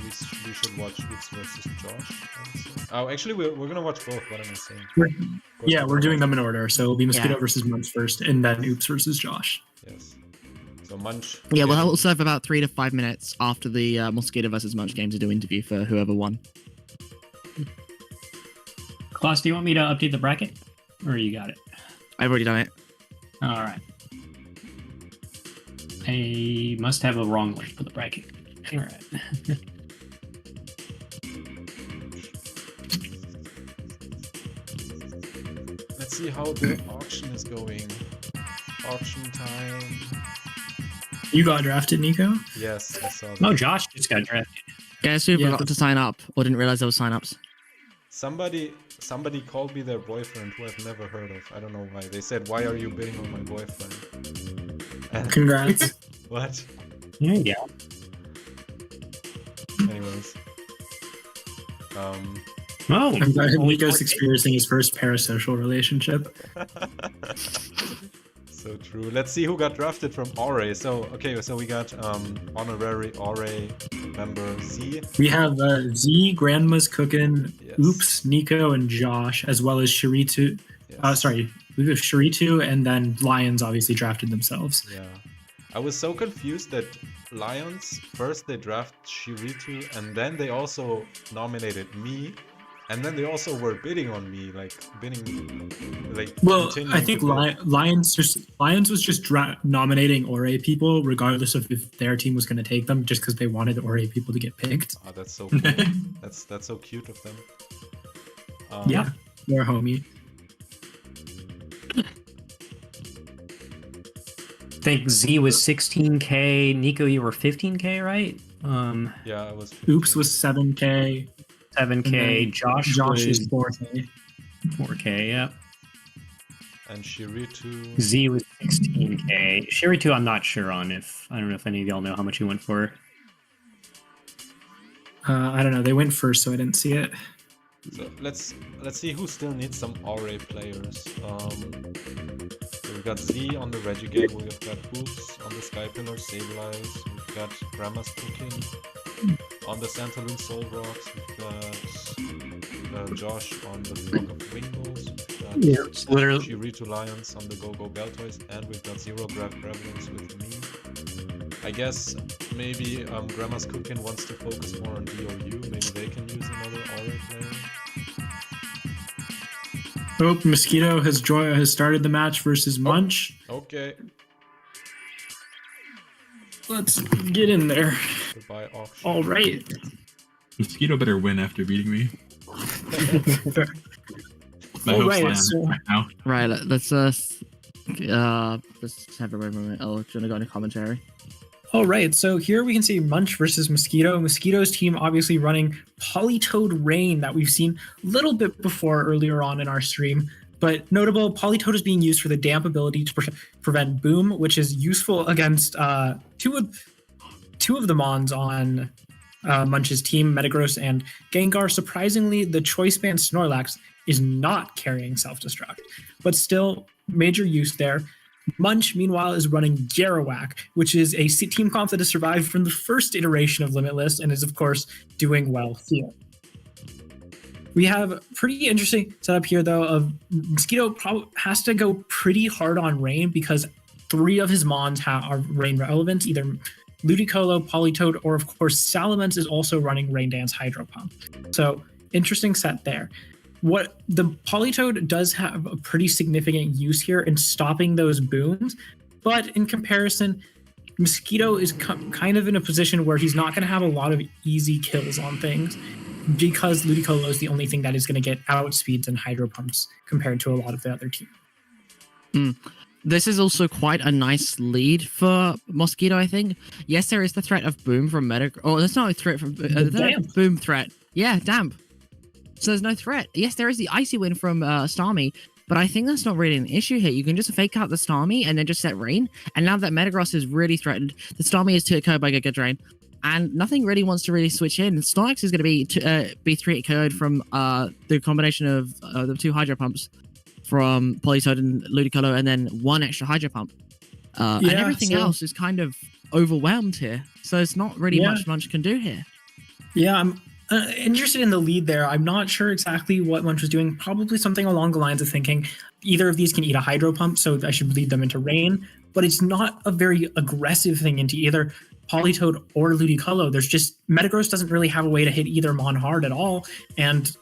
we should watch Oops versus Josh. Oh, actually, we're gonna watch both. What am I saying? We're doing them in order. So it'll be Mosquito versus Munch first, and then Oops versus Josh. Yes. So Munch... Yeah, we'll also have about 3 to 5 minutes after the Mosquito versus Munch game to do interview for whoever won. Clas, do you want me to update the bracket? Or you got it? I've already done it. All right. I must have a wrong link for the bracket. All right. Let's see how the auction is going. Auction time. You got drafted, Nico? Yes, I saw that. Oh, Josh just got drafted. Guess who Yeah. forgot to sign up or didn't realize there was sign-ups? Somebody called me their boyfriend who I've never heard of. I don't know why. They said, "Why are you bidding on my boyfriend?" And Congrats. what? There you go. Anyways. Oh, I'm glad only Nico's 4 days. experiencing his first parasocial relationship. So true. Let's see who got drafted from Orre. So we got honorary Orre member Z. We have Z, Grandma's Cookin', Yes. Oops, Nico, and Josh, as well as Shiritu. Yes. We have Shiritu, and then Lions obviously drafted themselves. Yeah. I was so confused that Lions, first they draft Shiritu, and then they also nominated me, and then they also were bidding on me, like Well, continuing I think to bid. Lions was just nominating Orre people, regardless of if their team was going to take them, just because they wanted Orre people to get picked. Oh, that's so cool. that's so cute of them. Yeah, they're a homie. I think Z was 16K. Nico, you were 15K, right? Yeah, I was 15. Oops was 7K. 7K. Josh is was 4K. 4K. Yeah. And Shiritu. Z was 16K. Shiritu, I'm not sure on. If I don't know if any of y'all know how much he went for. I don't know. They went first, so I didn't see it. So let's see who still needs some Orre players. So we've got Z on the Regigate, we've got Hoops on the Skypillar Sableyes, we've got Grandma's Cooking on the Santaloon Soul Rocks, we've got Josh on the Flock of Wingles, we've got It's literally Shiritu Lions on the Go-Go Beltoys, and we've got Zero Grab Gremlins with me. I guess maybe Grandma's Cooking wants to focus more on DOU, maybe they can use another Orre player. Oh, Mosquito has started the match versus Munch. Okay. Let's get in there. Goodbye, auction. All right. Mosquito better win after beating me. My All hopes right, lie on so- him right now. Right, let's have a moment. Oh, do you want to go into commentary? All right, so here we can see Munch versus Mosquito. Mosquito's team obviously running Polytoad Rain that we've seen a little bit before earlier on in our stream. But notable, Polytoad is being used for the damp ability to prevent Boom, which is useful against two of the Mons on Munch's team, Metagross and Gengar. Surprisingly, the Choice Band Snorlax is not carrying Self-Destruct, but still major use there. Munch, meanwhile, is running Garowak, which is a team comp that has survived from the first iteration of Limitless and is, of course, doing well here. We have a pretty interesting setup here, though, of Mosquito has to go pretty hard on Rain because 3 of his Mons are Rain relevant, either Ludicolo, Polytoad, or, of course, Salamence is also running Rain Dance Hydro Pump. So, interesting set there. What the Polytoad does have a pretty significant use here in stopping those booms, but in comparison, Mosquito is kind of in a position where he's not going to have a lot of easy kills on things because Ludicolo is the only thing that is going to get outspeeds and hydro pumps compared to a lot of the other team. This is also quite a nice lead for Mosquito, I think. Yes, there is the threat of Boom from Metagross. Oh, there's no threat from Boom threat. Yeah, Damp. So there's no threat. Yes, there is the Icy Wind from Starmie, but I think that's not really an issue here. You can just fake out the Starmie and then just set Rain. And now that Metagross is really threatened, the Starmie is 2-hit KO'd by Giga Drain, and nothing really wants to really switch in. Snorlax is going to be 3-hit KO'd from the combination of the 2 Hydro Pumps from Polytoad and Ludicolo, and then 1 extra Hydro Pump. And everything else is kind of overwhelmed here. So it's not really much Munch can do here. Yeah, I'm interested in the lead there. I'm not sure exactly what Munch was doing. Probably something along the lines of thinking either of these can eat a Hydro Pump, so I should lead them into Rain. But it's not a very aggressive thing into either Polytoad or Ludicolo. There's just Metagross doesn't really have a way to hit either Mon hard at all, and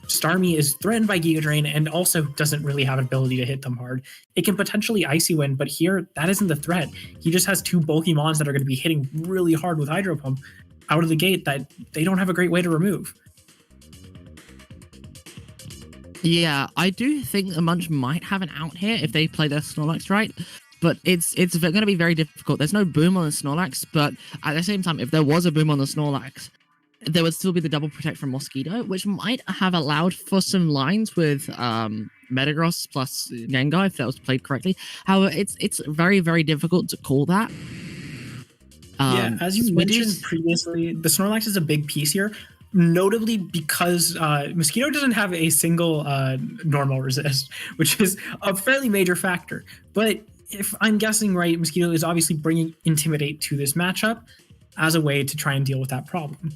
Starmie is threatened by Giga Drain and also doesn't really have an ability to hit them hard. It can potentially Icy Wind, but here that isn't the threat. He just has 2 bulky Mons that are going to be hitting really hard with Hydro Pump out of the gate that they don't have a great way to remove. Yeah, I do think a Munch might have an out here if they play their Snorlax right, but it's going to be very difficult. There's no Boom on the Snorlax, but at the same time, if there was a Boom on the Snorlax, there would still be the double protect from Mosquito, which might have allowed for some lines with Metagross plus Gengar if that was played correctly. However, it's very, very difficult to call that. As you mentioned previously, the Snorlax is a big piece here, notably because Mosquito doesn't have a single normal resist, which is a fairly major factor. But if I'm guessing right, Mosquito is obviously bringing Intimidate to this matchup as a way to try and deal with that problem.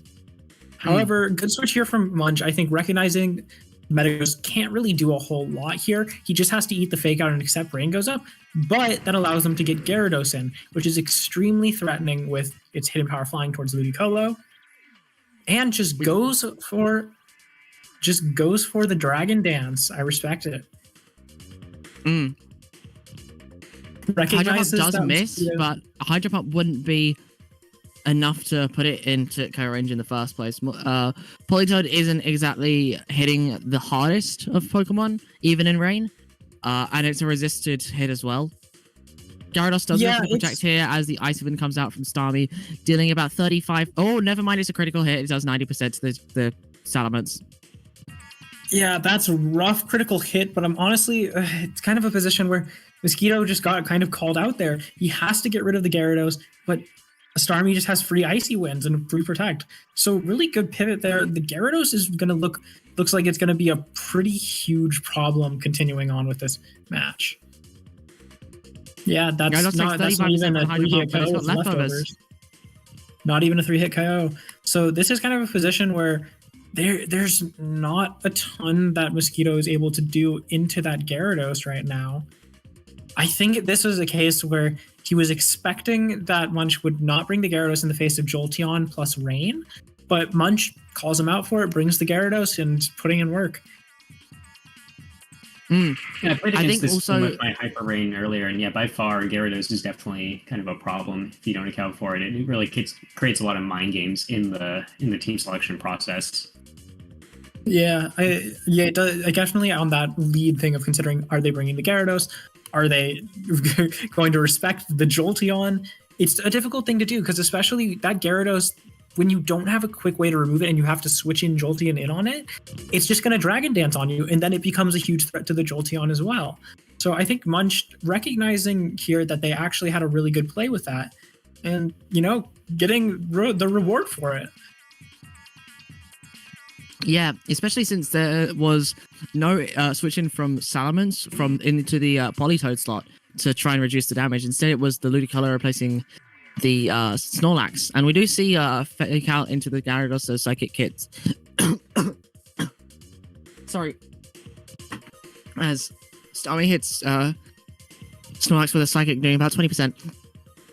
However, good switch here from Munch, I think, recognizing Metagross can't really do a whole lot here. He just has to eat the fake out and accept Rain goes up, but that allows them to get Gyarados in, which is extremely threatening with its hidden power flying towards Ludicolo, and just goes for the Dragon Dance. I respect it. Hydro Pump does that miss, Mosquito- but Hydro Pump wouldn't be enough to put it into KO range in the first place. Politoed isn't exactly hitting the hardest of Pokemon, even in rain, and it's a resisted hit as well. Gyarados does go for the protect here as the Icy Wind comes out from Starmie, dealing about 35. Oh, never mind, it's a critical hit. It does 90% to the Salamence. Yeah, that's a rough critical hit, but I'm honestly, it's kind of a position where Mosquito just got kind of called out there. He has to get rid of the Gyarados, but Starmie just has free Icy Winds and free Protect. So really good pivot there. The Gyarados is going to looks like it's going to be a pretty huge problem continuing on with this match. Yeah, that's not even a 3-hit KO with leftovers. Not even a 3-hit KO. So this is kind of a position where there's not a ton that Mosquito is able to do into that Gyarados right now. I think this was a case where he was expecting that Munch would not bring the Gyarados in the face of Jolteon plus Rain, but Munch calls him out for it, brings the Gyarados, and putting in work. Yeah, I played I against think this also- with my Hyper Rain earlier, and yeah, by far, Gyarados is definitely kind of a problem if you don't account for it. It really creates a lot of mind games in the team selection process. Yeah, it does. Definitely on that lead thing of considering, are they bringing the Gyarados? Are they going to respect the Jolteon? It's a difficult thing to do because especially that Gyarados, when you don't have a quick way to remove it and you have to switch in Jolteon in on it, it's just going to Dragon Dance on you, and then it becomes a huge threat to the Jolteon as well. So I think Munch recognizing here that they actually had a really good play with that, and getting the reward for it. Yeah, especially since there was no switching from Salamence into the Politoed slot to try and reduce the damage. Instead, it was the Ludicolo replacing the Snorlax. And we do see fake out into the Gyarados, those Psychic Kits. Sorry. As Starmie hits Snorlax with a Psychic, doing about 20%.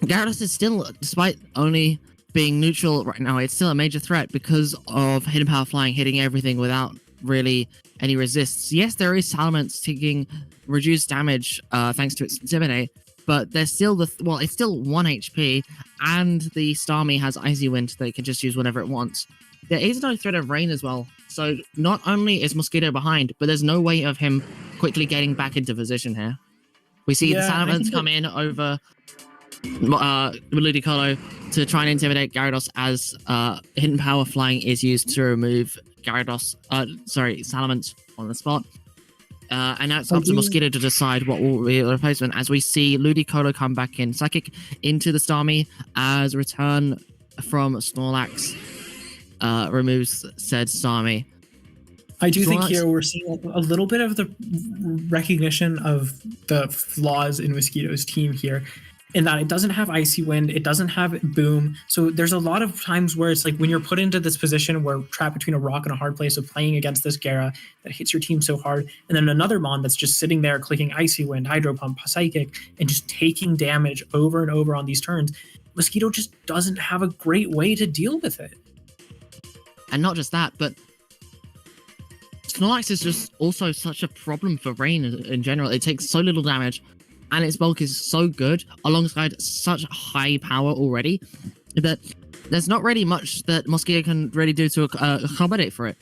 Gyarados is still, despite only being neutral right now, it's still a major threat because of Hidden Power Flying hitting everything without really any resists. Yes, there is Salamence taking reduced damage thanks to its Intimidate, but there's still it's still 1 HP, and the Starmie has Icy Wind that it can just use whenever it wants. There is no threat of Rain as well, so not only is Mosquito behind, but there's no way of him quickly getting back into position here. We see the Salamence come in over Ludicolo to try and intimidate Gyarados as Hidden Power Flying is used to remove Salamence on the spot. And now it's up to Mosquito to decide what will be the replacement as we see Ludicolo come back in. Psychic into the Starmie as return from Snorlax removes said Starmie. I do think here we're seeing a little bit of the recognition of the flaws in Mosquito's team here, in that it doesn't have Icy Wind, it doesn't have Boom. So there's a lot of times where it's like when you're put into this position where trapped between a rock and a hard place of playing against this Gyara that hits your team so hard, and then another Mon that's just sitting there clicking Icy Wind, Hydro Pump, Psychic, and just taking damage over and over on these turns, Mosquito just doesn't have a great way to deal with it. And not just that, but Snorlax is just also such a problem for Rain in general. It takes so little damage, and its bulk is so good alongside such high power already that there's not really much that Mosquito can really do to accommodate for it.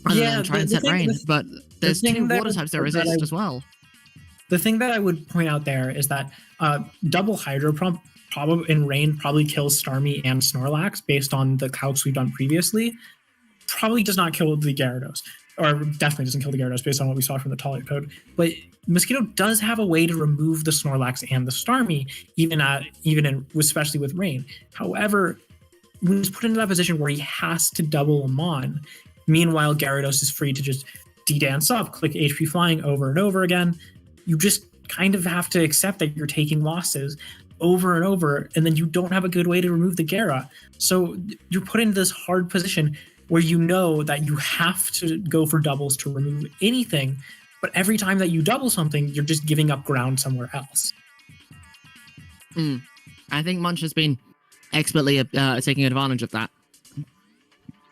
Other than try and set Rain, but there's two water types that resist as well. The thing that I would point out there is that double Hydro Pump probably in Rain probably kills Starmie and Snorlax based on the calcs we've done previously. Probably does not kill the Gyarados, or definitely doesn't kill the Gyarados based on what we saw from the Tolly code. But Mosquito does have a way to remove the Snorlax and the Starmie, especially with Rain. However, when he's put into that position where he has to double them on, meanwhile Gyarados is free to just D-dance up, click HP Flying over and over again. You just kind of have to accept that you're taking losses over and over, and then you don't have a good way to remove the Gyara. So you're put into this hard position. where you know that you have to go for doubles to remove anything, but every time that you double something, you're just giving up ground somewhere else. I think Munch has been expertly taking advantage of that.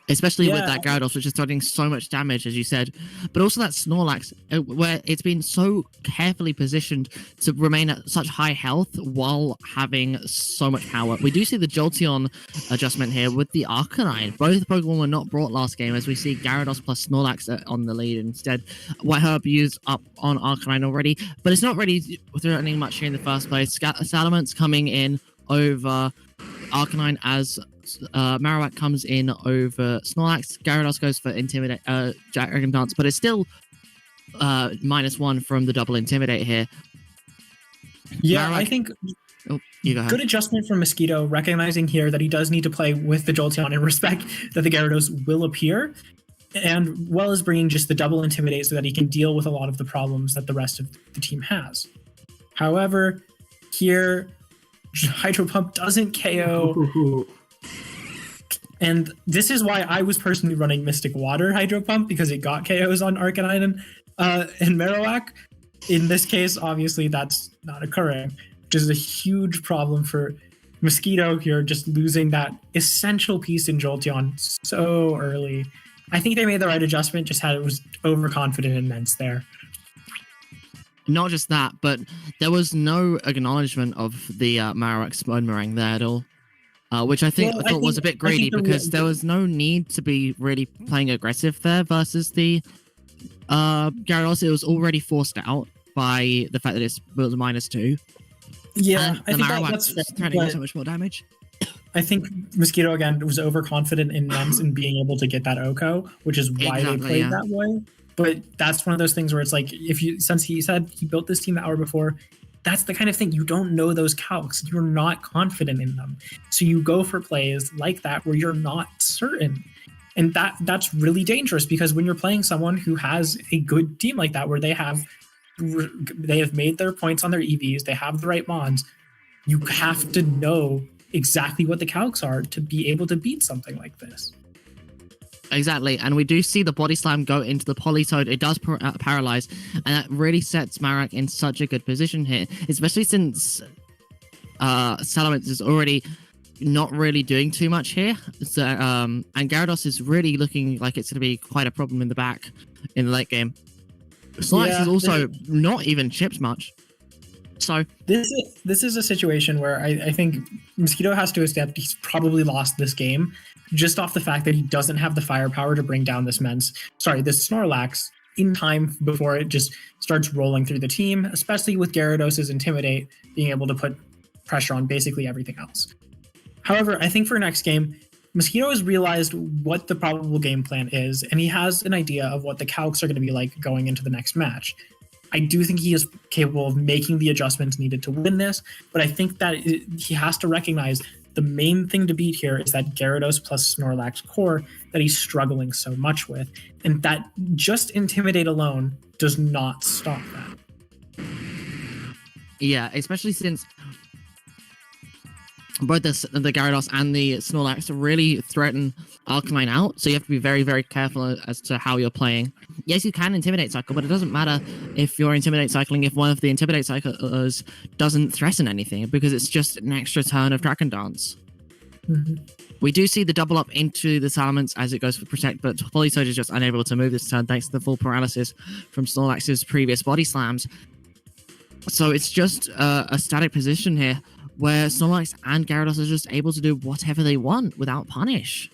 Especially with that Gyarados, which is starting so much damage, as you said. But also that Snorlax, where it's been so carefully positioned to remain at such high health while having so much power. We do see the Jolteon adjustment here with the Arcanine. Both Pokemon were not brought last game, as we see Gyarados plus Snorlax on the lead instead. Whiteherb used up on Arcanine already, but it's not really threatening much here in the first place. Salamence coming in over Arcanine as Marowak comes in over Snorlax. Gyarados goes for Intimidate, Dragon Dance, but it's still -1 from the double Intimidate here. Yeah, Marowak, I think you go ahead. good adjustment from Mosquito, recognizing here that he does need to play with the Jolteon and respect that the Gyarados will appear, and well as bringing just the double Intimidate so that he can deal with a lot of the problems that the rest of the team has. However, here, Hydro Pump doesn't KO. And this is why I was personally running Mystic Water Hydro Pump, because it got KOs on Arcanine and Marowak. In this case, obviously, that's not occurring, which is a huge problem for Mosquito here, just losing that essential piece in Jolteon so early. I think they made the right adjustment, just had it was overconfident and Mence there. Not just that, but there was no acknowledgement of the Marowak Smoonmerang there at all. Which I thought was a bit greedy, because there was no need to be really playing aggressive there versus the Gyarados. It was already forced out by the fact that it was -2. Yeah, and I think that's threatening so much more damage. I think Mosquito, again, was overconfident in Mence and being able to get that Oko, which is why they played that way. But that's one of those things where it's like, since he said he built this team the hour before, that's the kind of thing, you don't know those calcs. You're not confident in them. So you go for plays like that where you're not certain. And that's really dangerous, because when you're playing someone who has a good team like that, where they have made their points on their EVs, they have the right mons, you have to know exactly what the calcs are to be able to beat something like this. Exactly, and we do see the Body Slam go into the Politoed. It does paralyze, and that really sets Marowak in such a good position here, especially since Salamence is already not really doing too much here. So, and Gyarados is really looking like it's going to be quite a problem in the back in the late game. Snorlax is also not even chipped much. So this is a situation where I think Mosquito has to accept he's probably lost this game just off the fact that he doesn't have the firepower to bring down this Snorlax in time before it just starts rolling through the team, especially with Gyarados' Intimidate being able to put pressure on basically everything else. However, I think for next game, Mosquito has realized what the probable game plan is, and he has an idea of what the calcs are going to be like going into the next match. I do think he is capable of making the adjustments needed to win this, but I think that he has to recognize the main thing to beat here is that Gyarados plus Snorlax core that he's struggling so much with, and that just Intimidate alone does not stop that. Yeah, especially since both the Gyarados and the Snorlax really threaten Arcanine out, so you have to be very, very careful as to how you're playing. Yes, you can Intimidate cycle, but it doesn't matter if you're Intimidate cycling if one of the Intimidate cyclers doesn't threaten anything, because it's just an extra turn of Dragon Dance. Mm-hmm. We do see the double up into the Salamence as it goes for Protect, but Politoed is just unable to move this turn thanks to the full paralysis from Snorlax's previous Body Slams. So it's just a static position here, where Snorlax and Gyarados are just able to do whatever they want without punish.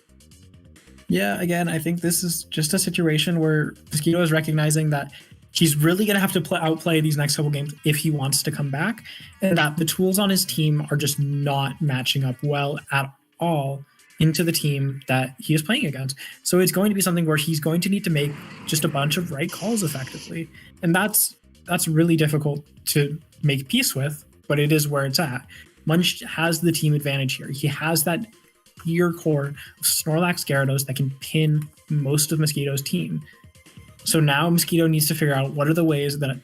Yeah, again, I think this is just a situation where Mosquito is recognizing that he's really going to have to outplay these next couple games if he wants to come back, and that the tools on his team are just not matching up well at all into the team that he is playing against. So it's going to be something where he's going to need to make just a bunch of right calls effectively, and that's really difficult to make peace with, but it is where it's at. Munch has the team advantage here. He has that pure core of Snorlax Gyarados that can pin most of Mosquito's team. So now Mosquito needs to figure out what are the ways that,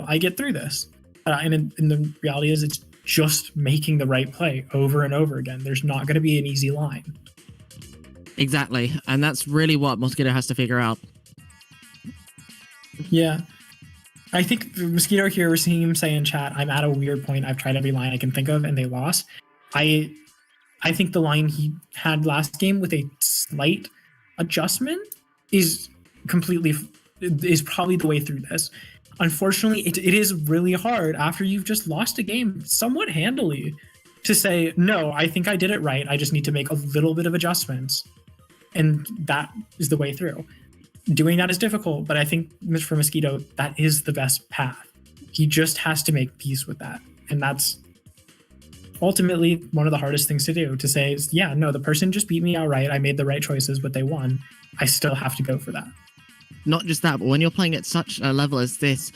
I get through this. And the reality is it's just making the right play over and over again. There's not going to be an easy line. Exactly, and that's really what Mosquito has to figure out. Yeah. I think the Mosquito here, we're seeing him say in chat, I'm at a weird point. I've tried every line I can think of and they lost. I think the line he had last game with a slight adjustment is probably the way through this. Unfortunately, it is really hard after you've just lost a game somewhat handily to say, no, I think I did it right. I just need to make a little bit of adjustments. And that is the way through. Doing that is difficult, but I think for Mosquito, that is the best path. He just has to make peace with that. And that's ultimately one of the hardest things to do, to say, is, yeah, no, the person just beat me outright. I made the right choices, but they won. I still have to go for that. Not just that, but when you're playing at such a level as this,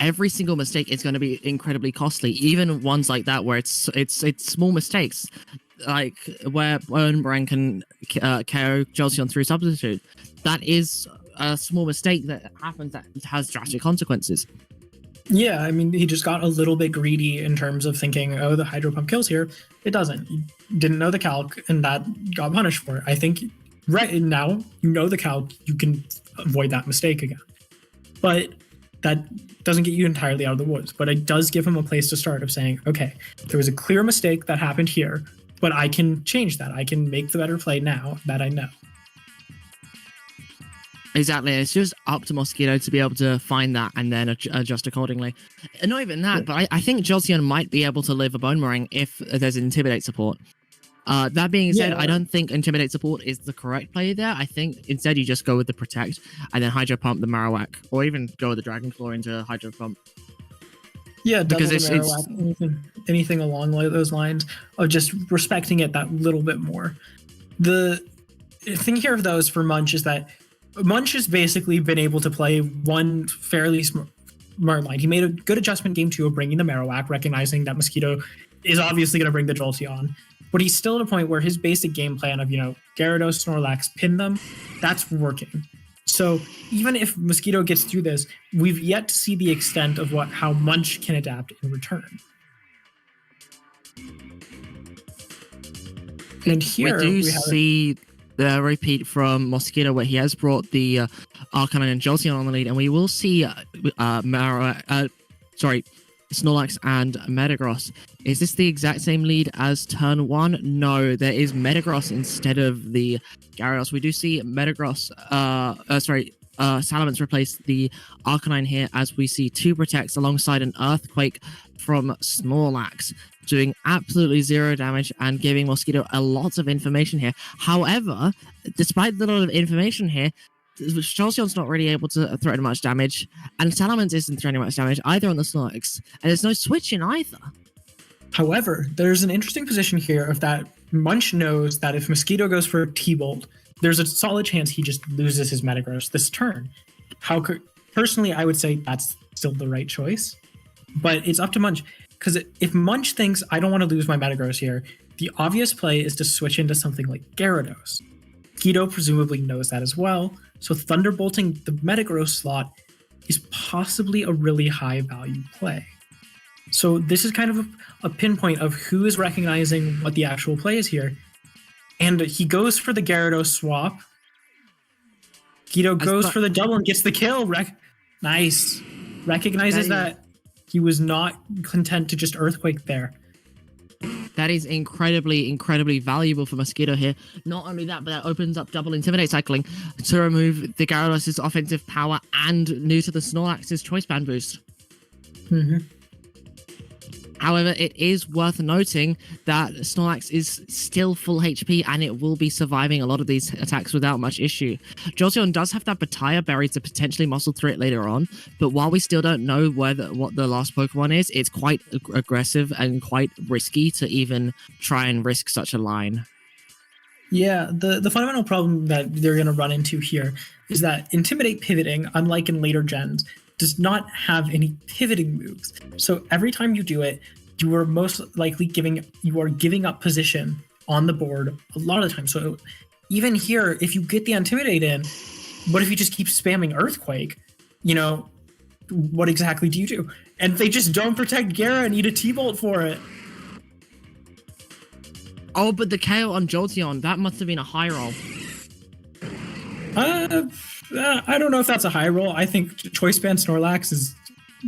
every single mistake is going to be incredibly costly. Even ones like that where it's small mistakes, like where Boomerang can KO Jolteon through substitute. That is a small mistake that happens that has drastic consequences. Yeah, I mean, he just got a little bit greedy in terms of thinking, oh, the Hydro Pump kills here. It doesn't. You didn't know the calc, and that got punished for it. I think right now, you know the calc, you can avoid that mistake again. But that doesn't get you entirely out of the woods. But it does give him a place to start of saying, okay, there was a clear mistake that happened here, but I can change that. I can make the better play now that I know. Exactly. It's just up to Mosquito to be able to find that and then adjust accordingly. And not even that, but I think Jolteon might be able to live a Boomerang if there's Intimidate support. That being said, I don't think Intimidate support is the correct play there. I think instead you just go with the Protect and then Hydro Pump the Marowak, or even go with the Dragon Claw into Hydro Pump. Yeah, because it's anything along those lines of just respecting it that little bit more. The thing here, though, is for Munch is that Munch has basically been able to play one fairly smart line. He made a good adjustment game 2 of bringing the Marowak, recognizing that Mosquito is obviously going to bring the Jolteon. But he's still at a point where his basic game plan of, Gyarados, Snorlax, pin them, that's working. So even if Mosquito gets through this, we've yet to see the extent of how Munch can adapt in return. And here we see the repeat from Mosquito where he has brought the Arcanine and Jolteon on the lead, and we will see Snorlax and Metagross. Is this the exact same lead as turn 1? No, there is Metagross instead of the Gyarados. We do see Metagross, Salamence replace the Arcanine here, as we see 2 Protects alongside an Earthquake from Snorlax, doing absolutely 0 damage and giving Mosquito a lot of information here. However, despite the lot of information here, Jolteon's not really able to threaten much damage, and Salamence isn't threatening much damage either on the Snorlax, and there's no switch in either. However, there's an interesting position here of that Munch knows that if Mosquito goes for T-Bolt, there's a solid chance he just loses his Metagross this turn. Personally, I would say that's still the right choice, but it's up to Munch. Because if Munch thinks, I don't want to lose my Metagross here, the obvious play is to switch into something like Gyarados. Mosquito presumably knows that as well, so Thunderbolting the Metagross slot is possibly a really high value play. So this is kind of a pinpoint of who is recognizing what the actual play is here. And he goes for the Gyarados swap. Mosquito goes for the double and gets the kill. Nice. Recognizes that he was not content to just Earthquake there. That is incredibly, incredibly valuable for Mosquito here. Not only that, but that opens up double Intimidate cycling to remove the Gyarados' offensive power and new to the Snorlax's Choice Band boost. Mm-hmm. However, it is worth noting that Snorlax is still full HP and it will be surviving a lot of these attacks without much issue. Jolteon does have that Bataya berry to potentially muscle through it later on, but while we still don't know what the last Pokemon is, it's quite aggressive and quite risky to even try and risk such a line. Yeah, the fundamental problem that they're going to run into here is that Intimidate pivoting, unlike in later gens, does not have any pivoting moves. So every time you do it, you are most likely giving up position on the board a lot of the time. So even here, if you get the Intimidate in, what if you just keep spamming Earthquake? What exactly do you do? And they just don't protect Gyara and eat a T-Bolt for it. Oh, but the KO on Jolteon, that must have been a high roll. I don't know if that's a high roll. I think Choice Band Snorlax is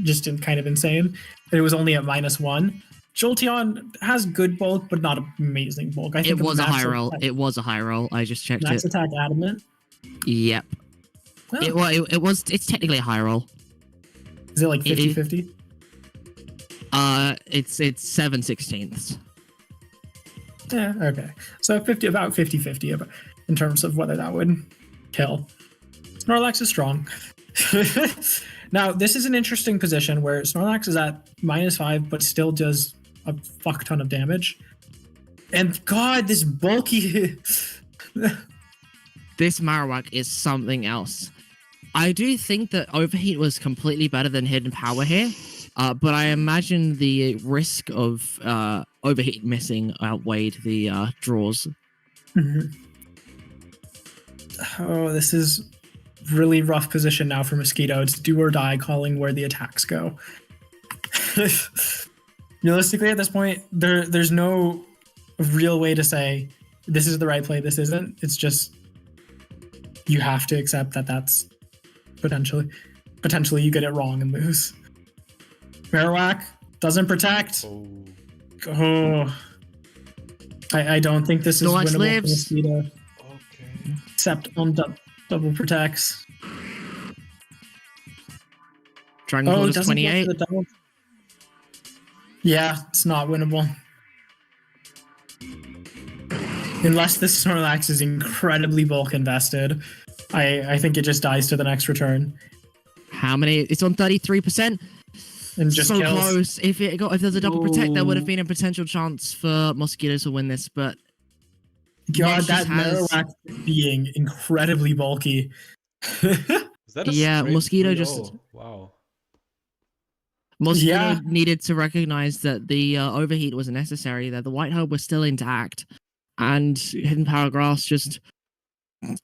just kind of insane. It was only at -1. Jolteon has good bulk, but not amazing bulk. I think It was a high max roll. attack- It was a high roll. I just checked Max it. attack adamant. Yep. Oh, It was. It's technically a high roll. is it like it- 50-50? It's 7/16. Yeah, okay. So about 50-50 in terms of whether that would kill. Snorlax is strong. Now, this is an interesting position where Snorlax is at -5, but still does a fuck ton of damage. And God, this bulky. This Marowak is something else. I do think that Overheat was completely better than Hidden Power here, but I imagine the risk of Overheat missing outweighed the draws. Mhm. Oh, this is really rough position now for Mosquito. It's do or die calling where the attacks go. Realistically, at this point, there's no real way to say this is the right play, this isn't. It's just you have to accept that that's potentially you get it wrong and lose. Marowak doesn't protect. Oh, I don't think this is Snorlax winnable lives. for Mosquito, okay. except on double protects. Dragon Ball is doesn't go 28. for the double. Yeah, it's not winnable. Unless this Snorlax is incredibly bulk invested, I think it just dies to the next return How many? It's on 33%. and just So kills. close. If there's a double protect, there would have been a potential chance for Mosquito to win this, but God, Munch that just has- Marowak being incredibly bulky. Is that a Yeah, straight Mosquito 3-0? just- Wow. Mosquito Yeah. needed to recognize that the overheat was necessary, that the White Hub was still intact, and Hidden Power Grass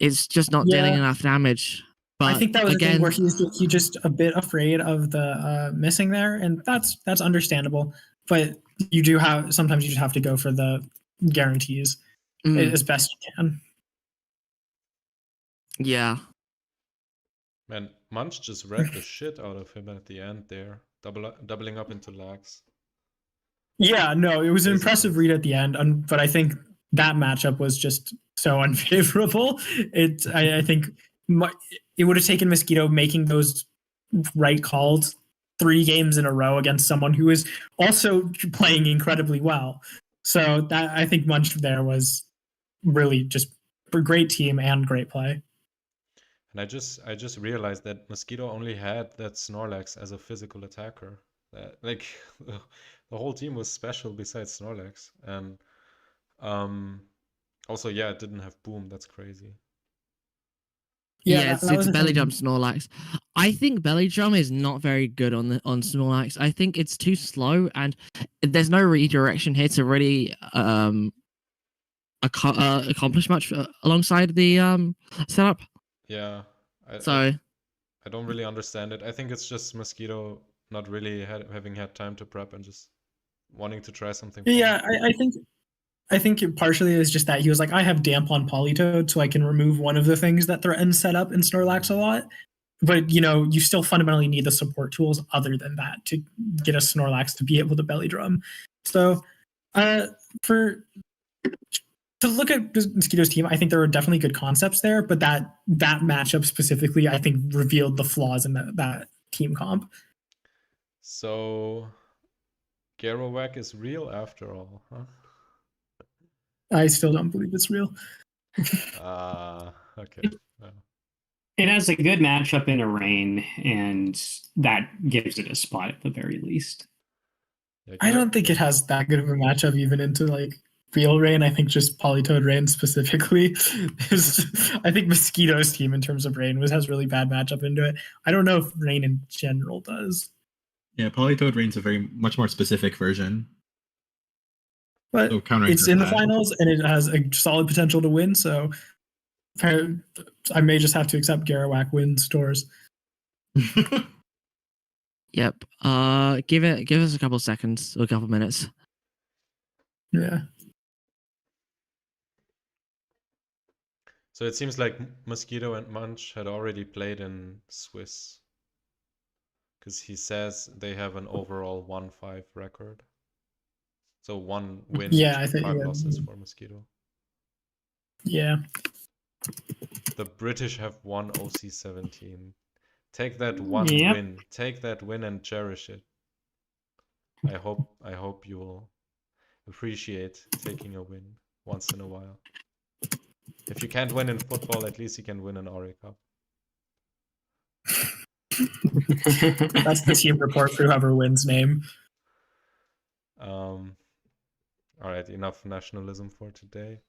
it's just not dealing Yeah. enough damage. But I think that was the again, thing where he's just a bit afraid of the missing there, and that's understandable. But you do have sometimes you just have to go for the guarantees mm, as best you can. yeah, Man, Munch just read the shit out of him at the end there, doubling up into lags. Yeah, no, it was an Crazy impressive things. read at the end, but I think that matchup was just so unfavorable. I think it would have taken Mosquito making those right calls 3 games in a row against someone who is also playing incredibly well. So that I think Munch there was really just a great team and great play. And I just realized that Mosquito only had that Snorlax as a physical attacker. That like the whole team was special besides Snorlax. And also yeah, it didn't have Boom. That's crazy. yeah, that it's was a Belly thing. Jump Snorlax. I think Belly Drum is not very good on Snorlax. I think it's too slow, and there's no redirection here to really accomplish much alongside the setup. Yeah. So I don't really understand it. I think it's just Mosquito not really having had time to prep and just wanting to try something. fun. Yeah, I think it partially is just that he was like, I have damp on Politoed, so I can remove one of the things that threaten setup in Snorlax a lot. But you still fundamentally need the support tools other than that to get a Snorlax to be able to belly drum. So to look at Mosquito's team, I think there were definitely good concepts there, but that matchup specifically, I think, revealed the flaws in that team comp. So Garrowak is real after all, huh? I still don't believe it's real. Okay. Well, It has a good matchup in a rain, and that gives it a spot at the very least. yeah, I don't think it has that good of a matchup even into like real rain. I think just Polytoad rain specifically. I think Mosquito's team in terms of rain has really bad matchup into it. I don't know if rain in general does. Yeah, Polytoad Rain's a very much more specific version. But So countering it's for in the that. finals and it has a solid potential to win. So I may just have to accept Garrowak wins doors. yep. Give us a couple seconds or a couple minutes. Yeah. So it seems like Mosquito and Munch had already played in Swiss. Because he says they have an overall 1-5 record. So 1 win, Yeah, I think 5 losses for Mosquito. Yeah. The British have won OC17. Take that one Yep. win. Take that win and cherish it. I hope you will appreciate taking a win once in a while. If you can't win in football, at least you can win an Orre Cup. That's the team report for whoever wins name. All right, enough nationalism for today.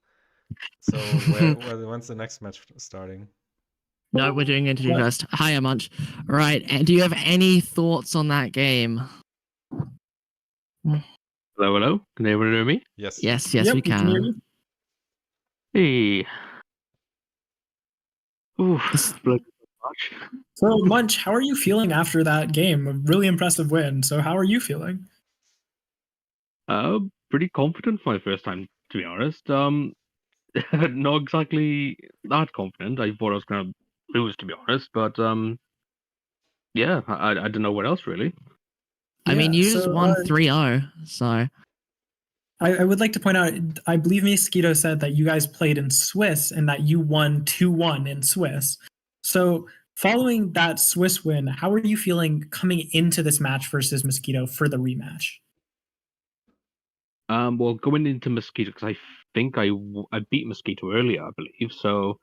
So when's the next match starting? No, we're doing interview first. Hiya, Munch. Right, and do you have any thoughts on that game? Hello, hello. Can everyone hear me? Yes. Yes, Yep, we can hear can. you. Hey. Ooh, This- bloody much. So, Munch, how are you feeling after that game? A really impressive win. So, how are you feeling? Pretty confident for my first time, to be honest. Not exactly that confident. I thought I was gonna lose, to be honest. But yeah, I don't know what else really. I mean, Yeah, you just so, won 3-0, so I would like to point out, I believe Mosquito said that you guys played in Swiss and that you won 2-1 in Swiss. So, following that Swiss win, how are you feeling coming into this match versus Mosquito for the rematch? Well, going into Mosquito, because I think I beat Mosquito earlier, I believe. So,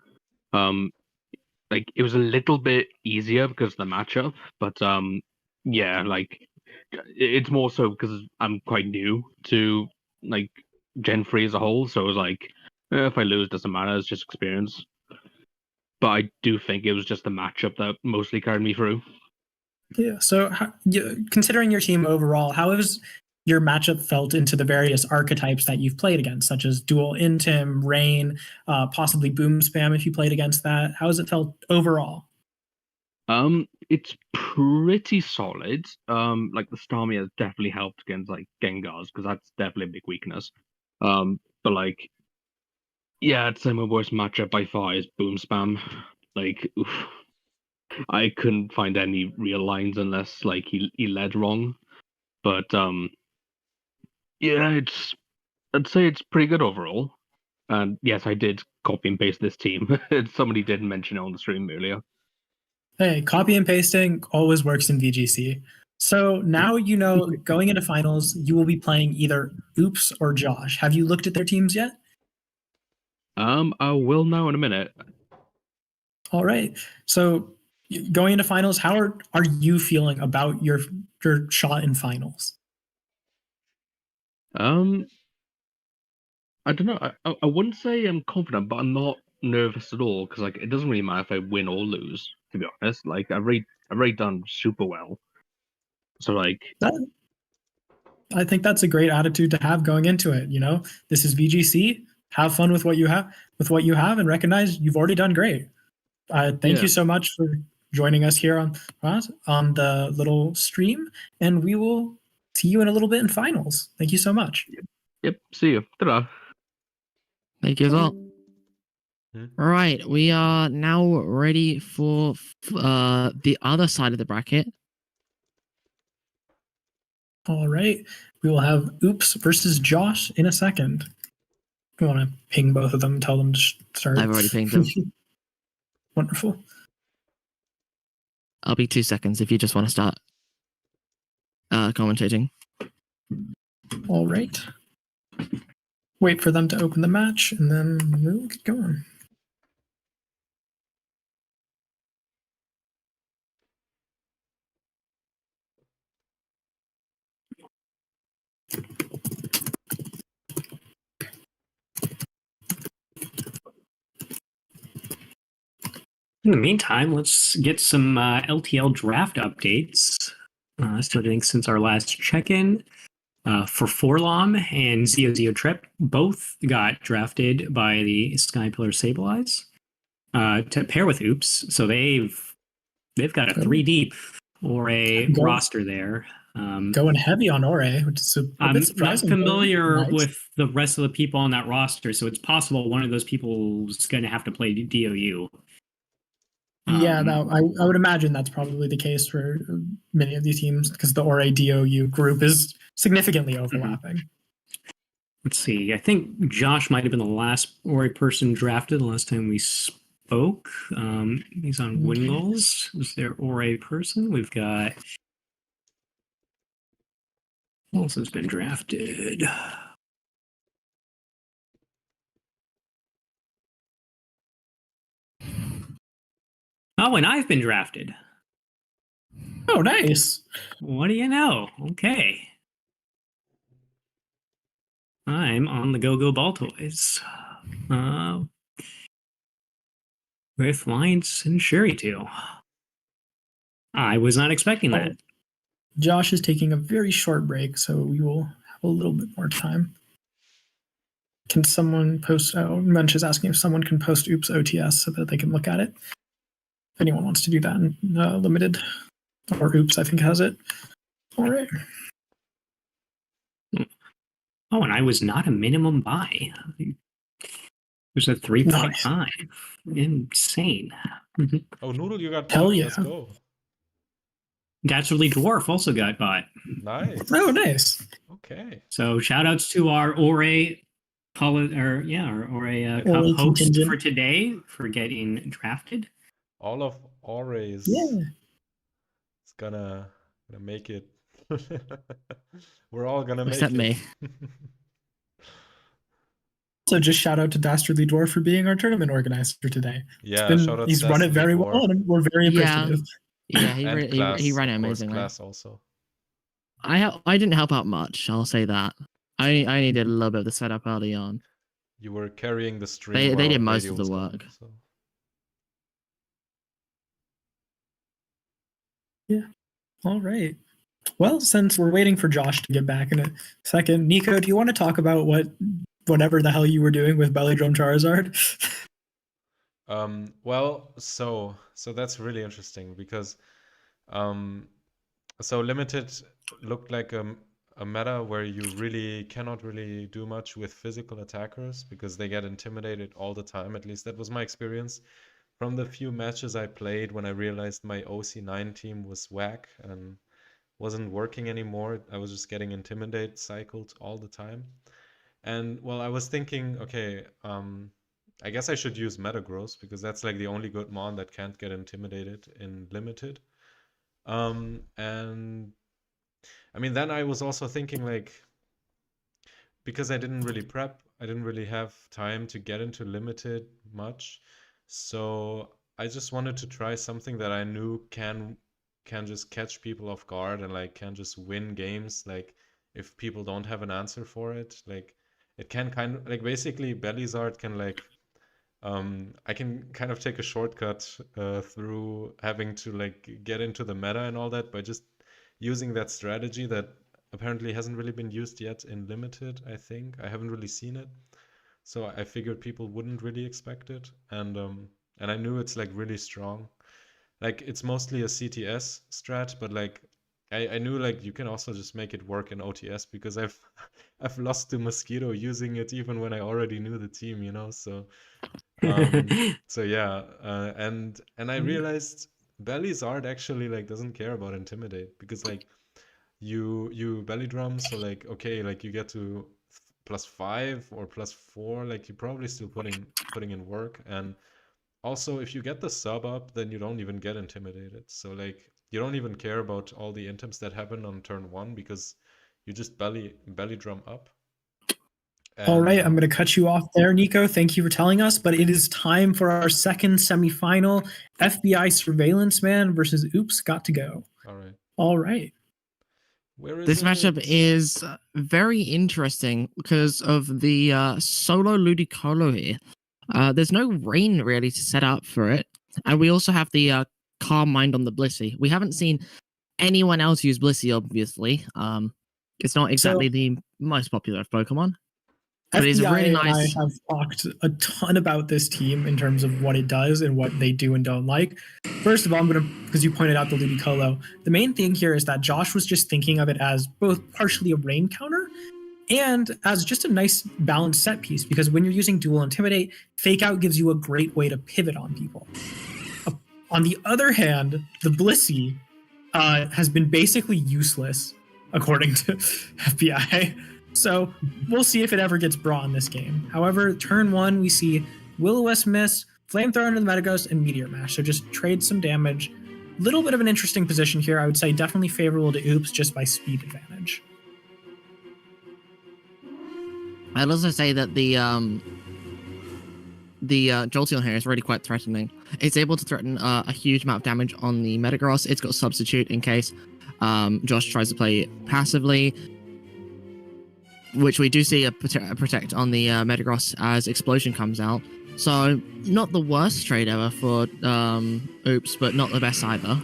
like it was a little bit easier because of the matchup, but yeah, like it's more so because I'm quite new to like Gen 3 as a whole, so it was like if I lose, doesn't matter, it's just experience. But I do think it was just the matchup that mostly carried me through. Yeah. So, considering your team overall, how has your matchup felt into the various archetypes that you've played against, such as Dual Intim, Rain, possibly Boom Spam if you played against that? How has it felt overall? It's pretty solid. Like the Starmie has definitely helped against like Gengars because that's definitely a big weakness. But like, yeah, I'd say my worst matchup by far is Boom Spam. Like, oof. I couldn't find any real lines unless like he led wrong. But yeah, I'd say it's pretty good overall. And yes, I did copy and paste this team. Somebody did mention it on the stream earlier. Hey, copy and pasting always works in VGC. So now you know going into finals, you will be playing either Oops or Josh. Have you looked at their teams yet? I will now in a minute. All right. So going into finals, how are you feeling about your shot in finals? I don't know. I wouldn't say I'm confident, but I'm not nervous at all because like it doesn't really matter if I win or lose. To be honest, like I've already done super well. So like I think that's a great attitude to have going into it. You know, this is VGC. Have fun with what you have, and recognize you've already done great. Thank you so much for joining us here on the little stream, and we will see you in a little bit in finals. Thank you so much. Yep. See you. Ta-da. thank you as well. Hmm? All right, we are now ready for the other side of the bracket. All right, we will have Oops versus Josh in a second. You want to ping both of them, tell them to start. I've already pinged them. Wonderful. I'll be 2 seconds if you just want to start commentating. All right. Wait for them to open the match, and then we'll get going. In the meantime, let's get some LTL draft updates. Starting since our last check-in, for Forlom and Zio Trip, both got drafted by the Skypillar Sableyes to pair with Oops. So they've got a 3 deep or a roster there. Going heavy on Orre, which is a I'm bit not surprising. but familiar nice. with the rest of the people on that roster, so it's possible one of those people is going to have to play DOU. Yeah, I would imagine that's probably the case for many of these teams because the Orre DOU group is significantly overlapping. Let's see. I think Josh might have been the last Orre person drafted the last time we spoke. He's on win goals. Was there Orre person? We've got. Who else has been drafted? Oh, and I've been drafted. Oh, nice. What do you know? Okay. I'm on the Go-Go Ball Toys. With Lions and Sherry too. I was not expecting that. Josh is taking a very short break, so we will have a little bit more time. Can someone post? Oh, Mensch is asking if someone can post Oops OTS so that they can look at it. If anyone wants to do that in limited, or Oops, I think has it. All right. Oh, and I was not a minimum buy. There's a 3.5. Nice. Insane. Oh, Noodle, you got Hell bought. Yeah. Let's go. Dastardly Dwarf also got bought. Nice. Oh, nice. Okay. So shout outs to our Orre Cup host contingent for today for getting drafted. All of Orre's is gonna make it. We're all gonna make Except it. me. So just shout out to Dastardly Dwarf for being our tournament organizer today. Yeah, shout out. He's run it very well, and we're very appreciative. Yeah, he ran it amazingly. Clas also. I didn't help out much. I'll say that. I needed a little bit of the setup early on. You were carrying the stream. They did most of the work. So. Yeah. All right. Well, since we're waiting for Josh to get back in a second, Nico, do you want to talk about whatever the hell you were doing with Belly Drum Charizard? Well, so that's really interesting because so limited looked like a meta where you really cannot really do much with physical attackers because they get intimidated all the time. At least that was my experience from the few matches I played when I realized my OC9 team was whack and wasn't working anymore. I was just getting intimidated, cycled all the time. And well, I was thinking, okay, I guess I should use Metagross because that's like the only good mon that can't get intimidated in limited. And I mean, then I was also thinking like, because I didn't really prep, I didn't really have time to get into limited much. So I just wanted to try something that I knew can just catch people off guard and like can just win games. Like if people don't have an answer for it, like it can kind of like basically Belizard can like I can kind of take a shortcut through having to like get into the meta and all that by just using that strategy that apparently hasn't really been used yet in limited. I think I haven't really seen it, so I figured people wouldn't really expect it, and I knew it's like really strong. Like it's mostly a CTS strat, but like I knew like you can also just make it work in OTS because I've lost to Mosquito using it even when I already knew the team, you know. So so yeah, and I realized Belizard actually like doesn't care about intimidate because like you belly drum, so like okay, like you get to +5 or +4, like you're probably still putting in work, and also if you get the sub up, then you don't even get intimidated. So like you don't even care about all the intims that happen on turn 1 because you just belly drum up. And, all right, I'm going to cut you off there, Nico. Thank you for telling us, but it is time for our second semifinal. FBI Surveillance Man versus Oops got to go. All right. Where is this it? matchup is very interesting because of the solo Ludicolo here. There's no rain really to set up for it, and we also have the Calm Mind on the Blissey. We haven't seen anyone else use Blissey, obviously. It's not exactly the most popular of Pokemon. But it's FBI really and nice. I have talked a ton about this team in terms of what it does and what they do and don't like. First of all, I'm going to, because you pointed out the Ludicolo, the main thing here is that Josh was just thinking of it as both partially a rain counter and as just a nice balanced set piece, because when you're using Dual Intimidate, Fake Out gives you a great way to pivot on people. On the other hand, the Blissey has been basically useless, according to FBI. So we'll see if it ever gets brought in this game. However, turn 1, we see Will-O-Wisp miss, Flamethrower into the Metagross, and Meteor Mash. So just trade some damage. Little bit of an interesting position here. I would say definitely favorable to Oops just by speed advantage. I'd also say that the Jolteon here is really quite threatening. It's able to threaten a huge amount of damage on the Metagross. It's got Substitute in case Josh tries to play passively, which we do see a protect on the Metagross as Explosion comes out. So not the worst trade ever for Oops, but not the best either.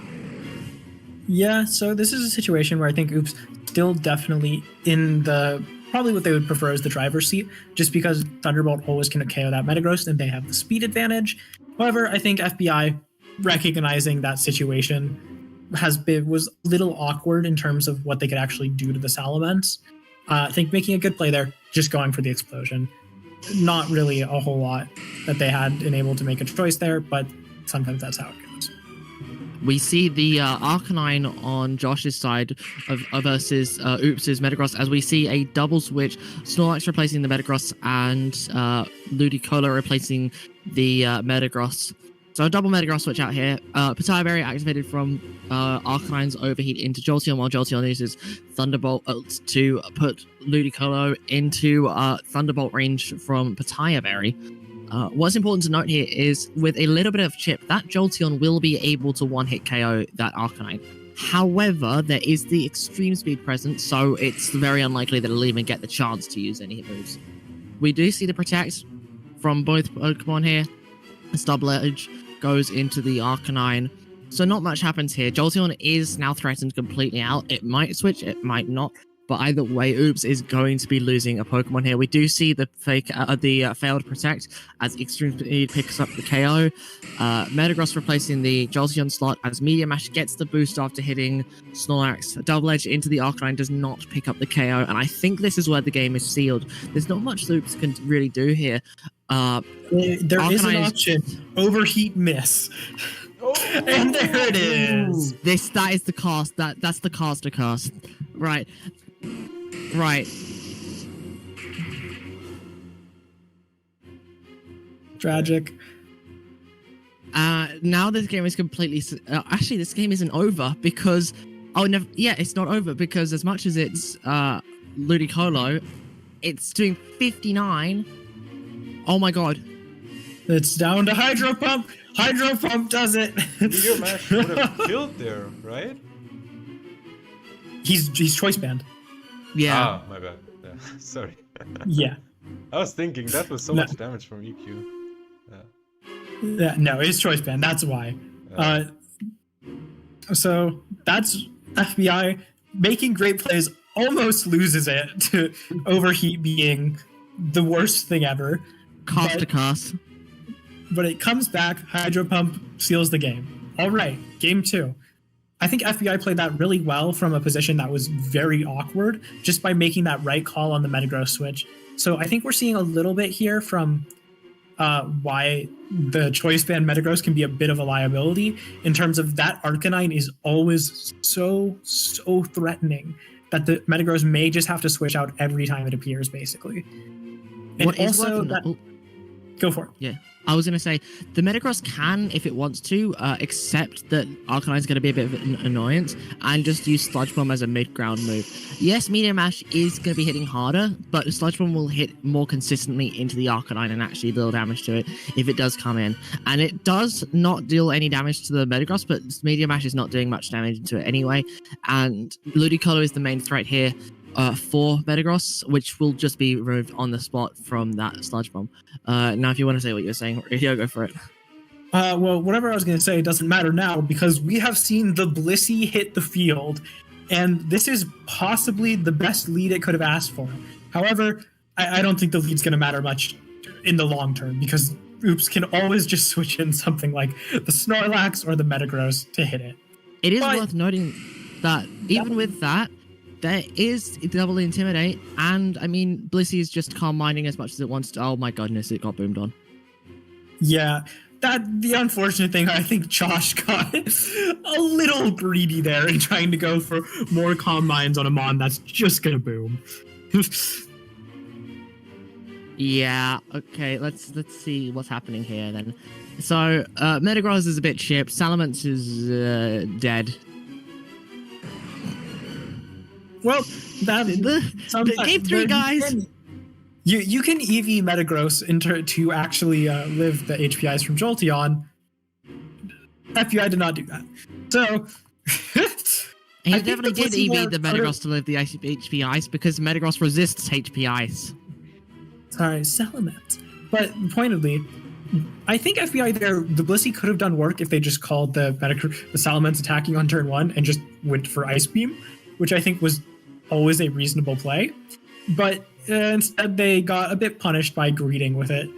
Yeah, so this is a situation where I think Oops still definitely in the probably what they would prefer is the driver's seat, just because Thunderbolt always can KO that Metagross and they have the speed advantage. However, I think FBI recognizing that situation was a little awkward in terms of what they could actually do to the Salamence. I think making a good play there, just going for the Explosion. Not really a whole lot that they had been able to make a choice there, but sometimes that's how it goes. We see the Arcanine on Josh's side versus Oops' Metagross, as we see a double switch, Snorlax replacing the Metagross and Ludicolo replacing the Metagross. So a double Metagross switch out here. Pitaya Berry activated from Arcanine's Overheat into Jolteon, while Jolteon uses Thunderbolt to put Ludicolo into Thunderbolt range from Pitaya Berry. What's important to note here is with a little bit of chip, that Jolteon will be able to one-hit KO that Arcanine. However, there is the extreme speed present, so it's very unlikely that it'll even get the chance to use any hit moves. We do see the Protect from both Pokemon here. Double Edge goes into the Arcanine. So not much happens here. Jolteon is now threatened completely out. It might switch, it might not. But either way, Oops is going to be losing a Pokemon here. We do see the failed Protect as Extreme Speed picks up the KO. Metagross replacing the Jolteon slot as Meteor Mash gets the boost after hitting Snorlax. Double Edge into the Arcanine does not pick up the KO, and I think this is where the game is sealed. There's not much Oops can really do here. There is an option. Overheat miss. Oh, and there it is. That is the cast. That's the caster cast. Right. Tragic. Now this game is completely. Actually, this game isn't over because. Oh, never. Yeah, it's not over because as much as it's Ludicolo, it's doing 59. Oh my god. It's down to Hydro Pump. Hydro Pump does it. Meteor Mash would have killed there, right? He's choice banned. Yeah. Ah, my bad. Yeah. Sorry. Yeah. I was thinking that was so much damage from EQ. Yeah, no, it's choice banned. That's why. So that's FBI making great plays. Almost loses it to Overheat being the worst thing ever. Cast to cast. But it comes back. Hydro Pump seals the game. All right, game 2. I think FBI played that really well from a position that was very awkward, just by making that right call on the Metagross switch. So I think we're seeing a little bit here from why the choice band Metagross can be a bit of a liability in terms of that Arcanine is always so threatening that the Metagross may just have to switch out every time it appears, basically. And What is also working? go for it. Yeah. I was going to say, the Metagross can, if it wants to, accept that Arcanine's going to be a bit of an annoyance and just use Sludge Bomb as a mid-ground move. Yes, Meteor Mash is going to be hitting harder, but Sludge Bomb will hit more consistently into the Arcanine and actually deal damage to it if it does come in. And it does not deal any damage to the Metagross, but Meteor Mash is not doing much damage to it anyway. And Ludicolo is the main threat here. For Metagross, which will just be removed on the spot from that Sludge Bomb. Now, if you want to say what you're saying, yeah, go for it. Well, whatever I was going to say doesn't matter now because we have seen the Blissey hit the field, and this is possibly the best lead it could have asked for. However, I don't think the lead's going to matter much in the long term because Oops can always just switch in something like the Snorlax or the Metagross to hit it. It is But- worth noting that even with that, there is double Intimidate, and I mean, Blissey is just calm minding as much as it wants to. Oh my goodness, it got boomed on. Yeah, the unfortunate thing, I think Josh got a little greedy there in trying to go for more calm minds on a Mon that's just gonna boom. Yeah, okay, let's see what's happening here then. So, Metagross is a bit chipped, Salamence is dead. Well, that Game 3, guys! You can EV Metagross to actually live the HPIs from Jolteon. FBI did not do that. So He I think definitely the did Blissey EV the more- Metagross to live the HPIs because Metagross resists HPIs. sorry, Salamence. But pointedly, I think FBI there, the Blissey could have done work if they just called the Salamence attacking on turn 1 and just went for Ice Beam, which I think was always a reasonable play. But instead, they got a bit punished by greeting with it.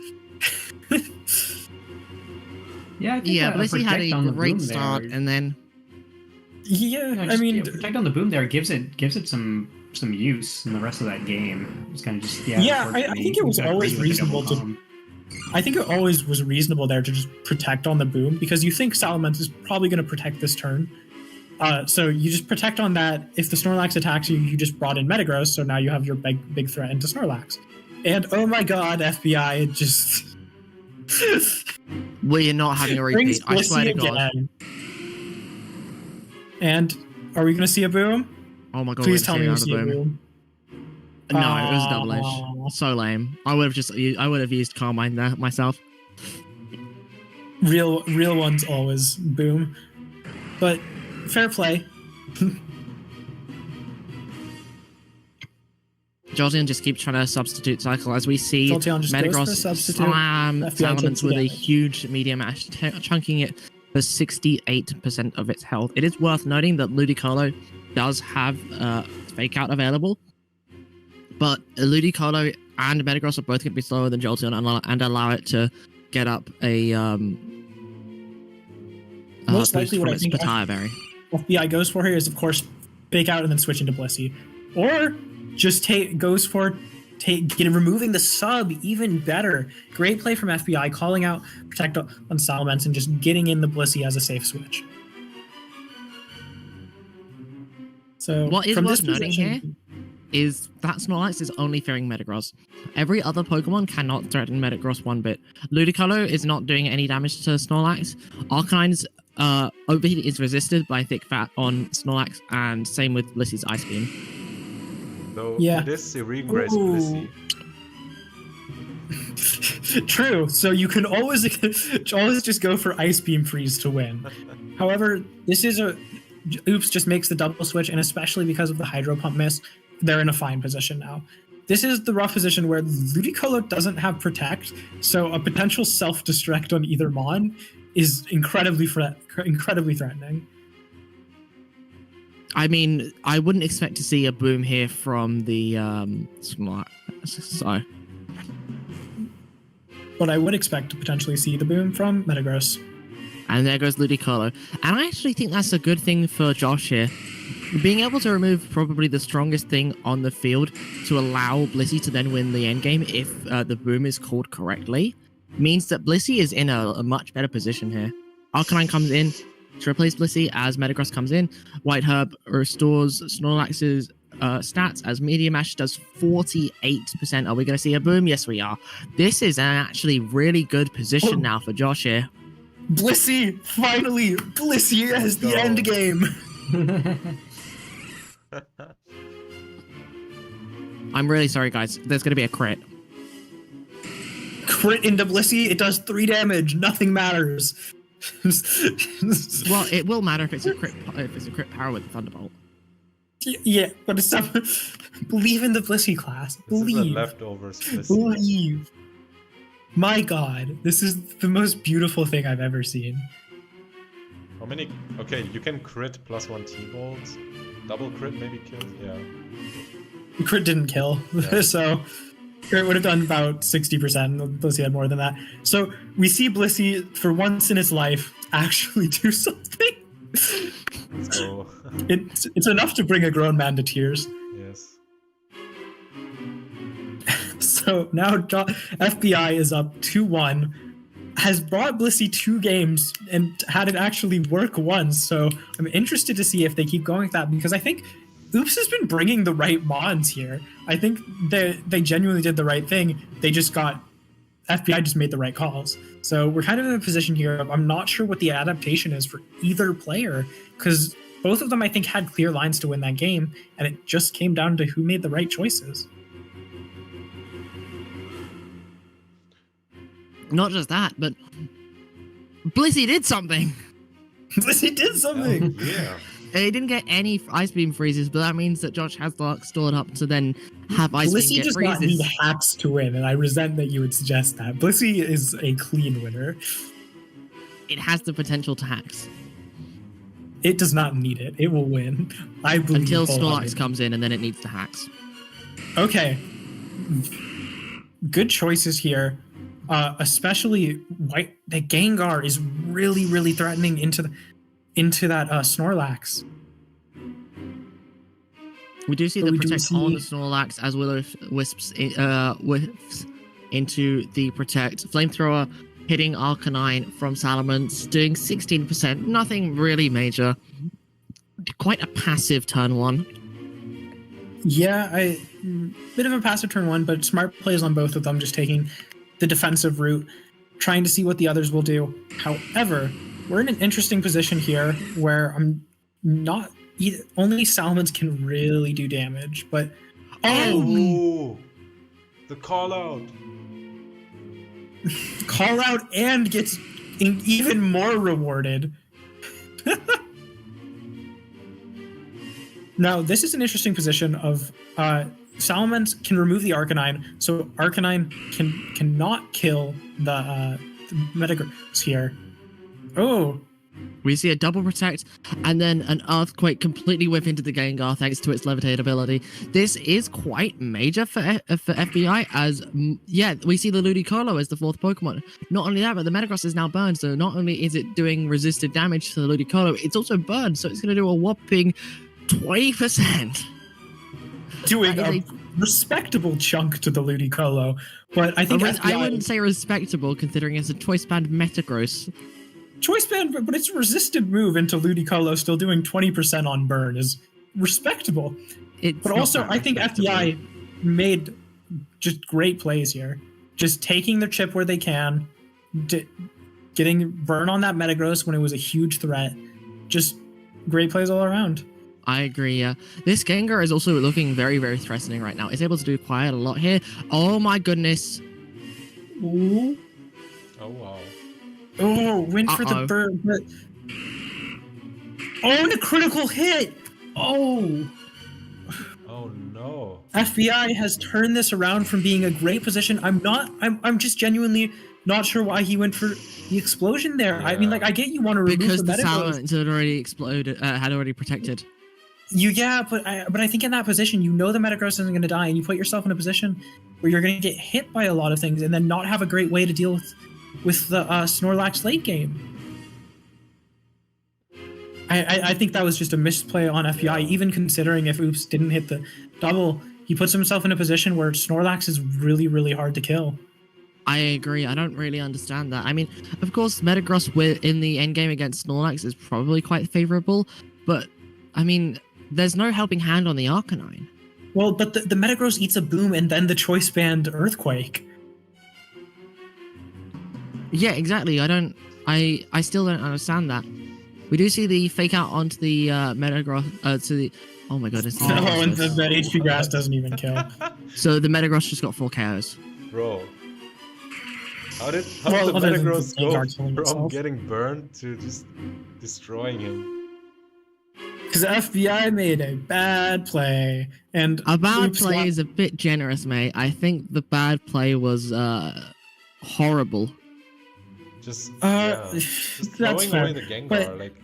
Yeah, I think Yeah, the Blissey had protect on a the great boom start, there, and then I mean, protect on the boom there gives it some use in the rest of that game. It's kind of just Yeah, I unfortunately, think it was you got always greedy with the double reasonable to- comb. I think it always was reasonable there to just protect on the boom because you think Salamence is probably going to protect this turn. So you just protect on that. If the Snorlax attacks you, you just brought in Metagross, so now you have your big threat into Snorlax. And oh my god, FBI, it just we're not having a brings repeat. I swear to Blissey God. again. And are we going to see a boom? Oh my God, Please we're tell me gonna we see see a another boom. boom. No, it was a double Aw. edge. So lame. I would have used Carmine there myself. Real ones always boom. But fair play. Jolteon just keeps trying to substitute cycle as we see Jolteon just goes for Metagross substitute. slam FBI takes Salamence the with a damage. huge medium ash, chunking it for 68% of its health. It is worth noting that Ludicolo does have Fake Out available, but Ludicolo and Metagross are both going to be slower than Jolteon and allow it to get up a Most boost likely what from I its think Pataya Berry. FBI goes for here is, of course, fake out and then switch into Blissey. Or just removing the sub, even better. Great play from FBI, calling out Protect on Salamence and just getting in the Blissey as a safe switch. So What is from worth this noting position, here is that Snorlax is only fearing Metagross. Every other Pokemon cannot threaten Metagross one bit. Ludicolo is not doing any damage to Snorlax. Arcanine's overheat is resisted by Thick Fat on Snorlax, and same with Blissey's Ice Beam. Though Yeah. it is Serene Grace Ooh. Blissey. True. So you can always just go for Ice Beam Freeze to win. However, this is Oops just makes the double switch, and especially because of the Hydro Pump miss, they're in a fine position now. This is the rough position where Ludicolo doesn't have Protect, so a potential self-destruct on either Mon is incredibly threatening. I mean, I wouldn't expect to see a boom here from the Snorlax. So But I would expect to potentially see the boom from Metagross. and there goes Ludicolo. And I actually think that's a good thing for Josh here. Being able to remove probably the strongest thing on the field to allow Blissey to then win the endgame if the boom is called correctly means that Blissey is in a much better position here. Arcanine comes in to replace Blissey as Metagross comes in. White Herb restores Snorlax's stats as Medium Ash does 48%. Are we going to see a boom? Yes, we are. This is an actually really good position now for Josh here. Blissey! Finally! Blissey has the Go. end game! I'm really sorry, guys. There's going to be a crit. Crit into Blissey, it does 3 damage, nothing matters. Well, it will matter if it's a crit power with the Thunderbolt. Yeah, but it's not. Believe in the Blissey class. This is a Believe. leftovers Blissey. Believe. My god, this is the most beautiful thing I've ever seen. How many? Okay, you can crit +1 T-Bolt. Double crit maybe kills? Yeah. Crit didn't kill, Yeah. so It would have done about 60%. Blissey had more than that. So we see Blissey, for once in his life, actually do something. So It's enough to bring a grown man to tears. yes. So now FBI is up 2-1, has brought Blissey 2 games and had it actually work once. So I'm interested to see if they keep going with that, because I think Oops has been bringing the right mons here. I think they genuinely did the right thing. They just FBI just made the right calls. So we're kind of in a position here of I'm not sure what the adaptation is for either player, because both of them I think had clear lines to win that game, and it just came down to who made the right choices. Not just that, but Blissey did something. Blissey did something. Oh, yeah. He didn't get any ice beam freezes, but that means that Josh has the luck stored up to then have ice beam Blissey get does not need freezes. hacks to win, and I resent that you would suggest that. Blissey is a clean winner. It has the potential to hacks It does not need it. It will win. I believe until wholeheartedly. Snorlax comes in, and then it needs to hacks. Okay. Good choices here. Especially White. The Gengar is really, really threatening into that Snorlax. We do see So the we do protect on the see- Snorlax as well as whiffs into the protect. Flamethrower hitting Arcanine from Salamence, doing 16%. Nothing really major. Quite a passive turn 1. Yeah, bit of a passive turn 1, but smart plays on both of them, just taking the defensive route, trying to see what the others will do. However, we're in an interesting position here where I'm not only Salamence can really do damage, but Oh, the call out. call out and gets even more rewarded. Now, this is an interesting position of Salamence can remove the Arcanine, so Arcanine cannot kill the Metagross here. Oh, We see a double protect and then an earthquake completely whip into the Gengar thanks to its levitate ability. This is quite major for FBI as, yeah, we see the Ludicolo as the 4th Pokemon. Not only that, but the Metagross is now burned, so not only is it doing resisted damage to the Ludicolo, it's also burned, so it's going to do a whopping 20%. doing That a is respectable chunk to the Ludicolo, but I think I FBI wouldn't say respectable considering it's a choice band Metagross. choice band, but its resisted move into Ludicolo still doing 20% on burn is respectable. It's But not also, that I think respectable. FBI made just great plays here. Just taking their chip where they can, getting burn on that Metagross when it was a huge threat. Just great plays all around. I agree, yeah. This Gengar is also looking very, very threatening right now. It's able to do quite a lot here. Oh my goodness. Ooh. Oh wow. Oh, went for the Uh-oh. burn, but oh, and a critical hit. Oh. Oh no. FBI has turned this around from being a great position. I'm just genuinely not sure why he went for the explosion there. I mean, Yeah. like, I get you want to remove Because the the Metagross. Salamence had already exploded, had already protected. But I think in that position, you know the Metagross isn't going to die, and you put yourself in a position where you're going to get hit by a lot of things, and then not have a great way to deal with the Snorlax late game. I think that was just a misplay on FBI, even considering if Oops didn't hit the double, he puts himself in a position where Snorlax is really, really hard to kill. I agree. I don't really understand that. I mean, of course, Metagross in the endgame against Snorlax is probably quite favorable, but I mean, there's no helping hand on the Arcanine. Well, but the Metagross eats a boom and then the choice band Earthquake. Yeah, exactly. I still don't understand that. We do see the fake out onto the Metagross, to the, oh my goodness. Oh, and that HP Grass doesn't even kill. So the Metagross just got 4 KOs. Bro. How did Well, the other than Metagross the go Gengar killing from itself. getting burned to just destroying him? Because FBI made a bad play, and A bad Oops play got- is a bit generous, mate. I think the bad play was horrible. Just that's throwing fair, away the Gengar, but- like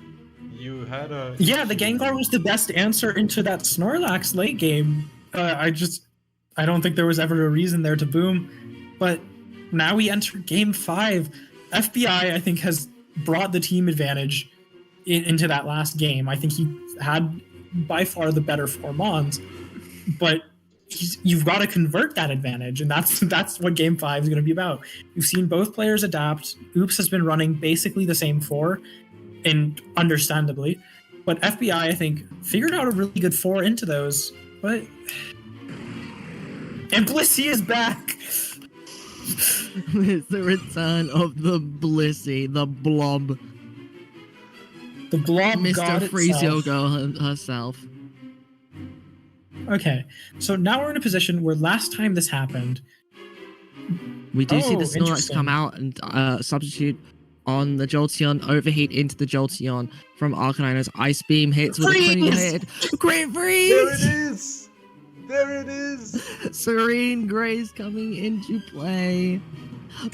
you had a Yeah, the Gengar was the best answer into that Snorlax late game. I I don't think there was ever a reason there to boom. But now we enter game 5. FBI, I think, has brought the team advantage into that last game. I think he had by far the better 4 Mons, but you've got to convert that advantage, and that's what game 5 is going to be about. You've seen both players adapt. Oops has been running basically the same 4, and understandably, but FBI, I think, figured out a really good 4 into those. But and Blissey is back. It's the return of the Blissey, the blob. The blob Mr. god Freeze itself. Yogo herself. Okay, so now we're in a position where last time this happened, We do see the Oh, Snorlax interesting. come out and substitute on the Jolteon, overheat into the Jolteon from Arcanino's Ice Beam, hits with a critical Freeze! hit. Great There it freeze! is! There it is! Serene Grace coming into play.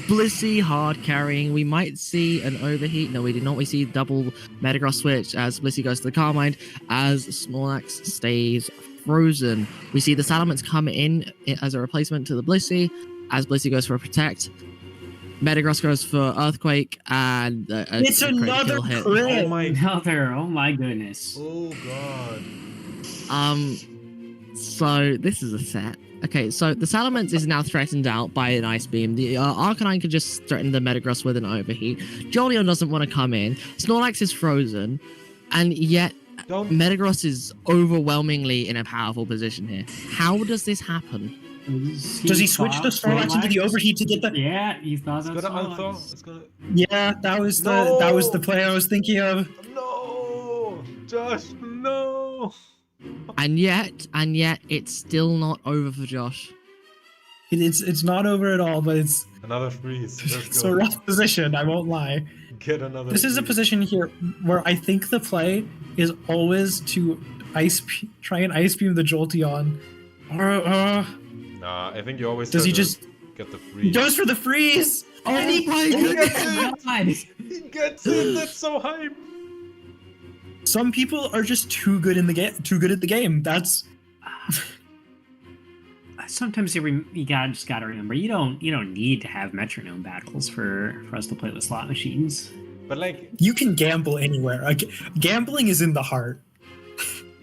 Blissey hard carrying. We might see an overheat. No, we did not. We see double Metagross switch as Blissey goes to the Carmine, as Snorlax stays frozen. We see the Salamence come in as a replacement to the Blissey, as Blissey goes for a Protect. Metagross goes for Earthquake, and it's a critical another hit. crit. Oh my Oh my goodness. Oh god. So this is a set. Okay, so the Salamence is now threatened out by an Ice Beam. The Arcanine could just threaten the Metagross with an Overheat. Jolteon doesn't want to come in. Snorlax is frozen, and yet Don't Metagross is overwhelmingly in a powerful position here. How does this happen? Does he switch the Snorlax into the overheat to get the? Yeah, he thought it's that's gonna Snorlax. unthaw. It's gonna Yeah, that was the play I was thinking of. No Josh, no. And yet, it's still not over for Josh. It's not over at all, but it's Another freeze. Let's it's go. a rough position. I won't lie. Get another This is a freeze. position here where I think the play is always to try and ice beam the Jolteon. Nah, I think you always Does try he to just get the he freeze. goes for the freeze? Oh my He goodness! gets it! God. He gets it! That's so hype! Some people are just too good in the game. Too good at the game. That's Sometimes you just gotta remember you don't need to have metronome battles for us to play with slot machines. But like, you can gamble anywhere. Gambling is in the heart.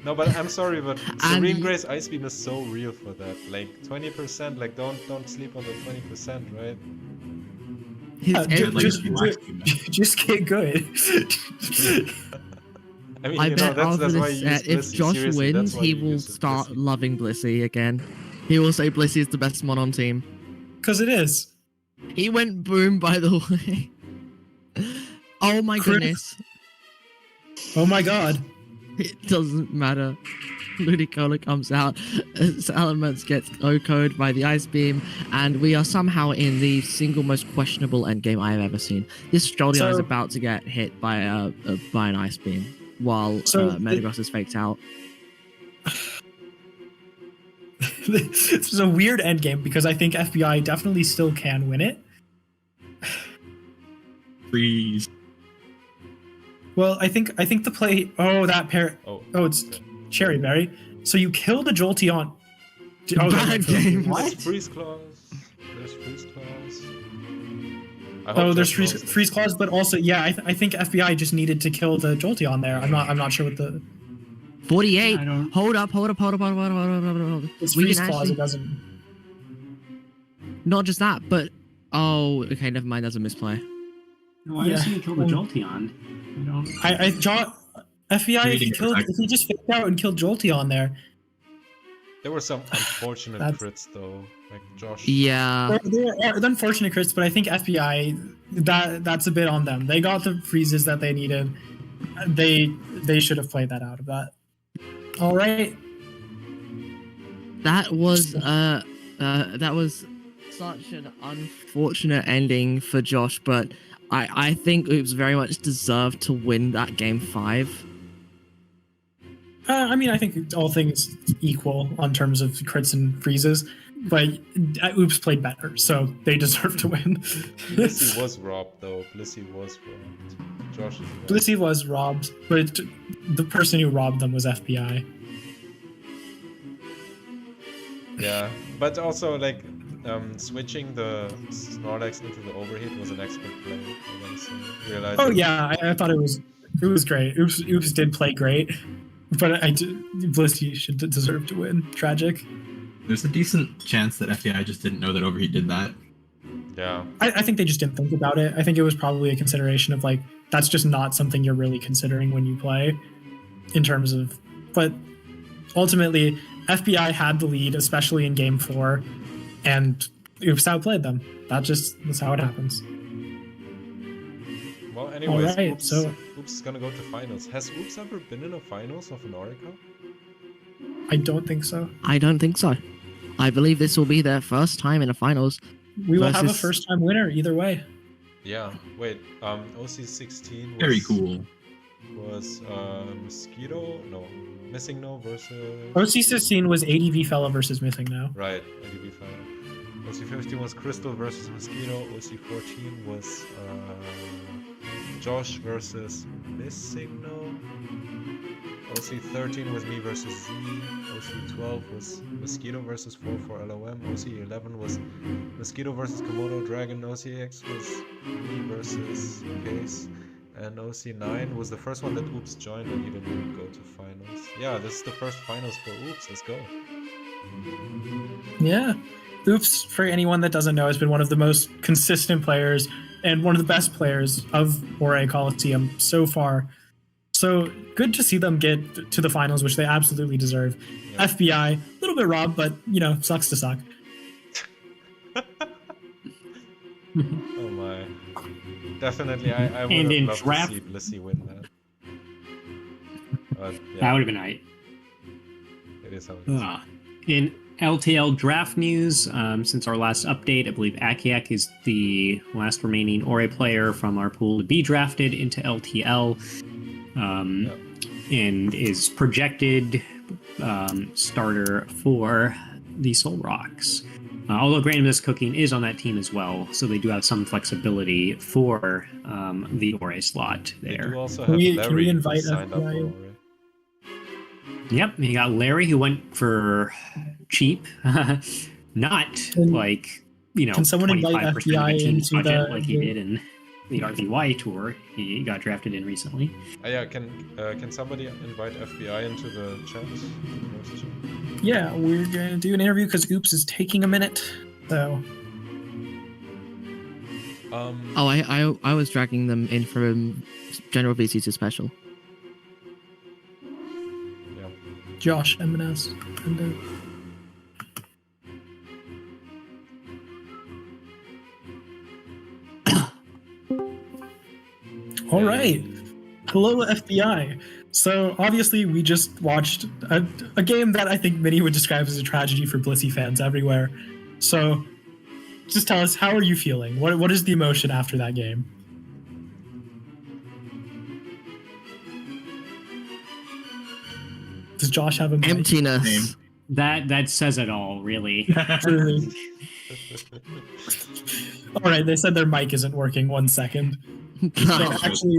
no, but I'm sorry, but And- Serene Grace Ice Beam is so real for that. Like 20%, like don't sleep on the 20%, right? His Just get good. I mean, I you know, bet after that's why this you use set, if Blissey. Josh Seriously, wins, that's why he you will use start Blissey. loving Blissey again. He will say Blissey is the best mon on team. Because it is. He went boom, by the way. Oh my Chris- goodness. Oh my god. It doesn't matter. Ludicolo comes out. Salamence gets OHKO'd by the Ice Beam, and we are somehow in the single most questionable endgame I have ever seen. This Jolteon is So- about to get hit by an Ice Beam while So Metagross is faked out. This is a weird endgame because I think FBI definitely still can win it. Freeze. Well, I think the play. Oh, that pair. Oh, it's okay. Cherry Berry. So you kill the Jolteon. Bad game. There's freeze claws. There's freeze claws. I hope Oh, there's Josh freeze, knows that. freeze claws, but also yeah, I think FBI just needed to kill the Jolteon there. I'm not sure what the 48. I don't- Hold up. It's it's freeze claws. It doesn't. Not just that, but oh, okay, never mind. That's a misplay. Why does Yeah. he kill the Jolteon? I don't. FBI Reading if he just faked out and killed Jolteon there. There were some unfortunate That's- crits though, like Josh. Yeah. There are unfortunate crits, but I think FBI that's a bit on them. They got the freezes that they needed. They should have played that out of that. All right. That was such an unfortunate ending for Josh, but I think it was very much deserved to win that game 5. I mean, I think all things equal on terms of crits and freezes, but Oops played better, so they deserve to win. Blissey was robbed though. Blissey was robbed. Josh is right. Blissey was robbed, but the person who robbed them was FBI. Yeah, But also, like, switching the Snorlax into the overheat was an expert play. I gotta say. Realizing, Oh yeah, I thought it was great. Oops did play great, but Blissey should deserve to win. Tragic. There's a decent chance that FBI just didn't know that Overheat did that. Yeah. I think they just didn't think about it. I think it was probably a consideration of like that's just not something you're really considering when you play, in terms of. But ultimately, FBI had the lead, especially in Game 4, and Oops outplayed them. That's how it happens. Well, anyways, Alright, Oops, so- Oops is gonna go to finals. Has Oops ever been in a finals of an Orre Cup? I don't think so. I don't think so. I believe this will be their first time in a finals. We will have a Versus- first-time winner either way. Yeah. Wait. OC16 was Very cool. Was Mosquito? No, Missing No versus. OC16 was ADV Fella versus Missing Now. Right, ADB file. OC15 was Crystal versus Mosquito. OC14 was Josh versus Missing No. OC13 was me versus Z. OC12 was Mosquito versus 44 LOM. OC11 was Mosquito versus Komodo Dragon. OCX was me versus Case. And OC9 was the first one that Oops joined and he didn't even go to finals. Yeah, this is the first finals for Oops. Let's go. Yeah. Oops, for anyone that doesn't know, has been one of the most consistent players and one of the best players of Orre Coliseum so far. So good to see them get to the finals, which they absolutely deserve. Yeah. FBI, a little bit robbed, but, sucks to suck. Oh my. Definitely, I would And have in loved draft- to see Blissey win that. But That yeah, would have been nice. it is how it is. In LTL draft news, since our last update, I believe Akiak is the last remaining Orre player from our pool to be drafted into LTL, and is projected starter for the Soul Rocks. Although Grandma's Cooking is on that team as well, so they do have some flexibility for the Orre slot They there. do also Can have we Larry who invite signed up for FBI? Orre. Yep, you got Larry who went for cheap, not Can- like can someone invite 25% of FBI the team's into budget the- like he did in the RVY tour. He got drafted in recently. Yeah, can somebody invite FBI into the chat? The voice chat? Yeah, we're going to do an interview because Oops is taking a minute. So, Oh, I was dragging them in from General VC to Special. Yeah. Josh, M&S. And, all right. Hello, FBI. So obviously, we just watched a game that I think many would describe as a tragedy for Blissey fans everywhere. So, just tell us, how are you feeling? What is the emotion after that game? Does Josh have a mic? Emptiness. That says it all, really. Truly. All right, they said their mic isn't working. 1 second. No, Actually-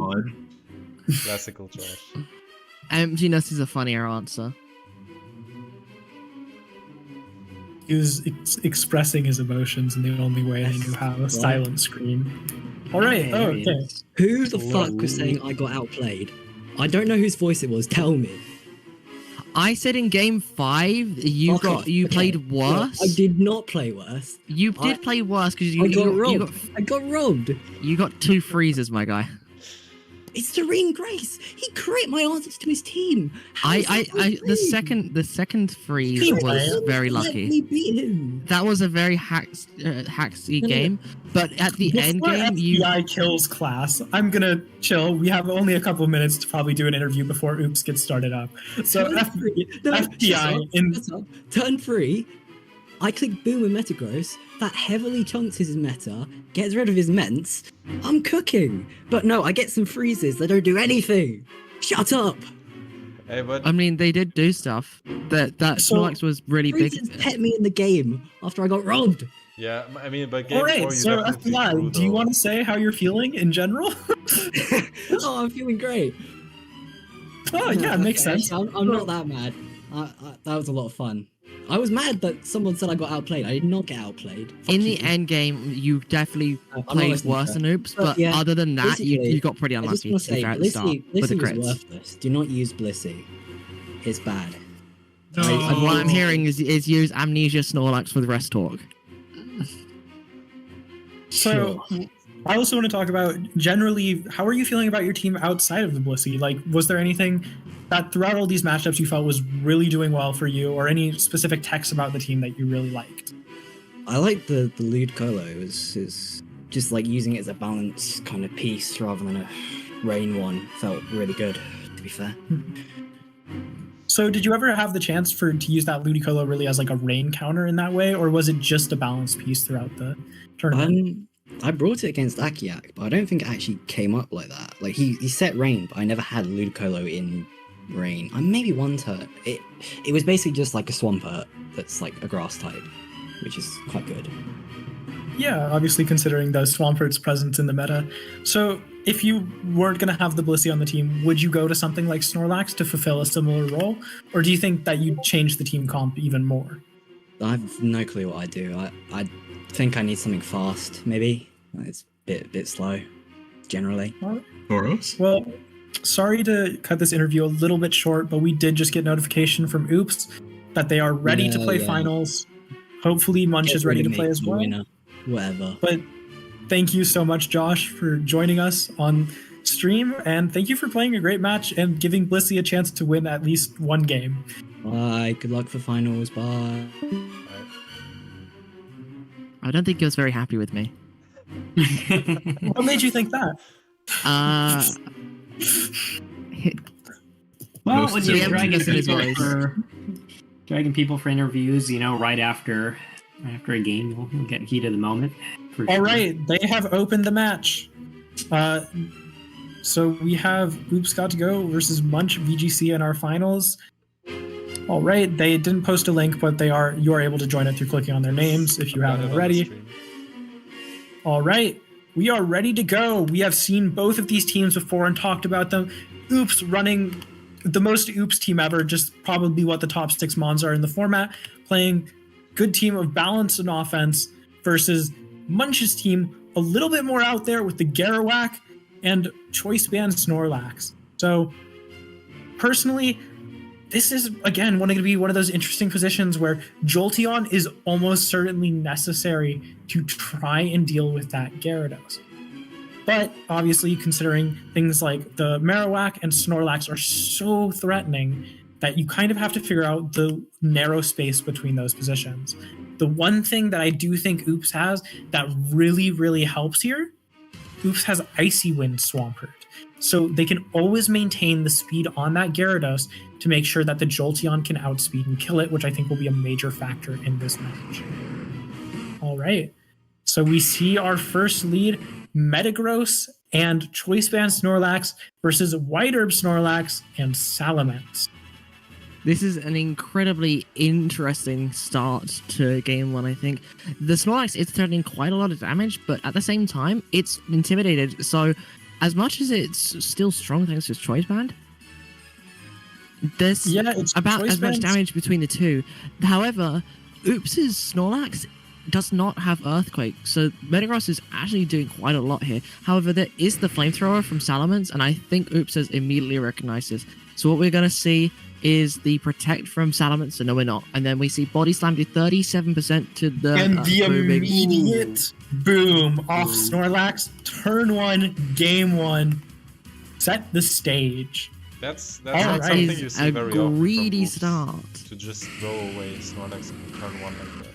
Classical Josh. emptiness is a funnier answer. He was expressing his emotions in the only way he knew how, a silent scream. All right. Hey, Oh, there he okay. is. Who the fuck was saying I got outplayed? I don't know whose voice it was. Tell me. I said in game 5 you Okay. played worse. I did not play worse. You I- did play worse because I got you robbed. I got robbed. you got 2 freezes, my guy. It's Serene Grace. He crit my answers to his team. How is that not free? The second freeze He was won. very Let lucky. me beat him. That was a very hacksy No, no. game, but at the end Before game, you FBI kills Clas, I'm gonna chill. We have only a couple minutes to probably do an interview before Oops gets started up. So Turn three. No, FBI in shut up. Turn 3. I click boom and Metagross. That heavily chunks his meta, gets rid of his ments. I'm cooking. But no, I get some freezes that don't do anything. Shut up. Hey, but I mean, they did do stuff. That So, Snorlax was really big. Freezes kept me in the game after I got robbed. yeah, I mean, but game all right. 4 you So definitely FBI, grew, do you though. want to say how you're feeling in general? Oh, I'm feeling great. Oh yeah, makes Okay, sense. I'm not that mad. That was a lot of fun. I was mad that someone said I got outplayed. I did not get outplayed. Fuck In the you. end game, you definitely I'm not played listening to worse that. than Oops, But but yeah, other than that, basically, you got pretty I just unlucky want to to be say, fair at the start with the Blissey was crits. worthless. Do not use Blissey. It's bad. No. And what I'm hearing is use Amnesia Snorlax with Rest Talk. So, Sure. I also want to talk about generally, how are you feeling about your team outside of the Blissey? Like, was there anything that throughout all these matchups you felt was really doing well for you, or any specific text about the team that you really liked? I like the Lude Colo. Is just like using it as a balance kind of piece rather than a rain one. Felt really good, to be fair. So, did you ever have the chance to use that Ludicolo really as like a rain counter in that way, or was it just a balance piece throughout the tournament? I brought it against Akiak, but I don't think it actually came up like that. Like he set rain, but I never had Ludicolo in rain. I maybe one turn. It was basically just like a Swampert that's like a grass type, which is quite good. Yeah, obviously considering the Swampert's presence in the meta. So, if you weren't going to have the Blissey on the team, would you go to something like Snorlax to fulfill a similar role? Or do you think that you'd change the team comp even more? I have no clue what I do. I think I need something fast, maybe. It's a bit slow, generally. Boros? Well, sorry to cut this interview a little bit short, but we did just get notification from Oops that they are ready to play Yeah. finals. Hopefully Munch Get is ready rid to of play me, as well. winner, whatever. But thank you so much, Josh, for joining us on stream, and thank you for playing a great match and giving Blissey a chance to win at least one game. Bye. Good luck for finals. Bye. I don't think he was very happy with me. What made you think that? Well, Most when of you're them dragging listen to his people voice. dragging people for interviews, right after a game, you'll get heat of the moment. For All sure. right, they have opened the match. So we have Oops Got to Go versus Munch VGC in our finals. All right, they didn't post a link, but you are able to join it through clicking on their names if you Got haven't it on the already. stream. All right, we are ready to go. We have seen both of these teams before and talked about them. Oops running the most Oops team ever, just probably what the top 6 Mons are in the format, playing good team of balance and offense versus Munch's team, a little bit more out there with the Garowak and Choice Band Snorlax. So personally, this is, again, going to be one of those interesting positions where Jolteon is almost certainly necessary to try and deal with that Gyarados. But obviously, considering things like the Marowak and Snorlax are so threatening that you kind of have to figure out the narrow space between those positions. The one thing that I do think Oops has that really, really helps here, Oops has Icy Wind Swampert. So they can always maintain the speed on that Gyarados to make sure that the Jolteon can outspeed and kill it, which I think will be a major factor in this match. All right. So we see our first lead, Metagross and Choice Band Snorlax versus White Herb Snorlax and Salamence. This is an incredibly interesting start to game 1, I think. The Snorlax is threatening quite a lot of damage, but at the same time, it's intimidated. So, as much as it's still strong thanks to its Choice Band, there's it's about Choice as much Band's- damage between the two. However, Oops' Snorlax does not have Earthquake, so Metagross is actually doing quite a lot here. However, there is the Flamethrower from Salamence, and I think Oops has immediately recognized this. So what we're going to see is the Protect from Salamence, so no we're not. And then we see Body Slam do 37% to the And the moving. immediate boom off Snorlax. Turn 1, game 1. Set the stage. That's All not right. something Is you see a very often from greedy Oops, start. to just throw away Snorlax in turn 1 like that.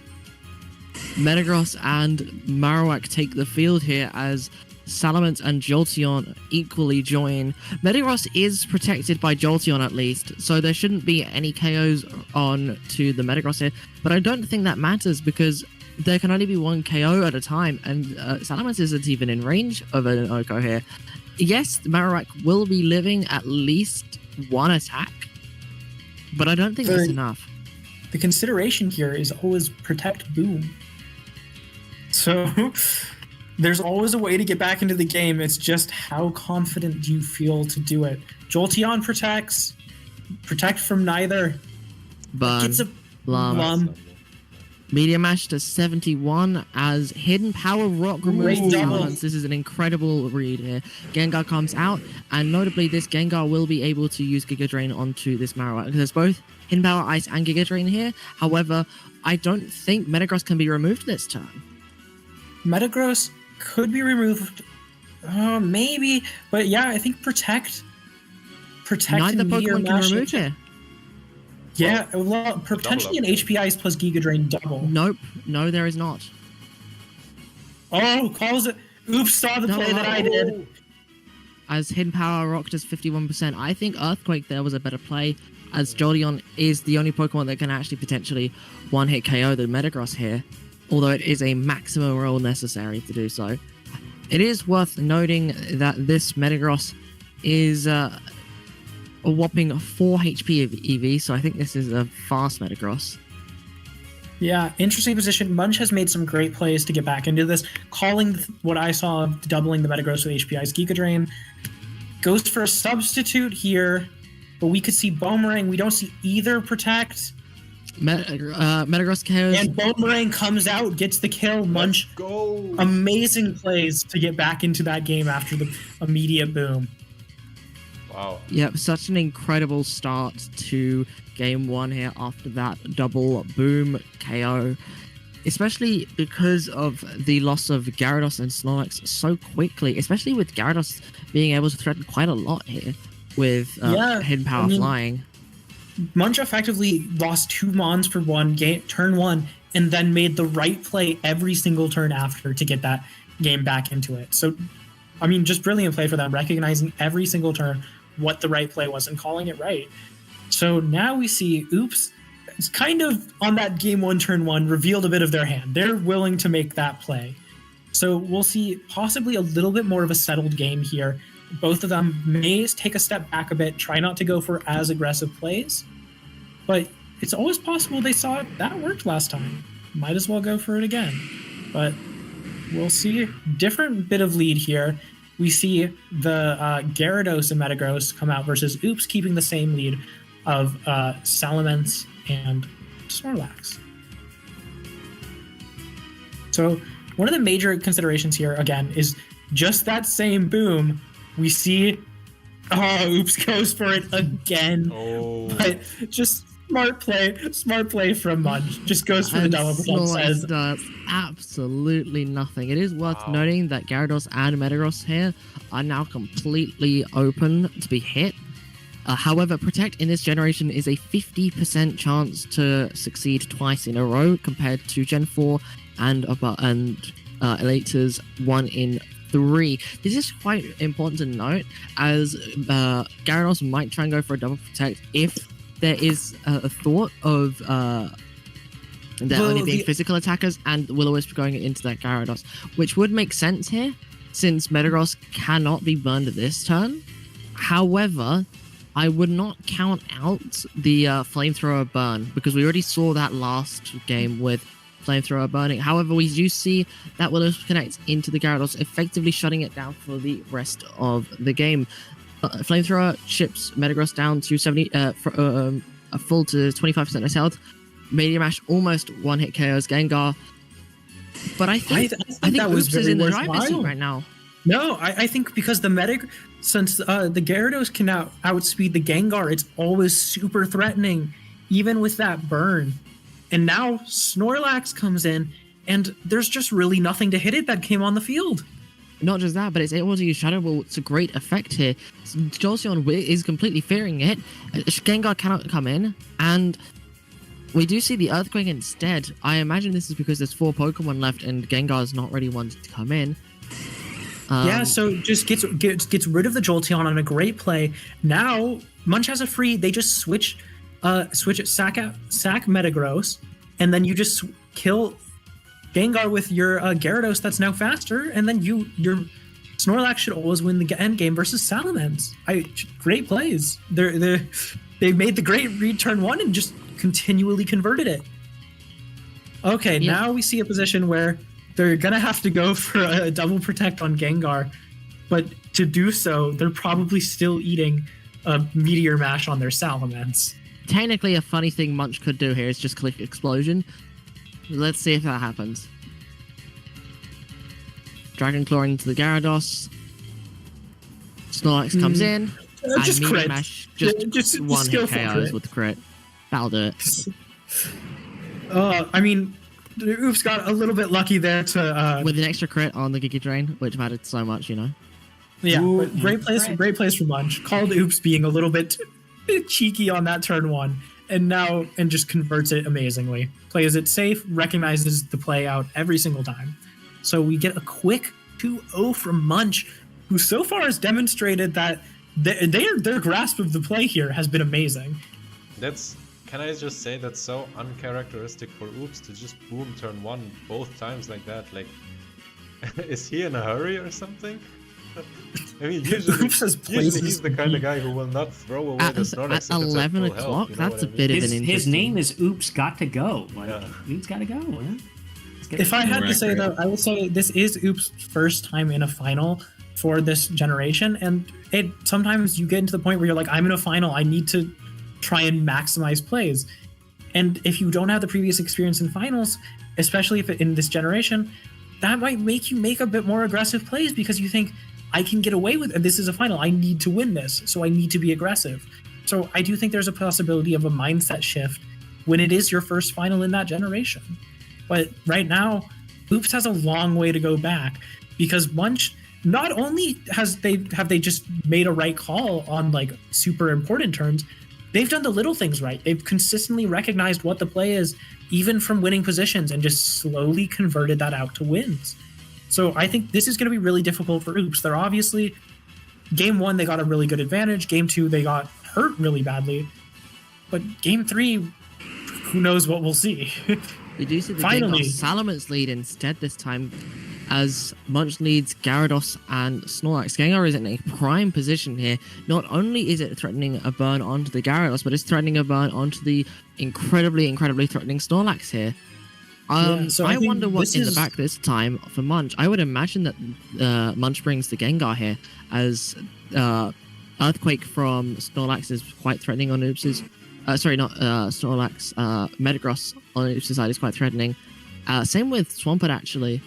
Metagross and Marowak take the field here as Salamence and Jolteon equally join. Metagross is protected by Jolteon at least, so there shouldn't be any KOs on to the Metagross here, but I don't think that matters because there can only be one KO at a time, and Salamence isn't even in range of an OHKO here. Yes, Marowak will be living at least one attack, but I don't think that's enough. The consideration here is always protect boom. So there's always a way to get back into the game. It's just how confident do you feel to do it. Jolteon protect from neither. Burn. Lum. Media Mash to 71 as Hidden Power Rock removes Great the double. Salamence. This is an incredible read here. Gengar comes out, and notably this Gengar will be able to use Giga Drain onto this Marowak, because there's both Hidden Power Ice and Giga Drain here. However, I don't think Metagross can be removed this turn. Metagross could be removed. Maybe. But yeah, I think Protect Neither and Meteor Pokemon can Mash. remove here. Yeah, well, potentially an HP Ice plus Giga Drain double. Nope. No, there is not. Oh, calls it. Oops, saw the play that I did. As Hidden Power Rock does 51%, I think Earthquake there was a better play, as Jolteon is the only Pokemon that can actually potentially one-hit KO the Metagross here, although it is a maximum roll necessary to do so. It is worth noting that this Metagross is a whopping 4 HP of EV, so I think this is a fast Metagross. Yeah, interesting position. Munch has made some great plays to get back into this. Calling what I saw of doubling the Metagross with HP Ice Giga Drain. Goes for a substitute here, but we could see Boomerang. We don't see either Protect. Metagross KOs. And Boomerang comes out, gets the kill. Munch. Go. Amazing plays to get back into that game after the immediate boom. Wow. Yep, such an incredible start to game 1 here after that double boom KO. Especially because of the loss of Gyarados and Snorlax so quickly, especially with Gyarados being able to threaten quite a lot here with Hidden Power flying. Munch effectively lost 2 Mons for turn 1, and then made the right play every single turn after to get that game back into it. So, I mean, just brilliant play for them, recognizing every single turn what the right play was and calling it right. So now we see, oops, it's kind of on that game 1, turn 1, revealed a bit of their hand. They're willing to make that play. So we'll see possibly a little bit more of a settled game here. Both of them may take a step back a bit, try not to go for as aggressive plays, but it's always possible they saw it. That worked last time. Might as well go for it again. But we'll see. Different bit of lead here. We see the Gyarados and Metagross come out versus Oops keeping the same lead of Salamence and Snorlax. So one of the major considerations here, again, is just that same boom. We see, Oops goes for it again. Oh. But just smart play from Munch. Just goes for the double. Snorlax does absolutely nothing. It is worth noting that Gyarados and Metagross here are now completely open to be hit. However, Protect in this generation is a 50% chance to succeed twice in a row compared to Gen 4 and Elator's 1 in 3. This is quite important to note, as Gyarados might try and go for a double Protect if there is a thought of there only being physical attackers and Will-O-Wisp going into that Gyarados, which would make sense here since Metagross cannot be burned this turn. However, I would not count out the Flamethrower burn, because we already saw that last game with Flamethrower burning. However, we do see that Will-O-Wisp connects into the Gyarados, effectively shutting it down for the rest of the game. Flamethrower chips Metagross down to 70, a full to 25% of his health. Media Mash almost one-hit KOs Gengar. But I think that was Oops is in the worthwhile. driver's seat right now. No, I think because since the Gyarados can now outspeed the Gengar, it's always super threatening, even with that burn. And now Snorlax comes in, and there's just really nothing to hit it that came on the field. Not just that, but it's able to use Shadow Ball to great effect here. Jolteon is completely fearing it. Gengar cannot come in, and we do see the Earthquake instead. I imagine this is because there's 4 Pokemon left, and Gengar is not ready wanted to come in. Yeah, so just gets rid of the Jolteon on a great play. Now Munch has a free. They just switch it, sack Metagross, and then you just kill Gengar with your Gyarados that's now faster, and then your Snorlax should always win the end game versus Salamence. Great plays. They made the great read turn 1 and just continually converted it. Okay, Yeah. Now we see a position where they're gonna have to go for a double Protect on Gengar, but to do so, they're probably still eating a Meteor Mash on their Salamence. technically a funny thing Munch could do here is just click explosion. Let's see if that happens. Dragon clawing into the Gyarados. Snorlax comes in. Just and crit. Mash just one hit skillful KOs crit. with the crit. That'll do it. I mean, Oops got a little bit lucky there to With an extra crit on the Giga Drain, which mattered so much, you know. yeah, Ooh, but great place from Munch. Called Oops being a little bit cheeky on that turn 1, and just converts it amazingly. Plays it safe, recognizes the play out every single time. So we get a quick 2-0 from Munch, who so far has demonstrated that their grasp of the play here has been amazing. Can I just say that's so uncharacteristic for Oops to just boom turn 1 both times like that? Like, is he in a hurry or something? I mean, usually he's the kind of guy who will not throw away the Snorlax. At 11 o'clock, that's a bit of an interesting... His name is Oops Got to Go. Like, Yeah. Oops Got to Go. Man. If I had to say though, I would say this is Oops' first time in a final for this generation, and sometimes you get into the point where you're like, I'm in a final, I need to try and maximize plays. And if you don't have the previous experience in finals, especially if in this generation, that might make you make a bit more aggressive plays because you think, I can get away with it. This is a final. I need to win this, so I need to be aggressive. So I do think there's a possibility of a mindset shift when it is your first final in that generation. But right now, Oops has a long way to go back because Munch not only have they just made a right call on like super important turns, they've done the little things right. They've consistently recognized what the play is, even from winning positions, and just slowly converted that out to wins. So I think this is going to be really difficult for Oops. They're obviously, game 1, they got a really good advantage. Game 2, they got hurt really badly. But game 3, who knows what we'll see. We do see the Finally. Salamence lead instead this time, as Munch leads Gyarados and Snorlax. Gengar is in a prime position here. Not only is it threatening a burn onto the Gyarados, but it's threatening a burn onto the incredibly threatening Snorlax here. So I I think wonder what's in this the back this time for Munch. I would imagine that Munch brings the Gengar here, as Earthquake from Snorlax is quite threatening on Oops's. Sorry, not Snorlax. Metagross on Oops's side is quite threatening. Same with Swampert, actually.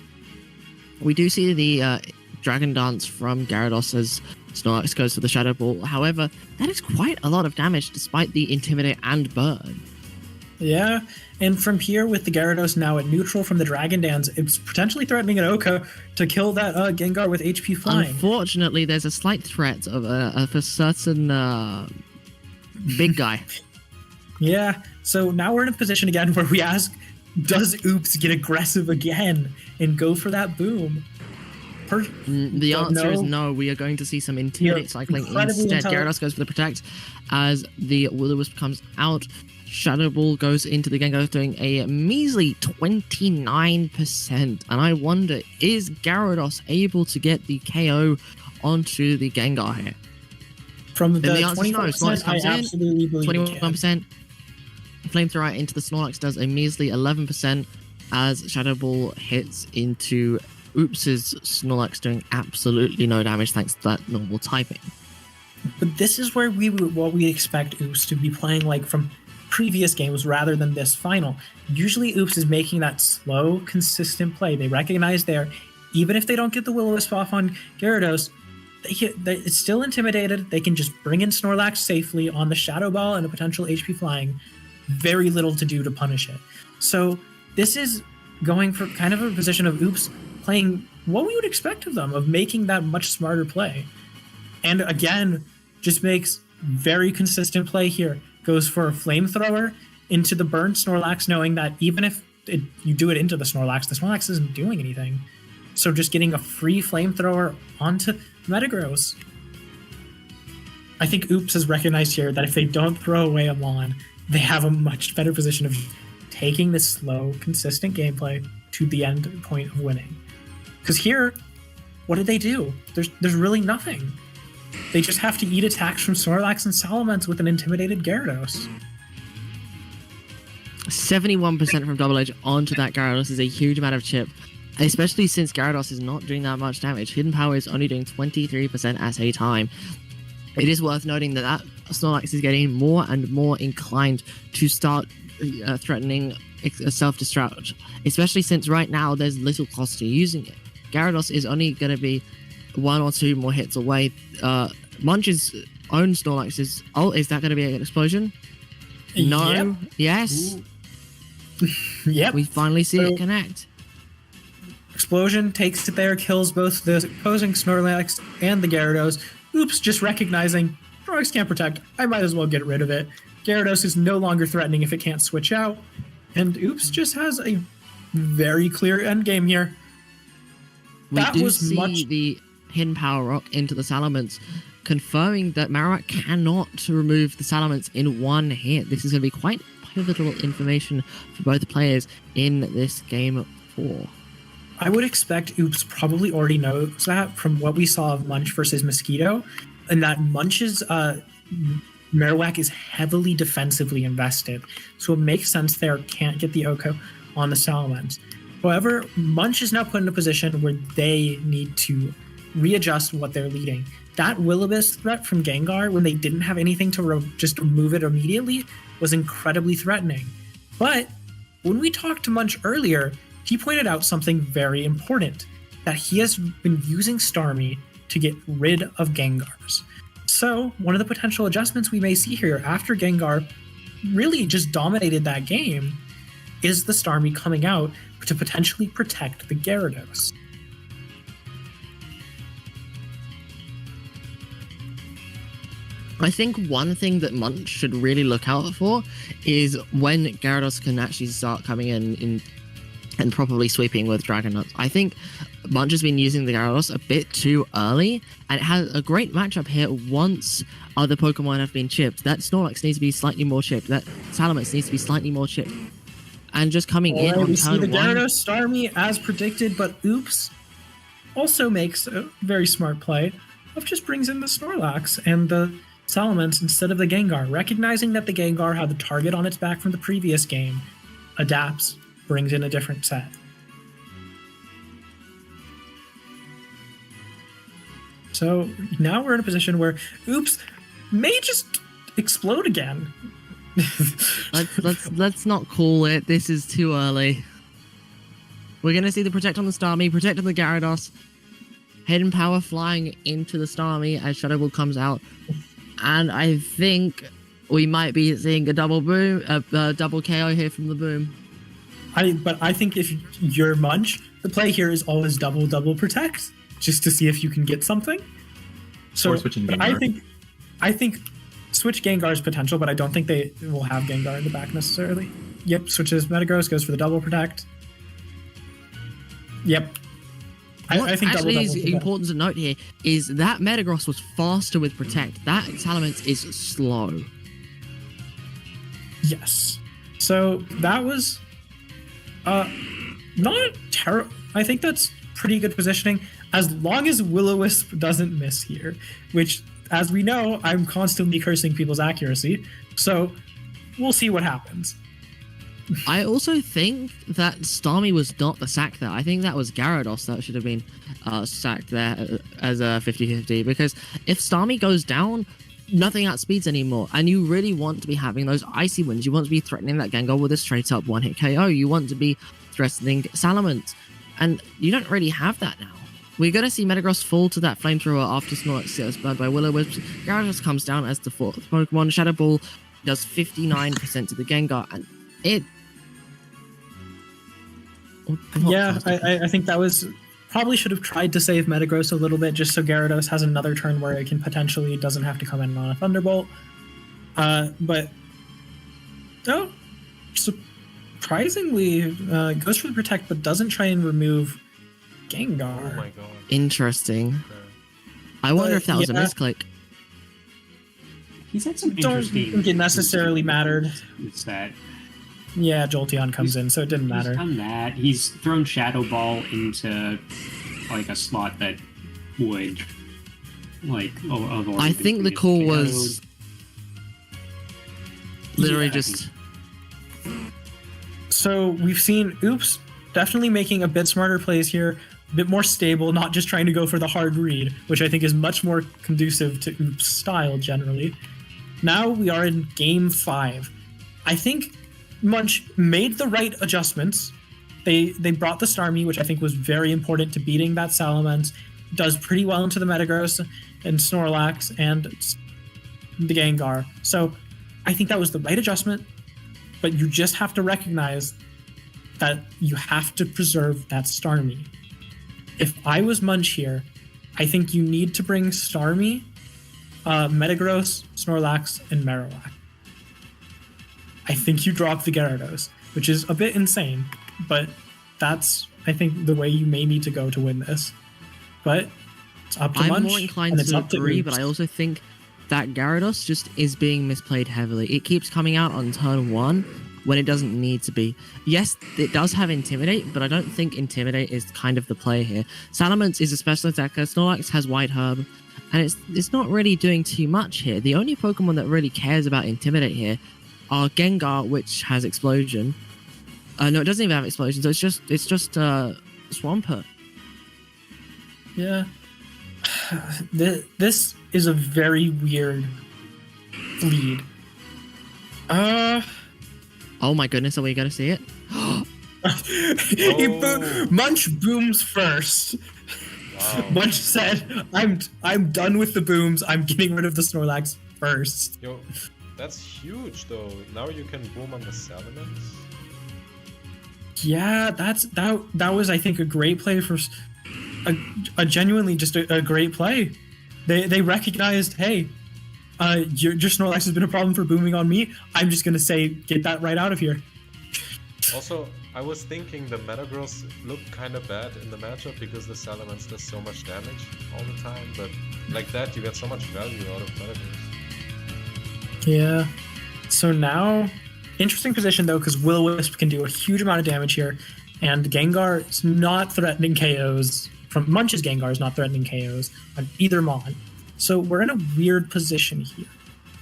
We do see the Dragon Dance from Gyarados as Snorlax goes for the Shadow Ball. However, that is quite a lot of damage despite the Intimidate and Burn. Yeah, and from here with the Gyarados now at neutral from the Dragon Dance, it's potentially threatening an Oka to kill that Gengar with HP flying. Unfortunately, there's a slight threat of a certain big guy. Yeah, so now we're in a position again where we ask, does Oops get aggressive again and go for that boom? The answer is no. We are going to see some Intimidate cycling instead. Gyarados goes for the Protect as the Will-O-Wisp comes out. Shadow Ball goes into the Gengar, doing a measly 29%. And I wonder, is Gyarados able to get the KO onto the Gengar here? From the answer is no. 24%, Snorlax comes I absolutely believe 21%. Flamethrower into the Snorlax does a measly 11% as Shadow Ball hits into Oops's Snorlax, doing absolutely no damage thanks to that normal typing. But this is where what we expect Oops to be playing like from previous games rather than this final. Usually Oops is making that slow, consistent play. They recognize there, even if they don't get the Will-O-Wisp off on Gyarados, it's still intimidated. They can just bring in Snorlax safely on the Shadow Ball and a potential HP flying. Very little to do to punish it. So this is going for kind of a position of Oops playing what we would expect of them, of making that much smarter play. And again, just makes very consistent play here. Goes for a Flamethrower into the burnt Snorlax, knowing that even if you do it into the Snorlax isn't doing anything. So just getting a free Flamethrower onto Metagross. I think Oops has recognized here that if they don't throw away a Mon, they have a much better position of taking this slow, consistent gameplay to the end point of winning. Because here, what did they do? There's really nothing. They just have to eat attacks from Snorlax and Salamence with an intimidated Gyarados. 71% from Double Edge onto that Gyarados is a huge amount of chip, especially since Gyarados is not doing that much damage. Hidden Power is only doing 23% at a time. It is worth noting that Snorlax is getting more and more inclined to start threatening self-destruct, especially since right now there's little cost to using it. Gyarados is only going to be 1 or 2 more hits away. Munch's own Snorlax is... Oh, is that going to be an explosion? No. Yep. Yes. Yep. We finally see it connect. Explosion takes it there, kills both the opposing Snorlax and the Gyarados. Oops, just recognizing Snorlax can't protect. I might as well get rid of it. Gyarados is no longer threatening if it can't switch out. And Oops just has a very clear endgame here. We do see the hidden Power Rock into the Salamence, confirming that Marowak cannot remove the Salamence in one hit. This is going to be quite pivotal information for both players in this game 4. I would expect Oops probably already knows that from what we saw of Munch versus Mosquito, and that Munch's Marowak is heavily defensively invested, so it makes sense there can't get the Oko on the Salamence. However, Munch is now put in a position where they need to readjust what they're leading. That Will-O-Wisp threat from Gengar, when they didn't have anything to just remove it immediately, was incredibly threatening. But when we talked to Munch earlier, he pointed out something very important, that he has been using Starmie to get rid of Gengars. So one of the potential adjustments we may see here after Gengar really just dominated that game is the Starmie coming out to potentially protect the Gyarados. I think one thing that Munch should really look out for is when Gyarados can actually start coming in and properly sweeping with Dragonite. I think Munch has been using the Gyarados a bit too early, and it has a great matchup here once other Pokemon have been chipped. That Snorlax needs to be slightly more chipped. That Salamence needs to be slightly more chipped. And just coming in on we see the turn 1... Gyarados Starmie as predicted, but Oops also makes a very smart play of just brings in the Snorlax and the Salamence instead of the Gengar, recognizing that the Gengar had the target on its back from the previous game, adapts, brings in a different set. So now we're in a position where Oops may just explode again. let's not call it. This is too early. We're gonna see the Protect on the Starmie, Protect on the Gyarados, Hidden Power flying into the Starmie as Shadow Ball comes out, and I think we might be seeing a double boom, double KO here from the boom. But I think if you're Munch, the play here is always double protect, just to see if you can get something. So Or switching but Gengar. I think switch Gengar's potential, but I don't think they will have Gengar in the back necessarily. Yep, switches Metagross, goes for the double protect. Yep. What I think actually double is protect. important to note here is that Metagross was faster with Protect. That Salamence is slow. Yes. So that was not terrible. I think that's pretty good positioning as long as Will-O-Wisp doesn't miss here, which, as we know, I'm constantly cursing people's accuracy. So we'll see what happens. I also think that Starmie was not the sack there. I think that was Gyarados that should have been sacked there as a 50-50, because if Starmie goes down, nothing outspeeds anymore, and you really want to be having those icy wins. You want to be threatening that Gengar with a straight up one-hit KO. You want to be threatening Salamence, and you don't really have that now. We're going to see Metagross fall to that flamethrower after Snorlax gets burned by Will-O-Wisp. Gyarados comes down as the fourth Pokemon. Shadow Ball does 59% to the Gengar, and it... Yeah, I think that was... Probably should have tried to save Metagross a little bit, just so Gyarados has another turn where it can potentially doesn't have to come in on a Thunderbolt. But no, surprisingly goes for the Protect, but doesn't try and remove Gengar. Oh my god. Interesting. Okay. I wonder if that was a yeah. misclick. He's had some Don't interesting. think it necessarily mattered. It's that Yeah, Jolteon comes in, so it didn't matter. He's done that. He's thrown Shadow Ball into like a slot that would like have already I been think the previously call KO'd. was literally Yeah. just... So we've seen Oops definitely making a bit smarter plays here, a bit more stable, not just trying to go for the hard read, which I think is much more conducive to Oops' style generally. now we are in game 5. I think Munch made the right adjustments. They brought the Starmie, which I think was very important to beating that Salamence. Does pretty well into the Metagross and Snorlax and the Gengar. So I think that was the right adjustment, but you just have to recognize that you have to preserve that Starmie. If I was Munch here, I think you need to bring Starmie, Metagross, Snorlax, and Marowak. I think you drop the Gyarados, which is a bit insane, but that's, I think, the way you may need to go to win this. But it's up to Munch. I'm more inclined to agree, but I also think that Gyarados just is being misplayed heavily. It keeps coming out on turn 1 when it doesn't need to be. Yes, it does have Intimidate, but I don't think Intimidate is kind of the play here. Salamence is a special attacker, Snorlax has White Herb, and it's not really doing too much here. The only Pokemon that really cares about Intimidate here are Gengar, which has Explosion. No, it doesn't even have Explosion, so it's just Swampert. Yeah. This is a very weird lead. Oh my goodness, are we going to see it? Munch booms first. Wow. Munch said, I'm done with the booms. I'm getting rid of the Snorlax first. Yo, that's huge though. Now you can boom on the Salamence. Yeah, that was, I think, a great play for a genuinely just a great play. They recognized, hey, your Snorlax has been a problem for booming on me. I'm just gonna say, get that right out of here. Also, I was thinking the Metagross looked kind of bad in the matchup because the Salamence does so much damage all the time, but like that you get so much value out of Metagross. Yeah. So now, interesting position though, because Will-O-Wisp can do a huge amount of damage here, and Gengar is not threatening KOs. From Munch's Gengar is not threatening KOs on either Mon. So we're in a weird position here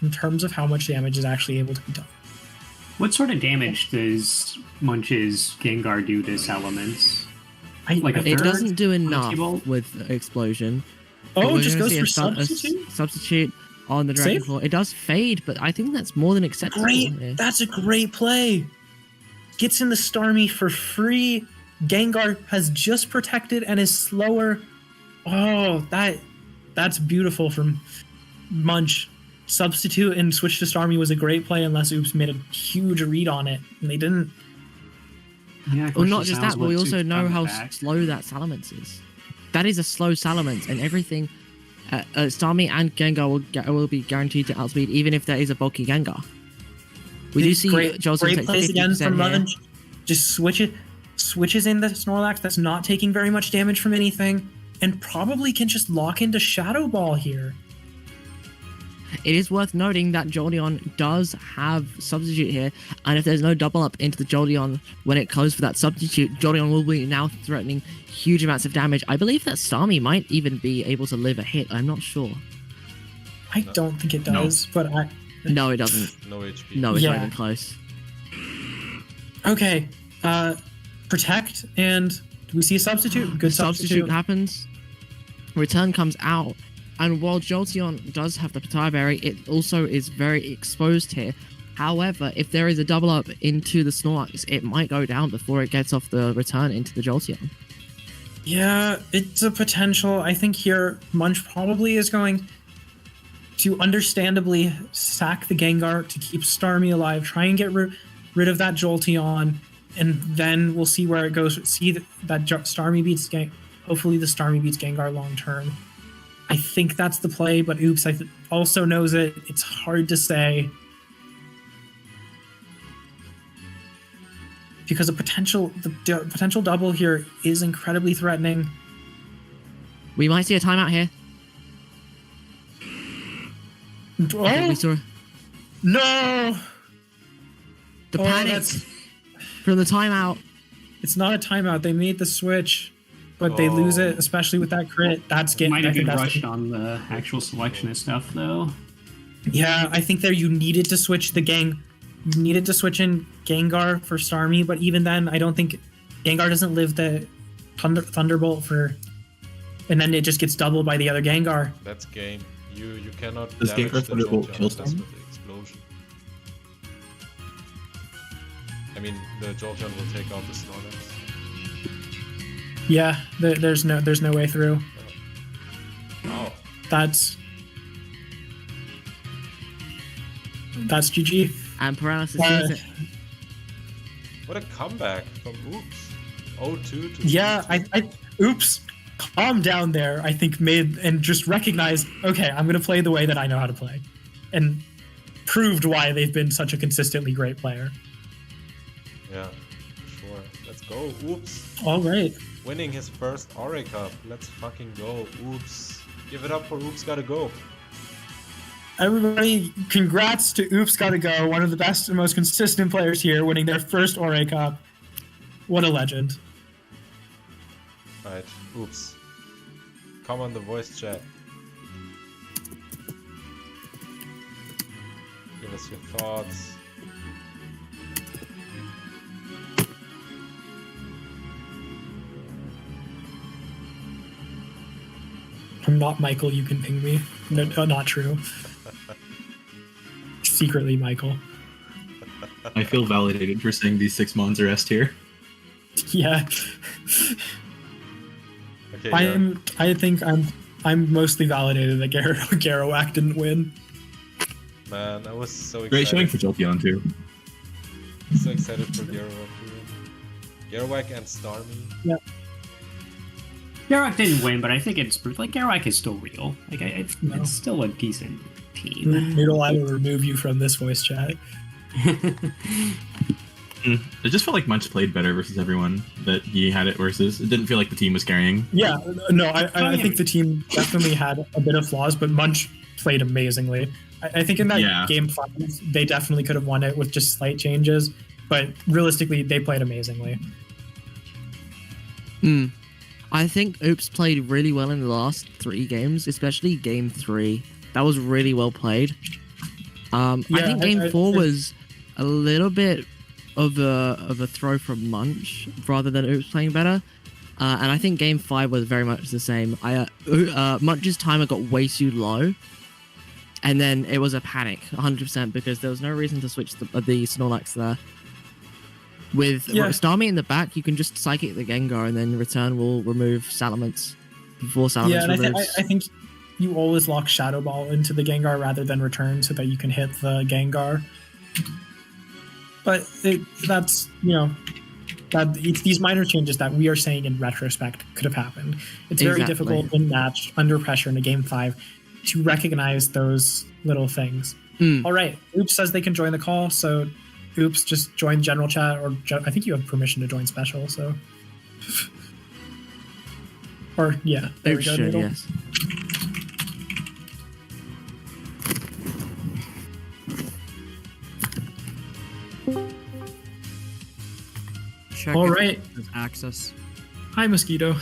in terms of how much damage is actually able to be done. What sort of damage does Munch's Gengar do to Salamence? It doesn't do enough with Explosion. Oh, it just goes for Substitute? Substitute on the Dragon Claw. It does fade, but I think that's more than acceptable. Great. That's a great play. Gets in the Starmie for free. Gengar has just protected and is slower. Oh, that's beautiful from Munch. Substitute and switch to Starmie was a great play unless Oops made a huge read on it, and they didn't. Yeah, well, not just that, but we also know how slow that Salamence is. That is a slow Salamence, and everything. Starmie and Gengar will be guaranteed to outspeed, even if there is a bulky Gengar. We do see Jolteon take 50% again from Munch. Just switches in the Snorlax that's not taking very much damage from anything, and probably can just lock into Shadow Ball here. It is worth noting that Jolteon does have Substitute here, and if there's no double up into the Jolteon when it goes for that Substitute, Jolteon will be now threatening huge amounts of damage. I believe that Starmie might even be able to live a hit. I'm not sure. I don't think it does, but No, it doesn't. No HP. No, it's not even close. Okay. Protect, and do we see a Substitute? Good Substitute happens. Return comes out. And while Jolteon does have the Pataya Berry, it also is very exposed here. However, if there is a double up into the Snorlax, it might go down before it gets off the return into the Jolteon. Yeah, it's a potential. I think here Munch probably is going to understandably sack the Gengar to keep Starmie alive, try and get rid of that Jolteon, and then we'll see where it goes. See that Starmie beats hopefully the Starmie beats Gengar long term. I think that's the play, but Oops also knows it. It's hard to say. Because the potential double here is incredibly threatening. We might see a timeout here. Oh, we saw... No! The panic from the timeout. It's not a timeout. They made the switch. But they lose it, especially with that crit. That's getting. Might have been rushed on the actual selection and stuff, though. Yeah, I think there you needed to switch the gang. You needed to switch in Gengar for Starmie, but even then, I don't think Gengar doesn't live the Thunderbolt for, and then it just gets doubled by the other Gengar. That's game. You cannot. Does Gengar Thunderbolt kill Starmie? I mean, the Jolteon will take out the Snorlax. Yeah, there's no way through. Oh. That's GG. And paralysis is it. What a comeback from Oops. 0-2 to Yeah, 3-2. Oops, calm down there. I think made and just recognized. Okay, I'm gonna play the way that I know how to play, and proved why they've been such a consistently great player. Yeah, sure. Let's go. Oops. All right. Winning his first Orre Cup. Let's fucking go. Oops. Give it up for Oops Gotta Go. Everybody, congrats to Oops Gotta Go, one of the best and most consistent players here, winning their first Orre Cup. What a legend. Alright, Oops. Come on the voice chat. Give us your thoughts. I'm not Michael, you can ping me. No, not true. Secretly Michael. I feel validated for saying these 6 mons are S tier. Yeah. Okay, I think I'm mostly validated that Garrowak didn't win. man, I was so excited. Great showing for Jolteon too. So excited for Garrowak to win. Garrowak and Starmie. Yeah. Garrowak didn't win, but I think it's like Garrowak is still real. Like No. it's still a decent team. Noodle, I will remove you from this voice chat. It just felt like Munch played better versus everyone that he had it versus. It didn't feel like the team was carrying. Yeah, no, I think the team definitely had a bit of flaws, but Munch played amazingly. I think in that game 5, they definitely could have won it with just slight changes, but realistically, they played amazingly. I think Oops played really well in the last 3 games, especially game 3. That was really well played. I think game 4 was a little bit of a throw from Munch rather than Oops playing better. And I think game 5 was very much the same. Munch's timer got way too low. And then it was a panic, 100%, because there was no reason to switch the Snorlax there. With Starmie in the back, you can just Psychic the Gengar, and then Return will remove Salamence before Salamence Yeah, and removes. I think you always lock Shadow Ball into the Gengar rather than Return so that you can hit the Gengar. But that's, it's these minor changes that we are saying in retrospect could have happened. It's very difficult in match, under pressure in a game 5, to recognize those little things. All right, Oops says they can join the call, so Oops, just join general chat, or I think you have permission to join special, so. Or, yeah, there we go, Noodle. Yes. Check All if right. there's access. Hi, Mosquito.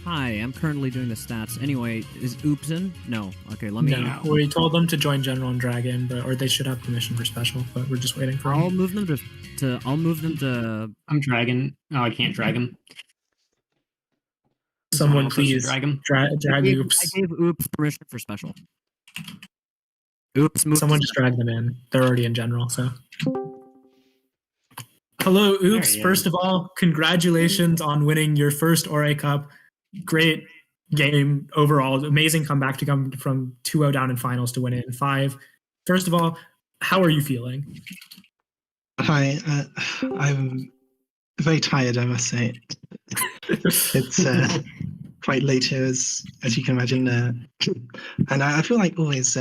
Hi, I'm currently doing the stats. Anyway, is Oops in? No. Okay, let me. No, we told them to join general and dragon, or they should have permission for special, but we're just waiting for them. I'll move them to. I'll move them to. I'm dragon. Oh, I can't drag him. Someone else should please drag him. drag I Oops. gave Oops permission for special. Oops, move. Someone just drag them in. They're already in general, so. Hello, Oops. There he First is. of all, congratulations on winning your first Orre Cup. Great game overall. Amazing comeback to come from 2-0 down in finals to win it in 5. First of all, how are you feeling? Hi, I'm very tired, I must say. It's quite late here, as you can imagine. And I feel like always,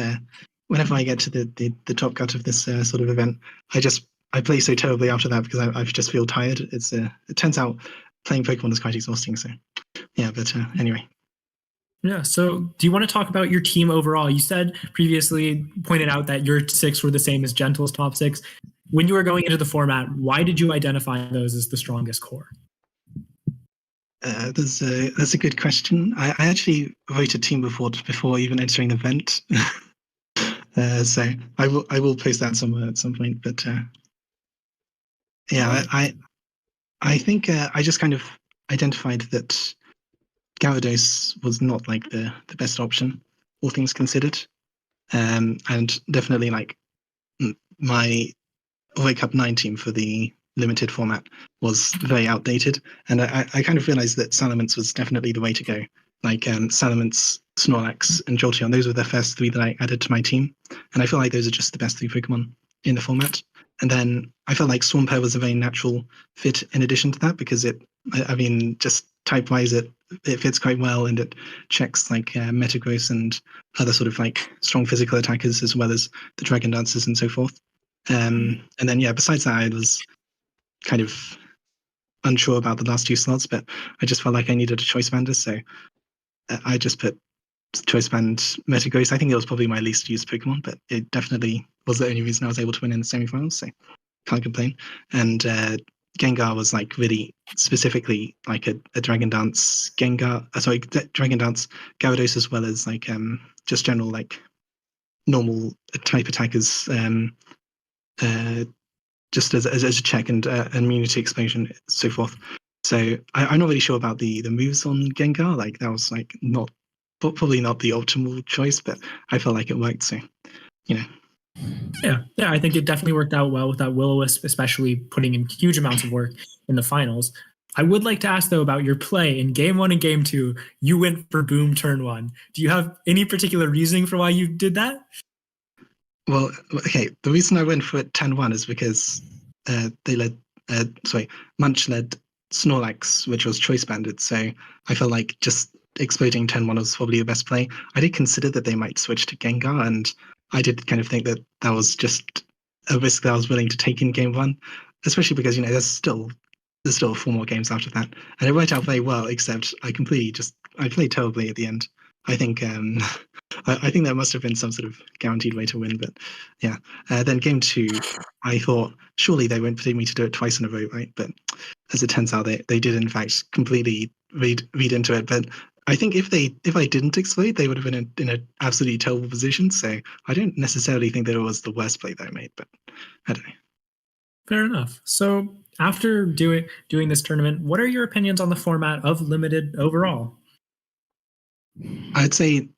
whenever I get to the top cut of this sort of event, I play so terribly after that because I just feel tired. It turns out playing Pokemon is quite exhausting. So, yeah, but anyway. Yeah, so do you want to talk about your team overall? You said previously, pointed out that your 6 were the same as Gentle's top 6. When you were going into the format, why did you identify those as the strongest core? That's a good question. I actually wrote a team report before even entering the event. So I will post that somewhere at some point. But yeah, I think I just kind of identified that Gyarados was not like the best option, all things considered, and definitely like my Orre Cup 9 team for the limited format was very outdated, and I kind of realized that Salamence was definitely the way to go. Like Salamence, Snorlax, and Jolteon, those were the first 3 that I added to my team, and I feel like those are just the best 3 Pokemon in the format. And then I felt like Swampert was a very natural fit in addition to that, because I mean, just type-wise, it fits quite well, and it checks like Metagross and other sort of like strong physical attackers, as well as the Dragon Dancers and so forth. And then, yeah, besides that, I was kind of unsure about the last 2 slots, but I just felt like I needed a choice bander, so I just put choice band Metagross. I think it was probably my least used Pokemon, but it definitely was the only reason I was able to win in the semifinals, so can't complain. And Gengar was like really specifically like a Dragon Dance Gengar, Dragon Dance Gyarados, as well as like just general like normal type attackers, just as a check and immunity explosion, so forth. So I'm not really sure about the moves on Gengar. Like that was like probably not the optimal choice, but I felt like it worked. So, you know. Yeah, I think it definitely worked out well with that Will-O-Wisp, especially putting in huge amounts of work in the finals. I would like to ask, though, about your play in Game 1 and Game 2. You went for Boom turn 1. Do you have any particular reasoning for why you did that? Well, okay, the reason I went for it 10-1 is because Munch led Snorlax, which was choice banded, so I felt like just exploding 10-1 was probably the best play. I did consider that they might switch to Gengar, and I did kind of think that was just a risk that I was willing to take in Game 1, especially because, there's still 4 more games after that. And it worked out very well, except I played terribly at the end. I think I think there must have been some sort of guaranteed way to win, but yeah. Then Game 2, I thought surely they won't put me to do it twice in a row, right? But as it turns out, they did in fact completely read into it. But I think if I didn't explode, they would have been in an absolutely terrible position. So I don't necessarily think that it was the worst play that I made, but I don't know. Fair enough. So after doing this tournament, what are your opinions on the format of Limited overall? I'd say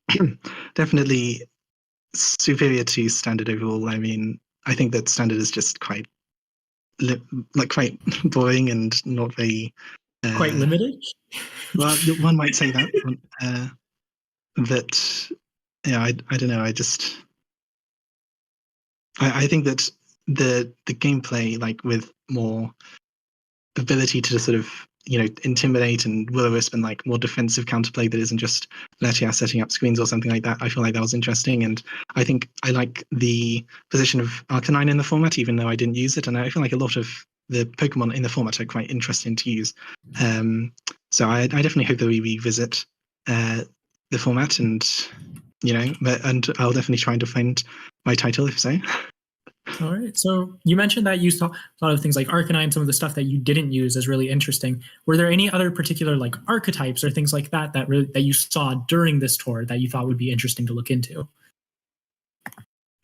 definitely superior to Standard overall. I mean, I think that Standard is just quite boring and not very quite limited. Well, one might say that. But yeah, I don't know. I think that the gameplay, like with more ability to sort of intimidate and Will-O-Wisp and like more defensive counterplay that isn't just Letias setting up screens or something like that. I feel like that was interesting, and I think I like the position of Arcanine in the format, even though I didn't use it, and I feel like a lot of the Pokemon in the format are quite interesting to use. So I definitely hope that we revisit the format, and and I'll definitely try and defend my title if so. All right. So you mentioned that you saw a lot of things like Arcanine, some of the stuff that you didn't use is really interesting. Were there any other particular like archetypes or things like that that you saw during this tour that you thought would be interesting to look into?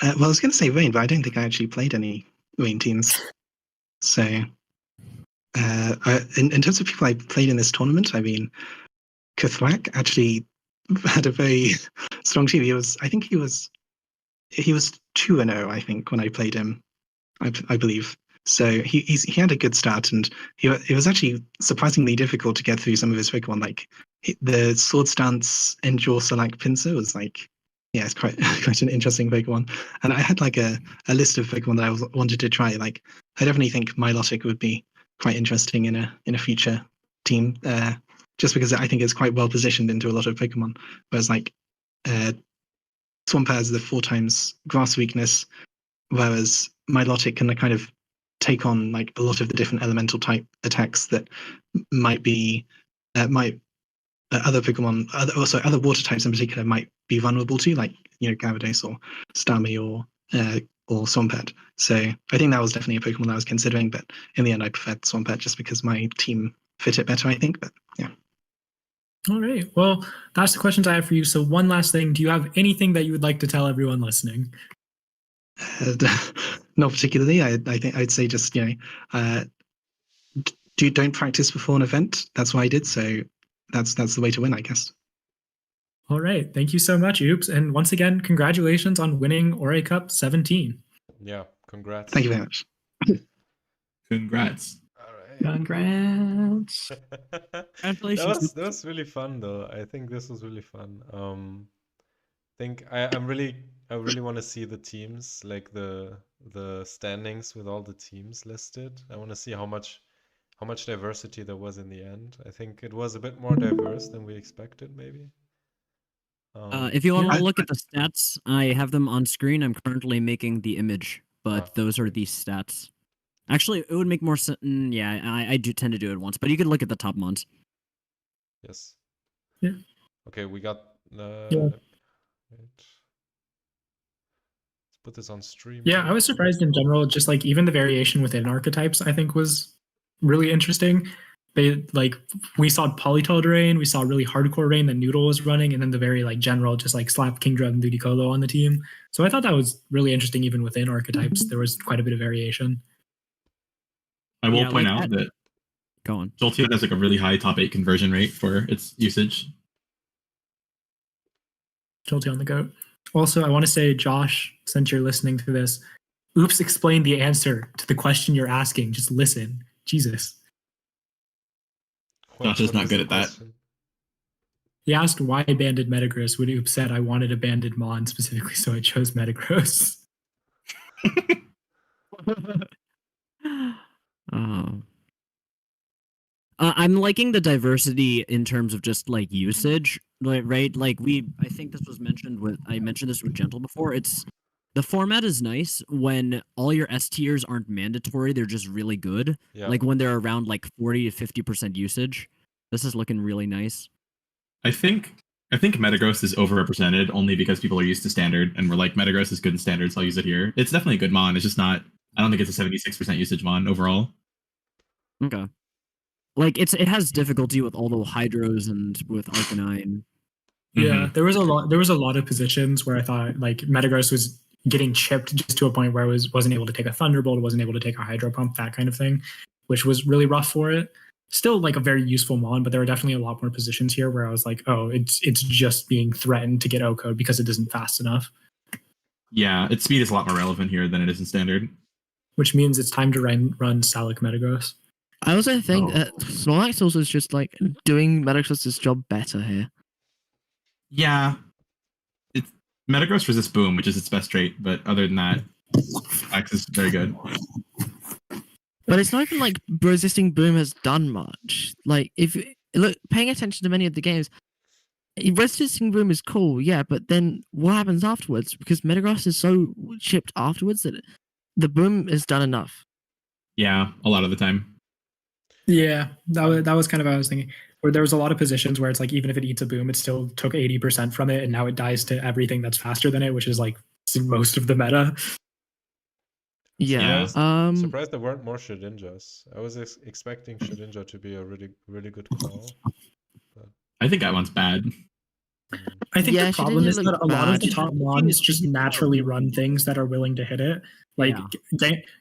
Well, I was going to say Rain, but I don't think I actually played any Rain teams. So in terms of people I played in this tournament, I mean, Kathrak actually had a very strong team. He was 2-0, I think, when I played him, I believe. So he had a good start, and it was actually surprisingly difficult to get through some of his Pokemon. Like the Swords Dance Endure like Pinsir was like, yeah, it's quite an interesting Pokemon. And I had like a list of Pokemon that I wanted to try. Like I definitely think Milotic would be quite interesting in a future team, just because I think it's quite well positioned into a lot of Pokemon. Whereas like Swampert has the 4 times grass weakness, whereas Milotic can kind of take on like a lot of the different elemental type attacks that might be other Pokemon, other water types in particular might be vulnerable to, like Gyarados or Starmie or Swampert. So I think that was definitely a Pokemon that I was considering, but in the end I preferred Swampert just because my team fit it better, I think. But yeah. All right. Well, that's the questions I have for you. So one last thing, do you have anything that you would like to tell everyone listening? Not particularly. I think I'd say just don't practice before an event. That's what I did. So that's the way to win, I guess. All right. Thank you so much, Oops. And once again, congratulations on winning Orre Cup 17. Yeah, congrats. Thank you very much. Congrats. All right. Congrats. Congratulations. That was really fun though. I think this was really fun. Think I really want to see the teams, like the standings with all the teams listed. I want to see how much diversity there was in the end. I think it was a bit more diverse than we expected, maybe. If you want Yeah. to look at the stats, I have them on screen. I'm currently making the image, but those are the stats. Actually, it would make more sense. Yeah, I do tend to do it once, but you could look at the top mons. Yes. Yeah. Okay, we got Yeah. wait. Let's put this on stream. Yeah, I was surprised in general, just like even the variation within archetypes, I think was really interesting. They like we saw Polytoad Rain, we saw really hardcore Rain that Noodle was running, and then the very like general, just like Slap Kingdra and Ludicolo on the team. So I thought that was really interesting even within archetypes. There was quite a bit of variation. I will Yeah, point like out that Go on. Jolteon has like a really high top 8 conversion rate for its usage. Jolty on the goat. Also, I want to say, Josh, since you're listening to this, Oops explained the answer to the question you're asking. Just listen. Jesus. Josh is not was good the at that. question? He asked why I banded Metagross when Oops said I wanted a banded Mon specifically, so I chose Metagross. Oh. I'm liking the diversity in terms of just like usage, right? Like I think this was mentioned I mentioned this with Gentle before. The format is nice when all your S tiers aren't mandatory; they're just really good. Yeah. Like when they're around like 40 to 50% usage. This is looking really nice. I think Metagross is overrepresented only because people are used to standard and we're like, Metagross is good in standard, so I'll use it here. It's definitely a good mon. It's just not. I don't think it's a 76% usage mon overall. Okay. Like it has difficulty with all the hydros and with Arcanine. Yeah, there was a lot of positions where I thought like Metagross was getting chipped just to a point where it wasn't able to take a Thunderbolt, wasn't able to take a Hydro Pump, that kind of thing, which was really rough for it. Still like a very useful mon, but there were definitely a lot more positions here where I was like, oh, it's just being threatened to get O-code because it isn't fast enough. Yeah, its speed is a lot more relevant here than it is in standard. Which means it's time to run Salic Metagross. I also think that Snorlax also is just like doing Metagross's job better here. Yeah. Metagross resists Boom, which is its best trait, but other than that, X is very good. But it's not even like resisting Boom has done much. Like if look, paying attention to many of the games, resisting Boom is cool, yeah, but then what happens afterwards? Because Metagross is so chipped afterwards that the Boom is done enough. Yeah, a lot of the time. Yeah, that was kind of what I was thinking. Where there was a lot of positions where it's like even if it eats a boom, it still took 80% from it, and now it dies to everything that's faster than it, which is like most of the meta. Yeah. Surprised there weren't more Shedinjas. I was expecting Shedinja to be a really, really good call. But... I think that one's bad. I think Yeah, the problem is that a lot of the bad. top mons just naturally run things that are willing to hit it. Like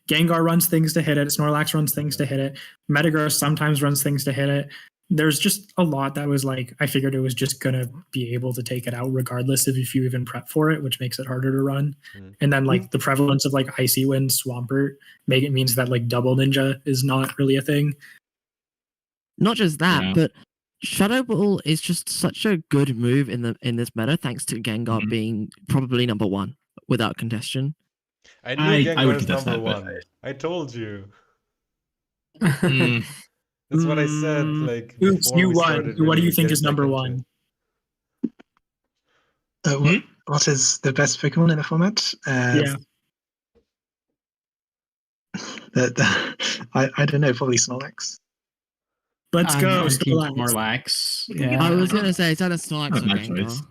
Gengar runs things to hit it, Snorlax runs things to hit it, Metagross sometimes runs things to hit it. There's just a lot that was like, I figured it was just going to be able to take it out regardless of if you even prep for it, which makes it harder to run. And then like the prevalence of like Icy Wind, Swampert, means that like double Ninja is not really a thing. Not just that, but Shadow Ball is just such a good move in this meta, thanks to Gengar being probably number one without contestation. I knew Gengar would was contest number that, one. I told you. That's what I said. Like Oops, before you we won. started What do really you think getting is number back one? into it. What is the best Pokemon in the format? Yeah. I don't know, probably Snorlax. Let's go, Snorlax. Yeah. I was gonna say it's either Snorlax Not a or bad Gengar.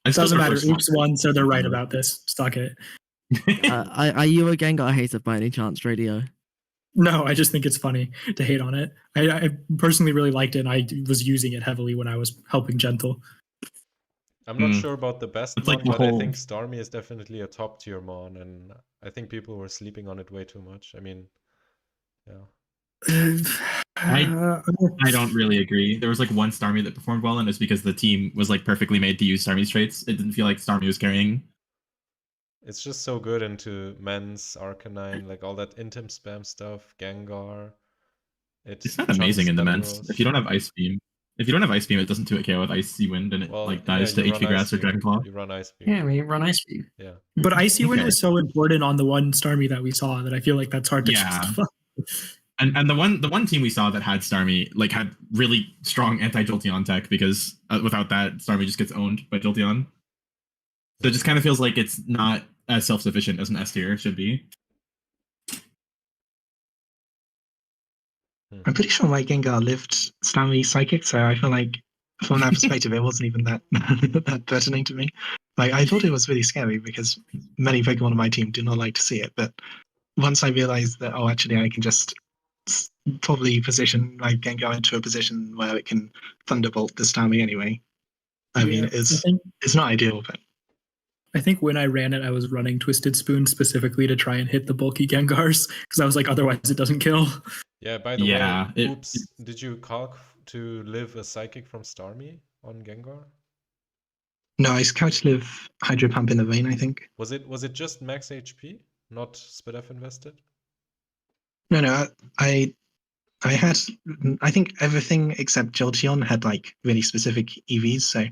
choice. Doesn't matter. Oops won, so they're right about this. Suck it. Are you a Gengar hater by any chance, Radio? No, I just think it's funny to hate on it. I personally really liked it, and I was using it heavily when I was helping Gentle. I'm not sure about the best It's mon, like the but I whole- think Starmie is definitely a top tier mon, and I think people were sleeping on it way too much. I mean, yeah. I don't really agree. There was like one Starmie that performed well, and it's because the team was like perfectly made to use Starmie's traits. It didn't feel like Starmie was carrying. It's just so good into men's Arcanine, like all that intem spam stuff, Gengar. It's not amazing chunks in the men's. Metagross. If you don't have Ice Beam, it doesn't 2-hit KO with Icy Wind and it Well, like yeah, dies to you run HP Grass Ice or Beam. Dragon Claw. You run Ice Beam. Yeah, we run Ice Beam. Yeah. But Icy Wind Okay. was so important on the one Starmie that we saw that I feel like that's hard to Yeah. justify. And the one team we saw that had Starmie like had really strong anti-Jolteon tech because without that Starmie just gets owned by Jolteon. So it just kind of feels like it's not as self-sufficient as an S tier should be. I'm pretty sure my Gengar lived Starmie Psychic, so I feel like from that perspective, it wasn't even that that threatening to me. Like I thought it was really scary because many Pokemon on my team do not like to see it. But once I realized that, oh, actually, I can just probably position my Gengar into a position where it can Thunderbolt the Starmie anyway. I mean, it's not ideal, but I think when I ran it, I was running Twisted Spoon specifically to try and hit the bulky Gengars because I was like, otherwise it doesn't kill. Yeah, by the Yeah, way, oops, did you calc to live a Psychic from Starmie on Gengar? no, I couch live Hydro Pump in the vein, I think. Was it just max HP, not SpDef invested? No, I had, I think everything except Jolteon had like really specific EVs. So,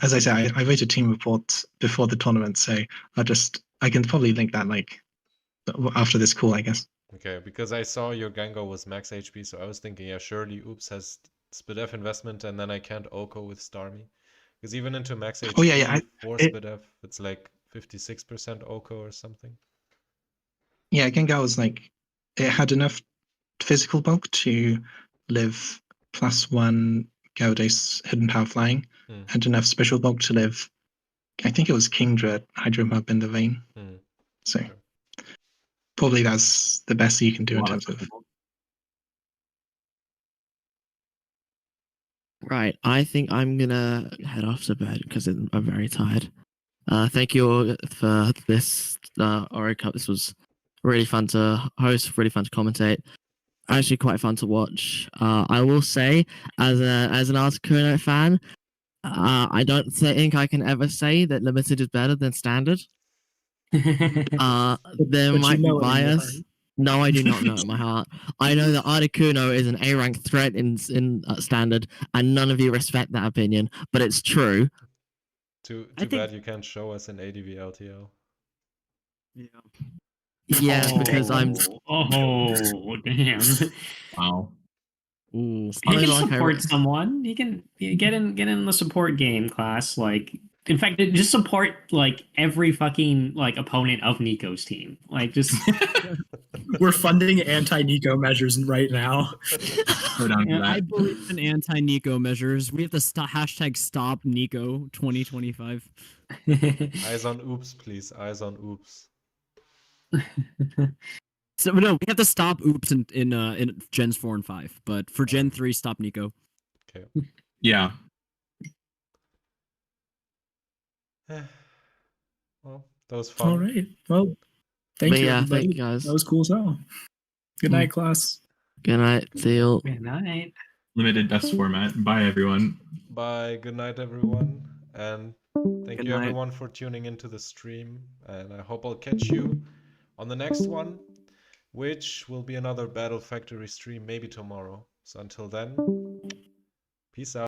as I say, I wrote a team report before the tournament. So I can probably link that like after this call, I guess. Okay, because I saw your Gengar was max HP, so I was thinking, yeah, surely Oops has SpDef investment, and then I can't OHKO with Starmie. Because even into max HP for SpDef, it's like 56% OHKO or something. Yeah, Gengar was like, it had enough physical bulk to live +1 Gyarados Hidden Power Flying, and enough special bulk to live, I think it was Kingdra Hydro Pump in the vein. So probably that's the best you can do in terms of. Right, I think I'm gonna head off to bed because I'm very tired. Thank you all for this Orre Cup. This was really fun to host, really fun to commentate. Actually, quite fun to watch. I will say, as an Articuno fan, I don't think I can ever say that limited is better than standard. There might be bias. No, I do not know in my heart. I know that Articuno is an A rank threat in standard, and none of you respect that opinion, but it's true. Too bad you can't show us an ADV LTL. Yeah. Yeah, because I'm. Oh, damn. Wow. Ooh, He can support someone. He can get in the support game class. Like, in fact, just support like every fucking like opponent of Nico's team. Like, just we're funding anti-Nico measures right now. I believe in anti-Nico measures. We have to hashtag stop Nico 2025. Eyes on Oops, please. Eyes on Oops. So no, we have to stop Oops in Gens 4 and 5, but for Gen 3, stop Nico. Okay. Yeah. Well, that was fun. All right. Well, thank you, everybody. Thank you guys. That was cool as hell. Good night, class. Good night. See you. Good night. Limited best format. Bye, everyone. Bye. Good night, everyone. And thank Good you, night. everyone, for tuning into the stream. And I hope I'll catch you on the next one, which will be another Battle Factory stream, maybe tomorrow. So until then, peace out.